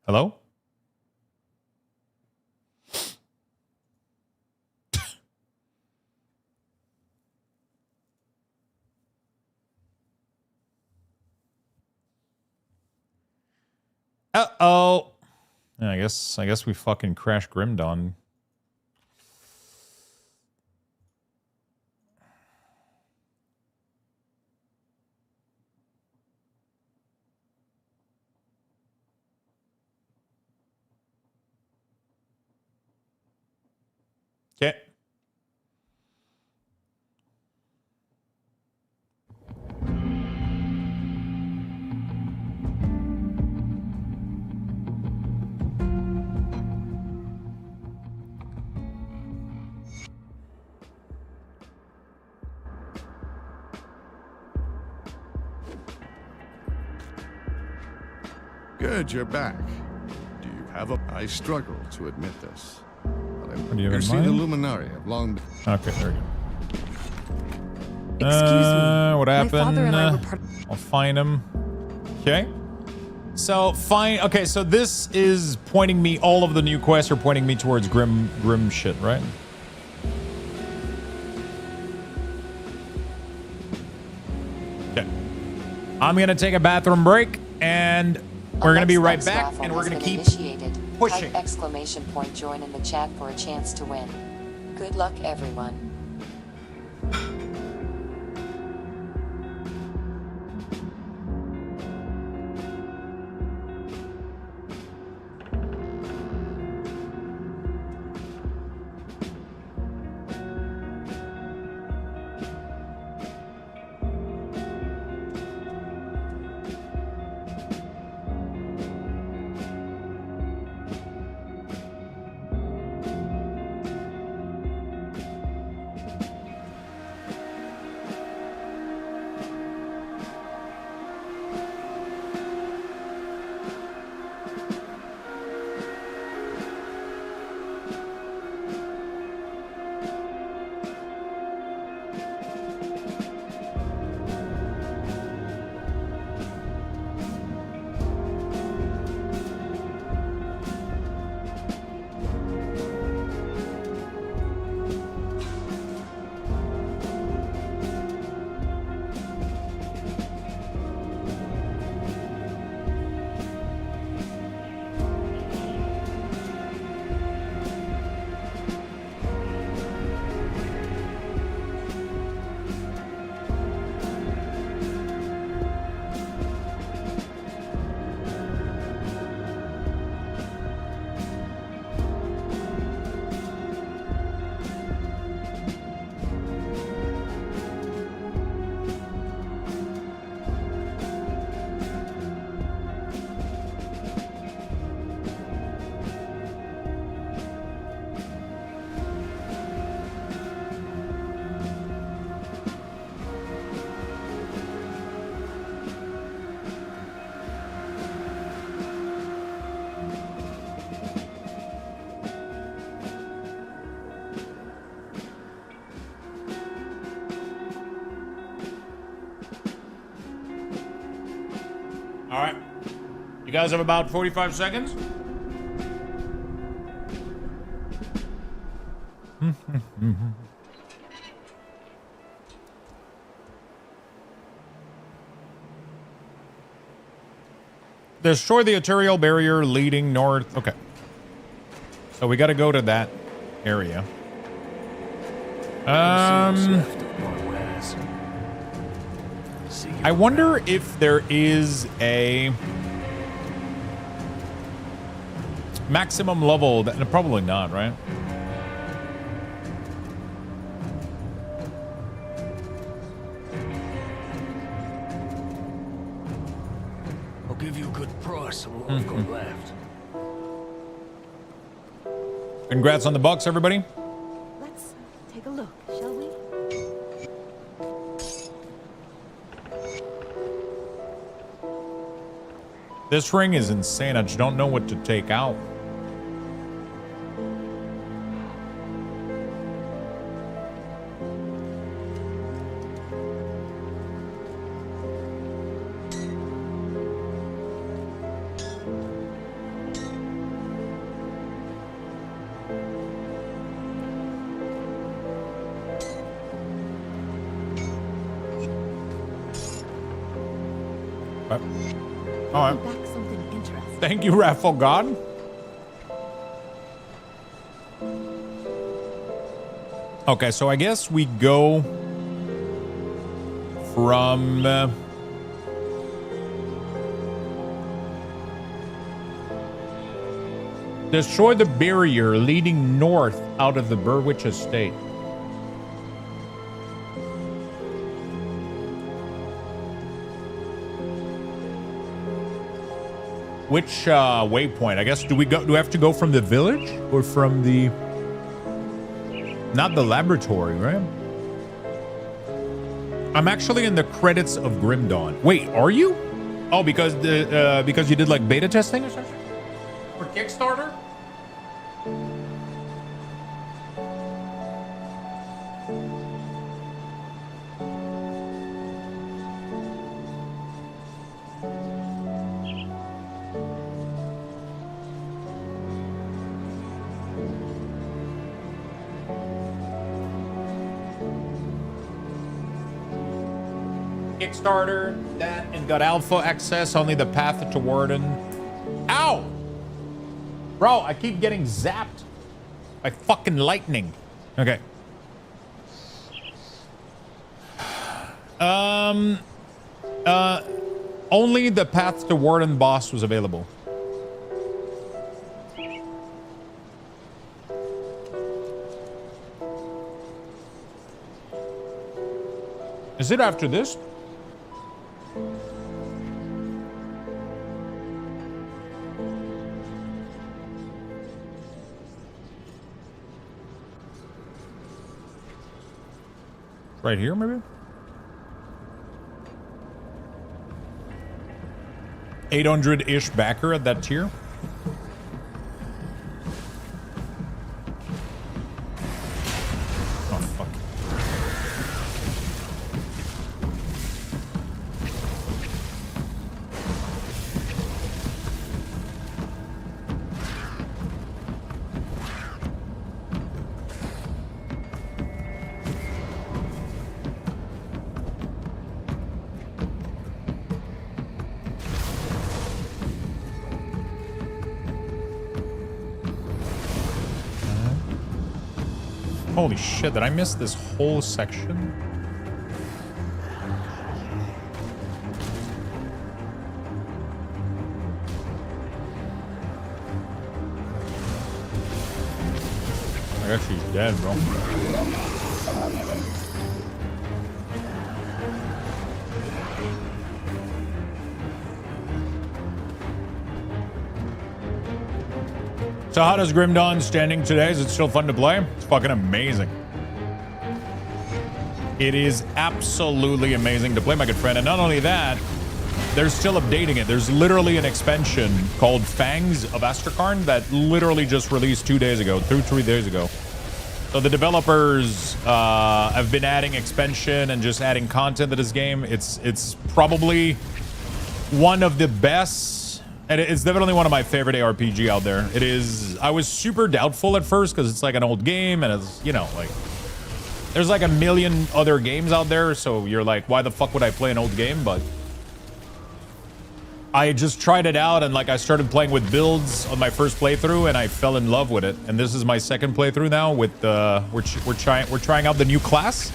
Hello? Uh-oh. Yeah, I guess we fucking crashed Grim Dawn. Okay. Good, you're back. Do you have a... I struggle to admit this. But What do you have in see the mind? Luminari have long... Okay, there we go. Excuse me. What My happened? father and I were part I'll find him. Okay. So fine. Okay, so this is pointing me. All of the new quests are pointing me towards grim shit, right? Okay. I'm gonna take a bathroom break, and we're gonna be right back, and we're gonna keep pushing. Type exclamation point join in the chat for a chance to win. Good luck, everyone. All right. You guys have about 45 seconds. Destroy the arterial barrier leading north. Okay. So we got to go to that area. Left of my wares. See you I wonder around. if there is a maximum level. Probably not, right? I'll give you a good price on what I've got left. Congrats on the bucks, everybody. Let's take a look, shall we? This ring is insane. I just don't know what to take out. All right. Back something interesting. Thank you, Raffle God. Okay, so I guess we go from destroy the barrier leading north out of the Burwich estate. Which waypoint? I guess do we have to go from the village or from the not the laboratory, right? I'm actually in the credits of Grim Dawn. Wait, are you? Oh, because you did like beta testing or something? Or Kickstarter? Kickstarter, that, and got alpha access, only the path to Warden. Ow! Bro, I keep getting zapped by fucking lightning. Okay. Only the path to Warden boss was available. Is it after this? Right here, maybe? 800-ish backer at that tier. Oh, fuck. Holy shit, did I miss this whole section? I guess she's dead, bro. So how does Grim Dawn standing today? Is it still fun to play? It's fucking amazing. It is absolutely amazing to play, my good friend. And not only that, they're still updating it. There's literally an expansion called Fangs of Asterkarn that literally just released 2 days ago, 3 days ago. So the developers have been adding expansion and just adding content to this game. It's probably one of the best. And it's definitely one of my favorite ARPG out there. It is. I was super doubtful at first because it's like an old game and it's, you know, like there's like a million other games out there. So you're like, why the fuck would I play an old game? But I just tried it out and like I started playing with builds on my first playthrough and I fell in love with it. And this is my second playthrough now with we're trying out the new class,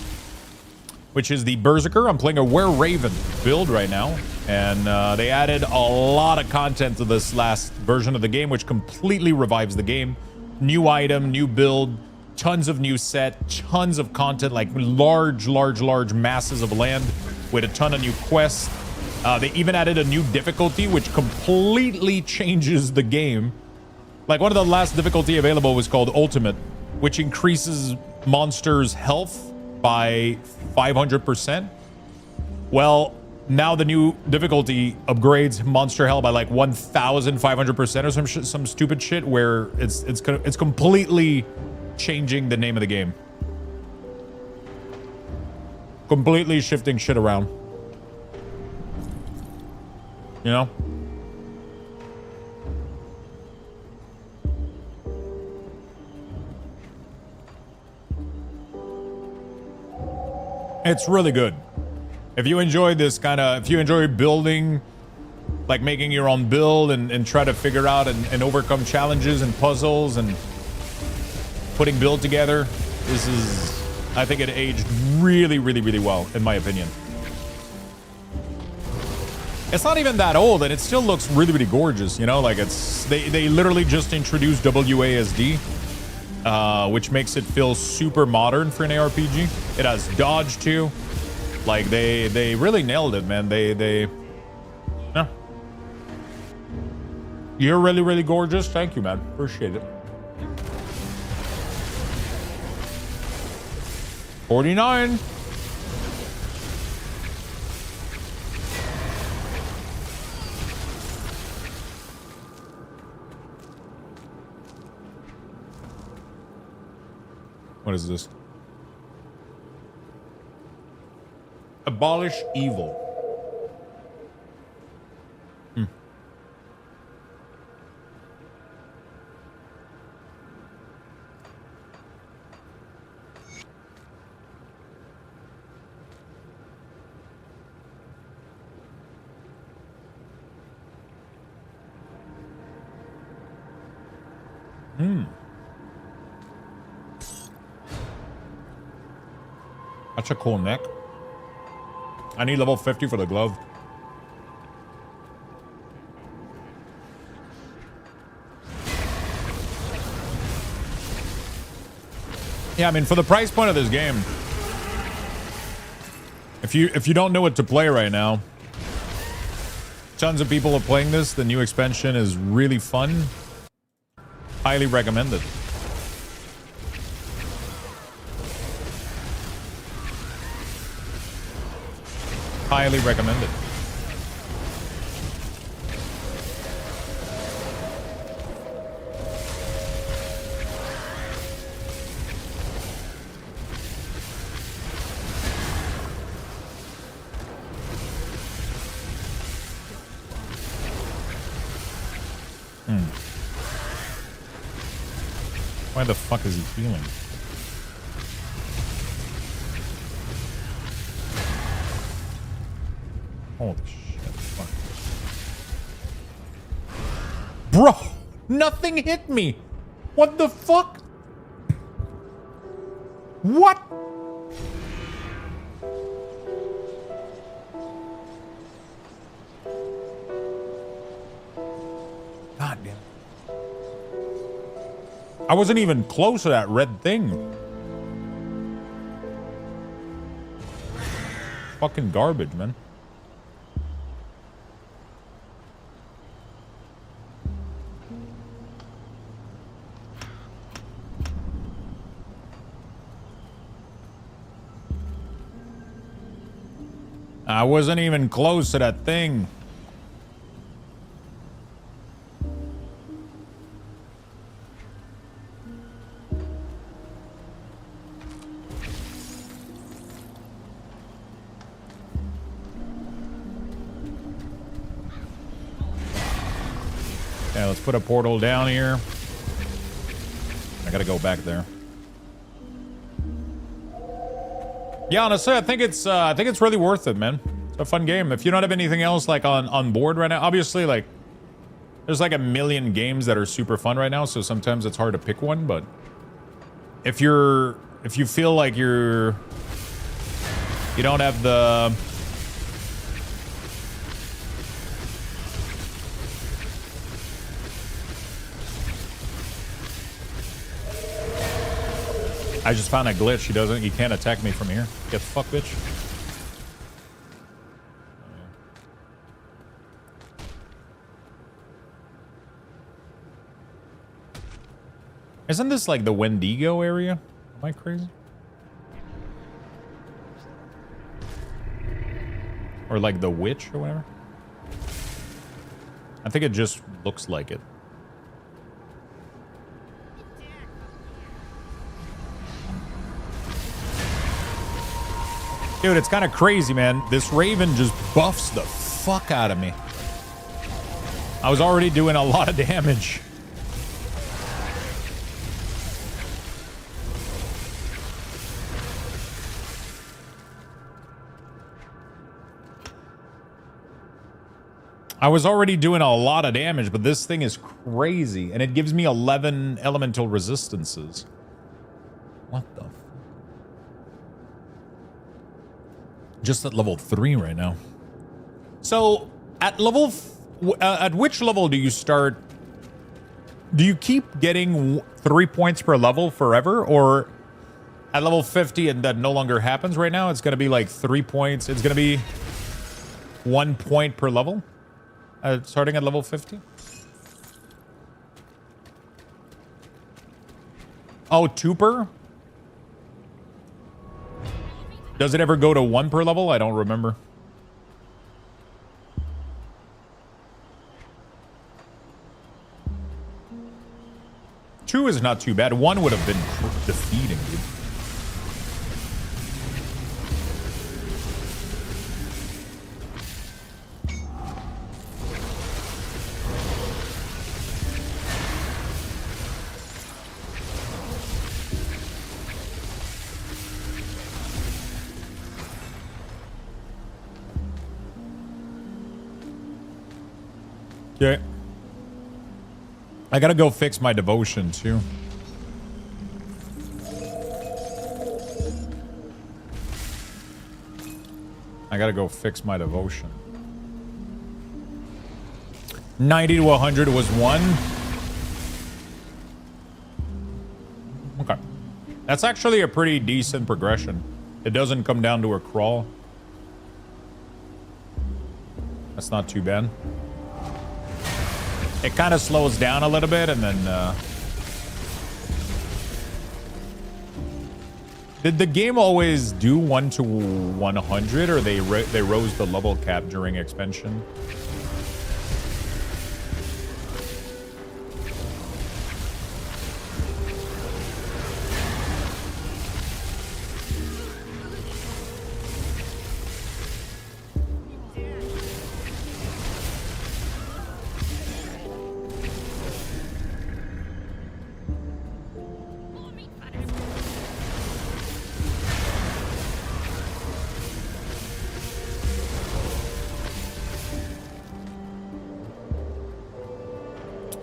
which is the Berserker. I'm playing a Wereraven build right now, and they added a lot of content to this last version of the game, which completely revives the game. New item, new build, tons of new set, tons of content, like large masses of land with a ton of new quests. They even added a new difficulty, which completely changes the game. Like one of the last difficulty available was called Ultimate, which increases monsters' health by 500%. Well, now the new difficulty upgrades monster health by like 1,500% or some stupid shit, where it's completely changing the name of the game. Completely shifting shit around. You know? It's really good. If you enjoy this kind of, if you enjoy building, like making your own build and try to figure out and overcome challenges and puzzles and putting build together, this is, I think it aged really well, in my opinion. It's not even that old and it still looks really gorgeous, you know? Like it's, they literally just introduced WASD, which makes it feel super modern for an ARPG. It has dodge too. Like they really nailed it, man. Yeah. You're really gorgeous. Thank you, man. Appreciate it. 49. What is this? Abolish evil. That's a cool neck. I need level 50 for the glove. Yeah, I mean, for the price point of this game, if you don't know what to play right now, tons of people are playing this. The new expansion is really fun. Highly recommended. Highly recommended. Why the fuck is he healing? Holy shit, fuck. Bro, nothing hit me. What the fuck? What? God damn. I wasn't even close to that red thing. Fucking garbage, man. I wasn't even close to that thing. Yeah, let's put a portal down here. I gotta go back there. Yeah, honestly, I think it's really worth it, man. It's It's a fun game. If you don't have anything else like on board right now, obviously like there's like a million games that are super fun right now, so sometimes it's hard to pick one, but if you feel like you don't have the I just found a glitch. He can't attack me from here. Get fucked, bitch. Isn't this like the Wendigo area? Am I crazy? Or like the witch or whatever? I think it just looks like it. Dude, it's kind of crazy, man. This Raven just buffs the fuck out of me. I was already doing a lot of damage. I was already doing a lot of damage, but this thing is crazy. And it gives me 11 elemental resistances. What the fuck? Just at level 3 right now. So, at level... at which level do you start... Do you keep getting 3 points per level forever? Or at level 50 and that no longer happens right now? It's going to be like 3 points. It's going to be 1 point per level? Starting at level 50? Oh, 2 per? Does it ever go to 1 per level? I don't remember. Two is not too bad. 1 would have been defeating, dude. Okay. I gotta go fix my devotion, too. I gotta go fix my devotion. 90 to 100 was 1. Okay. That's actually a pretty decent progression. It doesn't come down to a crawl. That's not too bad. It kind of slows down a little bit, and then did the game always do 1 to 100, or they rose the level cap during expansion?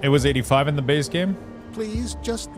It was 85 in the base game? Please, just...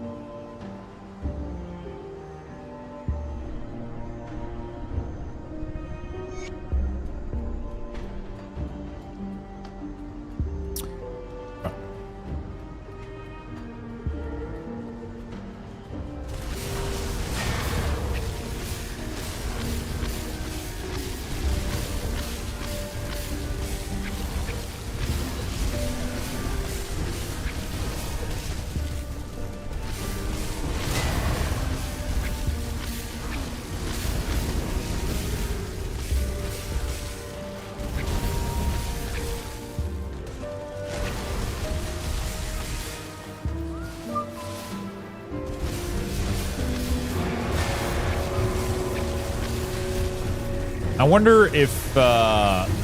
I wonder if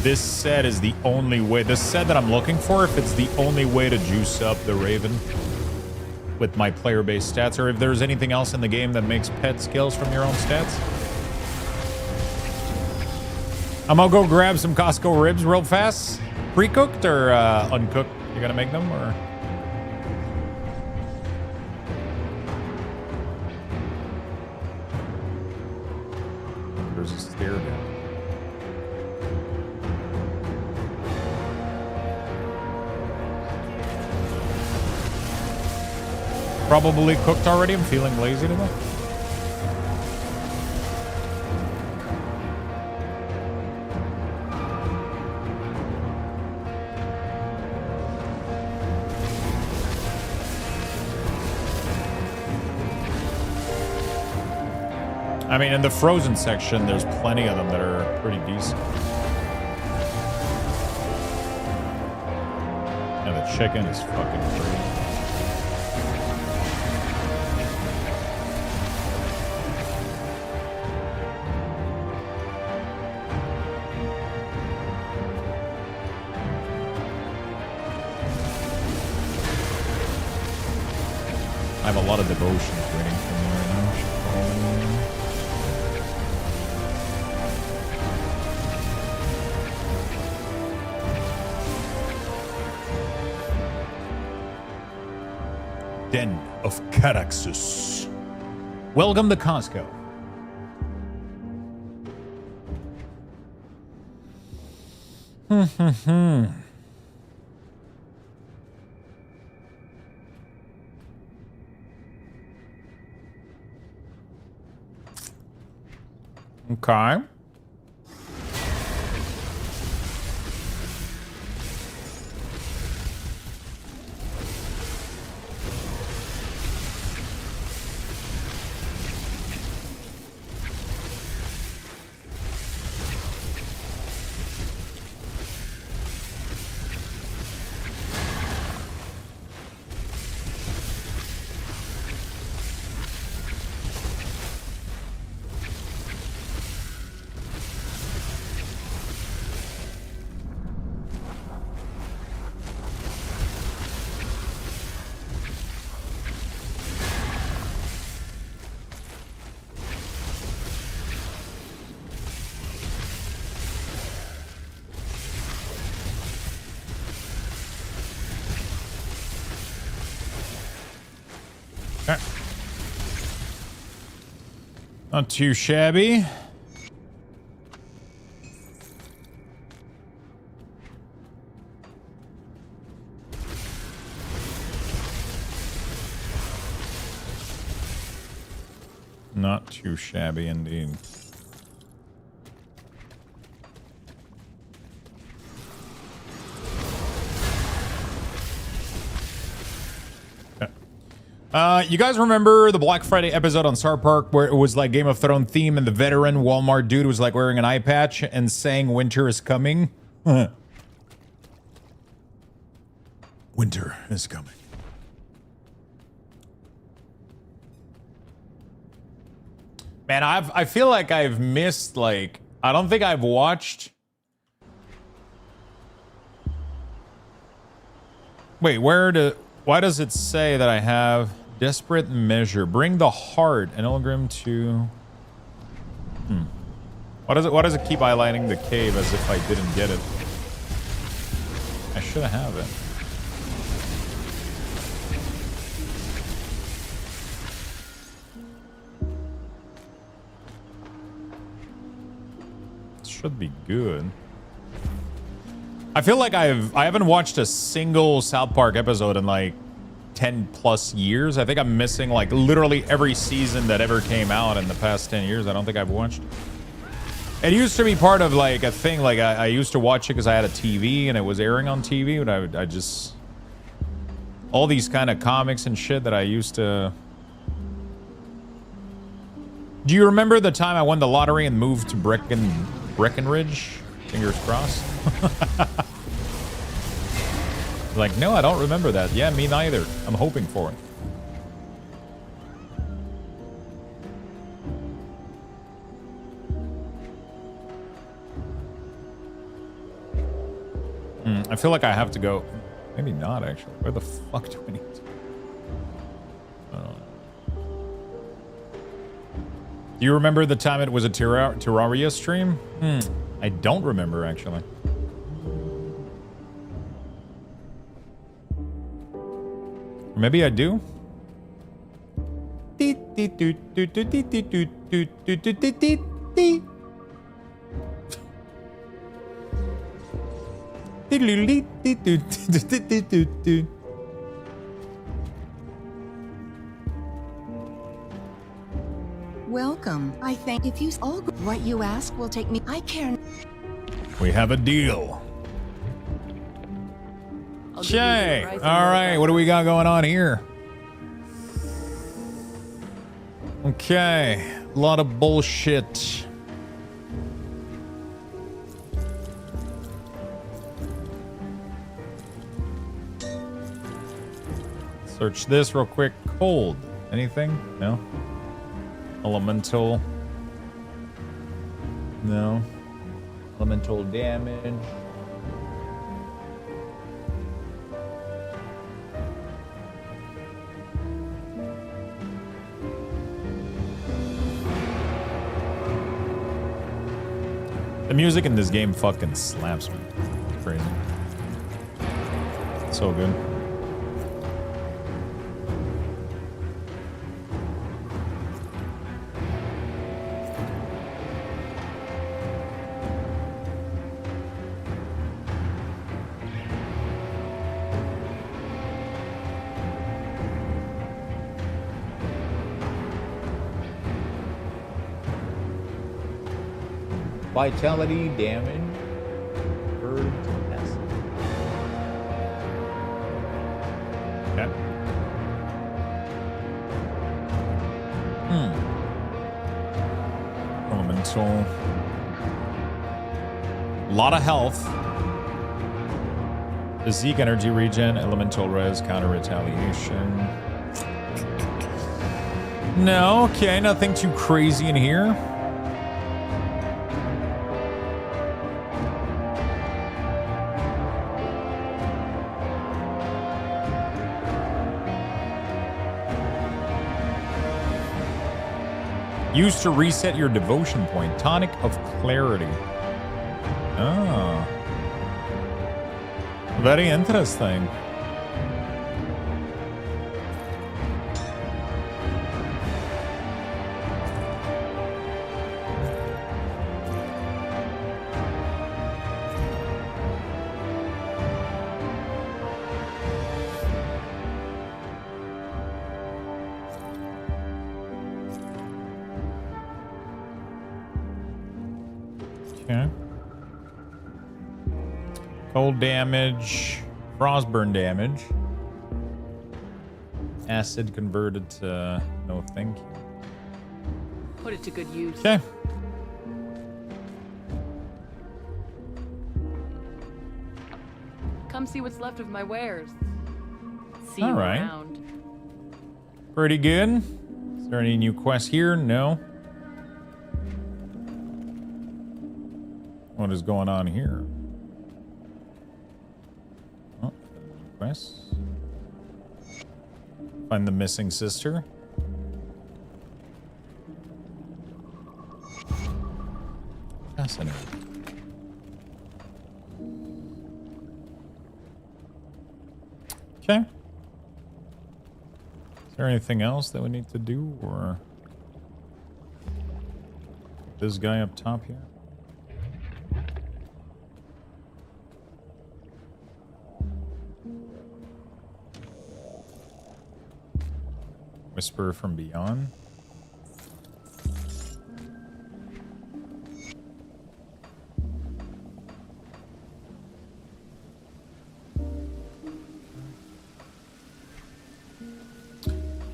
this set is the only way, the set that I'm looking for, if it's the only way to juice up the Raven with my player-based stats, or if there's anything else in the game that makes pet skills from your own stats. I'm gonna go grab some Costco ribs real fast. Pre-cooked or uncooked? You gonna make them or? There's a stair down. Probably cooked already. I'm feeling lazy today. I mean, in the frozen section, there's plenty of them that are pretty decent. And the chicken is fucking great. I have a lot of devotions waiting for me right now. Den of Caraxus. Welcome to Costco. Okay. Okay. Not too shabby. Not too shabby indeed. You guys remember the Black Friday episode on Star Park where it was like Game of Thrones theme and the veteran Walmart dude was like wearing an eye patch and saying winter is coming? Winter is coming. Man, I feel like I've missed, like, I don't think I've watched. Wait, why does it say that I have desperate measure? Bring the heart and Ilgrim to. Why does it keep highlighting the cave as if I didn't get it? I should have it. Should be good. I feel like I haven't watched a single South Park episode in like 10 plus years. I think I'm missing like literally every season that ever came out in the past 10 years. I don't think I've watched. It used to be part of like a thing. Like I used to watch it because I had a TV and it was airing on TV. But I just all these kind of comics and shit that I used to. Do you remember the time I won the lottery and moved to Breckenridge? Fingers crossed. Like, no, I don't remember that. Yeah, me neither. I'm hoping for it. I feel like I have to go. Maybe not, actually. Where the fuck do I need to? Do you remember the time it was a Terraria stream? I don't remember, actually. Or maybe I do. Welcome. I think if you all what you ask will take me. I care. We have a deal. I'll give you a Okay. good price All on right. that. What do we got going on here? Okay. A lot of bullshit. Search this real quick. Cold. Anything? No. Elemental. No. Elemental damage. The music in this game fucking slaps me. Crazy. So good. Vitality damage. Bird test. Okay. Elemental. Lot of health. Physique energy regen, elemental res, counter retaliation. No, okay, nothing too crazy in here. Used to reset your devotion point. Tonic of Clarity. Oh. Very interesting. Okay. Cold damage, frostburn damage, acid converted to no thank you. Put it to good use. Okay. Come see what's left of my wares. See All you right. around. Pretty good. Is there any new quests here? No. What is going on here? Oh, quests. Find the missing sister. Fascinating. Okay. Is there anything else that we need to do, or this guy up top here? Whisper from Beyond.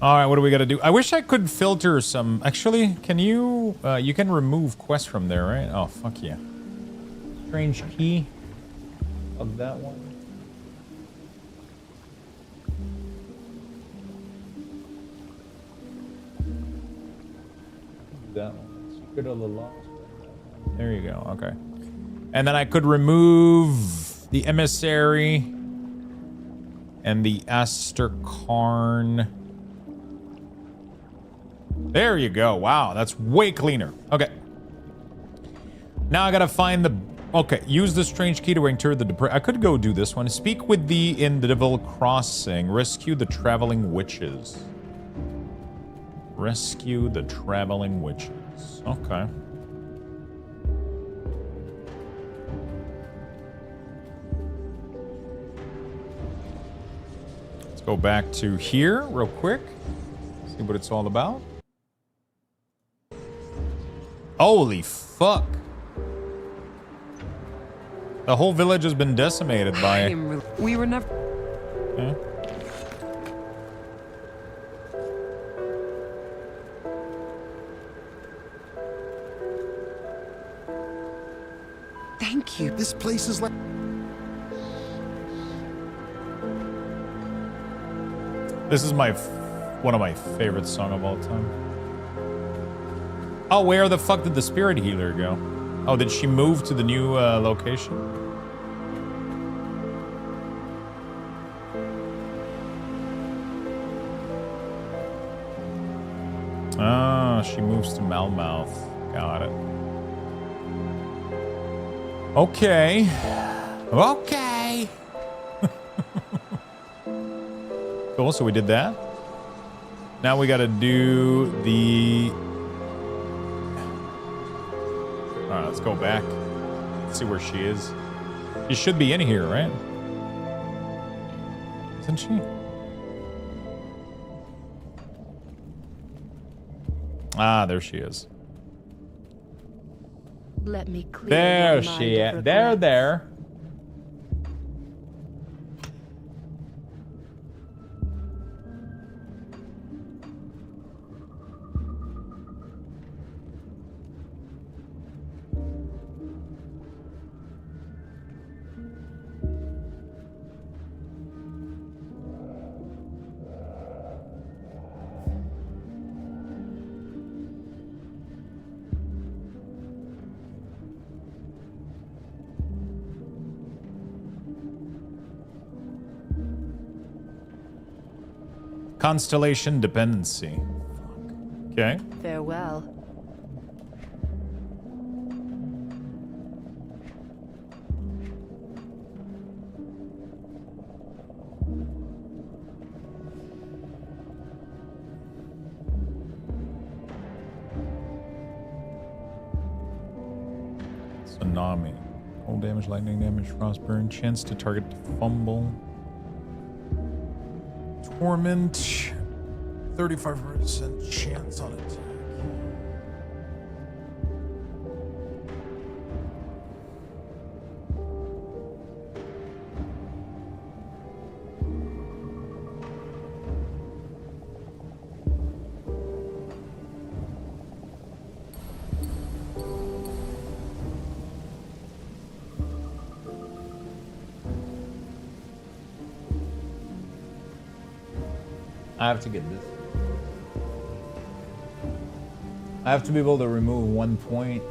All right, what do we got to do? I wish I could filter some. Actually, can you? You can remove quests from there, right? Oh, fuck yeah. Strange key of that one. That one. Secret of the Lost. There you go. Okay. And then I could remove the emissary and the Asterkarn. There you go. Wow, that's way cleaner. Okay. Now I gotta find the... Okay, use the strange key to enter the... I could go do this one. Speak with thee in the Devil Crossing. Rescue the traveling witches. Rescue the traveling witches. Okay. Let's go back to here real quick. See what it's all about. Holy fuck. The whole village has been decimated by... We were never... Okay. Thank you. This place is like... This is one of my favorite songs of all time. Oh, where the fuck did the spirit healer go? Oh, did she move to the new location? Ah, she moves to Malmouth. Got it. Okay. Okay. Cool, so we did that. Now we gotta do the... Alright, let's go back. Let's see where she is. She should be in here, right? Isn't she? Ah, there she is. Let me clear There my she mind is. of There, regrets. there. Constellation dependency. Fuck. Okay. Farewell. Tsunami. Cold damage, lightning damage, frostburn. Chance to target fumble. Torment. 35% chance on attack. I have to get this. I have to be able to remove 1 point.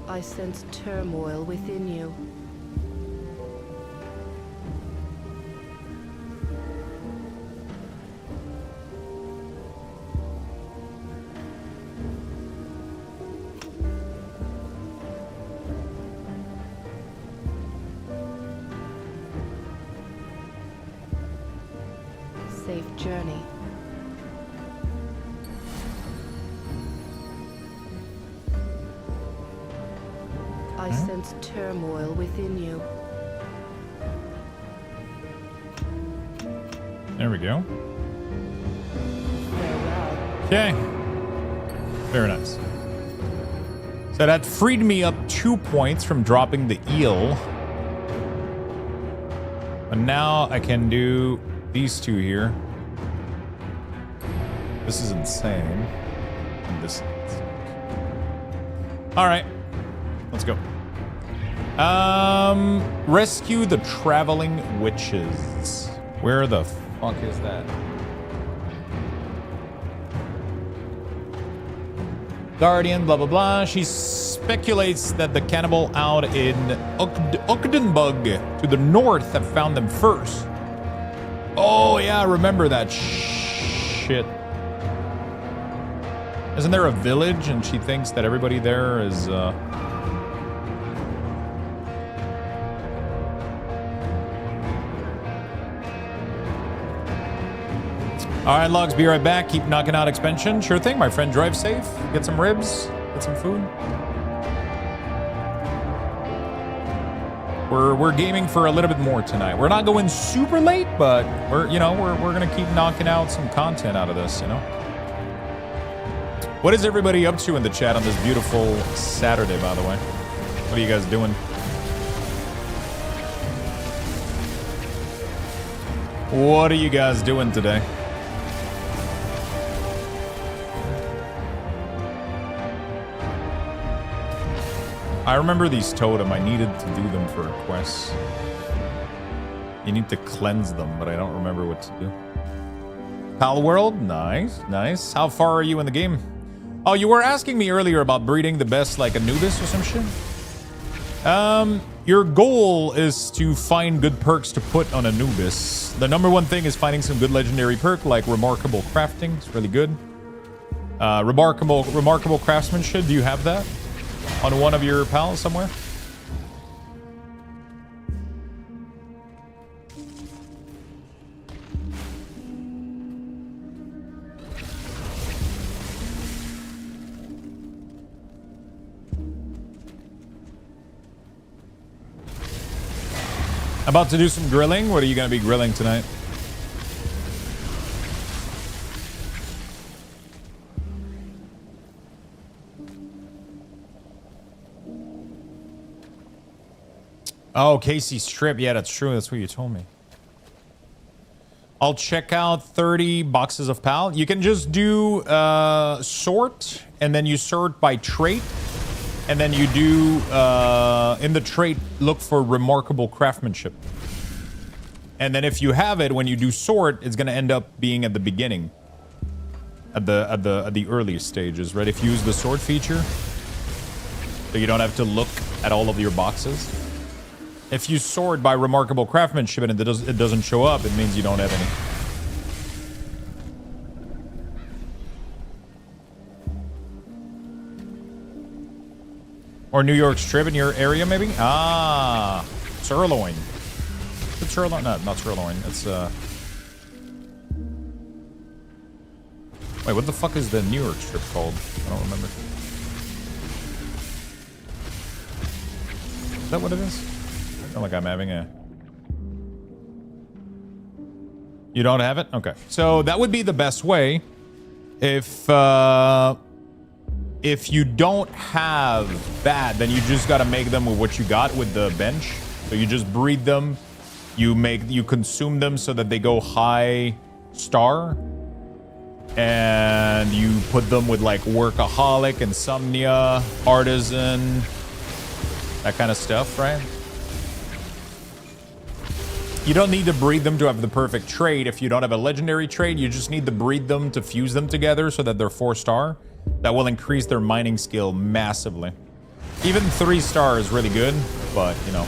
I sense turmoil within you. Safe journey. I sense turmoil within you. There we go. Farewell. Okay. Very nice. So that freed me up 2 points from dropping the eel. And now I can do these two here. This is insane. And this is insane. All right. Let's go. Rescue the traveling witches. Where the fuck is that? Guardian, blah, blah, blah. She speculates that the cannibal out in Ogdenburg to the north have found them first. Oh, yeah, I remember that shit. Isn't there a village and she thinks that everybody there is, All right, Logs, be right back. Keep knocking out expansion. Sure thing, my friend. Drive safe. Get some ribs. Get some food. We're gaming for a little bit more tonight. We're not going super late, but we're gonna keep knocking out some content out of this, you know. What is everybody up to in the chat on this beautiful Saturday, by the way? What are you guys doing? What are you guys doing today? I remember these totem. I needed to do them for quests. You need to cleanse them, but I don't remember what to do. Pal World, nice, nice. How far are you in the game? Oh, you were asking me earlier about breeding the best, like Anubis or some shit. Your goal is to find good perks to put on Anubis. The #1 thing is finding some good legendary perk like Remarkable Crafting. It's really good. Remarkable Craftsmanship. Do you have that on one of your pals somewhere? About to do some grilling. What are you going to be grilling tonight? Oh, Casey Strip. Yeah, that's true. That's what you told me. I'll check out 30 boxes of PAL. You can just do sort, and then you sort by trait. And then you do, in the trait, look for Remarkable Craftsmanship. And then if you have it, when you do sort, it's going to end up being at the beginning. At the earliest stages, right? If you use the sort feature, so you don't have to look at all of your boxes. If you sort by Remarkable Craftsmanship and it doesn't show up, it means you don't have any. Or New York Strip in your area, maybe? Ah, sirloin. It's sirloin? No, not sirloin. It's, Wait, what the fuck is the New York Strip called? I don't remember. Is that what it is? I feel like I'm having a... You don't have it? Okay. So that would be the best way. If you don't have that, then you just gotta make them with what you got with the bench. So you just breed them, you consume them so that they go high star, and you put them with like Workaholic, Insomnia, Artisan, that kind of stuff, right? You don't need to breed them to have the perfect trade. If you don't have a legendary trade, you just need to breed them to fuse them together so that they're 4-star. That will increase their mining skill massively. Even 3-star is really good, but, you know.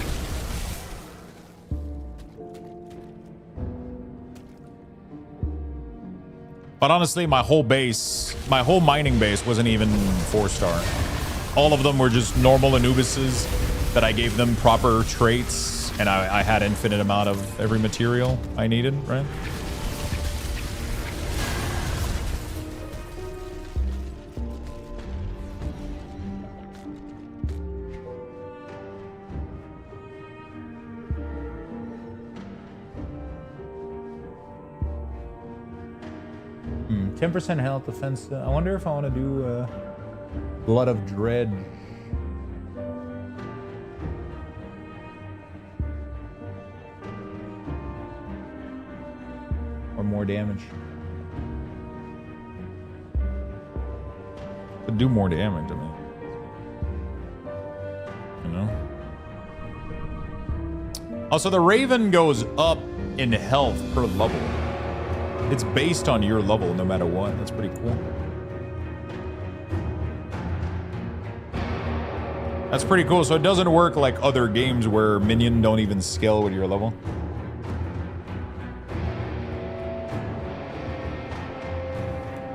But honestly, my whole mining base wasn't even 4-star. All of them were just normal Anubises that I gave them proper traits, and I had infinite amount of every material I needed, right? Hmm, 10% health defense. I wonder if I want to do Blood of Dread. Or more damage. Could do more damage, I mean. You know? Also, the Raven goes up in health per level. It's based on your level no matter what. That's pretty cool. That's pretty cool. So it doesn't work like other games where minion don't even scale with your level.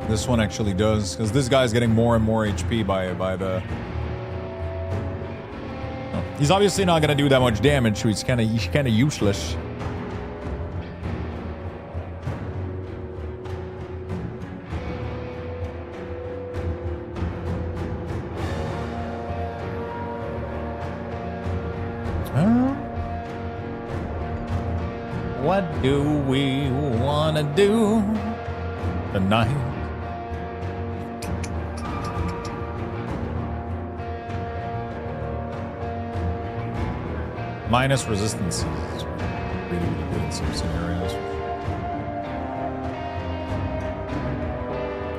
This one actually does, because this guy's getting more and more HP by the... Oh, he's obviously not going to do that much damage, so he's kind of useless. What do we want to do tonight? Minus resistance is really, really good in some scenarios.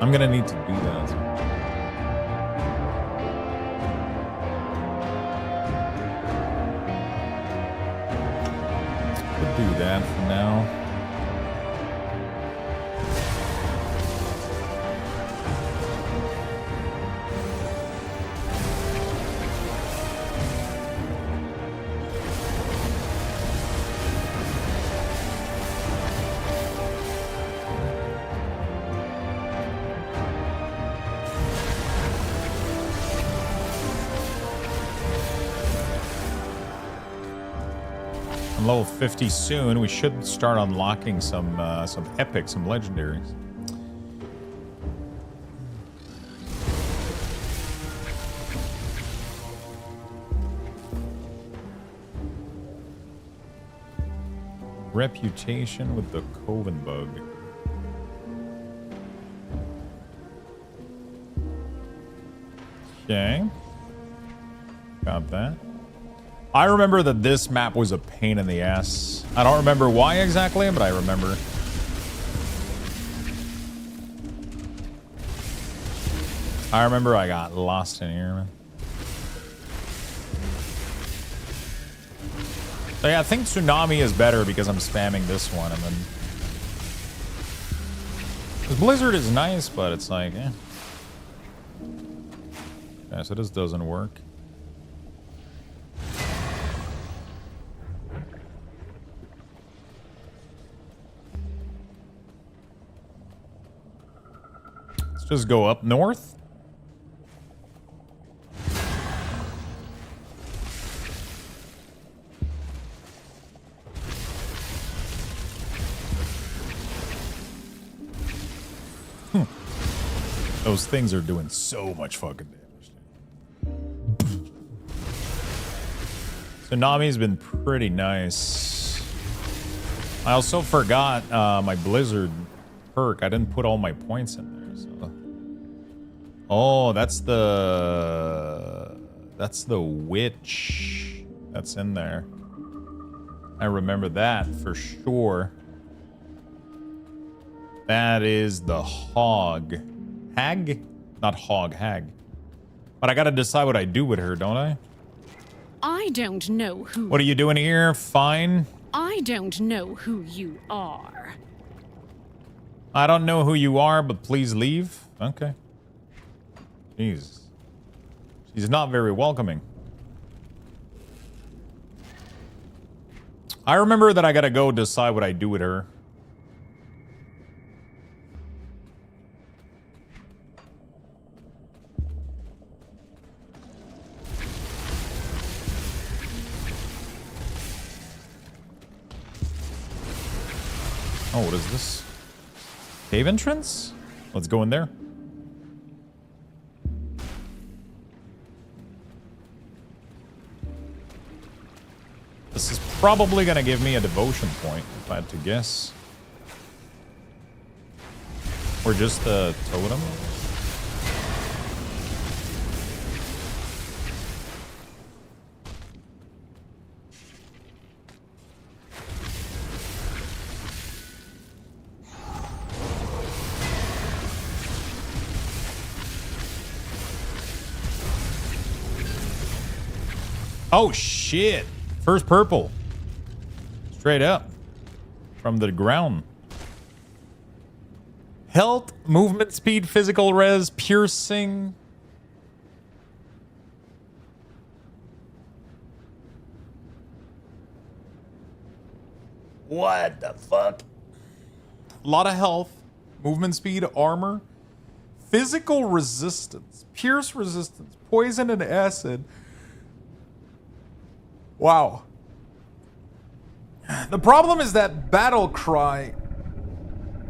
I'm gonna need to do that. We'll do that for now. Level 50 soon. We should start unlocking some epics, some legendaries. Reputation with the Coven Bug. Okay. Got that. I remember that this map was a pain in the ass. I don't remember why exactly, but I remember. I remember I got lost in here, man. So yeah, I think Tsunami is better because I'm spamming this one, and then... Because Blizzard is nice, but it's like, eh. Yeah, so this doesn't work. Just go up north. Those things are doing so much fucking damage. Tsunami's been pretty nice. I also forgot my Blizzard perk. I didn't put all my points in there. Oh, that's the witch that's in there. I remember that for sure. That is the hog. Hag? Not hog, hag. But I gotta decide what I do with her, don't I? I don't know who... What are you doing here? Fine. I don't know who you are. I don't know who you are, but please leave. Okay. Jeez. She's not very welcoming. I remember that I gotta go decide what I do with her. Oh, what is this? Cave entrance? Let's go in there. This is probably gonna give me a devotion point, if I had to guess. Or just the totem. Oh shit! First purple. Straight up. From the ground. Health, movement speed, physical res, piercing. What the fuck? A lot of health, movement speed, armor, physical resistance, pierce resistance, poison and acid. Wow. The problem is that battle cry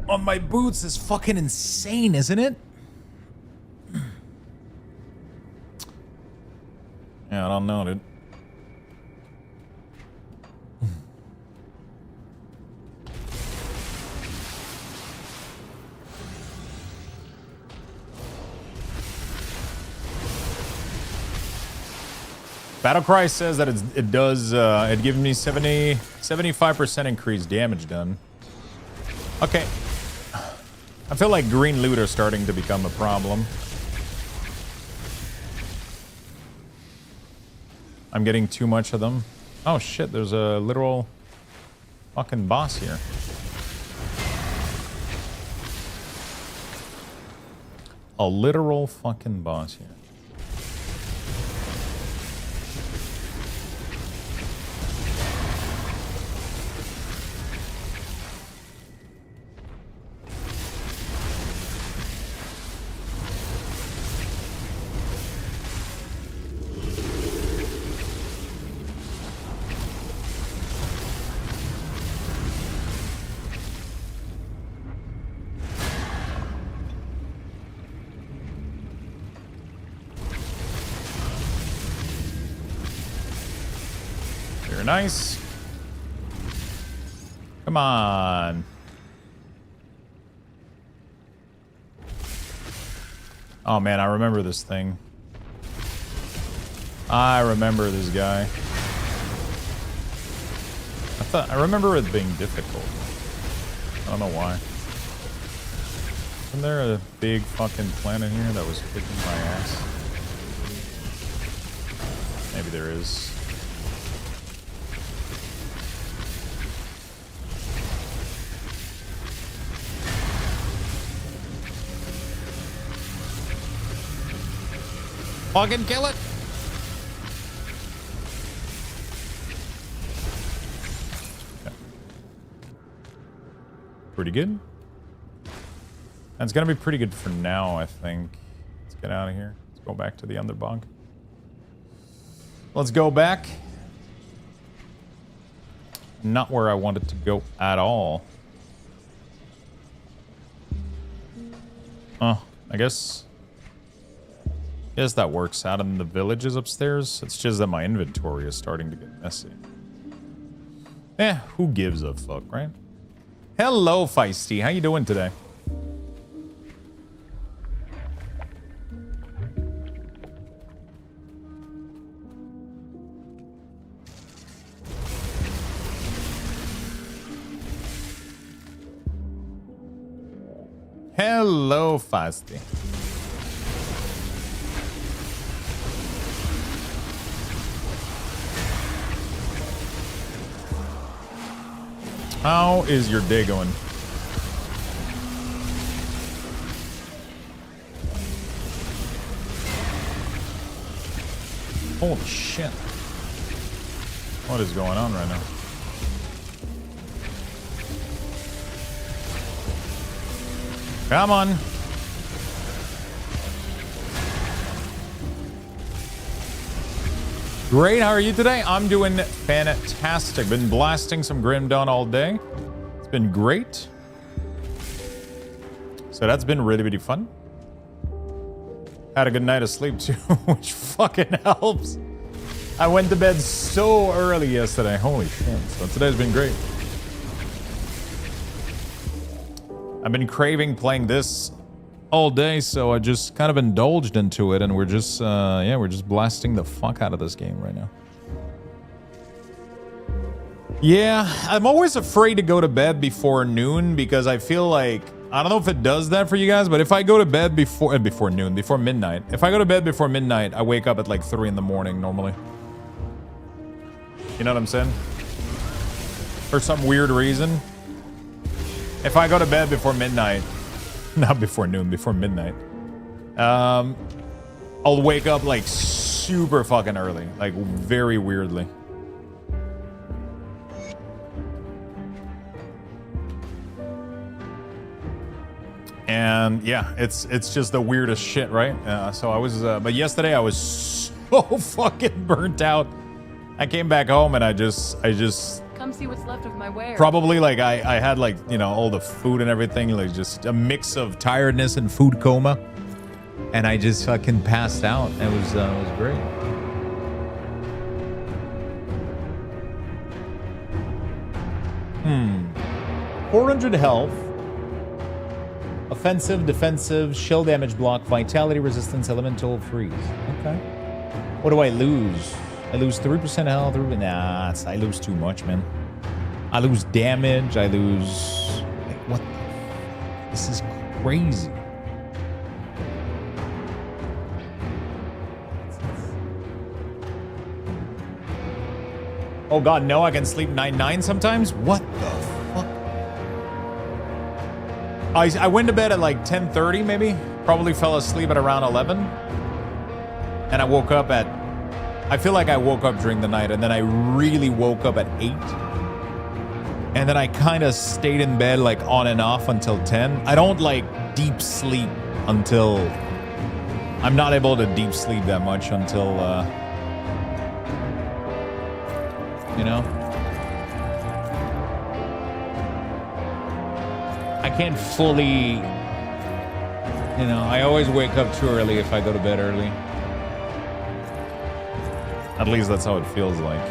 on my boots is fucking insane, isn't it? Yeah, I don't know, dude. Battlecry says that it gives me 75% increased damage done. Okay. I feel like green loot are starting to become a problem. I'm getting too much of them. Oh shit, there's a literal fucking boss here. A literal fucking boss here. Nice. Come on. Oh man, I remember this thing. I remember this guy. I remember it being difficult. I don't know why. Isn't there a big fucking planet here that was kicking my ass? Maybe there is. Fucking kill it. Yeah. Pretty good. That's gonna be pretty good for now, I think. Let's get out of here. Let's go back to the underbunk. Let's go back. Not where I wanted to go at all. Oh, I guess that works out in the villages upstairs. It's just that my inventory is starting to get messy. Eh, who gives a fuck, right? Hello, Feisty. How you doing today? Hello, Feisty. How is your day going? Holy shit. What is going on right now? Come on. Great, how are you today? I'm doing fantastic. Been blasting some Grim Dawn all day. It's been great. So that's been really, really fun. Had a good night of sleep too, which fucking helps. I went to bed so early yesterday. Holy shit. So today's been great. I've been craving playing this all day, so I just kind of indulged into it, and we're just, yeah, we're just blasting the fuck out of this game right now. Yeah, I'm always afraid to go to bed before noon because I feel like, I don't know if it does that for you guys, but if I go to bed before midnight, if I go to bed before midnight, I wake up at like 3 in the morning normally. You know what I'm saying? For some weird reason. If I go to bed before midnight, not before noon, before midnight, I'll wake up like super fucking early, like very weirdly. And yeah, it's just the weirdest shit, right? So I was, but yesterday I was so fucking burnt out. I came back home and I just Come see what's left of my wares. probably like I had like, you know, all the food and everything, like just a mix of tiredness and food coma. And I just fucking passed out. It was great. Hmm. 400 health. Offensive, defensive, shield damage block, vitality resistance, elemental freeze. Okay. What do I lose? I lose 3% health. Nah, I lose too much, man. I lose damage. I lose... Like, what the fuck? This is crazy. Oh god, no, I can sleep 9/9 sometimes? What the fuck? I went to bed at like 10:30 maybe. Probably fell asleep at around 11. And I woke up at... I feel like I woke up during the night and then I really woke up at 8. And then I kind of stayed in bed like on and off until 10. I don't like deep sleep until... I'm not able to deep sleep that much until... you know? I can't fully... You know, I always wake up too early if I go to bed early. At least that's how it feels like.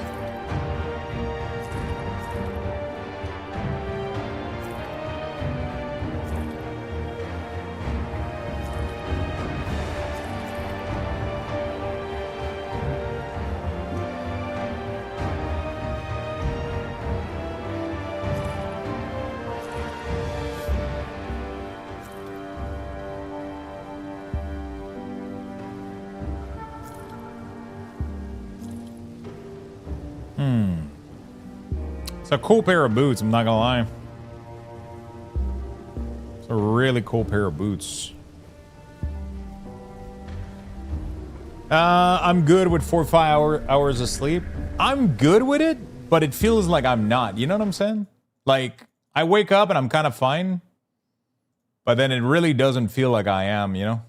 It's a cool pair of boots, I'm not gonna lie. It's a really cool pair of boots. I'm good with 4 or 5 hours of sleep. I'm good with it, but it feels like I'm not. You know what I'm saying? Like, I wake up and I'm kind of fine, but then it really doesn't feel like I am, you know?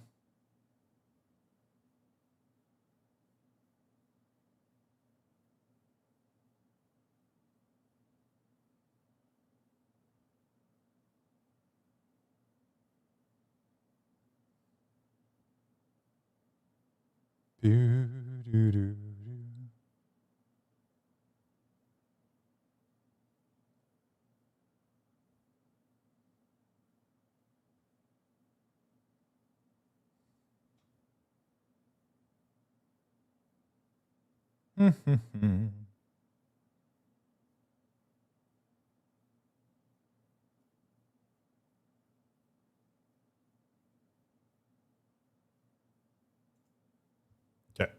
Okay.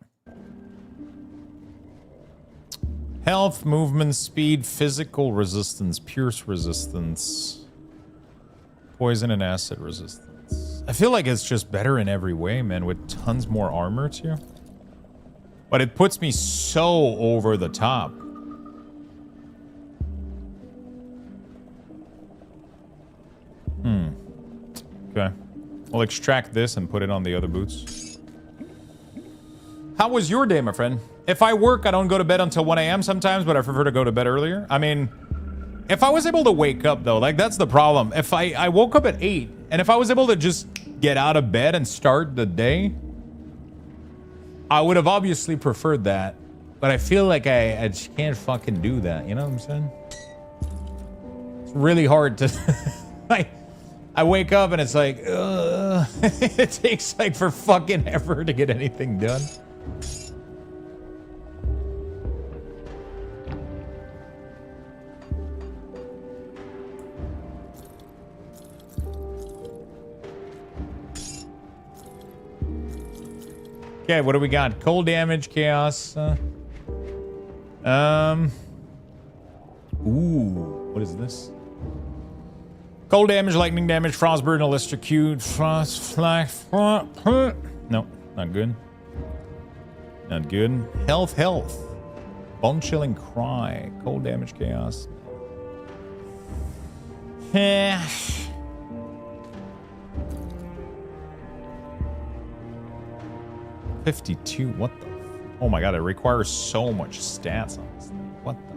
Health, movement, speed, physical resistance, pierce resistance, poison and acid resistance. I feel like it's just better in every way, man, with tons more armor too. But it puts me so over the top. Okay. I'll extract this and put it on the other boots. How was your day, my friend? If I work, I don't go to bed until 1 a.m. sometimes, but I prefer to go to bed earlier. I mean, if I was able to wake up, though, like, that's the problem. If I woke up at 8, and if I was able to just get out of bed and start the day, I would have obviously preferred that. But I feel like I just can't fucking do that. You know what I'm saying? It's really hard to... I wake up and it's like, it takes like for fucking ever to get anything done. Okay, what do we got? Cold damage, chaos. Ooh, what is this? Cold damage, lightning damage, frostburn, electrocute, frost, flash. No, not good. Not good. Health. Bone chilling cry. Cold damage, chaos. 52. What the? Oh my god, it requires so much stats on this thing. What the?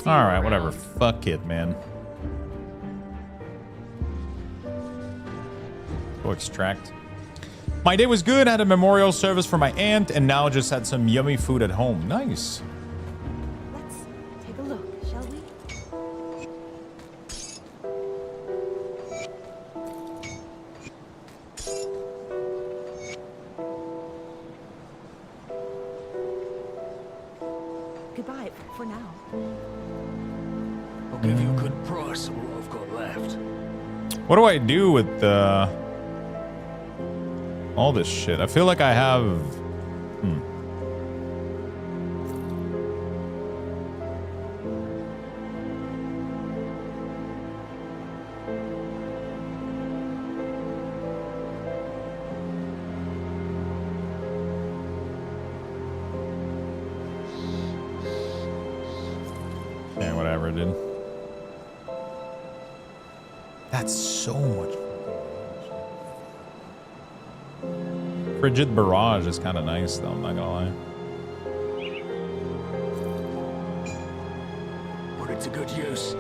Alright, whatever. Fuck it, man. Go extract. My day was good. I had a memorial service for my aunt, and now just had some yummy food at home. Nice. Let's take a look, shall we? Goodbye for now. I'll give you a good price for what I've got left. What do I do with all this shit? I feel like I have... Yeah, whatever, dude. That's so much. Frigid Barrage is kind of nice, though. I'm not gonna lie. Put it to good use.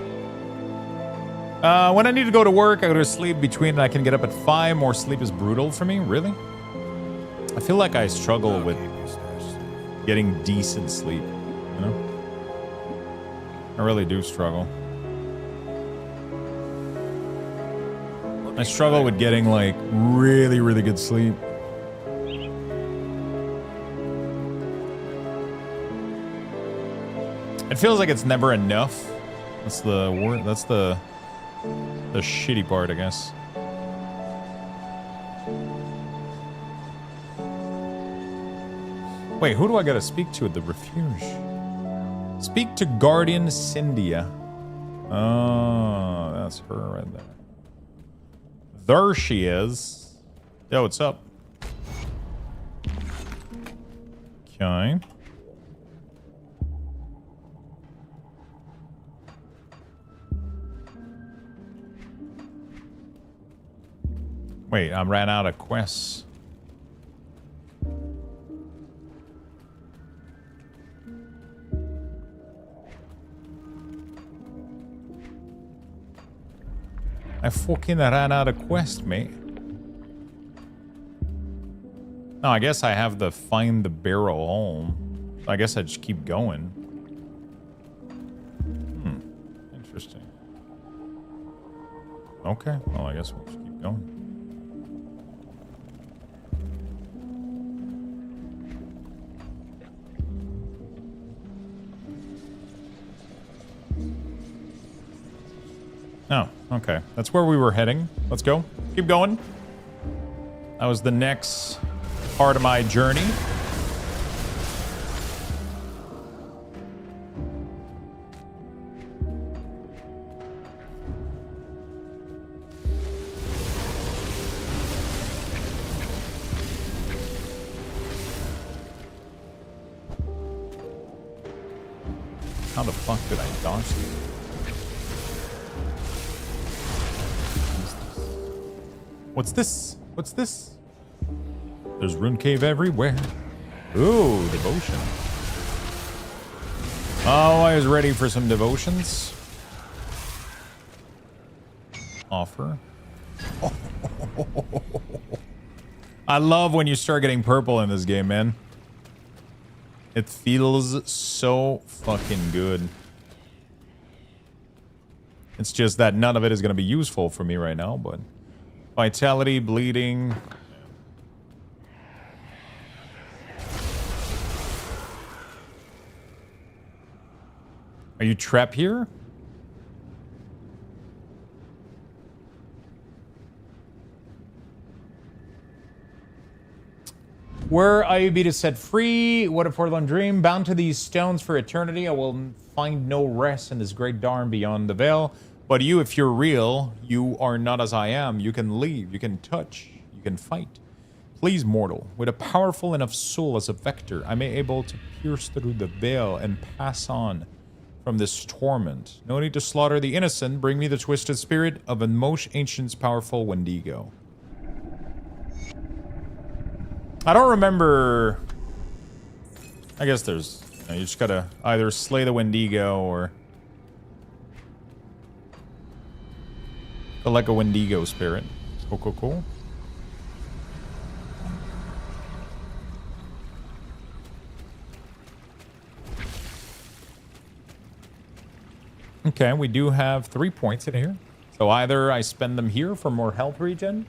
When I need to go to work, I go to sleep between, and I can get up at 5. More sleep is brutal for me. Really? I feel like I struggle with getting decent sleep. You know? I really do struggle. I struggle with getting, like, really, really good sleep. It feels like it's never enough. That's the word. That's the shitty part, I guess. Wait, who do I gotta speak to at the refuge? Speak to Guardian Cyndia. Oh, that's her right there. There she is. Yo, what's up? Okay. Wait, I ran out of quests. I fucking ran out of quest, mate. No, I guess I have the find the barrel home. I guess I just keep going. Interesting. Okay, well, I guess we'll just keep going. Oh, okay. That's where we were heading. Let's go. Keep going. That was the next part of my journey. How the fuck did I dodge these? What's this? What's this? There's rune cave everywhere. Ooh, devotion. Oh, I was ready for some devotions. Offer. I love when you start getting purple in this game, man. It feels so fucking good. It's just that none of it is going to be useful for me right now, but... Vitality, bleeding. Are you trapped here? Were I be to set free? What a forlorn dream. Bound to these stones for eternity, I will find no rest in this great dark beyond the veil. But you, if you're real, you are not as I am. You can leave, you can touch, you can fight. Please, mortal, with a powerful enough soul as a vector, I may able to pierce through the veil and pass on from this torment. No need to slaughter the innocent. Bring me the twisted spirit of a most ancient, powerful Wendigo. I don't remember. I guess there's. You just gotta either slay the Wendigo or collect a Wendigo spirit. Cool, cool, cool. Okay, we do have 3 points in here. So either I spend them here for more health regen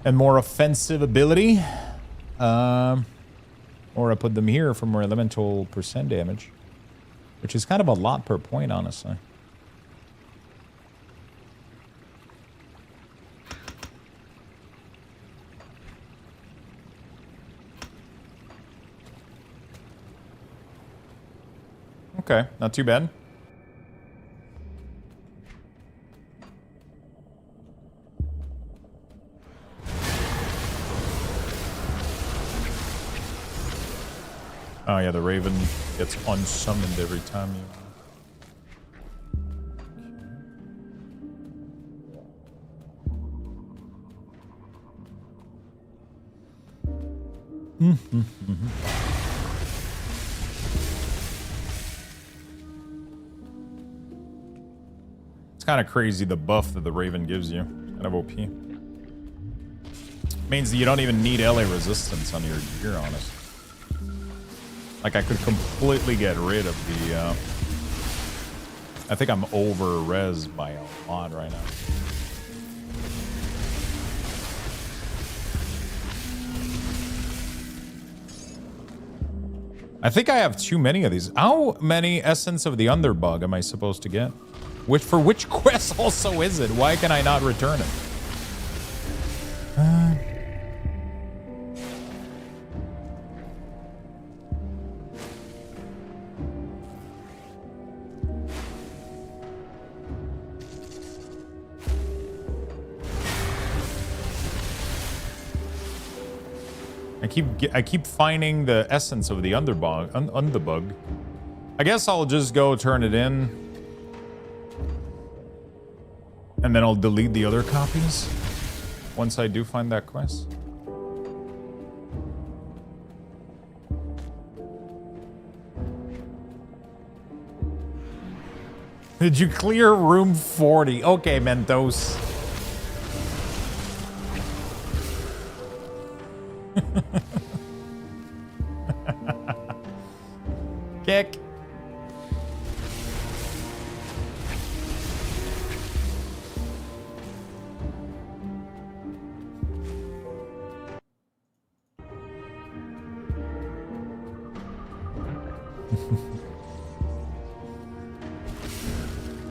and more offensive ability, or I put them here for more elemental percent damage, which is kind of a lot per point, honestly. Okay, not too bad. Oh yeah, the Raven gets unsummoned every time you... It's kind of crazy, the buff that the Raven gives you. Kind of OP. Means that you don't even need LA resistance on your gear, honestly. Like, I could completely get rid of the, I think I'm over-res by a lot right now. I think I have too many of these. How many Essence of the Underbug am I supposed to get? For which quest also is it? Why can I not return it? I keep finding the essence of the underbug. I guess I'll just go turn it in, and then I'll delete the other copies once I do find that quest. Did you clear room 40? Okay, Mentos. Kick.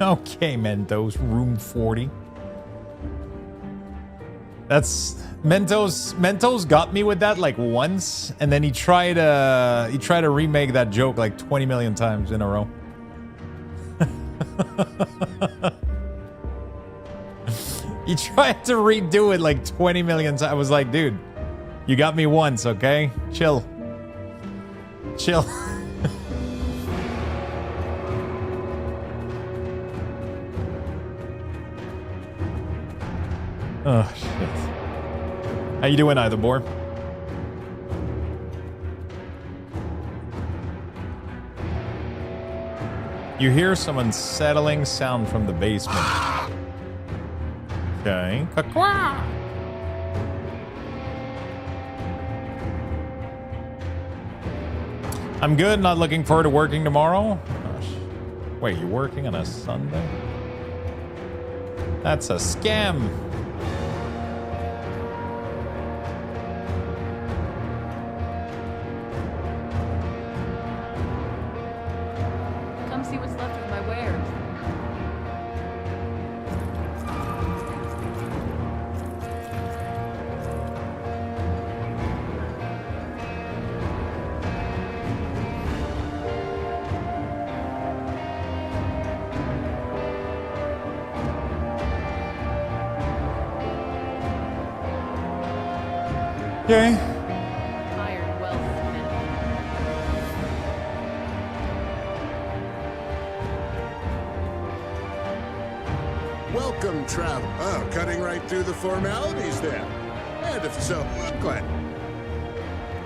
Okay, Mentos, room 40. That's Mentos got me with that like once, and then he tried to remake that joke like 20 million times in a row. He tried to redo it like 20 million times. I was like, dude, you got me once, okay? Chill. Chill. Oh, shit. How you doing, Either-Bor? You hear some unsettling sound from the basement. Okay. I'm good, not looking forward to working tomorrow. Gosh. Wait, you're working on a Sunday? That's a scam. Okay. Welcome, travel. Oh, cutting right through the formalities there. And if so, go ahead.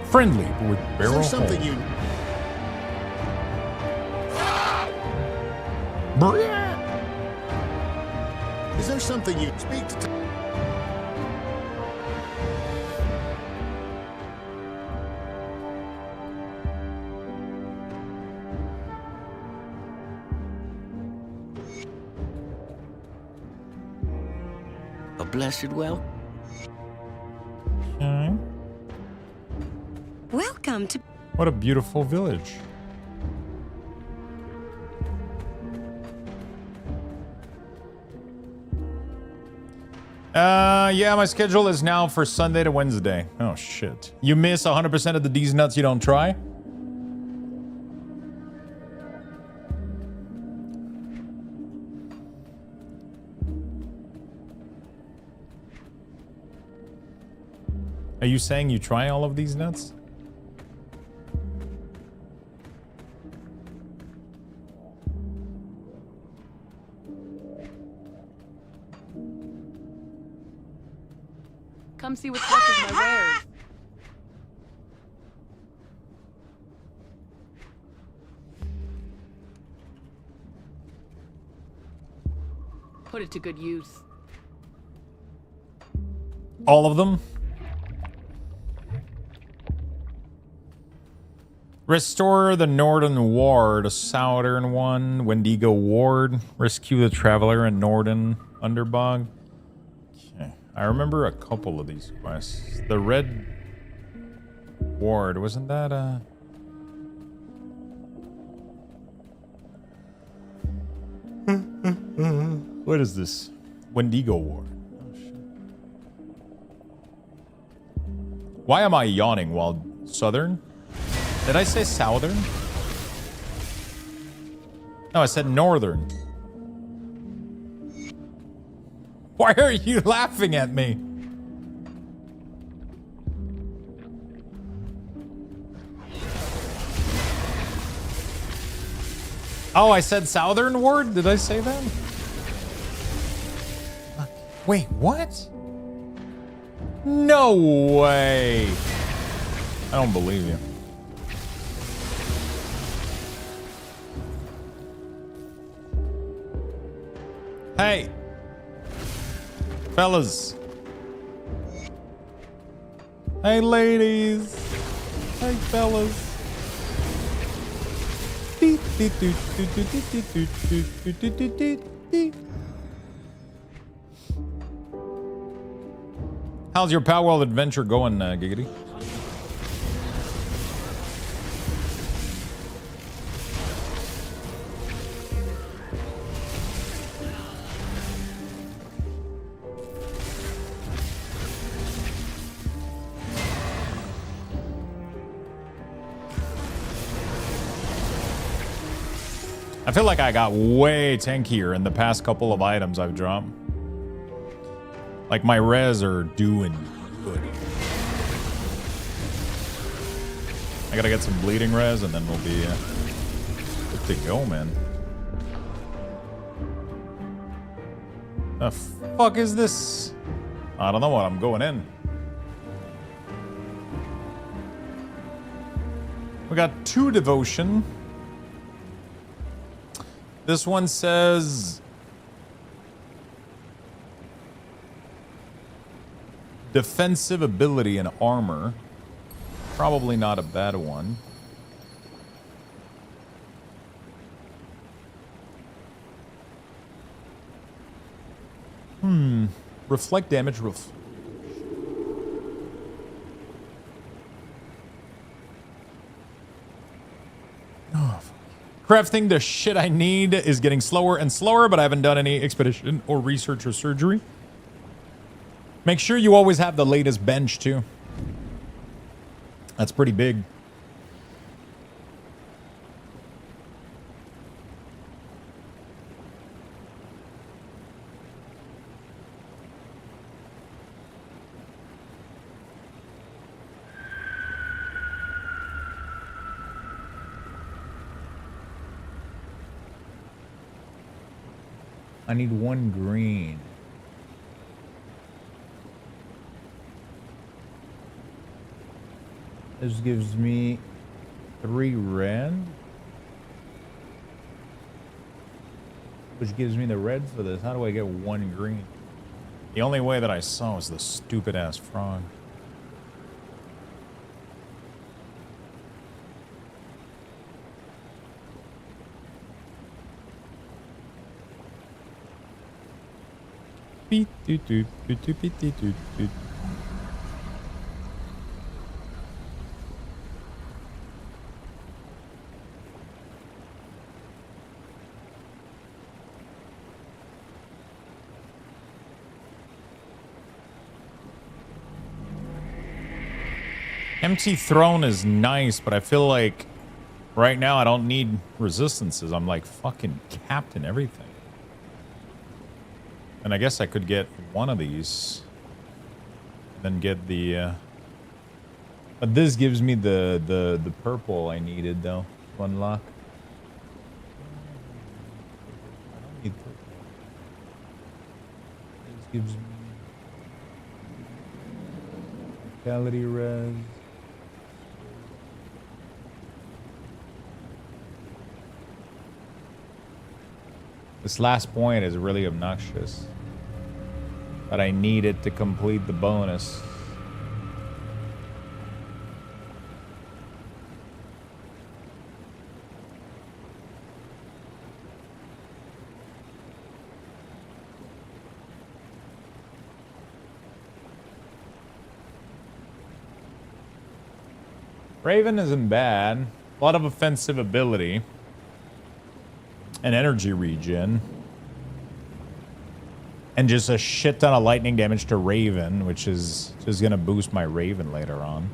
Friendly with Is barrel there something hole. you... Is there something you speak to... A blessed well. Okay. Welcome to... What a beautiful village. Yeah, my schedule is now for Sunday to Wednesday. Oh, shit. You miss 100% of the D's nuts you don't try? Are you saying you try all of these nuts? Come see what's left of my wares. Put it to good use. All of them? Restore the Norden Ward, a Southern one. Wendigo Ward. Rescue the Traveler in Norden Underbog. Okay. I remember a couple of these quests. The Red Ward, wasn't that what is this? Wendigo Ward. Oh, shit. Why am I yawning while Southern? Did I say Southern? No, I said Northern. Why are you laughing at me? Oh, I said Southern Ward? Did I say that? Wait, what? No way. I don't believe you. Hey. Fellas. Hey, ladies. Hey, fellas. How's your Powell adventure going, Giggity? I feel like I got way tankier in the past couple of items I've dropped. Like my res are doing good. I gotta get some bleeding res and then we'll be good to go, man. The fuck is this? I don't know what I'm going in. We got 2 devotion. This one says defensive ability and armor. Probably not a bad one. Reflect damage. Crafting the shit I need is getting slower and slower, but I haven't done any expedition or research or surgery. Make sure you always have the latest bench too. That's pretty big. I need 1 green. This gives me 3 red. Which gives me the red for this. How do I get 1 green? The only way that I saw was the stupid ass frog. Beep, doot, doot, doot, doot, doot, doot, doot, doot. Empty throne is nice, but I feel like right now I don't need resistances. I'm like fucking capped in everything. And I guess I could get one of these. And then get the but this gives me the purple I needed though to unlock. I don't need purple. This gives me vitality res. This last point is really obnoxious. But I need it to complete the bonus. Raven isn't bad. A lot of offensive ability. An energy regen. And just a shit ton of lightning damage to Raven, which is just gonna boost my Raven later on.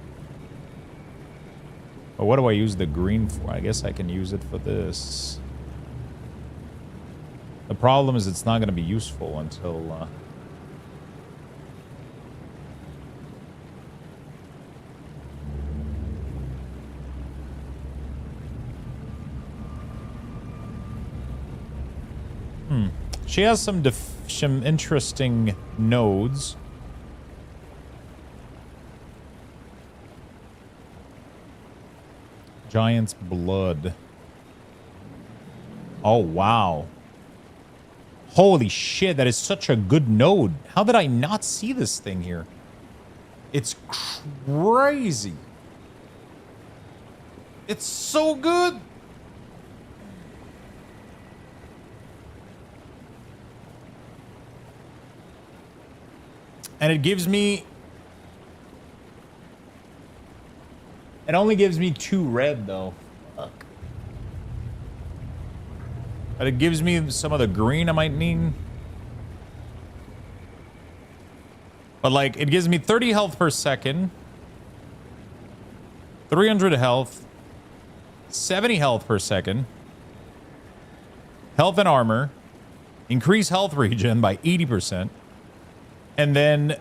But what do I use the green for? I guess I can use it for this. The problem is it's not gonna be useful until She has some interesting nodes. Giant's blood. Oh, wow. Holy shit, that is such a good node. How did I not see this thing here? It's crazy. It's so good. And it gives me... It only gives me 2 red, though. Fuck. But it gives me some of the green I might need. But, like, it gives me 30 health per second. 300 health. 70 health per second. Health and armor. Increase health regen by 80%. And then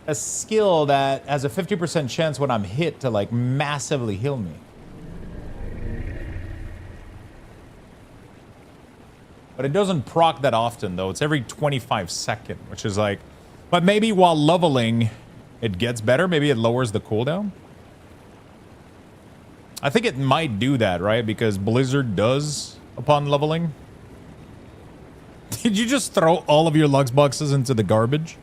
a skill that has a 50% chance when I'm hit to like massively heal me. But it doesn't proc that often though. It's every 25 seconds, which is like, but maybe while leveling it gets better. Maybe it lowers the cooldown. I think it might do that, right? Because Blizzard does upon leveling. Did you just throw all of your Lux boxes into the garbage?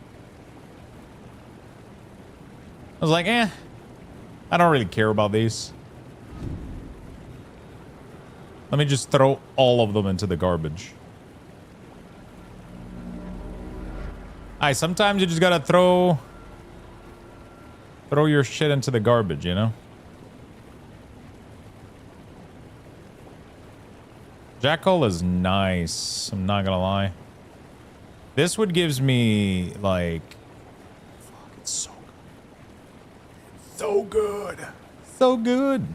I was like, I don't really care about these. Let me just throw all of them into the garbage. Sometimes you just gotta throw your shit into the garbage, you know? Jackal is nice. I'm not gonna lie. This would gives me like, fuck, it's so good. So good. So good.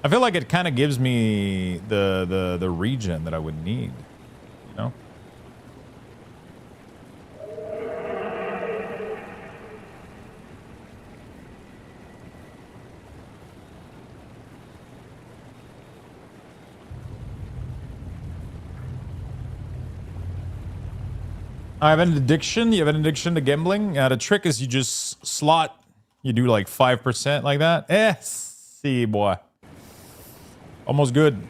I feel like it kind of gives me the regen that I would need, you know? I have an addiction. You have an addiction to gambling. The trick is you just slot. You do like 5% like that. See, boy. Almost good.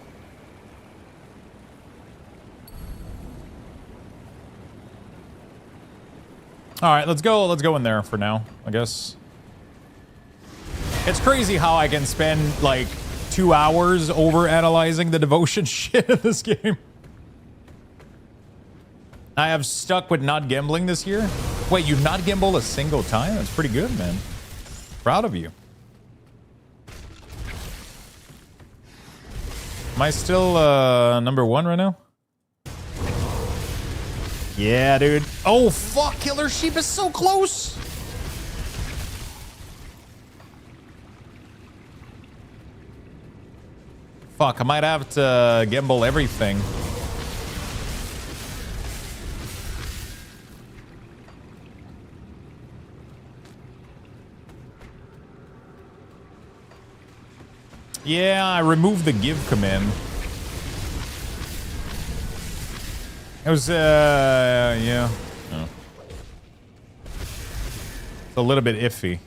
All right, let's go. Let's go in there for now, I guess. It's crazy how I can spend like 2 hours over analyzing the devotion shit in this game. I have stuck with not gambling this year. Wait, you've not gambled a single time? That's pretty good, man. Proud of you. Am I still number 1 right now? Yeah, dude. Oh, fuck. Killer Sheep is so close. Fuck, I might have to gamble everything. Yeah, I removed the give command. It was, yeah. Oh. It's a little bit iffy.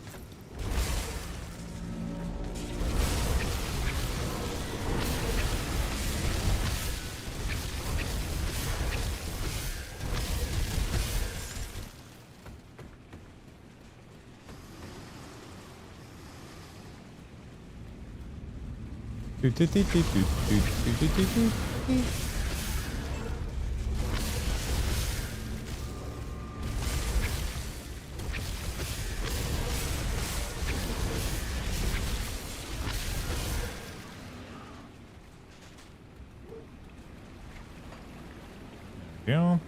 Yeah.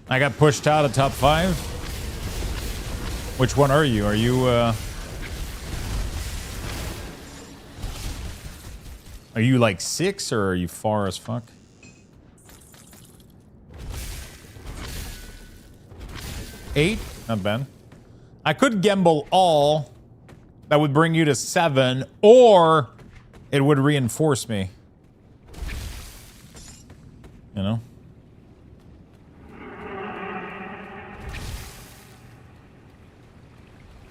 I got pushed out of top 5. Which one are you? Are you like 6 or are you far as fuck? Eight? Not bad. I could gamble all. That would bring you to 7, or it would reinforce me. You know?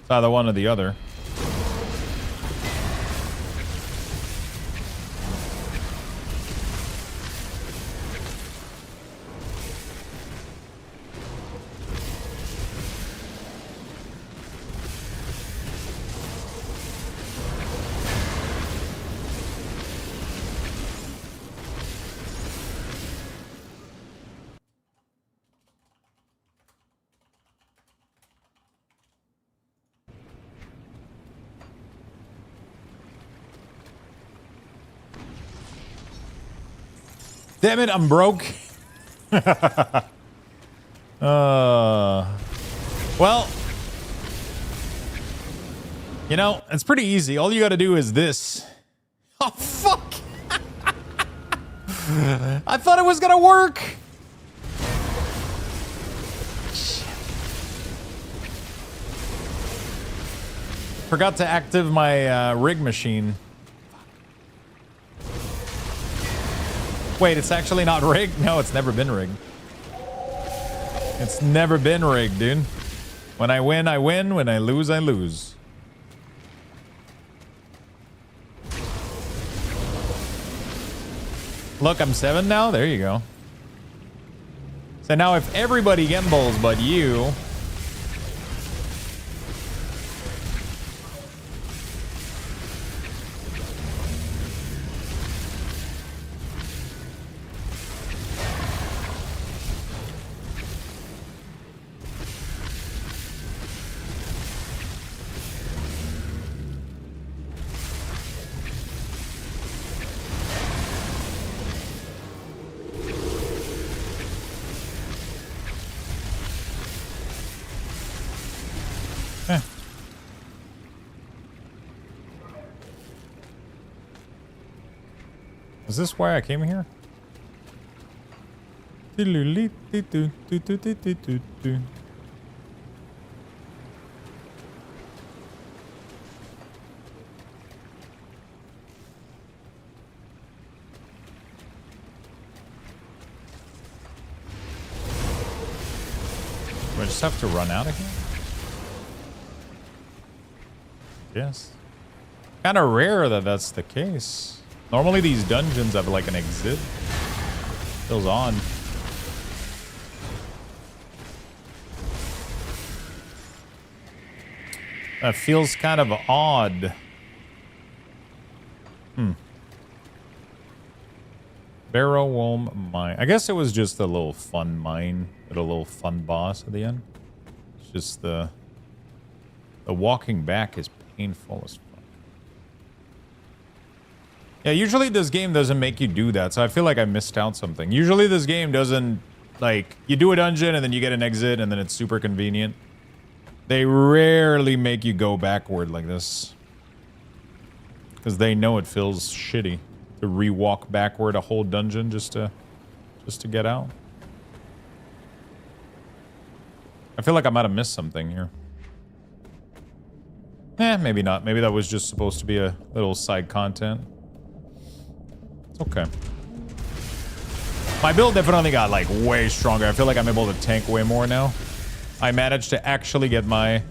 It's either one or the other. Damn it, I'm broke. Well, you know, it's pretty easy. All you gotta do is this. Oh, fuck. I thought it was gonna work. Shit. Forgot to active my rig machine. Wait, it's actually not rigged? No, it's never been rigged. It's never been rigged, dude. When I win, I win. When I lose, I lose. Look, I'm 7 now. There you go. So now if everybody gambles but you... Is this why I came here? just have to run out of here? Yes. Kind of rare that that's the case. Normally these dungeons have like an exit. Feels on. That feels kind of odd. Barrow Worm Mine. I guess it was just a little fun mine with a little fun boss at the end. It's just the walking back is painful as fuck. Yeah, usually this game doesn't make you do that, so I feel like I missed out something. Usually this game doesn't, like, you do a dungeon and then you get an exit and then it's super convenient. They rarely make you go backward like this. Because they know it feels shitty to re-walk backward a whole dungeon just to get out. I feel like I might have missed something here. Maybe not. Maybe that was just supposed to be a little side content. It's okay. My build definitely got, like, way stronger. I feel like I'm able to tank way more now. I managed to actually get my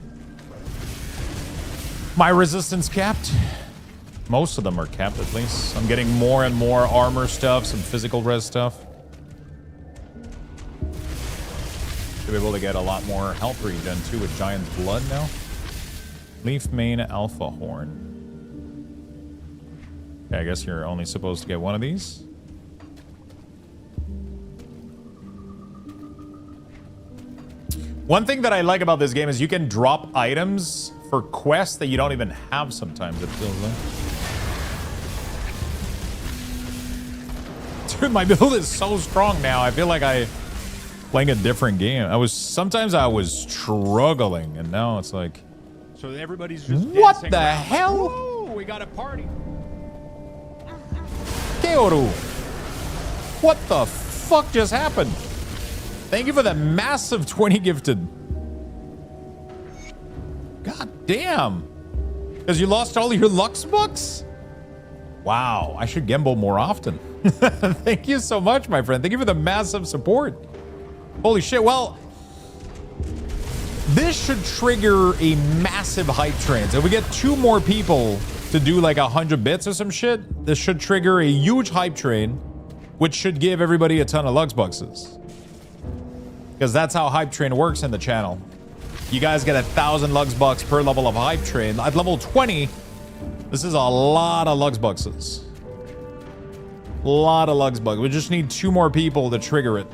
resistance capped. Most of them are capped, at least. I'm getting more and more armor stuff, some physical res stuff. Should be able to get a lot more health regen, too, with Giant's Blood now. Leaf Mane Alpha Horn. Okay, I guess you're only supposed to get one of these. One thing that I like about this game is you can drop items for quests that you don't even have sometimes, it feels like. Dude, my build is so strong now. I feel like I'm playing a different game. Sometimes I was struggling, and now it's like... So everybody's just what the around hell? Like, whoa, we got a party. Keoru! What the fuck just happened? Thank you for the massive 20 gifted. God damn. Because you lost all your Lux bucks? Wow, I should gamble more often. Thank you so much, my friend. Thank you for the massive support. Holy shit, well... This should trigger a massive hype train. So if we get 2 more people to do like 100 bits or some shit, this should trigger a huge hype train, which should give everybody a ton of Lux boxes. Because that's how hype train works in the channel. You guys get 1,000 Lux bucks per level of hype train. At level 20, this is a lot of Lux boxes. A lot of Lux bucks. We just need 2 more people to trigger it.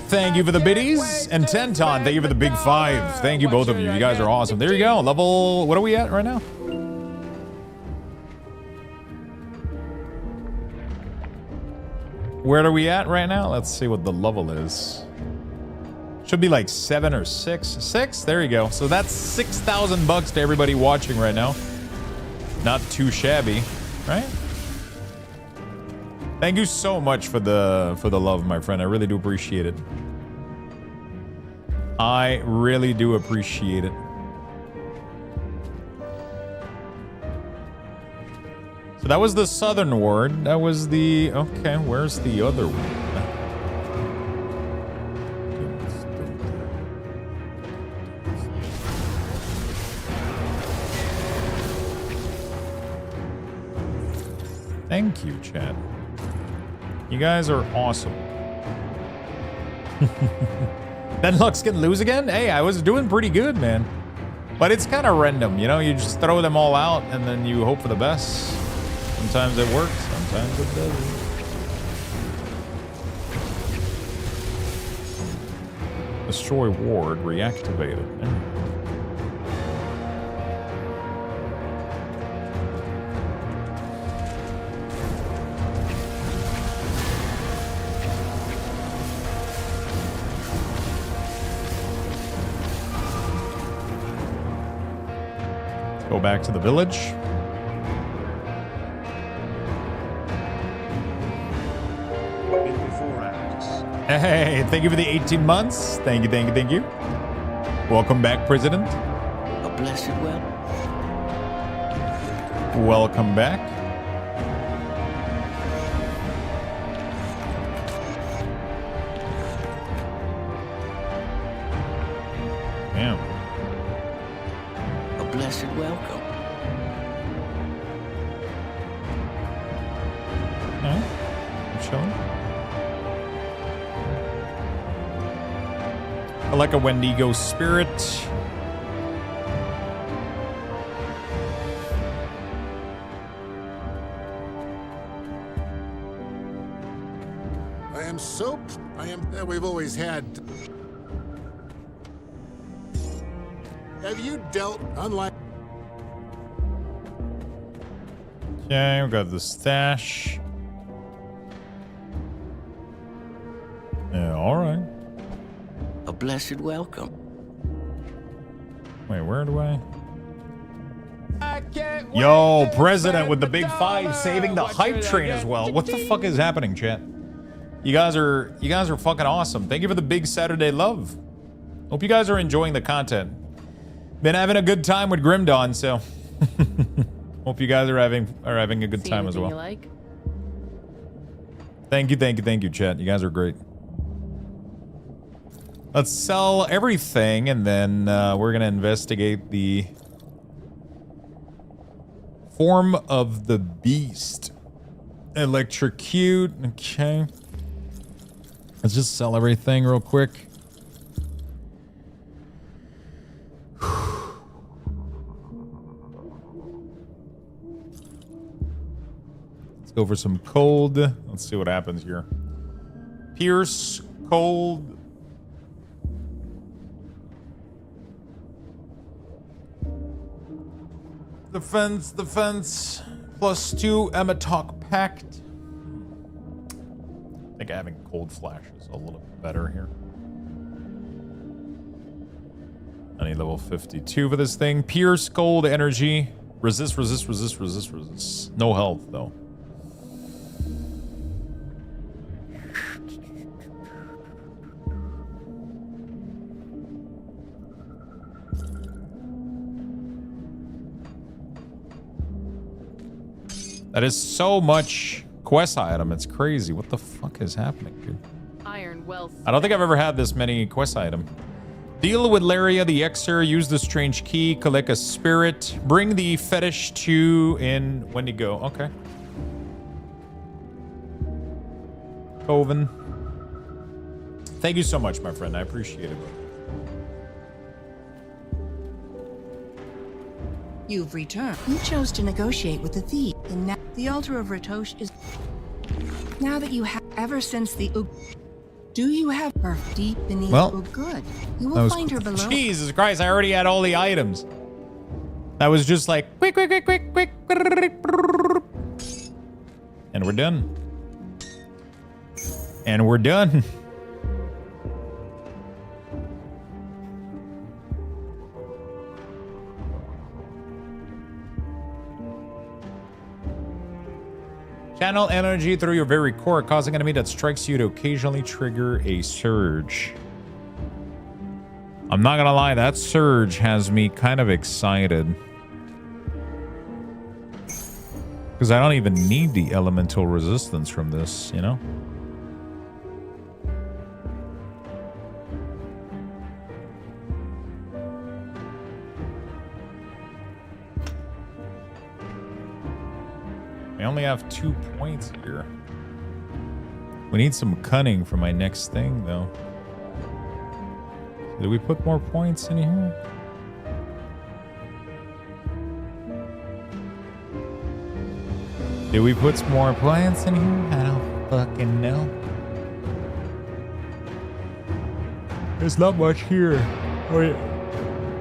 Thank you for the biddies. And Tenton, thank you for the big 5. Thank you, both of you. You guys are awesome. There you go. Level... What are we at right now? Where are we at right now? Let's see what the level is. Should be like 7 or 6. 6? There you go. So that's 6,000 bucks to everybody watching right now. Not too shabby, right? Thank you so much for the love, my friend. I really do appreciate it. I really do appreciate it. So that was the southern ward. That was the... Okay, where's the other one? Thank you, chat. You guys are awesome. Then Lux can lose again? Hey, I was doing pretty good, man. But it's kind of random, you know? You just throw them all out and then you hope for the best. Sometimes it works, sometimes it doesn't. Destroy ward reactivated. Go back to the village. Hey, thank you for the 18 months. Thank you, thank you, thank you. Welcome back, President. A blessed well. Welcome back. Damn. A blessed welcome. Alright. I'm chilling. I like a Wendigo spirit. We've always had. Have you dealt unlike? Okay, we got the stash. Yeah, all right. A blessed welcome. Wait, where do I? Yo, President with the big five saving the hype train as well. What the fuck is happening, chat? You guys are fucking awesome. Thank you for the big Saturday love. Hope you guys are enjoying the content. Been having a good time with Grim Dawn, so hope you guys are having a good time as well. You like? Thank you, chat. You guys are great. Let's sell everything, and then we're gonna investigate the form of the beast. Electrocute. Okay. Let's just sell everything real quick. Let's go for some cold. Let's see what happens here. Pierce, cold. Defense, +2 Ematok Pact. I think having cold flash is a little bit better here. I need level 52 for this thing. Pierce, cold, energy. Resist. No health, though. That is so much quest item. It's crazy. What the fuck is happening, dude? Iron well. I don't think I've ever had this many quest item. Deal with Laria the Exer. Use the strange key. Collect a spirit. Bring the fetish to in Wendigo. Okay. Coven. Thank you so much, my friend. I appreciate it. You've returned. You chose to negotiate with the thief. And now the altar of Ratosh is... Now that you have... Ever since the... Do you have her deep beneath? Well, good. You will find her below. Jesus Christ, I already had all the items. That was just like quick. And we're done. And we're done. Channel energy through your very core, causing enemy that strikes you to occasionally trigger a surge. I'm not gonna lie, that surge has me kind of excited. Because I don't even need the elemental resistance from this, you know? I only have 2 points here. We need some cunning for my next thing, though. Did we put more points in here? Did we put some more points in here? I don't fucking know. There's not much here. Oh, yeah.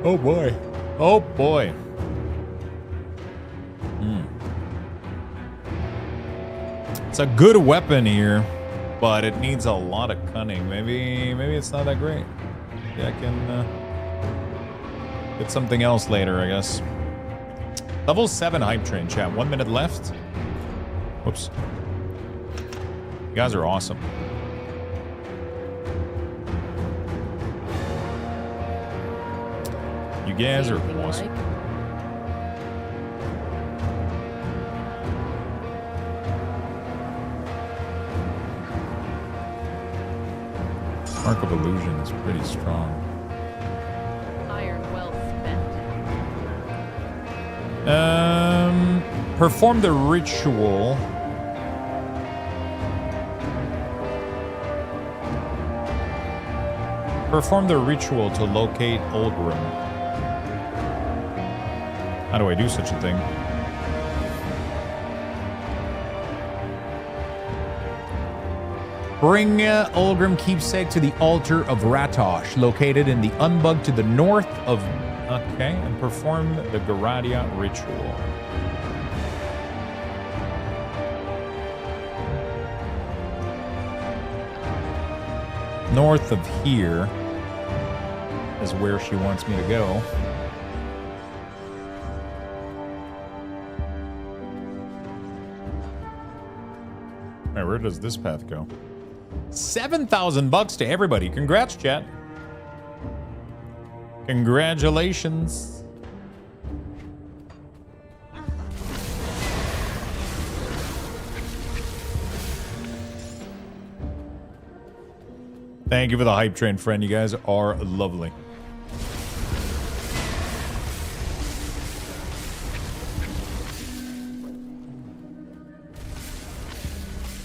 Oh boy. Oh boy. It's a good weapon here, but it needs a lot of cunning. Maybe it's not that great. Yeah, I can get something else later, I guess. Level 7 hype train, chat. 1 minute left. Whoops. You guys are awesome. You guys are awesome. Mark of Illusion is pretty strong. Well spent. Perform the ritual. Perform the ritual to locate Ulgrim. How do I do such a thing? Bring Ulgrim keepsake to the altar of Ratosh, located in the Unbug to the north of... Okay, and perform the Garadia ritual. North of here is where she wants me to go. Alright, where does this path go? 7,000 bucks to everybody. Congrats, chat. Congratulations. Thank you for the hype train, friend. You guys are lovely.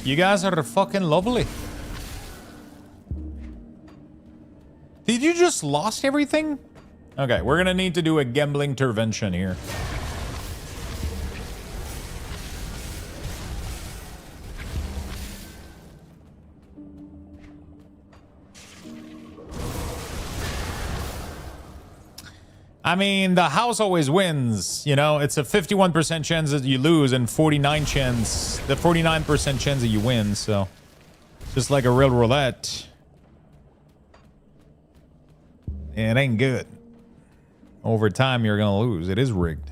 You guys are fucking lovely. Did you just lost everything? Okay, we're gonna need to do a gambling intervention here. I mean, the house always wins. You know, it's a 51% chance that you lose and 49% chance that you win. So, just like a real roulette. It ain't good. Over time, you're gonna lose. It is rigged.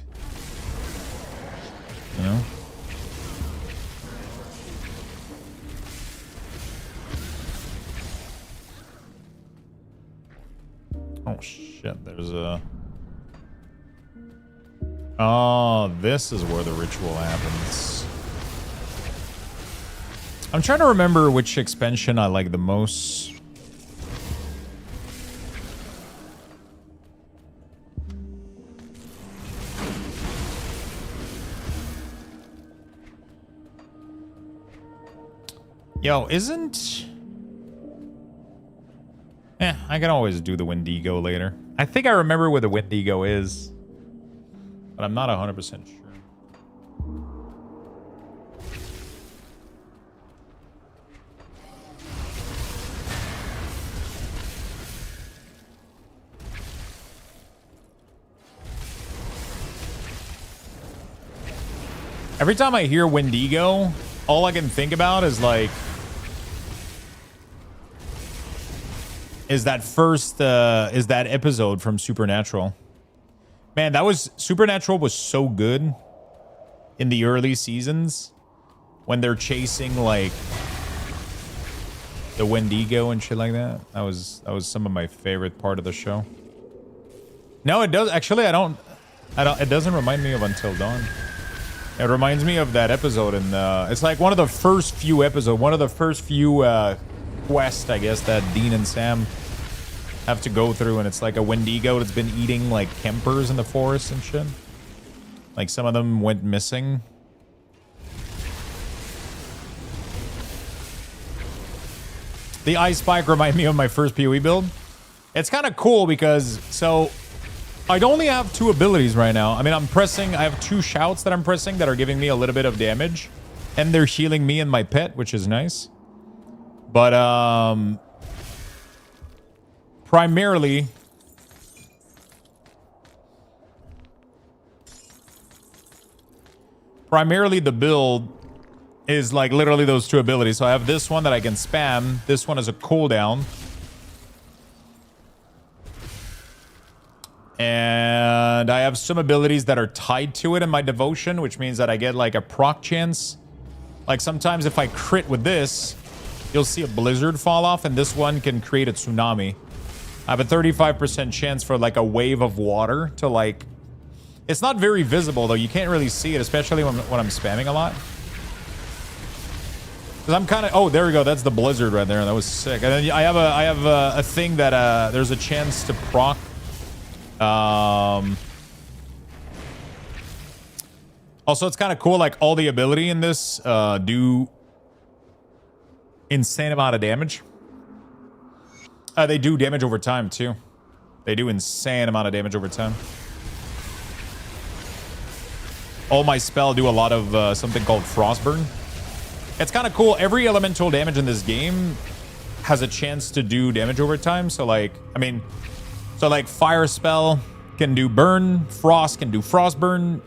You know? Oh, shit. There's a... Oh, this is where the ritual happens. I'm trying to remember which expansion I like the most. Yo, isn't... I can always do the Wendigo later. I think I remember where the Wendigo is. But I'm not 100% sure. Every time I hear Wendigo, all I can think about is like... Is that episode from Supernatural. Man, that was... Supernatural was so good in the early seasons when they're chasing, like, the Wendigo and shit like that. That was some of my favorite part of the show. No, it does... Actually, I don't... It doesn't remind me of Until Dawn. It reminds me of that episode in... it's like one of the first few episodes, one of the first few quests, I guess, that Dean and Sam have to go through, and it's like a Wendigo that's been eating like Kempers in the forest and shit. Like some of them went missing. The ice spike remind me of my first PoE build. It's kind of cool because so I only have 2 abilities right now. I mean, I have 2 shouts that I'm pressing that are giving me a little bit of damage, and they're healing me and my pet, which is nice. But primarily the build is like literally those 2 abilities. So I have this one that I can spam. This one is a cooldown. And I have some abilities that are tied to it in my devotion, which means that I get like a proc chance. Like sometimes if I crit with this, you'll see a blizzard fall off, and this one can create a tsunami. I have a 35% chance for like a wave of water to like... It's not very visible though. You can't really see it, especially when I'm spamming a lot. Because I'm kind of... Oh, there we go. That's the blizzard right there. That was sick. And then I have a thing that there's a chance to proc Also, it's kind of cool. Like all the ability in this do insane amount of damage. They do damage over time too. They do insane amount of damage over time. All my spell do a lot of something called Frostburn. It's kind of cool. Every elemental damage in this game has a chance to do damage over time. So like, I mean, so like fire spell can do burn, frost can do frostburn,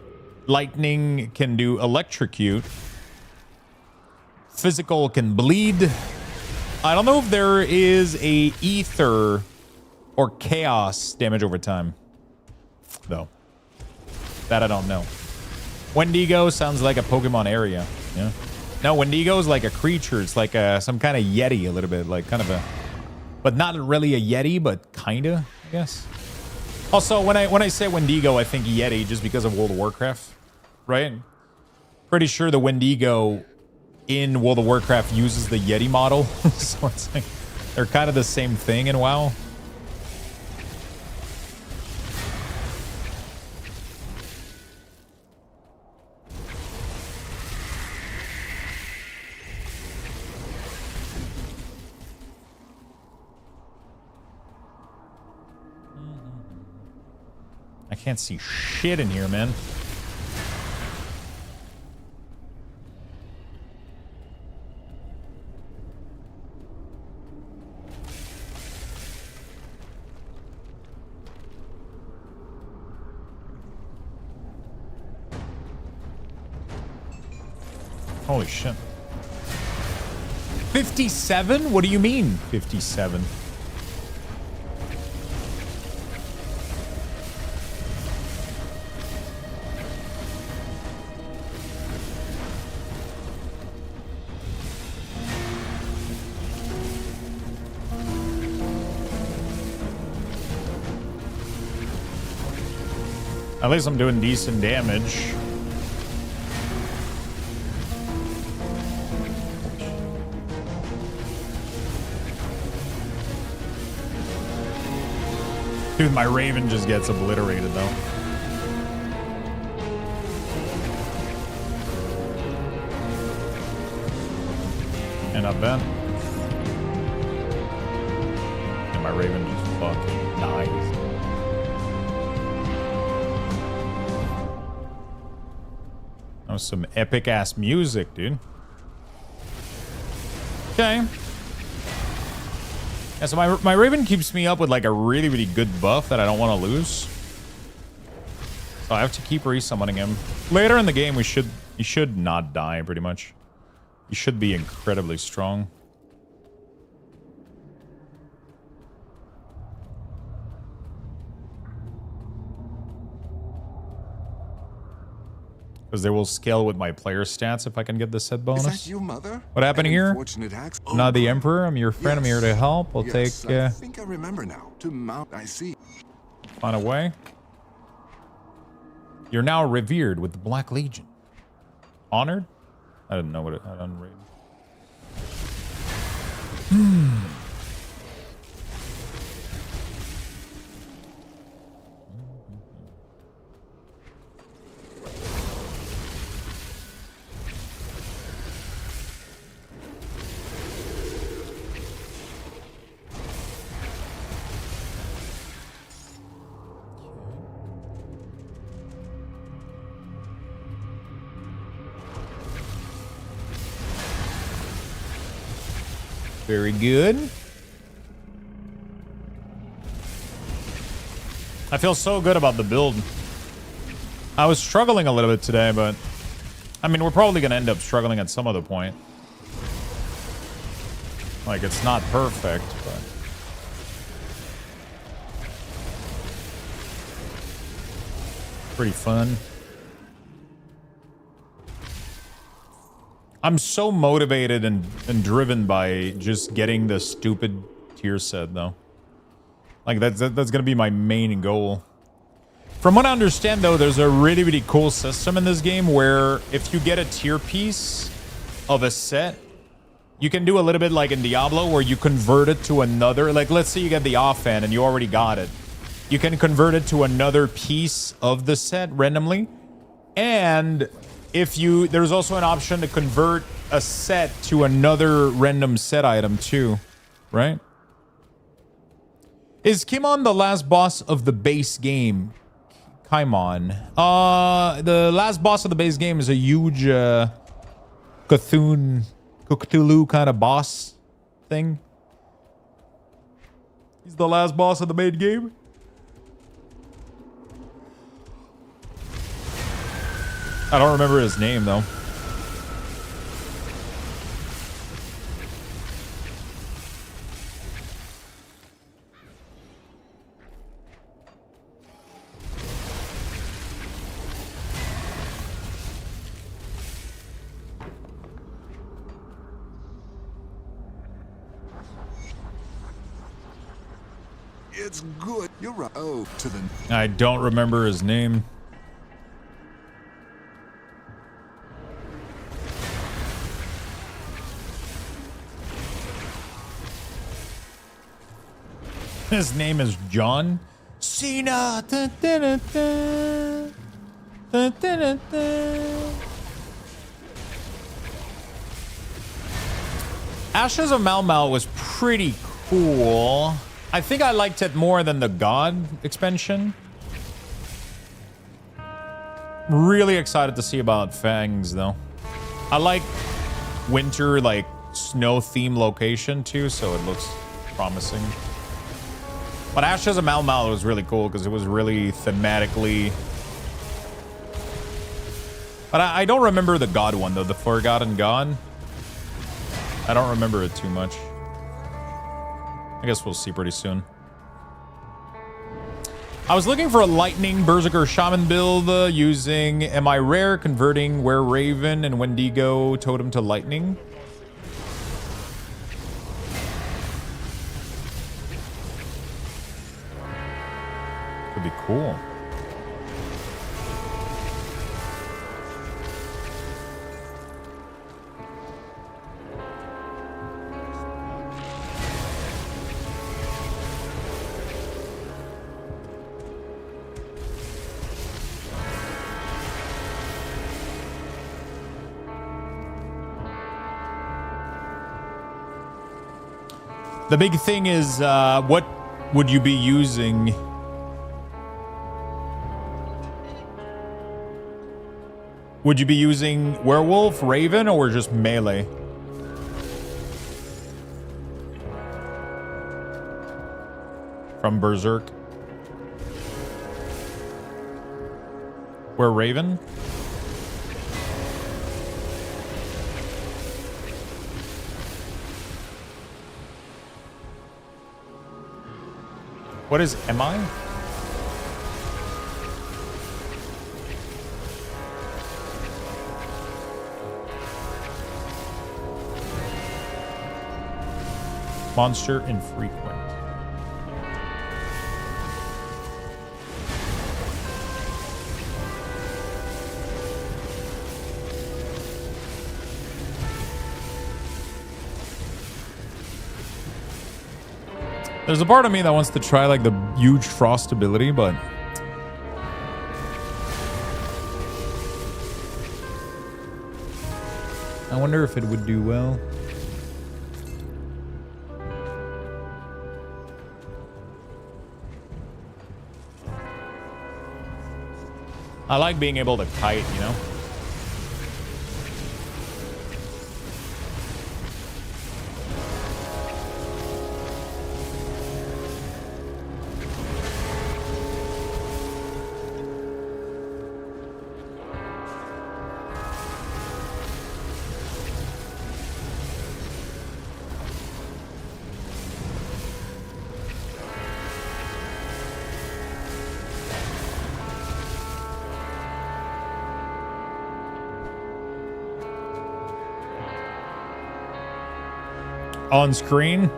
lightning can do electrocute, physical can bleed. I don't know if there is a ether or chaos damage over time, though. That I don't know. Wendigo sounds like a Pokemon area. Yeah. No, Wendigo is like a creature. It's like some kind of Yeti a little bit. Like kind of a... But not really a Yeti, but kind of, I guess. Also, when I say Wendigo, I think Yeti just because of World of Warcraft. Right? Pretty sure the Wendigo in World of Warcraft uses the Yeti model. So it's like... They're kind of the same thing in WoW. I can't see shit in here, man. Holy shit. 57? What do you mean, 57? At least I'm doing decent damage. Dude, my Raven just gets obliterated, though. And not bad. And my Raven just fucking dies. That was some epic-ass music, dude. Okay. Yeah, so my Raven keeps me up with like a really, really good buff that I don't want to lose. So I have to keep resummoning him. Later in the game, he should not die, pretty much. He should be incredibly strong. Because they will scale with my player stats if I can get the set bonus. Is that you, Mother? What happened here? I'm not the Emperor. I'm your friend. Yes. I'm here to help. I'll Yes, take... I think I remember now. To mount, I see. Find a way. You're now revered with the Black Legion. Honored? I didn't know what it... I didn't read. Very good. I feel so good about the build. I was struggling a little bit today, but I mean, we're probably going to end up struggling at some other point. Like, it's not perfect, but... pretty fun. I'm so motivated and driven by just getting the stupid tier set, though. Like, that's gonna be my main goal. From what I understand, though, there's a really, really cool system in this game where if you get a tier piece of a set, you can do a little bit like in Diablo where you convert it to another. Like, let's say you get the offhand and you already got it. you can convert it to another piece of the set randomly. And if you, there's also an option to convert a set to another random set item too, right? Is Kimon the last boss of the base game? Kaimon. The last boss of the base game is a huge Cthulhu kind of boss thing. He's the last boss of the main game. I don't remember his name though. It's good. You're right. Oh, to the... I don't remember his name. His name is John Cena. Dun, dun, dun, dun. Dun, dun, dun, dun. Ashes of Malmal was pretty cool. I think I liked it more than the God expansion. Really excited to see about Fangs though. I like winter, like snow theme location too, so it looks promising. But Ashes of Malmal was really cool because it was really thematically. But I don't remember the God one though, the Forgotten God. I don't remember it too much. I guess we'll see pretty soon. I was looking for a Lightning Berserker Shaman build using Am I Rare, converting Wereraven and Wendigo Totem to Lightning. Could be cool. The big thing is, what would you be using? Would you be using Werewolf, Raven, or just melee? From Berserk. Wereraven? What is MI? Monster infrequent. There's a part of me that wants to try like the huge frost ability, but I wonder if it would do well. I like being able to kite, you know? On screen?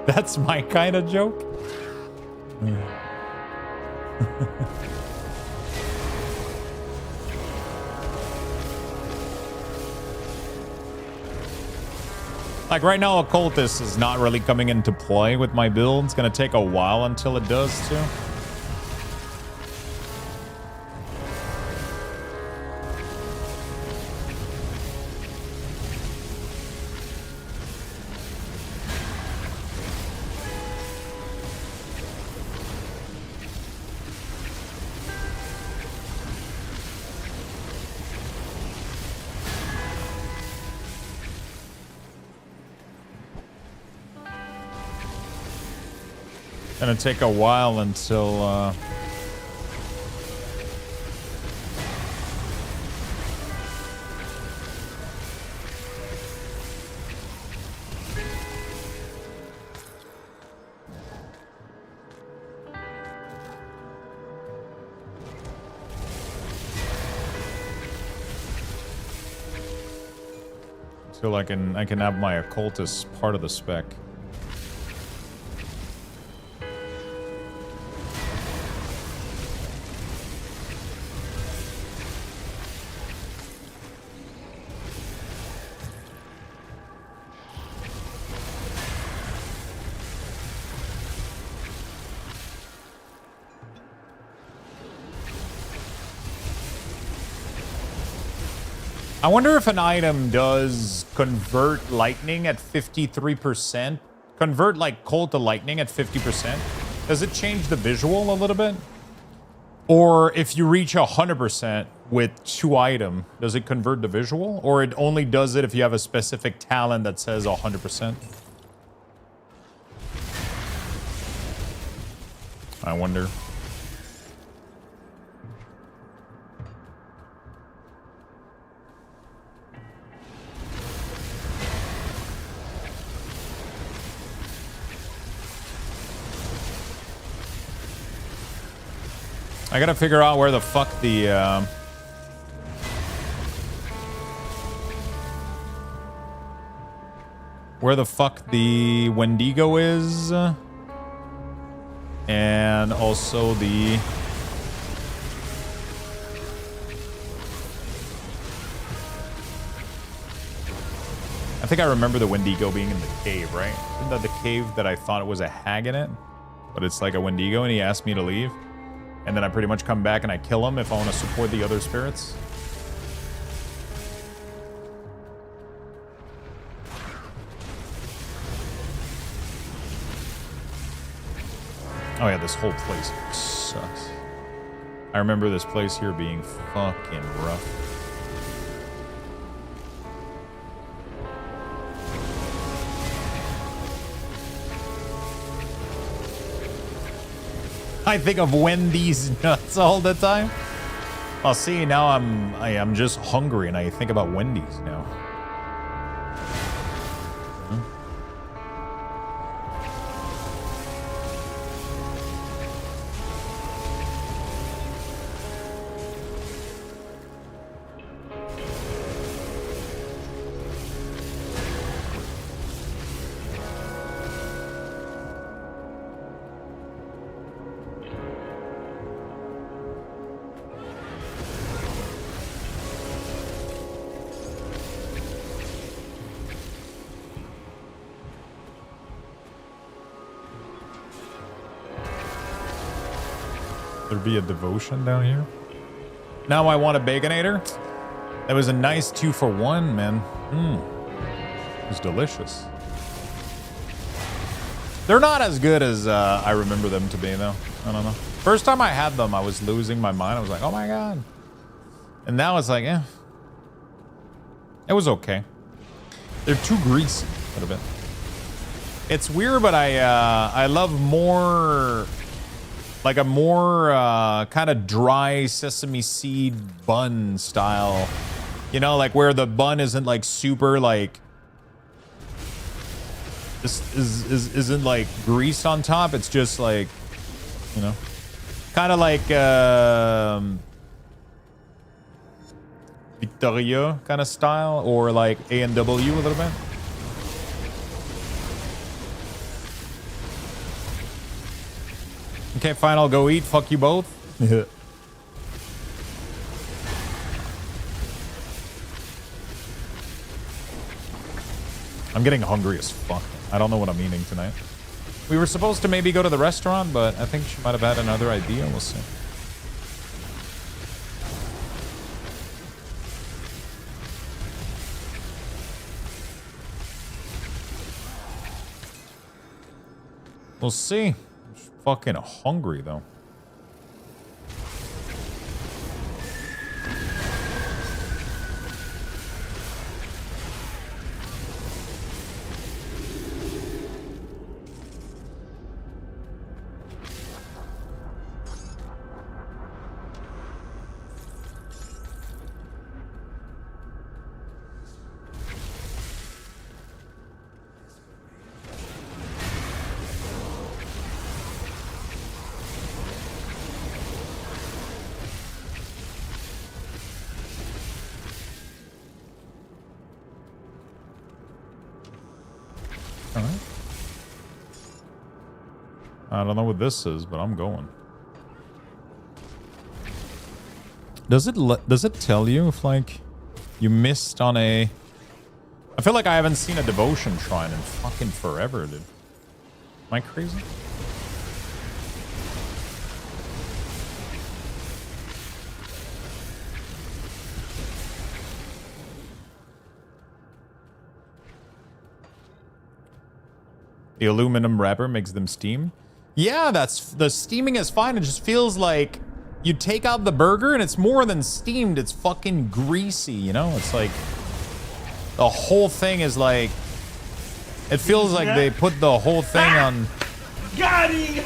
That's my kind of joke. Like right now, Occultist is not really coming into play with my build. It's gonna take a while until it does too. Gonna take a while until I can have my occultist part of the spec. I wonder if an item does convert lightning at 53%. Convert like cold to lightning at 50%. Does it change the visual a little bit? Or if you reach 100% with 2 item, does it convert the visual? Or it only does it if you have a specific talent that says 100%? I wonder. I gotta figure out where the fuck the Wendigo is, and also the I think I remember the Wendigo being in the cave, right? Isn't that the cave that I thought was a hag in it? But it's like a Wendigo, and he asked me to leave. And then I pretty much come back and I kill him if I want to support the other spirits. Oh yeah, this whole place sucks. I remember this place here being fucking rough. I think of Wendy's nuts all the time. Oh, see, now I'm just hungry and I think about Wendy's now. There be a devotion down here. Now I want a Baconator. That was a nice 2-for-1, man. It was delicious. They're not as good as I remember them to be, though. I don't know. First time I had them, I was losing my mind. I was like, oh my god. And now it's like, eh. It was okay. They're too greasy a little bit. It's weird, but I love more... like a more kind of dry sesame seed bun style, you know, like where the bun isn't like super like this isn't like greased on top. It's just like, you know, kind of like Victoria kind of style, or like A&W a little bit. Okay, fine, I'll go eat. Fuck you both. I'm getting hungry as fuck. I don't know what I'm eating tonight. We were supposed to maybe go to the restaurant, but I think she might have had another idea. We'll see. We'll see. I'm fucking hungry, though. I don't know what this is, but I'm going. Does it tell you if like you missed on a? I feel like I haven't seen a devotion shrine in fucking forever, dude. Am I crazy? The aluminum wrapper makes them steam. Yeah, the steaming is fine. It just feels like you take out the burger and it's more than steamed. It's fucking greasy, you know? It's like the whole thing is like, it feels like they put the whole thing on. Got him!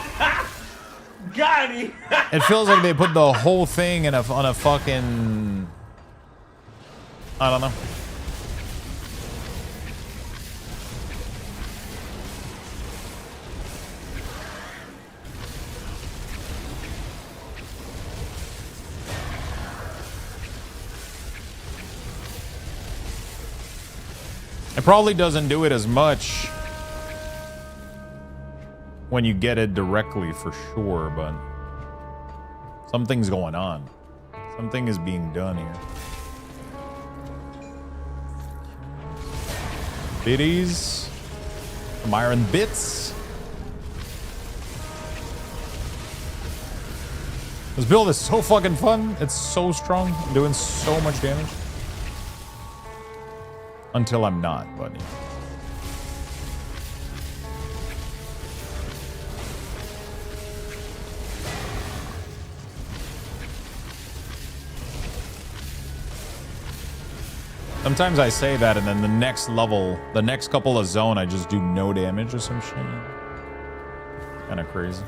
Got him! It feels like they put the whole thing in on a fucking, I don't know. It probably doesn't do it as much when you get it directly for sure, but something's going on. Something is being done here. Biddies. Some iron bits. This build is so fucking fun. It's so strong. I'm doing so much damage. Until I'm not, but yeah. Sometimes I say that and then the next level, the next couple of zone, I just do no damage or some shit. Kind of crazy.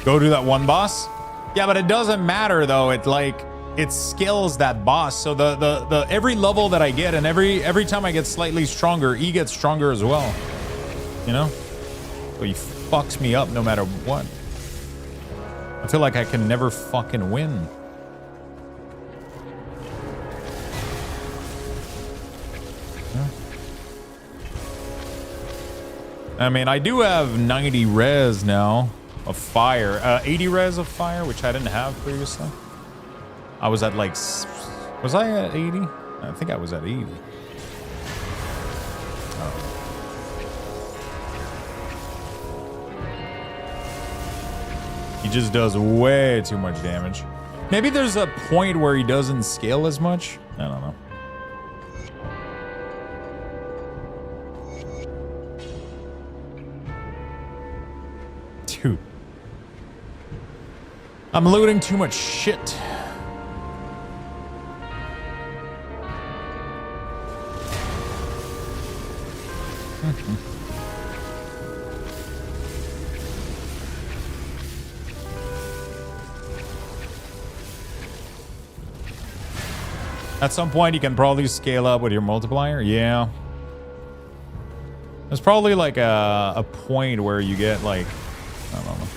Go to that one boss? Yeah, but it doesn't matter though. It like it scales that boss. So the every level that I get and every time I get slightly stronger, he gets stronger as well. You know? So he fucks me up no matter what. I feel like I can never fucking win. I mean, I do have 90 res now. Of fire, 80 res of fire, which I didn't have previously. I was at like, was I at 80? I think I was at 80. Oh. He just does way too much damage. Maybe there's a point where he doesn't scale as much. I don't know. Dude. I'm looting too much shit. At some point, you can probably scale up with your multiplier. Yeah. There's probably like a point where you get like, I don't know.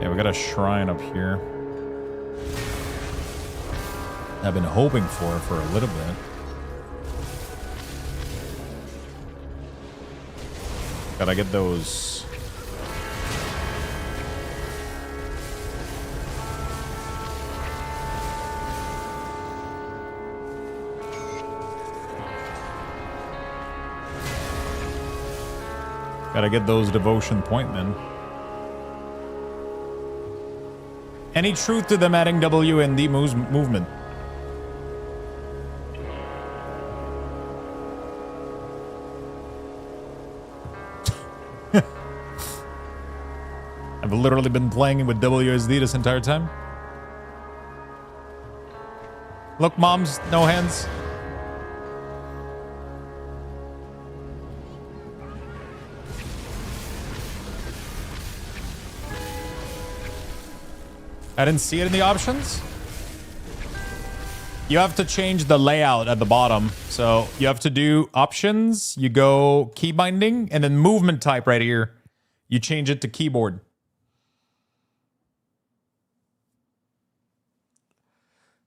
Yeah, we got a shrine up here. I've been hoping for a little bit. Gotta get those. Gotta get those devotion point men. Any truth to them adding W in the movement? I've literally been playing with WSD this entire time. Look, moms, no hands. I didn't see it in the options. You have to change the layout at the bottom. So you have to do options, you go key binding, and then movement type right here. You change it to keyboard.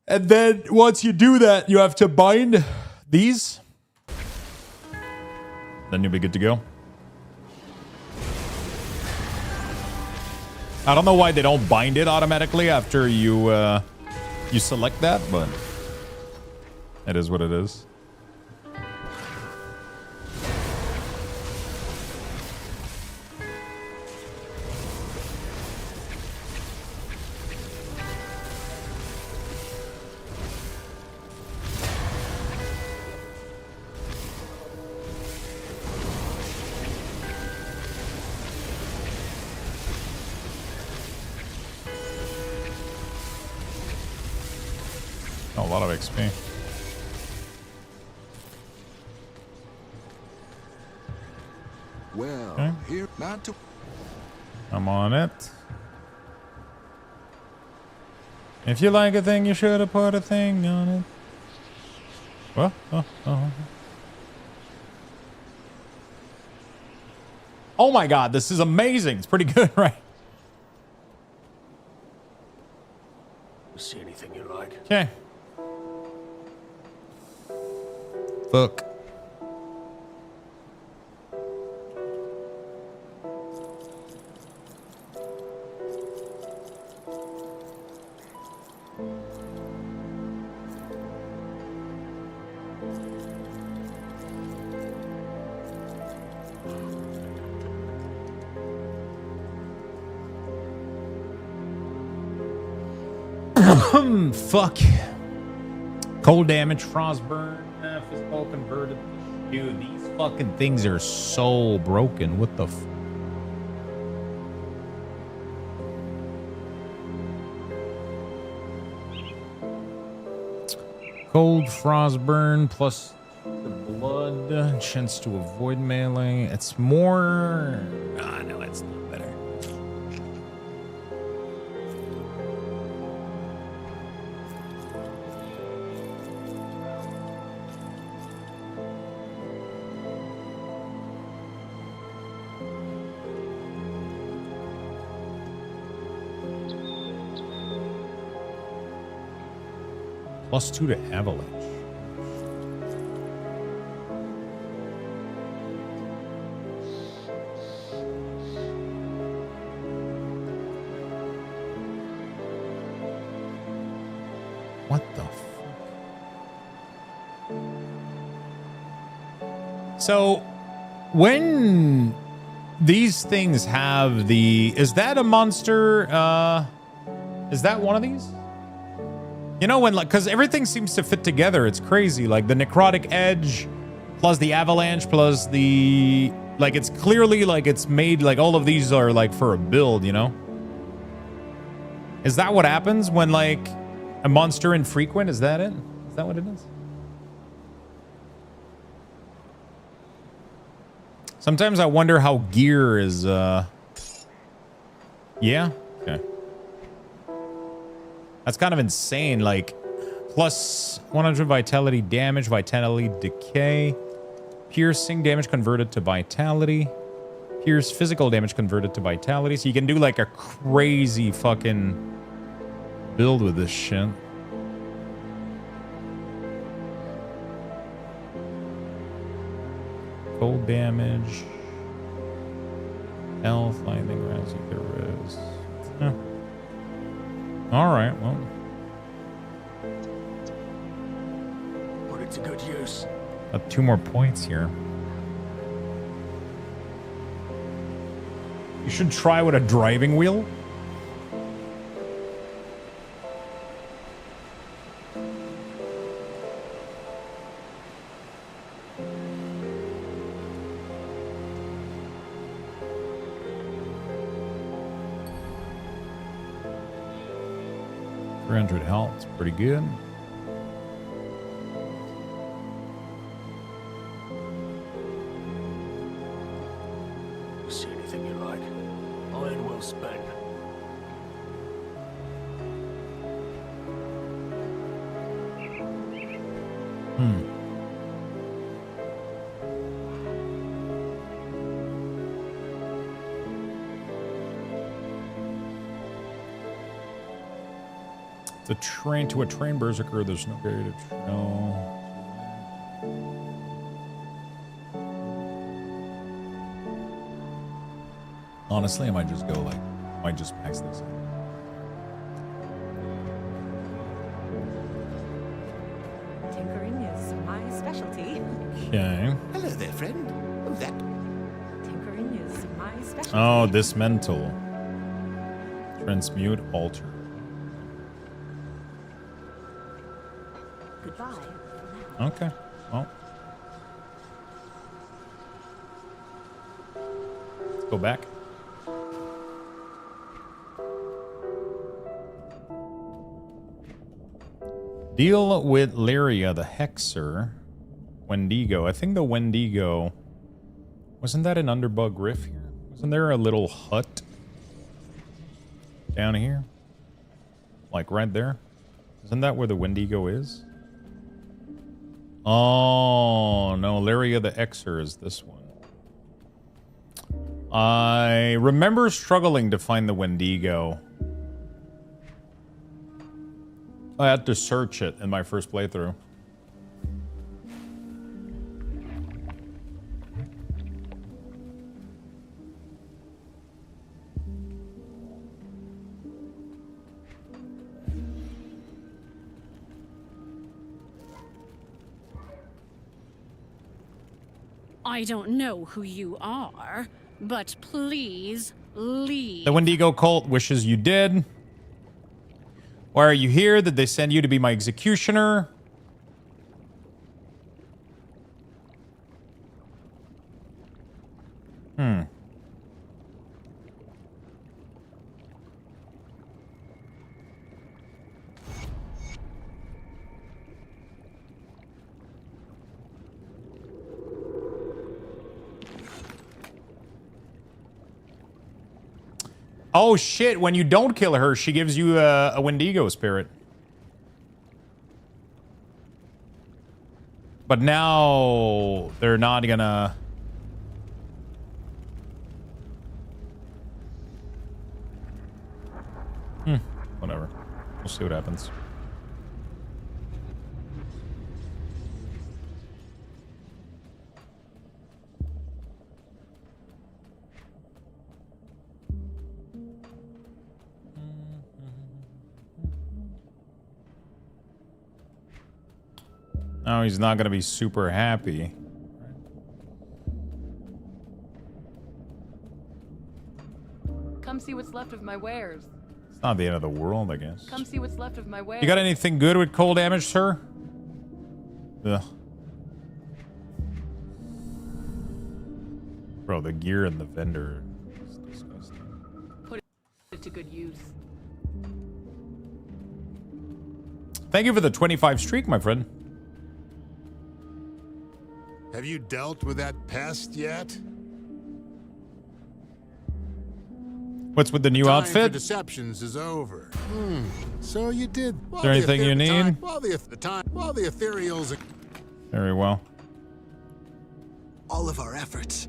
And then once you do that, you have to bind these. Then you'll be good to go. I don't know why they don't bind it automatically after you you select that, but it is what it is. A lot of XP. Well, okay. Here, not to. I'm on it. If you like a thing, you should have put a thing on it. Well, oh my god, this is amazing. It's pretty good, right? See anything you like? Okay. Fuck. Fuck. Cold damage, frostburn, physical converted. Dude, these fucking things are so broken. What the f... Cold frostburn plus the blood. Chance to avoid melee. It's more... Ah, no, it's not better. +2 to avalanche. What the fuck? So, when these things have the... Is that a monster? Is that one of these? You know, when, like, because everything seems to fit together. It's crazy. Like the necrotic edge plus the avalanche plus the, like, it's clearly like it's made, like all of these are like for a build, you know? Is that what happens when like a monster infrequent? Is that it? Is that what it is? Sometimes I wonder how gear is, yeah? Okay. That's kind of insane, like plus 100 vitality damage, vitality decay, piercing damage converted to vitality, pierce physical damage converted to vitality. So you can do like a crazy fucking build with this shit. cold damage. Health, lightning, razzie, there is. Alright, well. Put it to good use. Got 2 more points here. You should try with a driving wheel. Health, it's pretty good. See anything you like. Iron well spent. The train to a train berserker. There's no way to no. Honestly, I might just go like, might just max this. Tinkering is my specialty. Okay. Hello there, friend. Oh, that. Tinkering is my specialty. Oh, dismantle. Transmute, alter. Goodbye. Okay. Well. Let's go back. Deal with Lyria, the Hexer. Wendigo. I think the Wendigo... Wasn't that an Underbug Riff here? Wasn't there a little hut down here? Like right there? Isn't that where the Wendigo is? Oh, no. Lyria the Hexer is this one. I remember struggling to find the Wendigo. I had to search it in my first playthrough. I don't know who you are, but please leave. The Wendigo cult wishes you did. Why are you here? Did they send you to be my executioner? Oh shit, when you don't kill her, she gives you a Wendigo spirit. But now they're not gonna... Whatever. We'll see what happens. No, he's not going to be super happy. Come see what's left of my wares. It's not the end of the world, I guess. Come see what's left of my wares. You got anything good with cold damage, sir? Ugh. Bro, the gear in the vendor is disgusting. Put it to good use. Thank you for the 25 streak, my friend. Have you dealt with that pest yet? What's with the new Time for outfit? deceptions is over. So you did. Is there anything you need? While the ethereals. Very well. All of our efforts.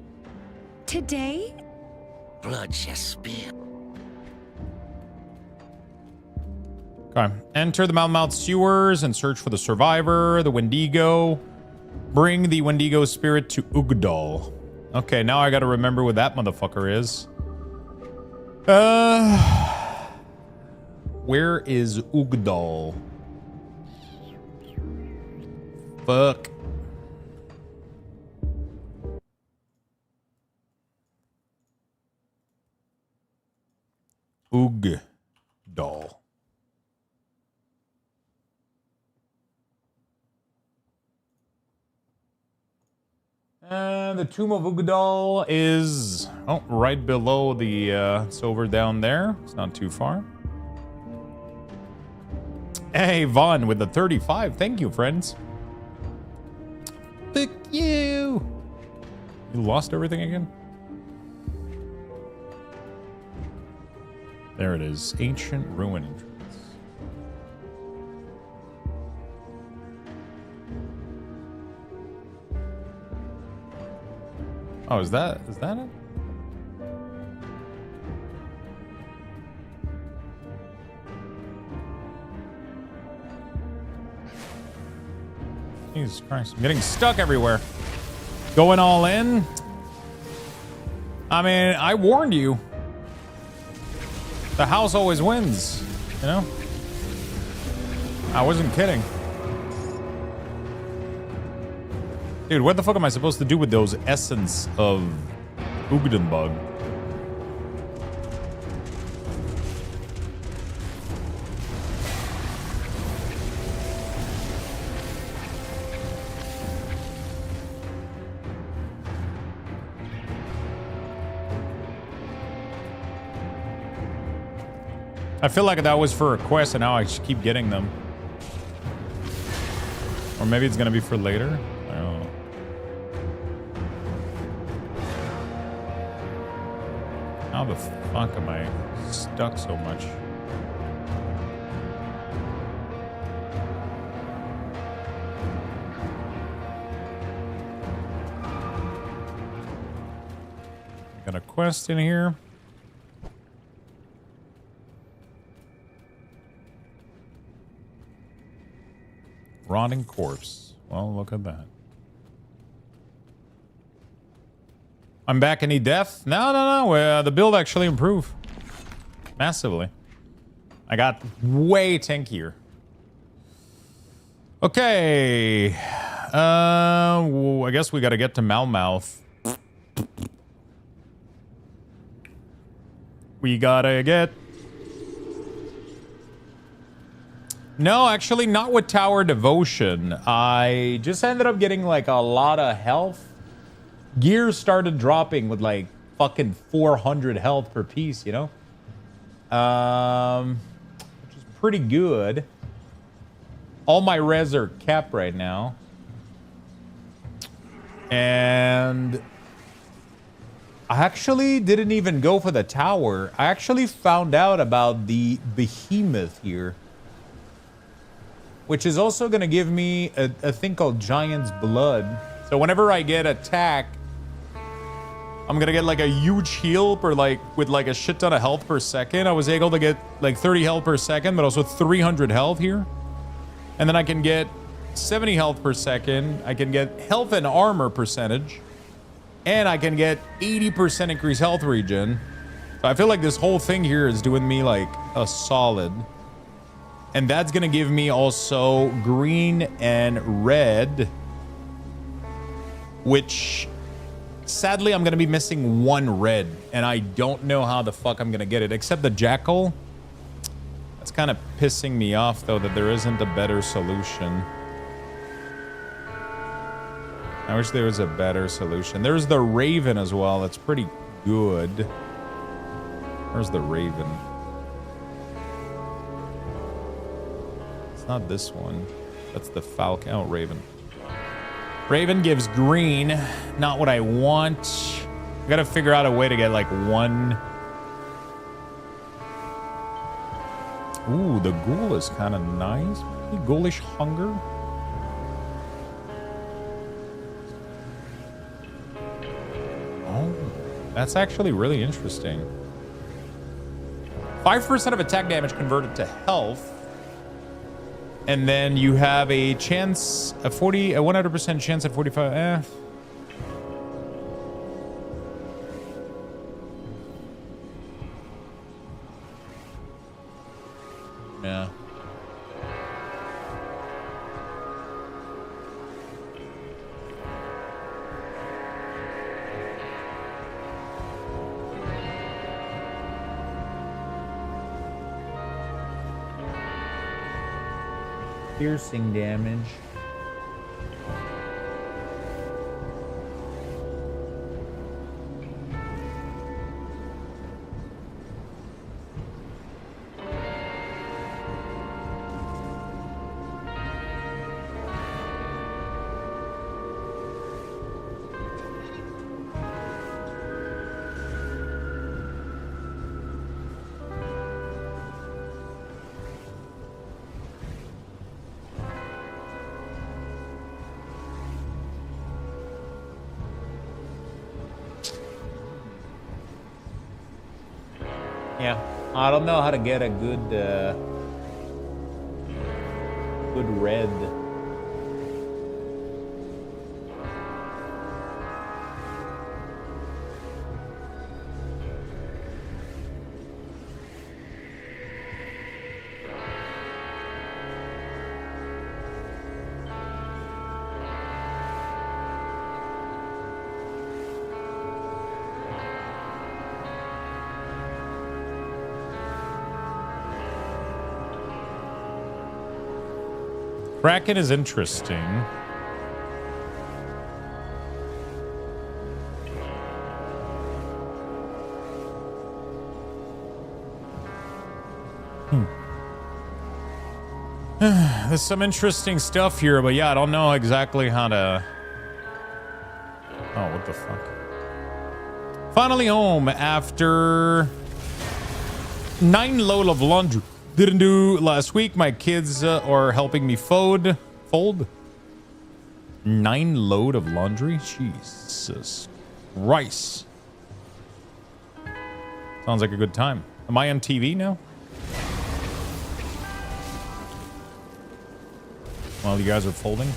Today? Blood just spilled. Okay. Enter the Mouth sewers and search for the survivor, the Wendigo. Bring the Wendigo spirit to Ugdal. Okay, now I gotta remember what that motherfucker is. Where is Ugdal? Fuck. Ugdal. The Tomb of Ugdal is right below the. It's over down there. It's not too far. Hey, Vaughn with the 35. Thank you, friends. Fuck you. You lost everything again? There it is. Ancient ruin entrance. Oh, is that it? Jesus Christ, I'm getting stuck everywhere. Going all in? I mean, I warned you. The house always wins, you know? I wasn't kidding. Dude, what the fuck am I supposed to do with those essence of Ugdenbug? I feel like that was for a quest and now I just keep getting them. Or maybe it's gonna be for later. I don't know. How the fuck am I stuck so much? Got a quest in here. Rotting corpse. Well, look at that. I'm back and need death? No. The build actually improved. Massively. I got way tankier. Okay. I guess we gotta get to Malmouth. We gotta get... No, actually not with Tower Devotion. I just ended up getting like a lot of health. Gears started dropping with like fucking 400 health per piece, you know? Which is pretty good. All my res are capped right now. And I actually didn't even go for the tower. I actually found out about the behemoth here, which is also going to give me a thing called Giant's Blood. So whenever I get attacked, I'm going to get like a huge heal per like with like a shit ton of health per second. I was able to get like 30 health per second, but also 300 health here. And then I can get 70 health per second. I can get health and armor percentage. And I can get 80% increased health regen. So I feel like this whole thing here is doing me like a solid. And that's going to give me also green and red, which sadly I'm going to be missing one red, and I don't know how the fuck I'm going to get it, except the jackal. That's kind of pissing me off, though, that there isn't a better solution. I wish there was a better solution. There's the raven as well. That's pretty good. Where's the raven? Not this one. That's the falcon. Oh, raven. Raven gives green. Not what I want. I gotta figure out a way to get like one. Ooh, the ghoul is kind of nice. Maybe ghoulish hunger. Oh, that's actually really interesting. 5% of attack damage converted to health. And then you have a chance, a 100% chance at 45. Yeah. Piercing damage. Yeah, I don't know how to get a good, good red. Kraken is interesting. There's some interesting stuff here, but yeah, I don't know exactly how to... Oh, what the fuck? Finally home after 9 load of laundry. Didn't do last week. My kids are helping me fold. 9 load of laundry? Jesus Christ. Sounds like a good time. Am I on TV now? While you guys are folding?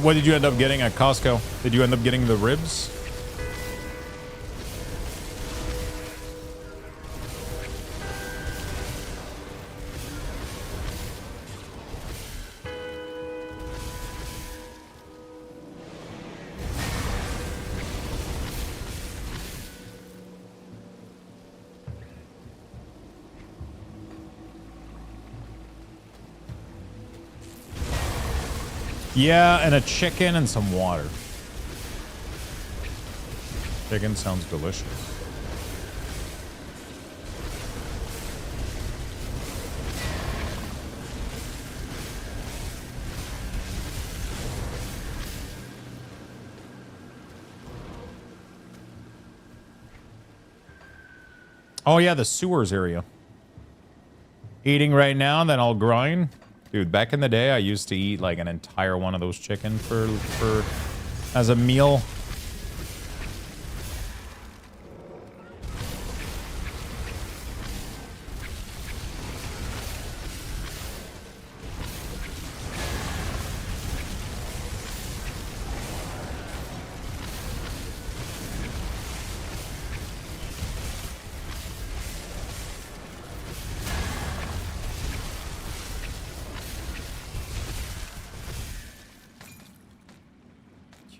What did you end up getting at Costco? Did you end up getting the ribs? Yeah, and a chicken and some water. Chicken sounds delicious. Oh yeah, the sewers area. Eating right now, then I'll grind. Dude, back in the day, I used to eat like an entire one of those chicken for as a meal.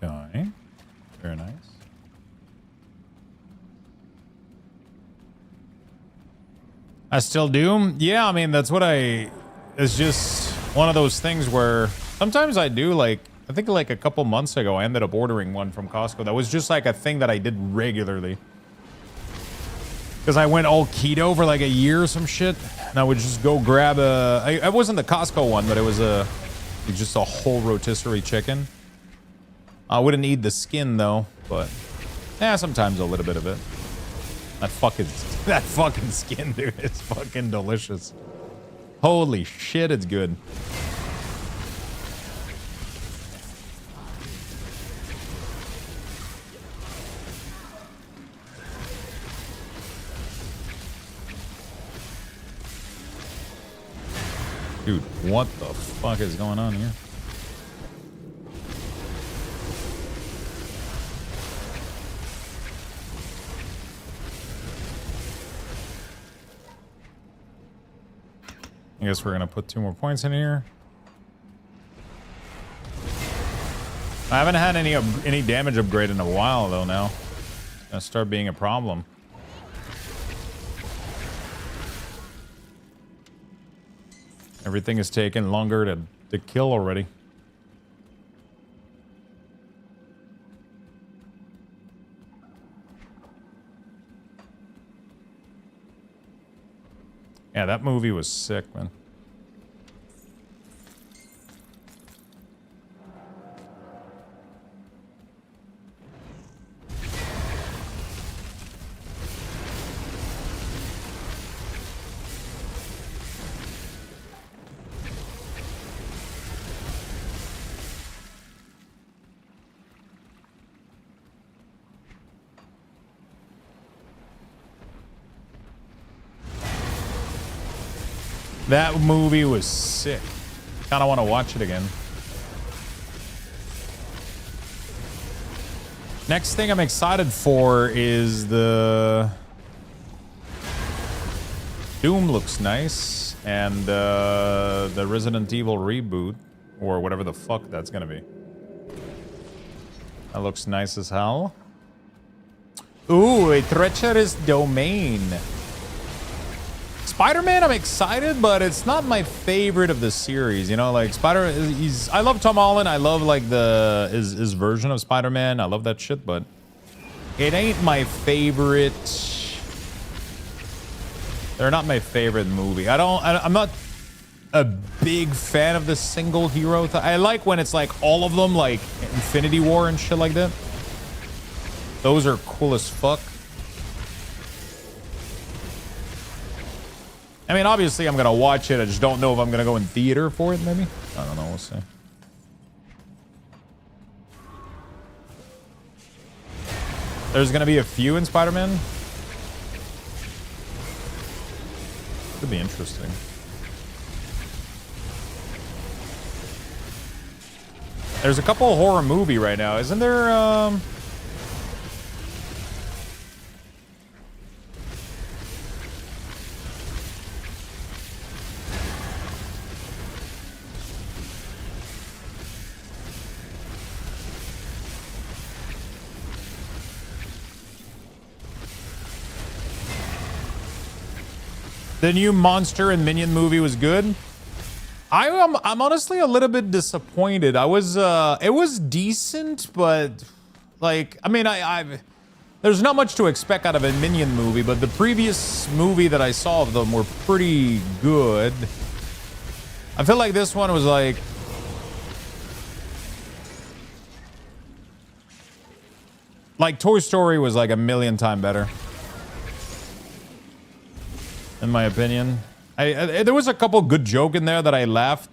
Okay. Very nice. I still do? Yeah, I mean, that's what it's just one of those things where sometimes I do, like, I think like a couple months ago, I ended up ordering one from Costco. That was just like a thing that I did regularly. Because I went all keto for like a year or some shit. And I would just go grab I wasn't the Costco one, but it was just a whole rotisserie chicken. I wouldn't eat the skin though, but yeah, sometimes a little bit of it. That fucking skin, dude, it's fucking delicious. Holy shit, it's good. Dude, what the fuck is going on here? I guess we're gonna put 2 more points in here. I haven't had any damage upgrade in a while though now. It's gonna start being a problem. Everything is taking longer to kill already. Yeah, that movie was sick, man. That movie was sick. Kind of want to watch it again. Next thing I'm excited for is the Doom looks nice, and the Resident Evil reboot, or whatever the fuck that's gonna be. That looks nice as hell. Ooh, a treacherous domain. Spider-Man, I'm excited, but it's not my favorite of the series. You know, like I love Tom Holland. I love like his version of Spider-Man. I love that shit, but it ain't my favorite. They're not my favorite movie. I'm not a big fan of the single hero. I like when it's like all of them, like Infinity War and shit like that. Those are cool as fuck. I mean, obviously, I'm gonna watch it. I just don't know if I'm gonna go in theater for it, maybe? I don't know, we'll see. There's gonna be a few in Spider-Man. Could be interesting. There's a couple of horror movie right now. Isn't there, the new Monster and Minion movie was good. I'm honestly a little bit disappointed. It was decent, but like, I mean, there's not much to expect out of a Minion movie, but the previous movie that I saw of them were pretty good. I feel like this one was like Toy Story was like a million times better, in my opinion. There was a couple good jokes in there that I laughed.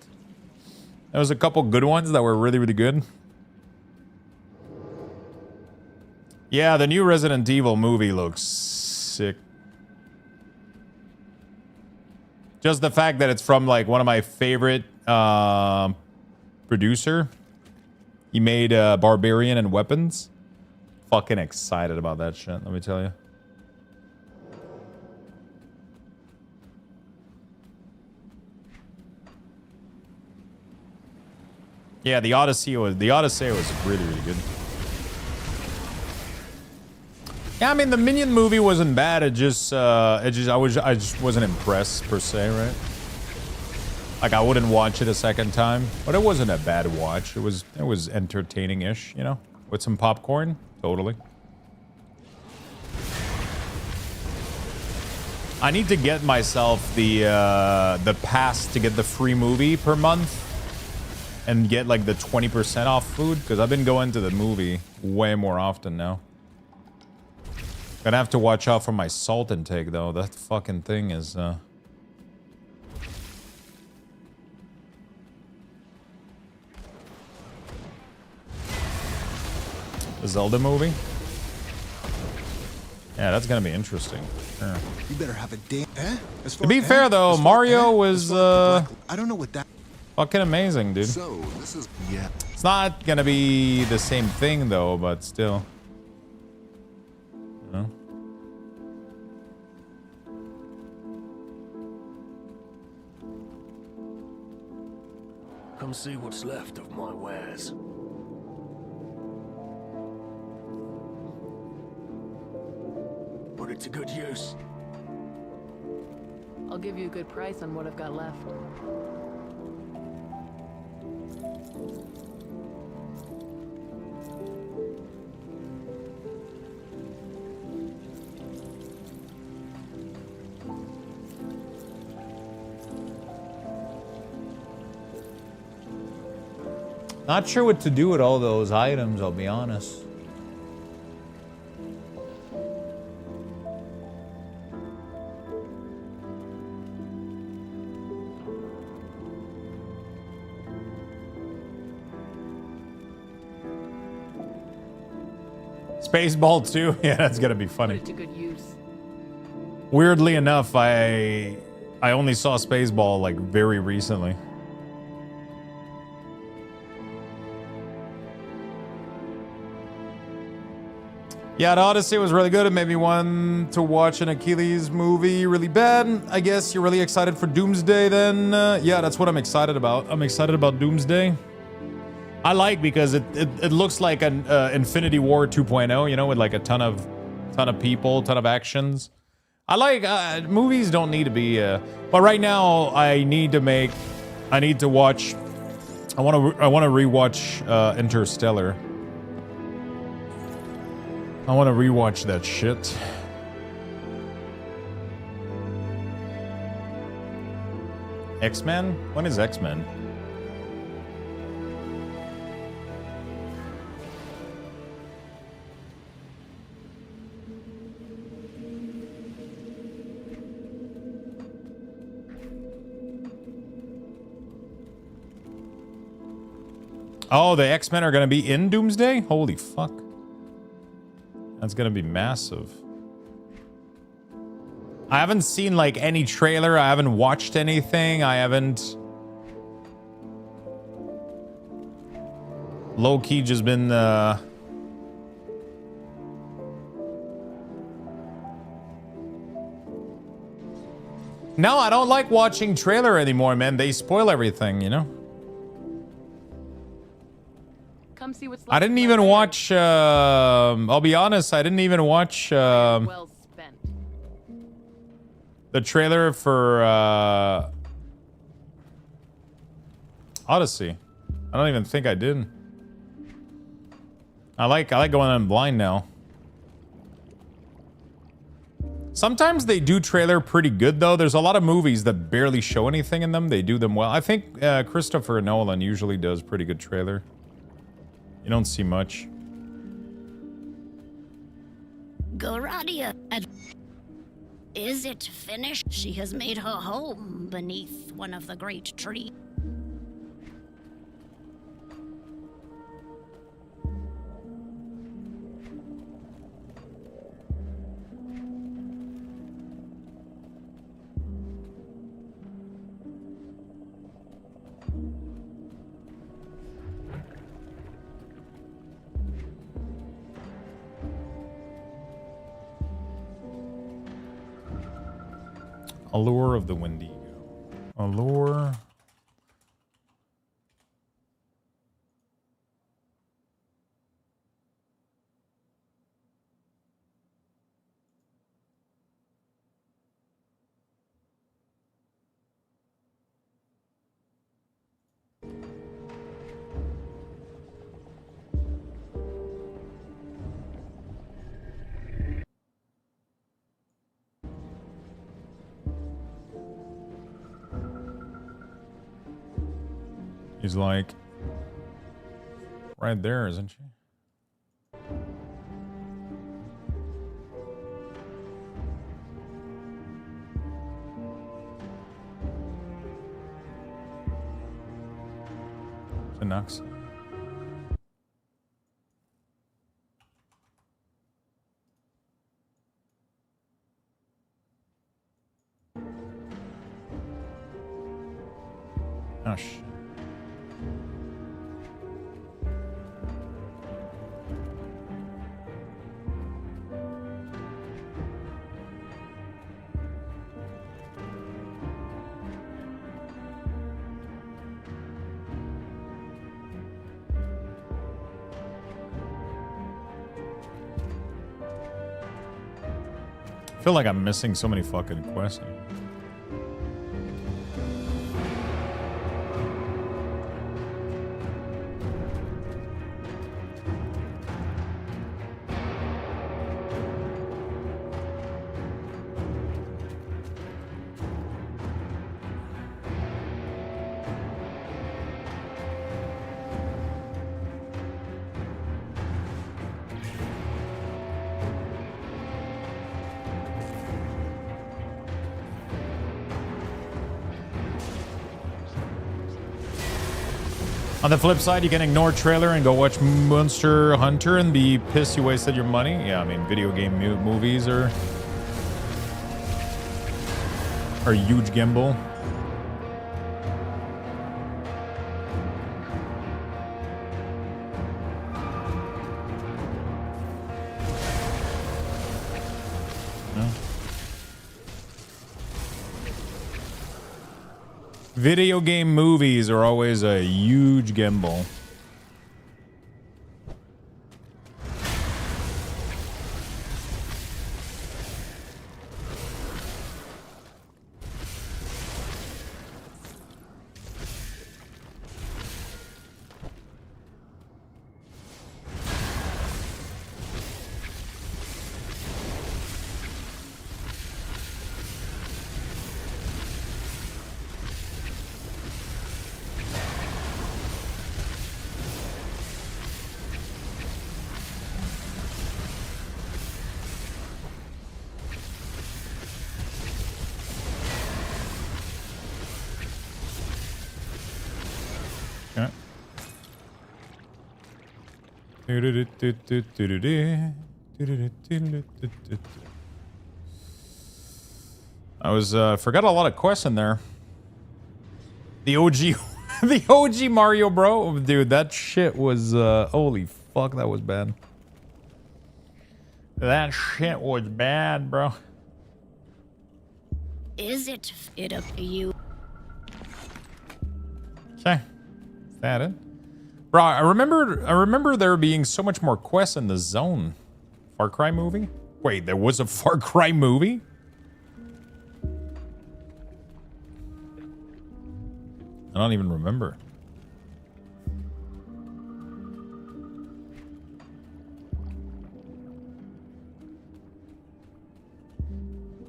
There was a couple good ones that were really, really good. Yeah, the new Resident Evil movie looks sick. Just the fact that it's from like one of my favorite producer. He made Barbarian and Weapons. Fucking excited about that shit, let me tell you. Yeah, the Odyssey was really, really good. Yeah, I mean the Minion movie wasn't bad. I just wasn't impressed per se, right? Like I wouldn't watch it a second time, but it wasn't a bad watch. It was entertaining-ish, you know, with some popcorn, totally. I need to get myself the pass to get the free movie per month. And get like the 20% off food, because I've been going to the movie way more often now. Gonna have to watch out for my salt intake though. That fucking thing is the Zelda movie. Yeah, that's gonna be interesting. Sure. You better have a damn. To be fair though, Mario was I don't know what that. fucking amazing, dude. So this is It's not gonna be the same thing though, but still. You know? Come see what's left of my wares. Put it to good use. I'll give you a good price on what I've got left. Not sure what to do with all those items, I'll be honest. Spaceball 2? Yeah, that's gonna be funny. Put it to good use. Weirdly enough, I only saw Spaceball like very recently. Yeah, the Odyssey was really good. It made me want to watch an Achilles movie really bad. I guess you're really excited for Doomsday then? Yeah, that's what I'm excited about. I'm excited about Doomsday. I like because it looks like an Infinity War 2.0, you know, with like a ton of people, ton of actions. I like movies don't need to be but right now I need to watch I want to rewatch Interstellar. I want to rewatch that shit. X-Men? When is X-Men? Oh, the X-Men are going to be in Doomsday? Holy fuck. That's going to be massive. I haven't seen like any trailer. I haven't watched anything. I haven't low-key just been no, I don't like watching trailer anymore, man. They spoil everything, you know? Come see what's left. I didn't even watch I'll be honest, I didn't even watch Well spent. the trailer for Odyssey. I don't even think I did. I like going on blind now. Sometimes they do trailer pretty good though. There's a lot of movies that barely show anything in them. They do them well. I think Christopher Nolan usually does pretty good trailer. You don't see much. Goradia, is it finished? She has made her home beneath one of the great trees. Allure of the Wendigo. Allure. She's like right there, isn't she? Canucks. Oh, shit. I feel like I'm missing so many fucking quests. On the flip side, you can ignore trailer and go watch Monster Hunter and be pissed you wasted your money. Yeah, I mean, video game movies are a huge gamble. Video game movies are always a huge gamble. I was forgot a lot of quests in there. The OG the OG Mario, bro. Dude, that shit was holy fuck, that was bad. That shit was bad, bro. Is it fit up to you? Okay. Is that it? Bro, I remember there being so much more quests in the zone. Far Cry movie? Wait, there was a Far Cry movie? I don't even remember.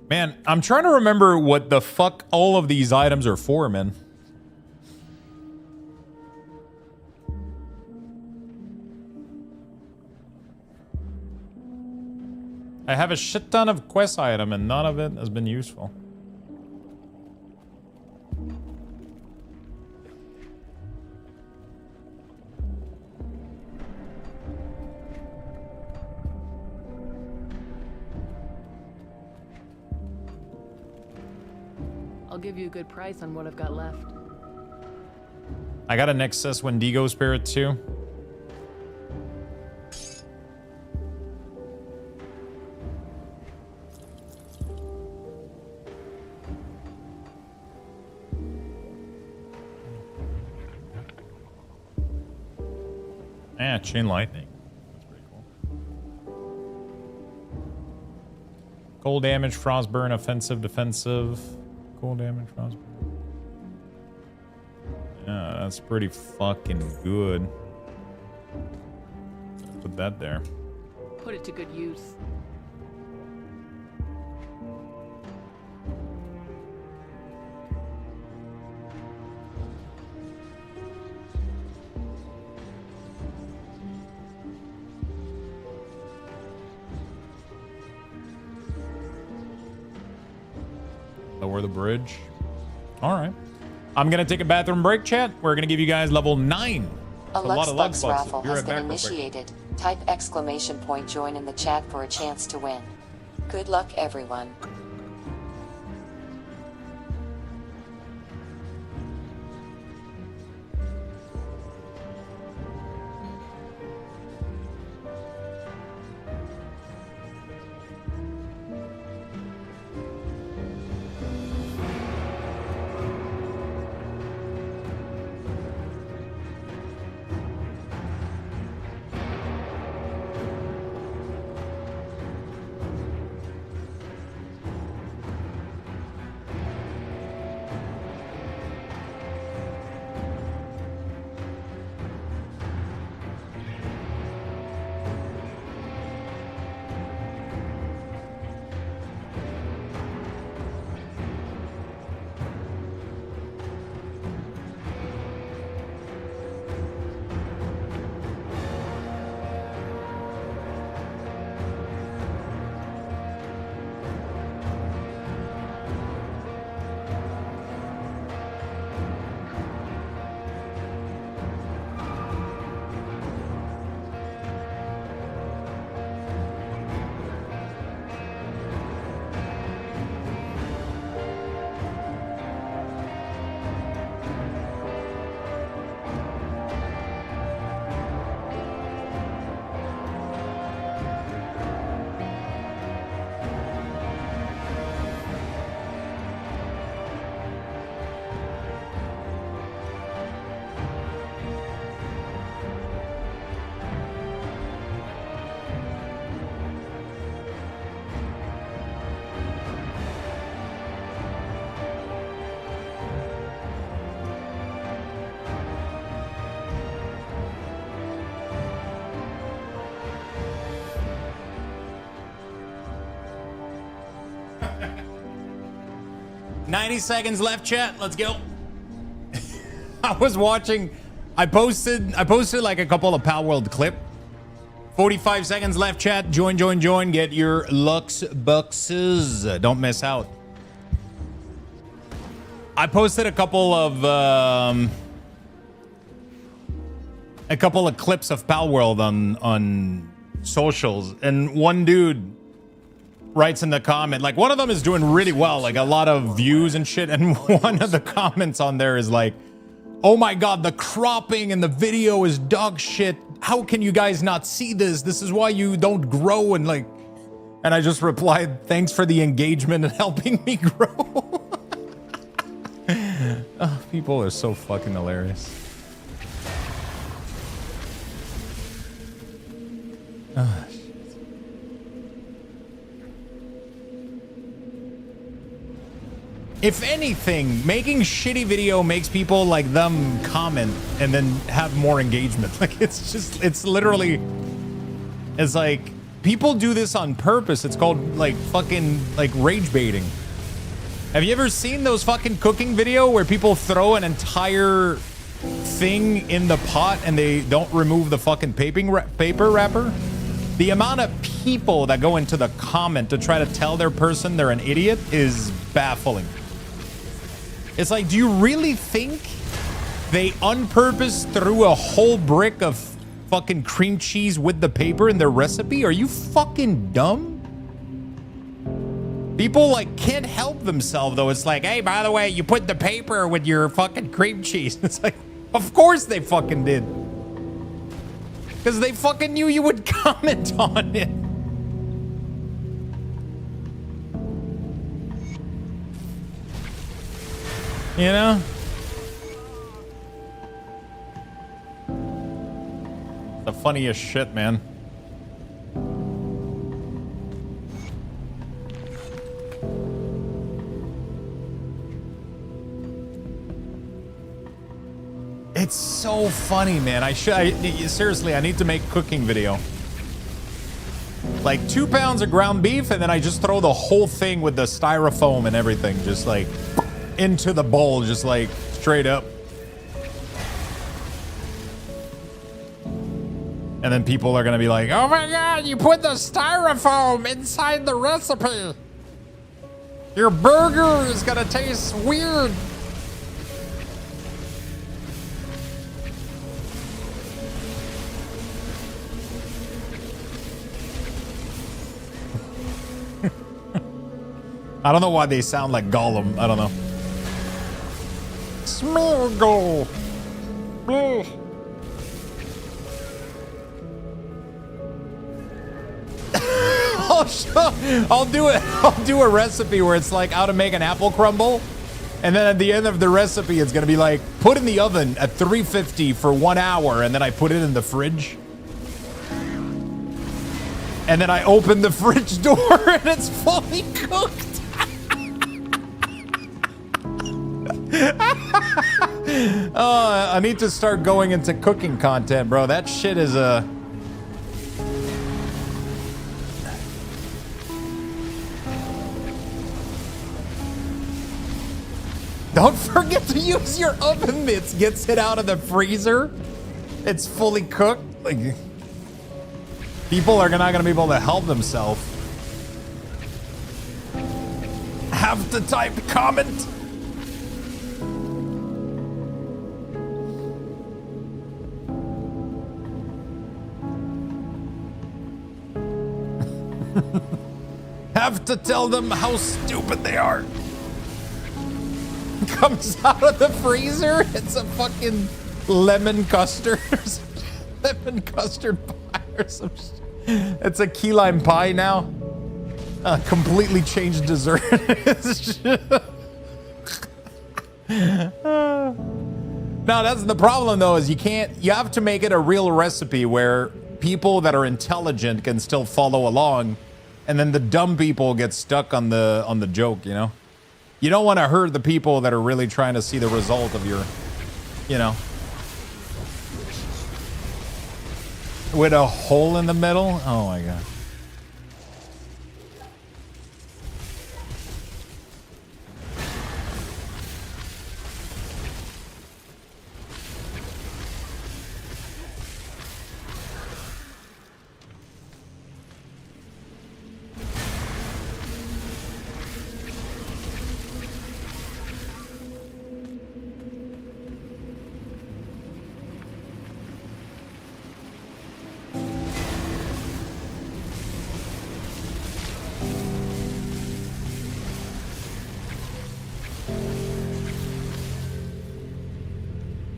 Man, I'm trying to remember what the fuck all of these items are for, man. I have a shit ton of quest item and none of it has been useful. I'll give you a good price on what I've got left. I got an excess Wendigo spirit too. Chain lightning. That's pretty cool. Cold damage, frostburn, offensive, defensive. Cold damage, frostburn. Yeah, that's pretty fucking good. Put that there. Put it to good use. Lower the bridge. All right. I'm going to take a bathroom break, chat. We're going to give you guys level 9. A lot of Lux lug raffle bucks. has been initiated. Type exclamation point join in the chat for a chance to win. Good luck, everyone. 90 seconds left, chat. Let's go. I was watching. I posted like a couple of Pal World clip. 45 seconds left, chat. Join. Get your Lux Bucks. Don't miss out. I posted a couple of clips of Pal World on socials, and one dude writes in the comment, like, one of them is doing really well, like a lot of views and shit, and one of the comments on there is like, oh my god, the cropping in the video is dog shit. How can you guys not see this? This is why you don't grow. And like, and I just replied, thanks for the engagement and helping me grow. Oh, people are so fucking hilarious. Oh, shit. If anything, making shitty video makes people like them comment and then have more engagement. Like, it's literally, it's like, people do this on purpose. It's called like fucking like rage baiting. Have you ever seen those fucking cooking video where people throw an entire thing in the pot and they don't remove the fucking paper wrapper? The amount of people that go into the comment to try to tell their person they're an idiot is baffling. It's like, do you really think they on purpose threw a whole brick of fucking cream cheese with the paper in their recipe? Are you fucking dumb? People like can't help themselves though. It's like, hey, by the way, you put the paper with your fucking cream cheese. It's like, of course they fucking did. Because they fucking knew you would comment on it. You know? The funniest shit, man. It's so funny, man. Seriously, I need to make cooking video. Like 2 pounds of ground beef, and then I just throw the whole thing with the styrofoam and everything, just like into the bowl, just like straight up. And then people are gonna be like, oh my god, you put the styrofoam inside the recipe. Your burger is gonna taste weird. I don't know why they sound like Gollum. I don't know. Smeargle. I'll do a recipe where it's like how to make an apple crumble, and then at the end of the recipe it's gonna be like, put in the oven at 350 for 1 hour, and then I put it in the fridge, and then I open the fridge door and it's fully cooked. Oh, I need to start going into cooking content, bro. That shit is a... Don't forget to use your oven mitts. Gets it out of the freezer. It's fully cooked. Like, people are not gonna be able to help themselves. Have to type comment. Have to tell them how stupid they are. Comes out of the freezer. It's a fucking lemon custard or some shit. Lemon custard pie or some shit. It's a key lime pie now. Completely changed dessert. No, that's the problem though, is you have to make it a real recipe where people that are intelligent can still follow along, and then the dumb people get stuck on the joke, you know? You don't want to hurt the people that are really trying to see the result of your, you know. With a hole in the middle? Oh my god.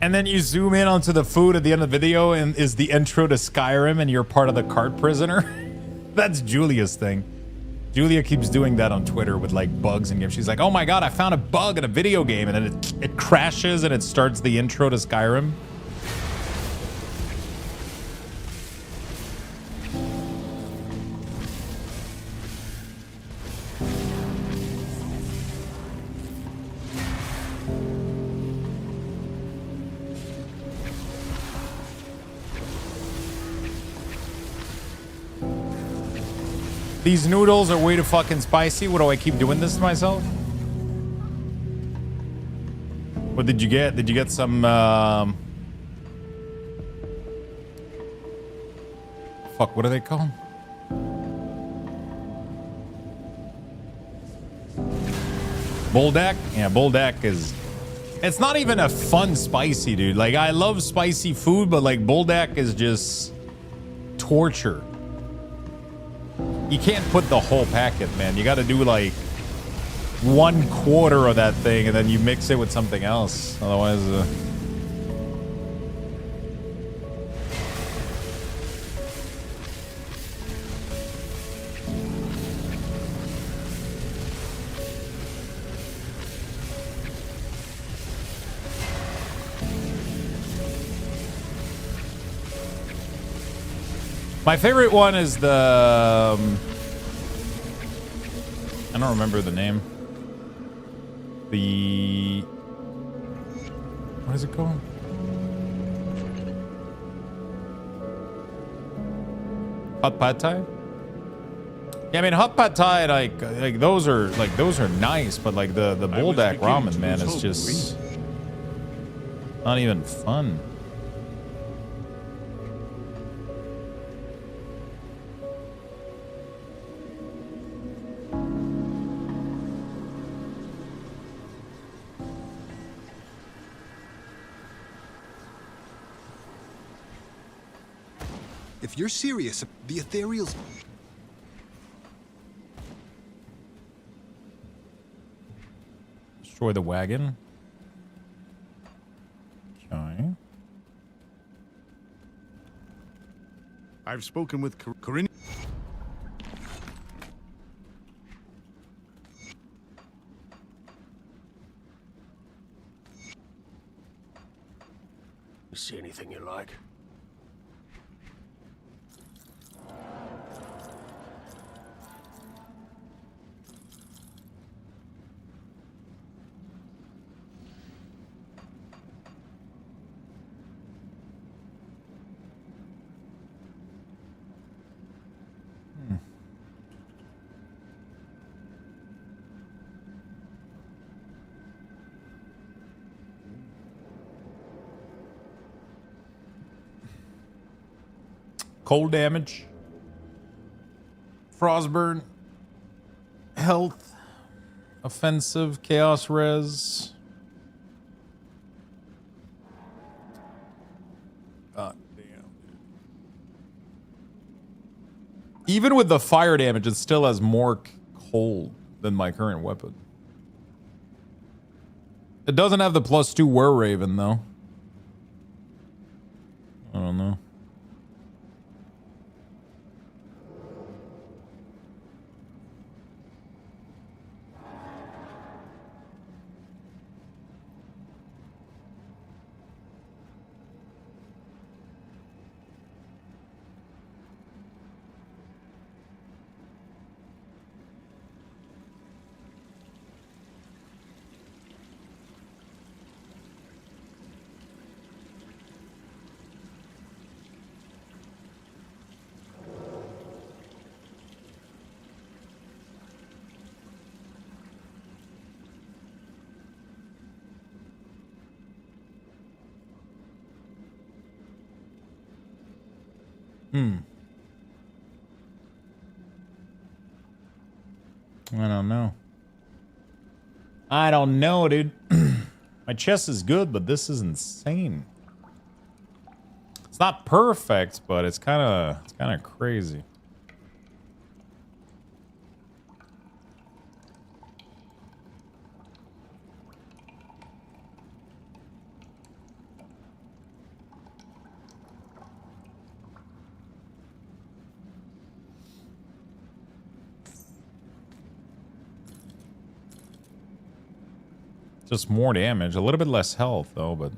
And then you zoom in onto the food at the end of the video and is the intro to Skyrim and you're part of the cart prisoner. That's Julia's thing. Julia keeps doing that on Twitter with like bugs and games. She's like, oh my God, I found a bug in a video game. And then it crashes and it starts the intro to Skyrim. These noodles are way too fucking spicy. What do I keep doing this to myself? What did you get? Did you get some, fuck, what are they called? Buldak? Yeah, Buldak is... It's not even a fun spicy, dude. Like, I love spicy food, but like, Buldak is just torture. You can't put the whole packet, man. You got to do like 1/4 of that thing and then you mix it with something else. Otherwise, my favorite one is the... I don't remember the name. The... What is it called? Hot pad thai? Yeah, I mean hot pad thai like those are nice, but like the Buldak ramen, man, is just not even fun. If you're serious, the ethereals... Destroy the wagon. Okay. I've spoken with Corinne. You see anything you like? Cold damage, frostburn, health, offensive, chaos res. God damn. Even with the fire damage, it still has more cold than my current weapon. It doesn't have the +2 Wereraven though. I don't know. I don't know. I don't know, dude. My chest is good, but this is insane. It's not perfect, but it's kind of crazy. Just more damage. A little bit less health, though, but...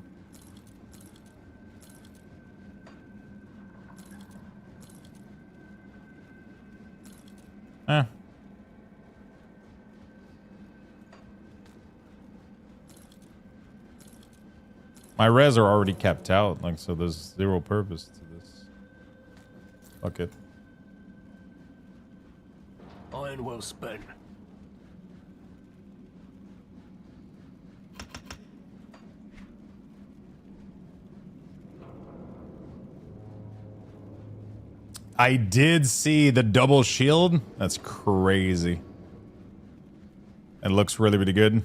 My res are already capped out, like, so there's zero purpose to this. Fuck it. Iron well spent. I did see the double shield. That's crazy. It looks really, really good.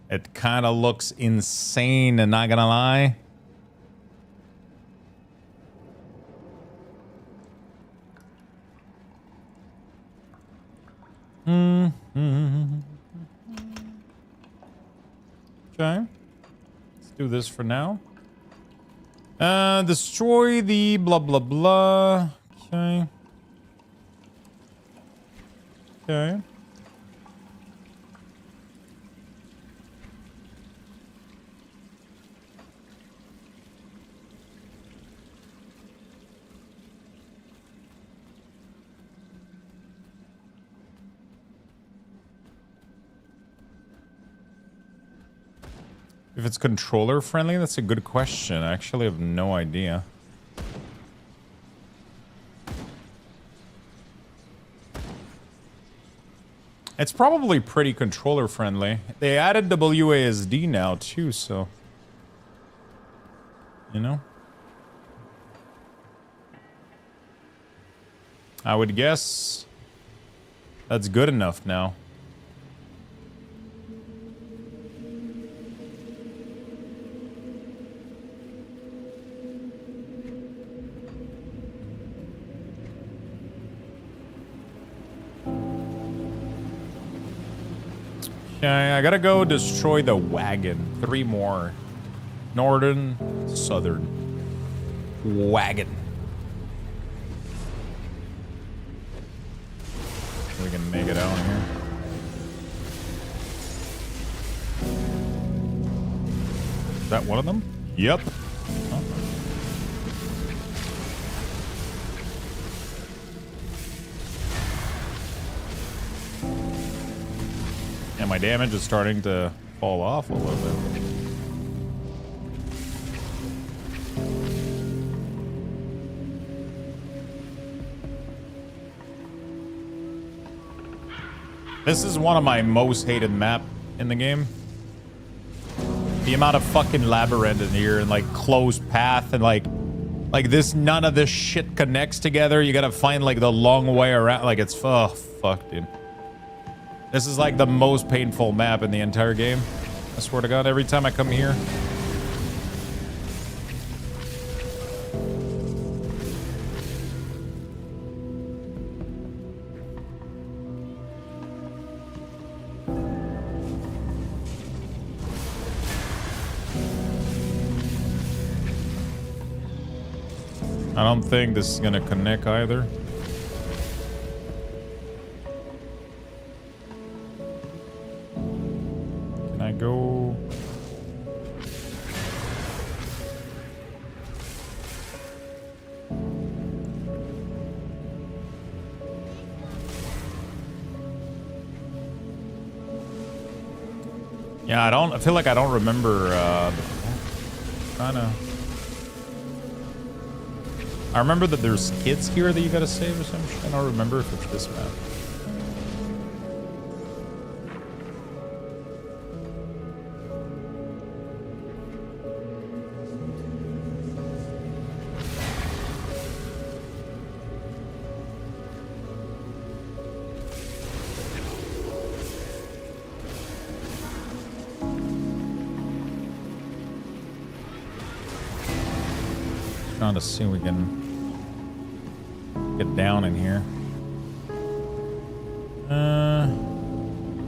It kind of looks insane, and not gonna lie. Okay. Let's do this for now. Destroy the blah, blah, blah. Okay. Okay. If it's controller friendly, that's a good question. I actually have no idea. It's probably pretty controller friendly. They added WASD now too, so... You know? I would guess that's good enough now. Okay, I gotta go destroy the wagon. 3 more. Northern, southern. Wagon. We can make it out here. Is that one of them? Yep. Oh. And my damage is starting to fall off a little bit. This is one of my most hated map in the game. The amount of fucking labyrinth in here and like closed path and like this, none of this shit connects together. You gotta find like the long way around. Like it's, oh fuck, dude. This is like the most painful map in the entire game. I swear to God, every time I come here. I don't think this is gonna connect either. Can I go? Yeah, I feel like I don't remember kinda. I remember that there's kids here that you gotta save or some shit. I don't remember if it's this map. Trying to see if we can get down in here.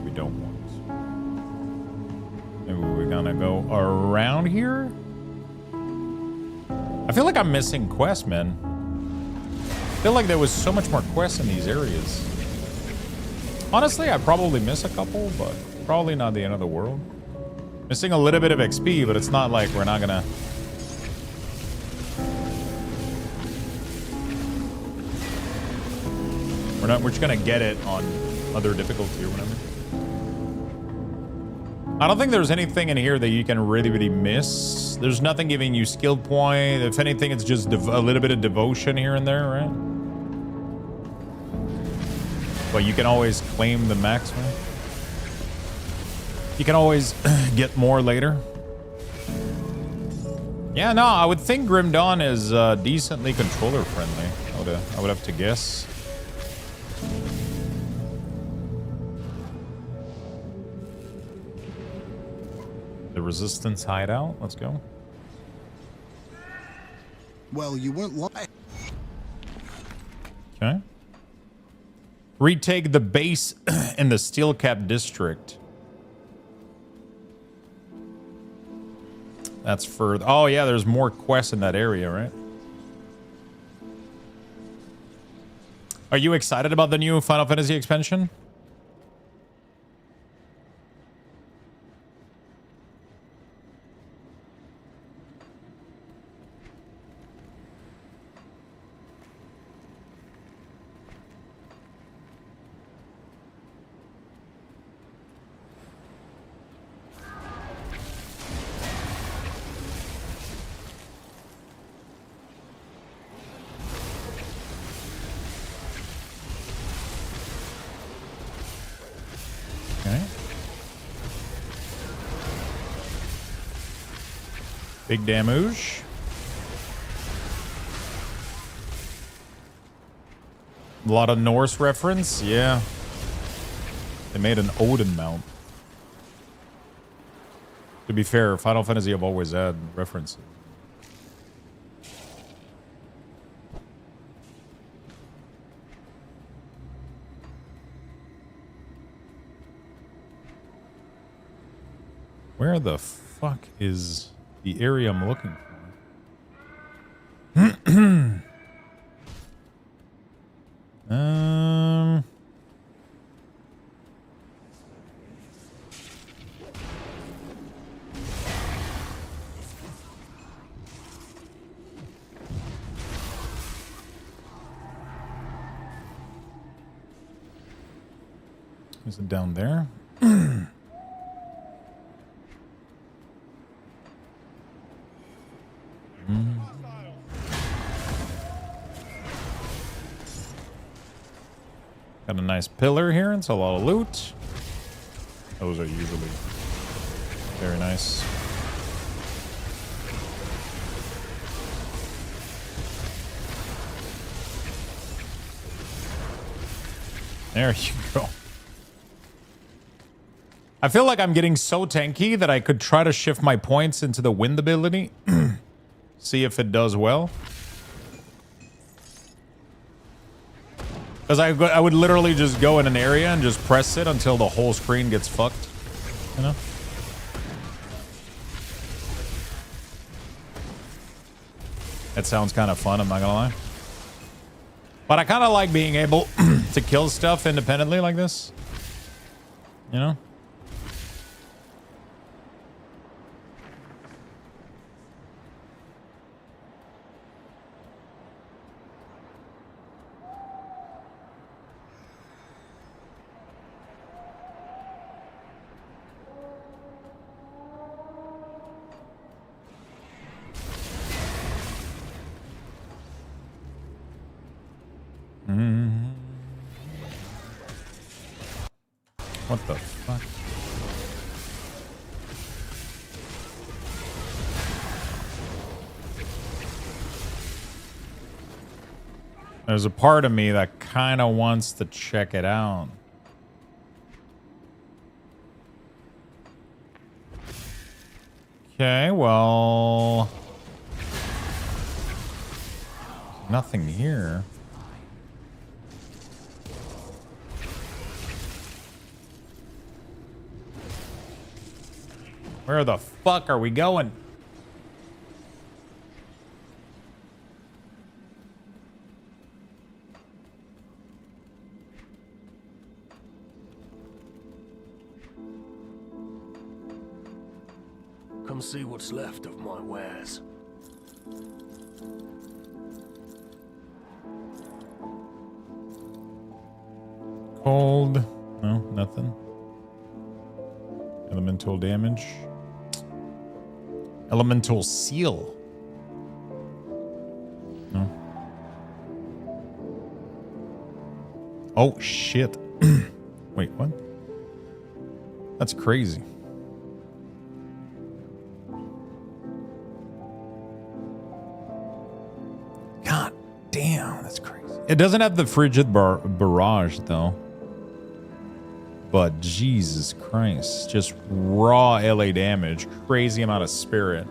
We don't want. Maybe we're gonna go around here. I feel like I'm missing quests, man. feel like there was so much more quests in these areas. Honestly, I probably miss a couple, but probably not the end of the world. Missing a little bit of XP, but it's not like we're not gonna... We're just gonna get it on other difficulty or whatever. I don't think there's anything in here that you can really miss. There's nothing giving you skill point. If anything, it's just a little bit of devotion here and there, right? But you can always claim the maximum. You can always get more later. Yeah, no, I would think Grim Dawn is decently controller friendly. I would have to guess. The Resistance hideout. Let's go. Well, you weren't lying. Okay. Retake the base in the Steel Cap district. That's further. Oh, yeah, there's more quests in that area, right? Are you excited about the new Final Fantasy expansion? Big damage. A lot of Norse reference, yeah. They made an Odin mount. To be fair, Final Fantasy have always had references. Where the fuck is the area I'm looking for? Is it down there? Got a nice pillar here. It's a lot of loot. Those are usually very nice. There you go. I feel like I'm getting so tanky that I could try to shift my points into the wind ability. See if it does well. Because I would literally just go in an area and just press it until the whole screen gets fucked. You know? That sounds kind of fun, I'm not gonna lie. But I kind of like being able to kill stuff independently like this. You know? What the fuck? There's a part of me that kind of wants to check it out. Okay, well... nothing here. Where the fuck are we going? Come see what's left of my wares. Cold. No, nothing. Elemental damage. Elemental seal. No. Oh, shit. Wait, what? That's crazy. God damn, that's crazy. It doesn't have the frigid barrage, though. But Jesus Christ, just raw LA damage, crazy amount of spirit.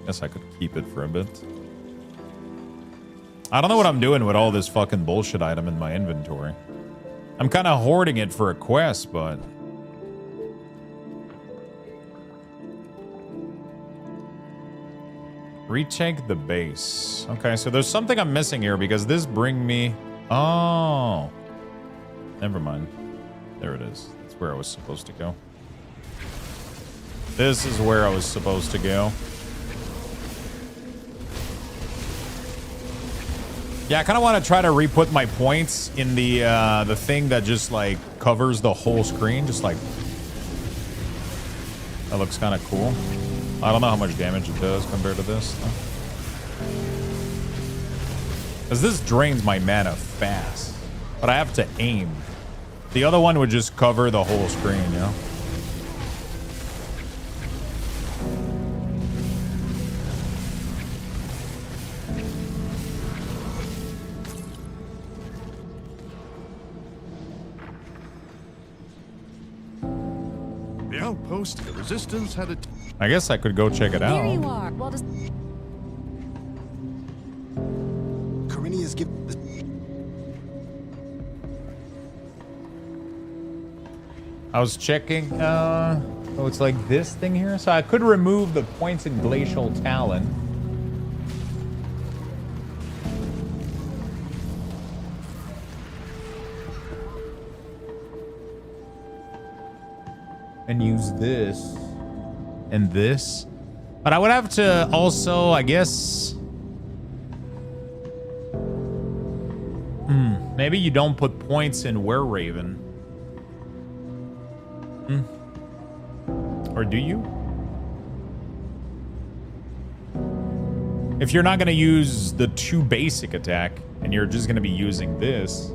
Guess I could keep it for a bit. I don't know what I'm doing with all this fucking bullshit item in my inventory. I'm kind of hoarding it for a quest, but... Retake the base. Okay, so there's something I'm missing here because this bring me... Oh. Never mind. There it is. That's where I was supposed to go. This is where I was supposed to go. Yeah, I kind of want to try to re-put my points in the thing that just like covers the whole screen. Just like... That looks kind of cool. I don't know how much damage it does compared to this. Because this drains my mana fast. But I have to aim. The other one would just cover the whole screen, you know? The outpost, the resistance had a... I guess I could go check it out. There you are. Well, just... Corinia's given... I was checking, oh, it's like this thing here. So I could remove the points in Glacial Talon. And use this. And this. But I would have to also, I guess... Maybe you don't put points in Wereraven. Or do you? If you're not going to use the 2 basic attack and you're just going to be using this.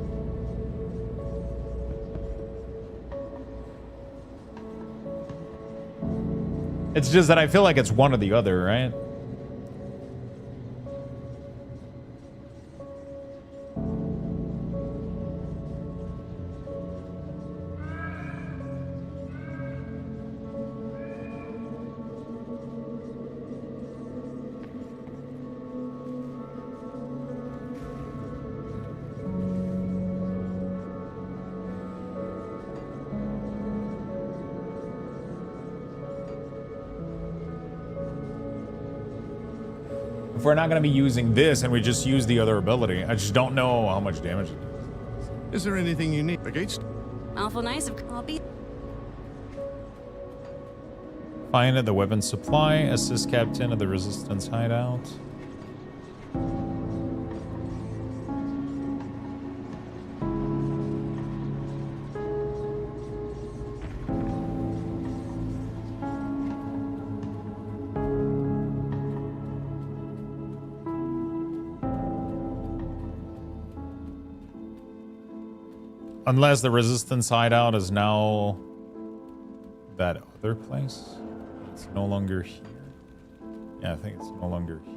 It's just that I feel like it's one or the other, right? If we're not going to be using this and we just use the other ability, I just don't know how much damage it does. Is there anything you need against? Awful nice of Copy. Find at the weapon supply. Assist captain of the resistance hideout. Unless the resistance hideout is now that other place. It's no longer here. Yeah, I think it's no longer here.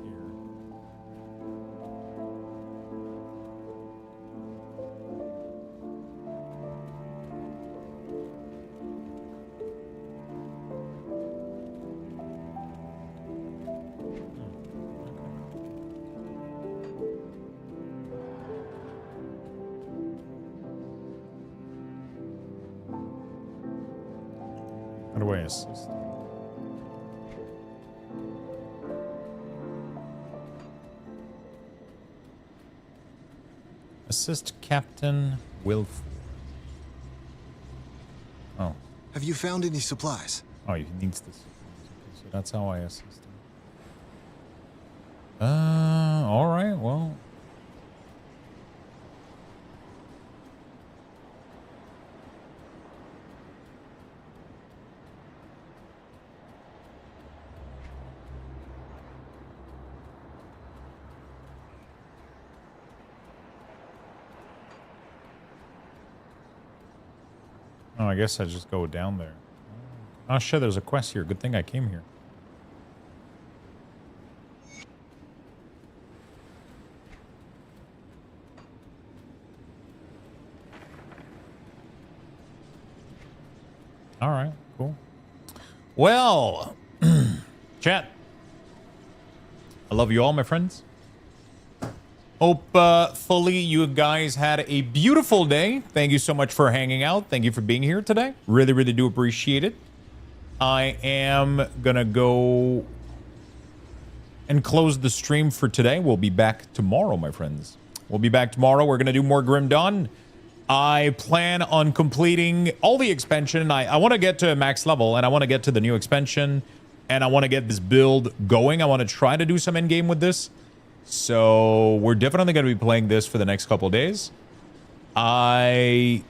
How do I assist? Assist Captain Wilf. Oh. Have you found any supplies? Oh, he needs this. So that's how I assist him. All right, well. Oh, I guess I just go down there. Oh shit, there's a quest here. Good thing I came here. All right, cool. Well, chat. I love you all, my friends. Hopefully you guys had a beautiful day. Thank you so much for hanging out. Thank you for being here today. Really, really do appreciate it. I am gonna go and close the stream for today. We'll be back tomorrow, my friends. We'll be back tomorrow. We're gonna do more Grim Dawn. I plan on completing all the expansion. I want to get to max level, and I want to get to the new expansion, and I want to get this build going. I want to try to do some end game with this. So we're definitely going to be playing this for the next couple of days. I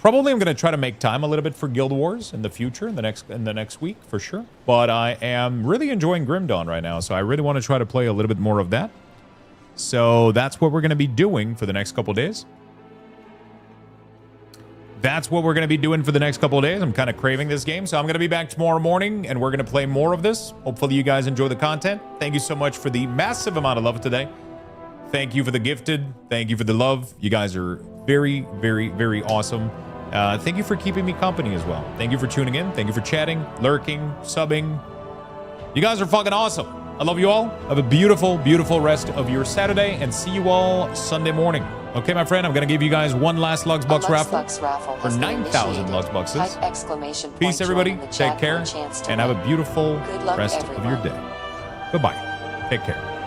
probably am going to try to make time a little bit for Guild Wars in the future, in the next week for sure. But I am really enjoying Grim Dawn right now, so I really want to try to play a little bit more of that. So that's what we're going to be doing for the next couple of days. That's what we're going to be doing for the next couple of days. I'm kind of craving this game, so I'm going to be back tomorrow morning, and we're going to play more of this. Hopefully you guys enjoy the content. Thank you so much for the massive amount of love today. Thank you for the gifted. Thank you for the love. You guys are very, very, very awesome. Thank you for keeping me company as well. Thank you for tuning in. Thank you for chatting, lurking, subbing. You guys are fucking awesome. I love you all. Have a beautiful, beautiful rest of your Saturday, and see you all Sunday morning. Okay, my friend, I'm going to give you guys one last Luxbox raffle for 9,000 Luxboxes. Peace, everybody. Take care, and have a beautiful rest of your day. Goodbye. Take care.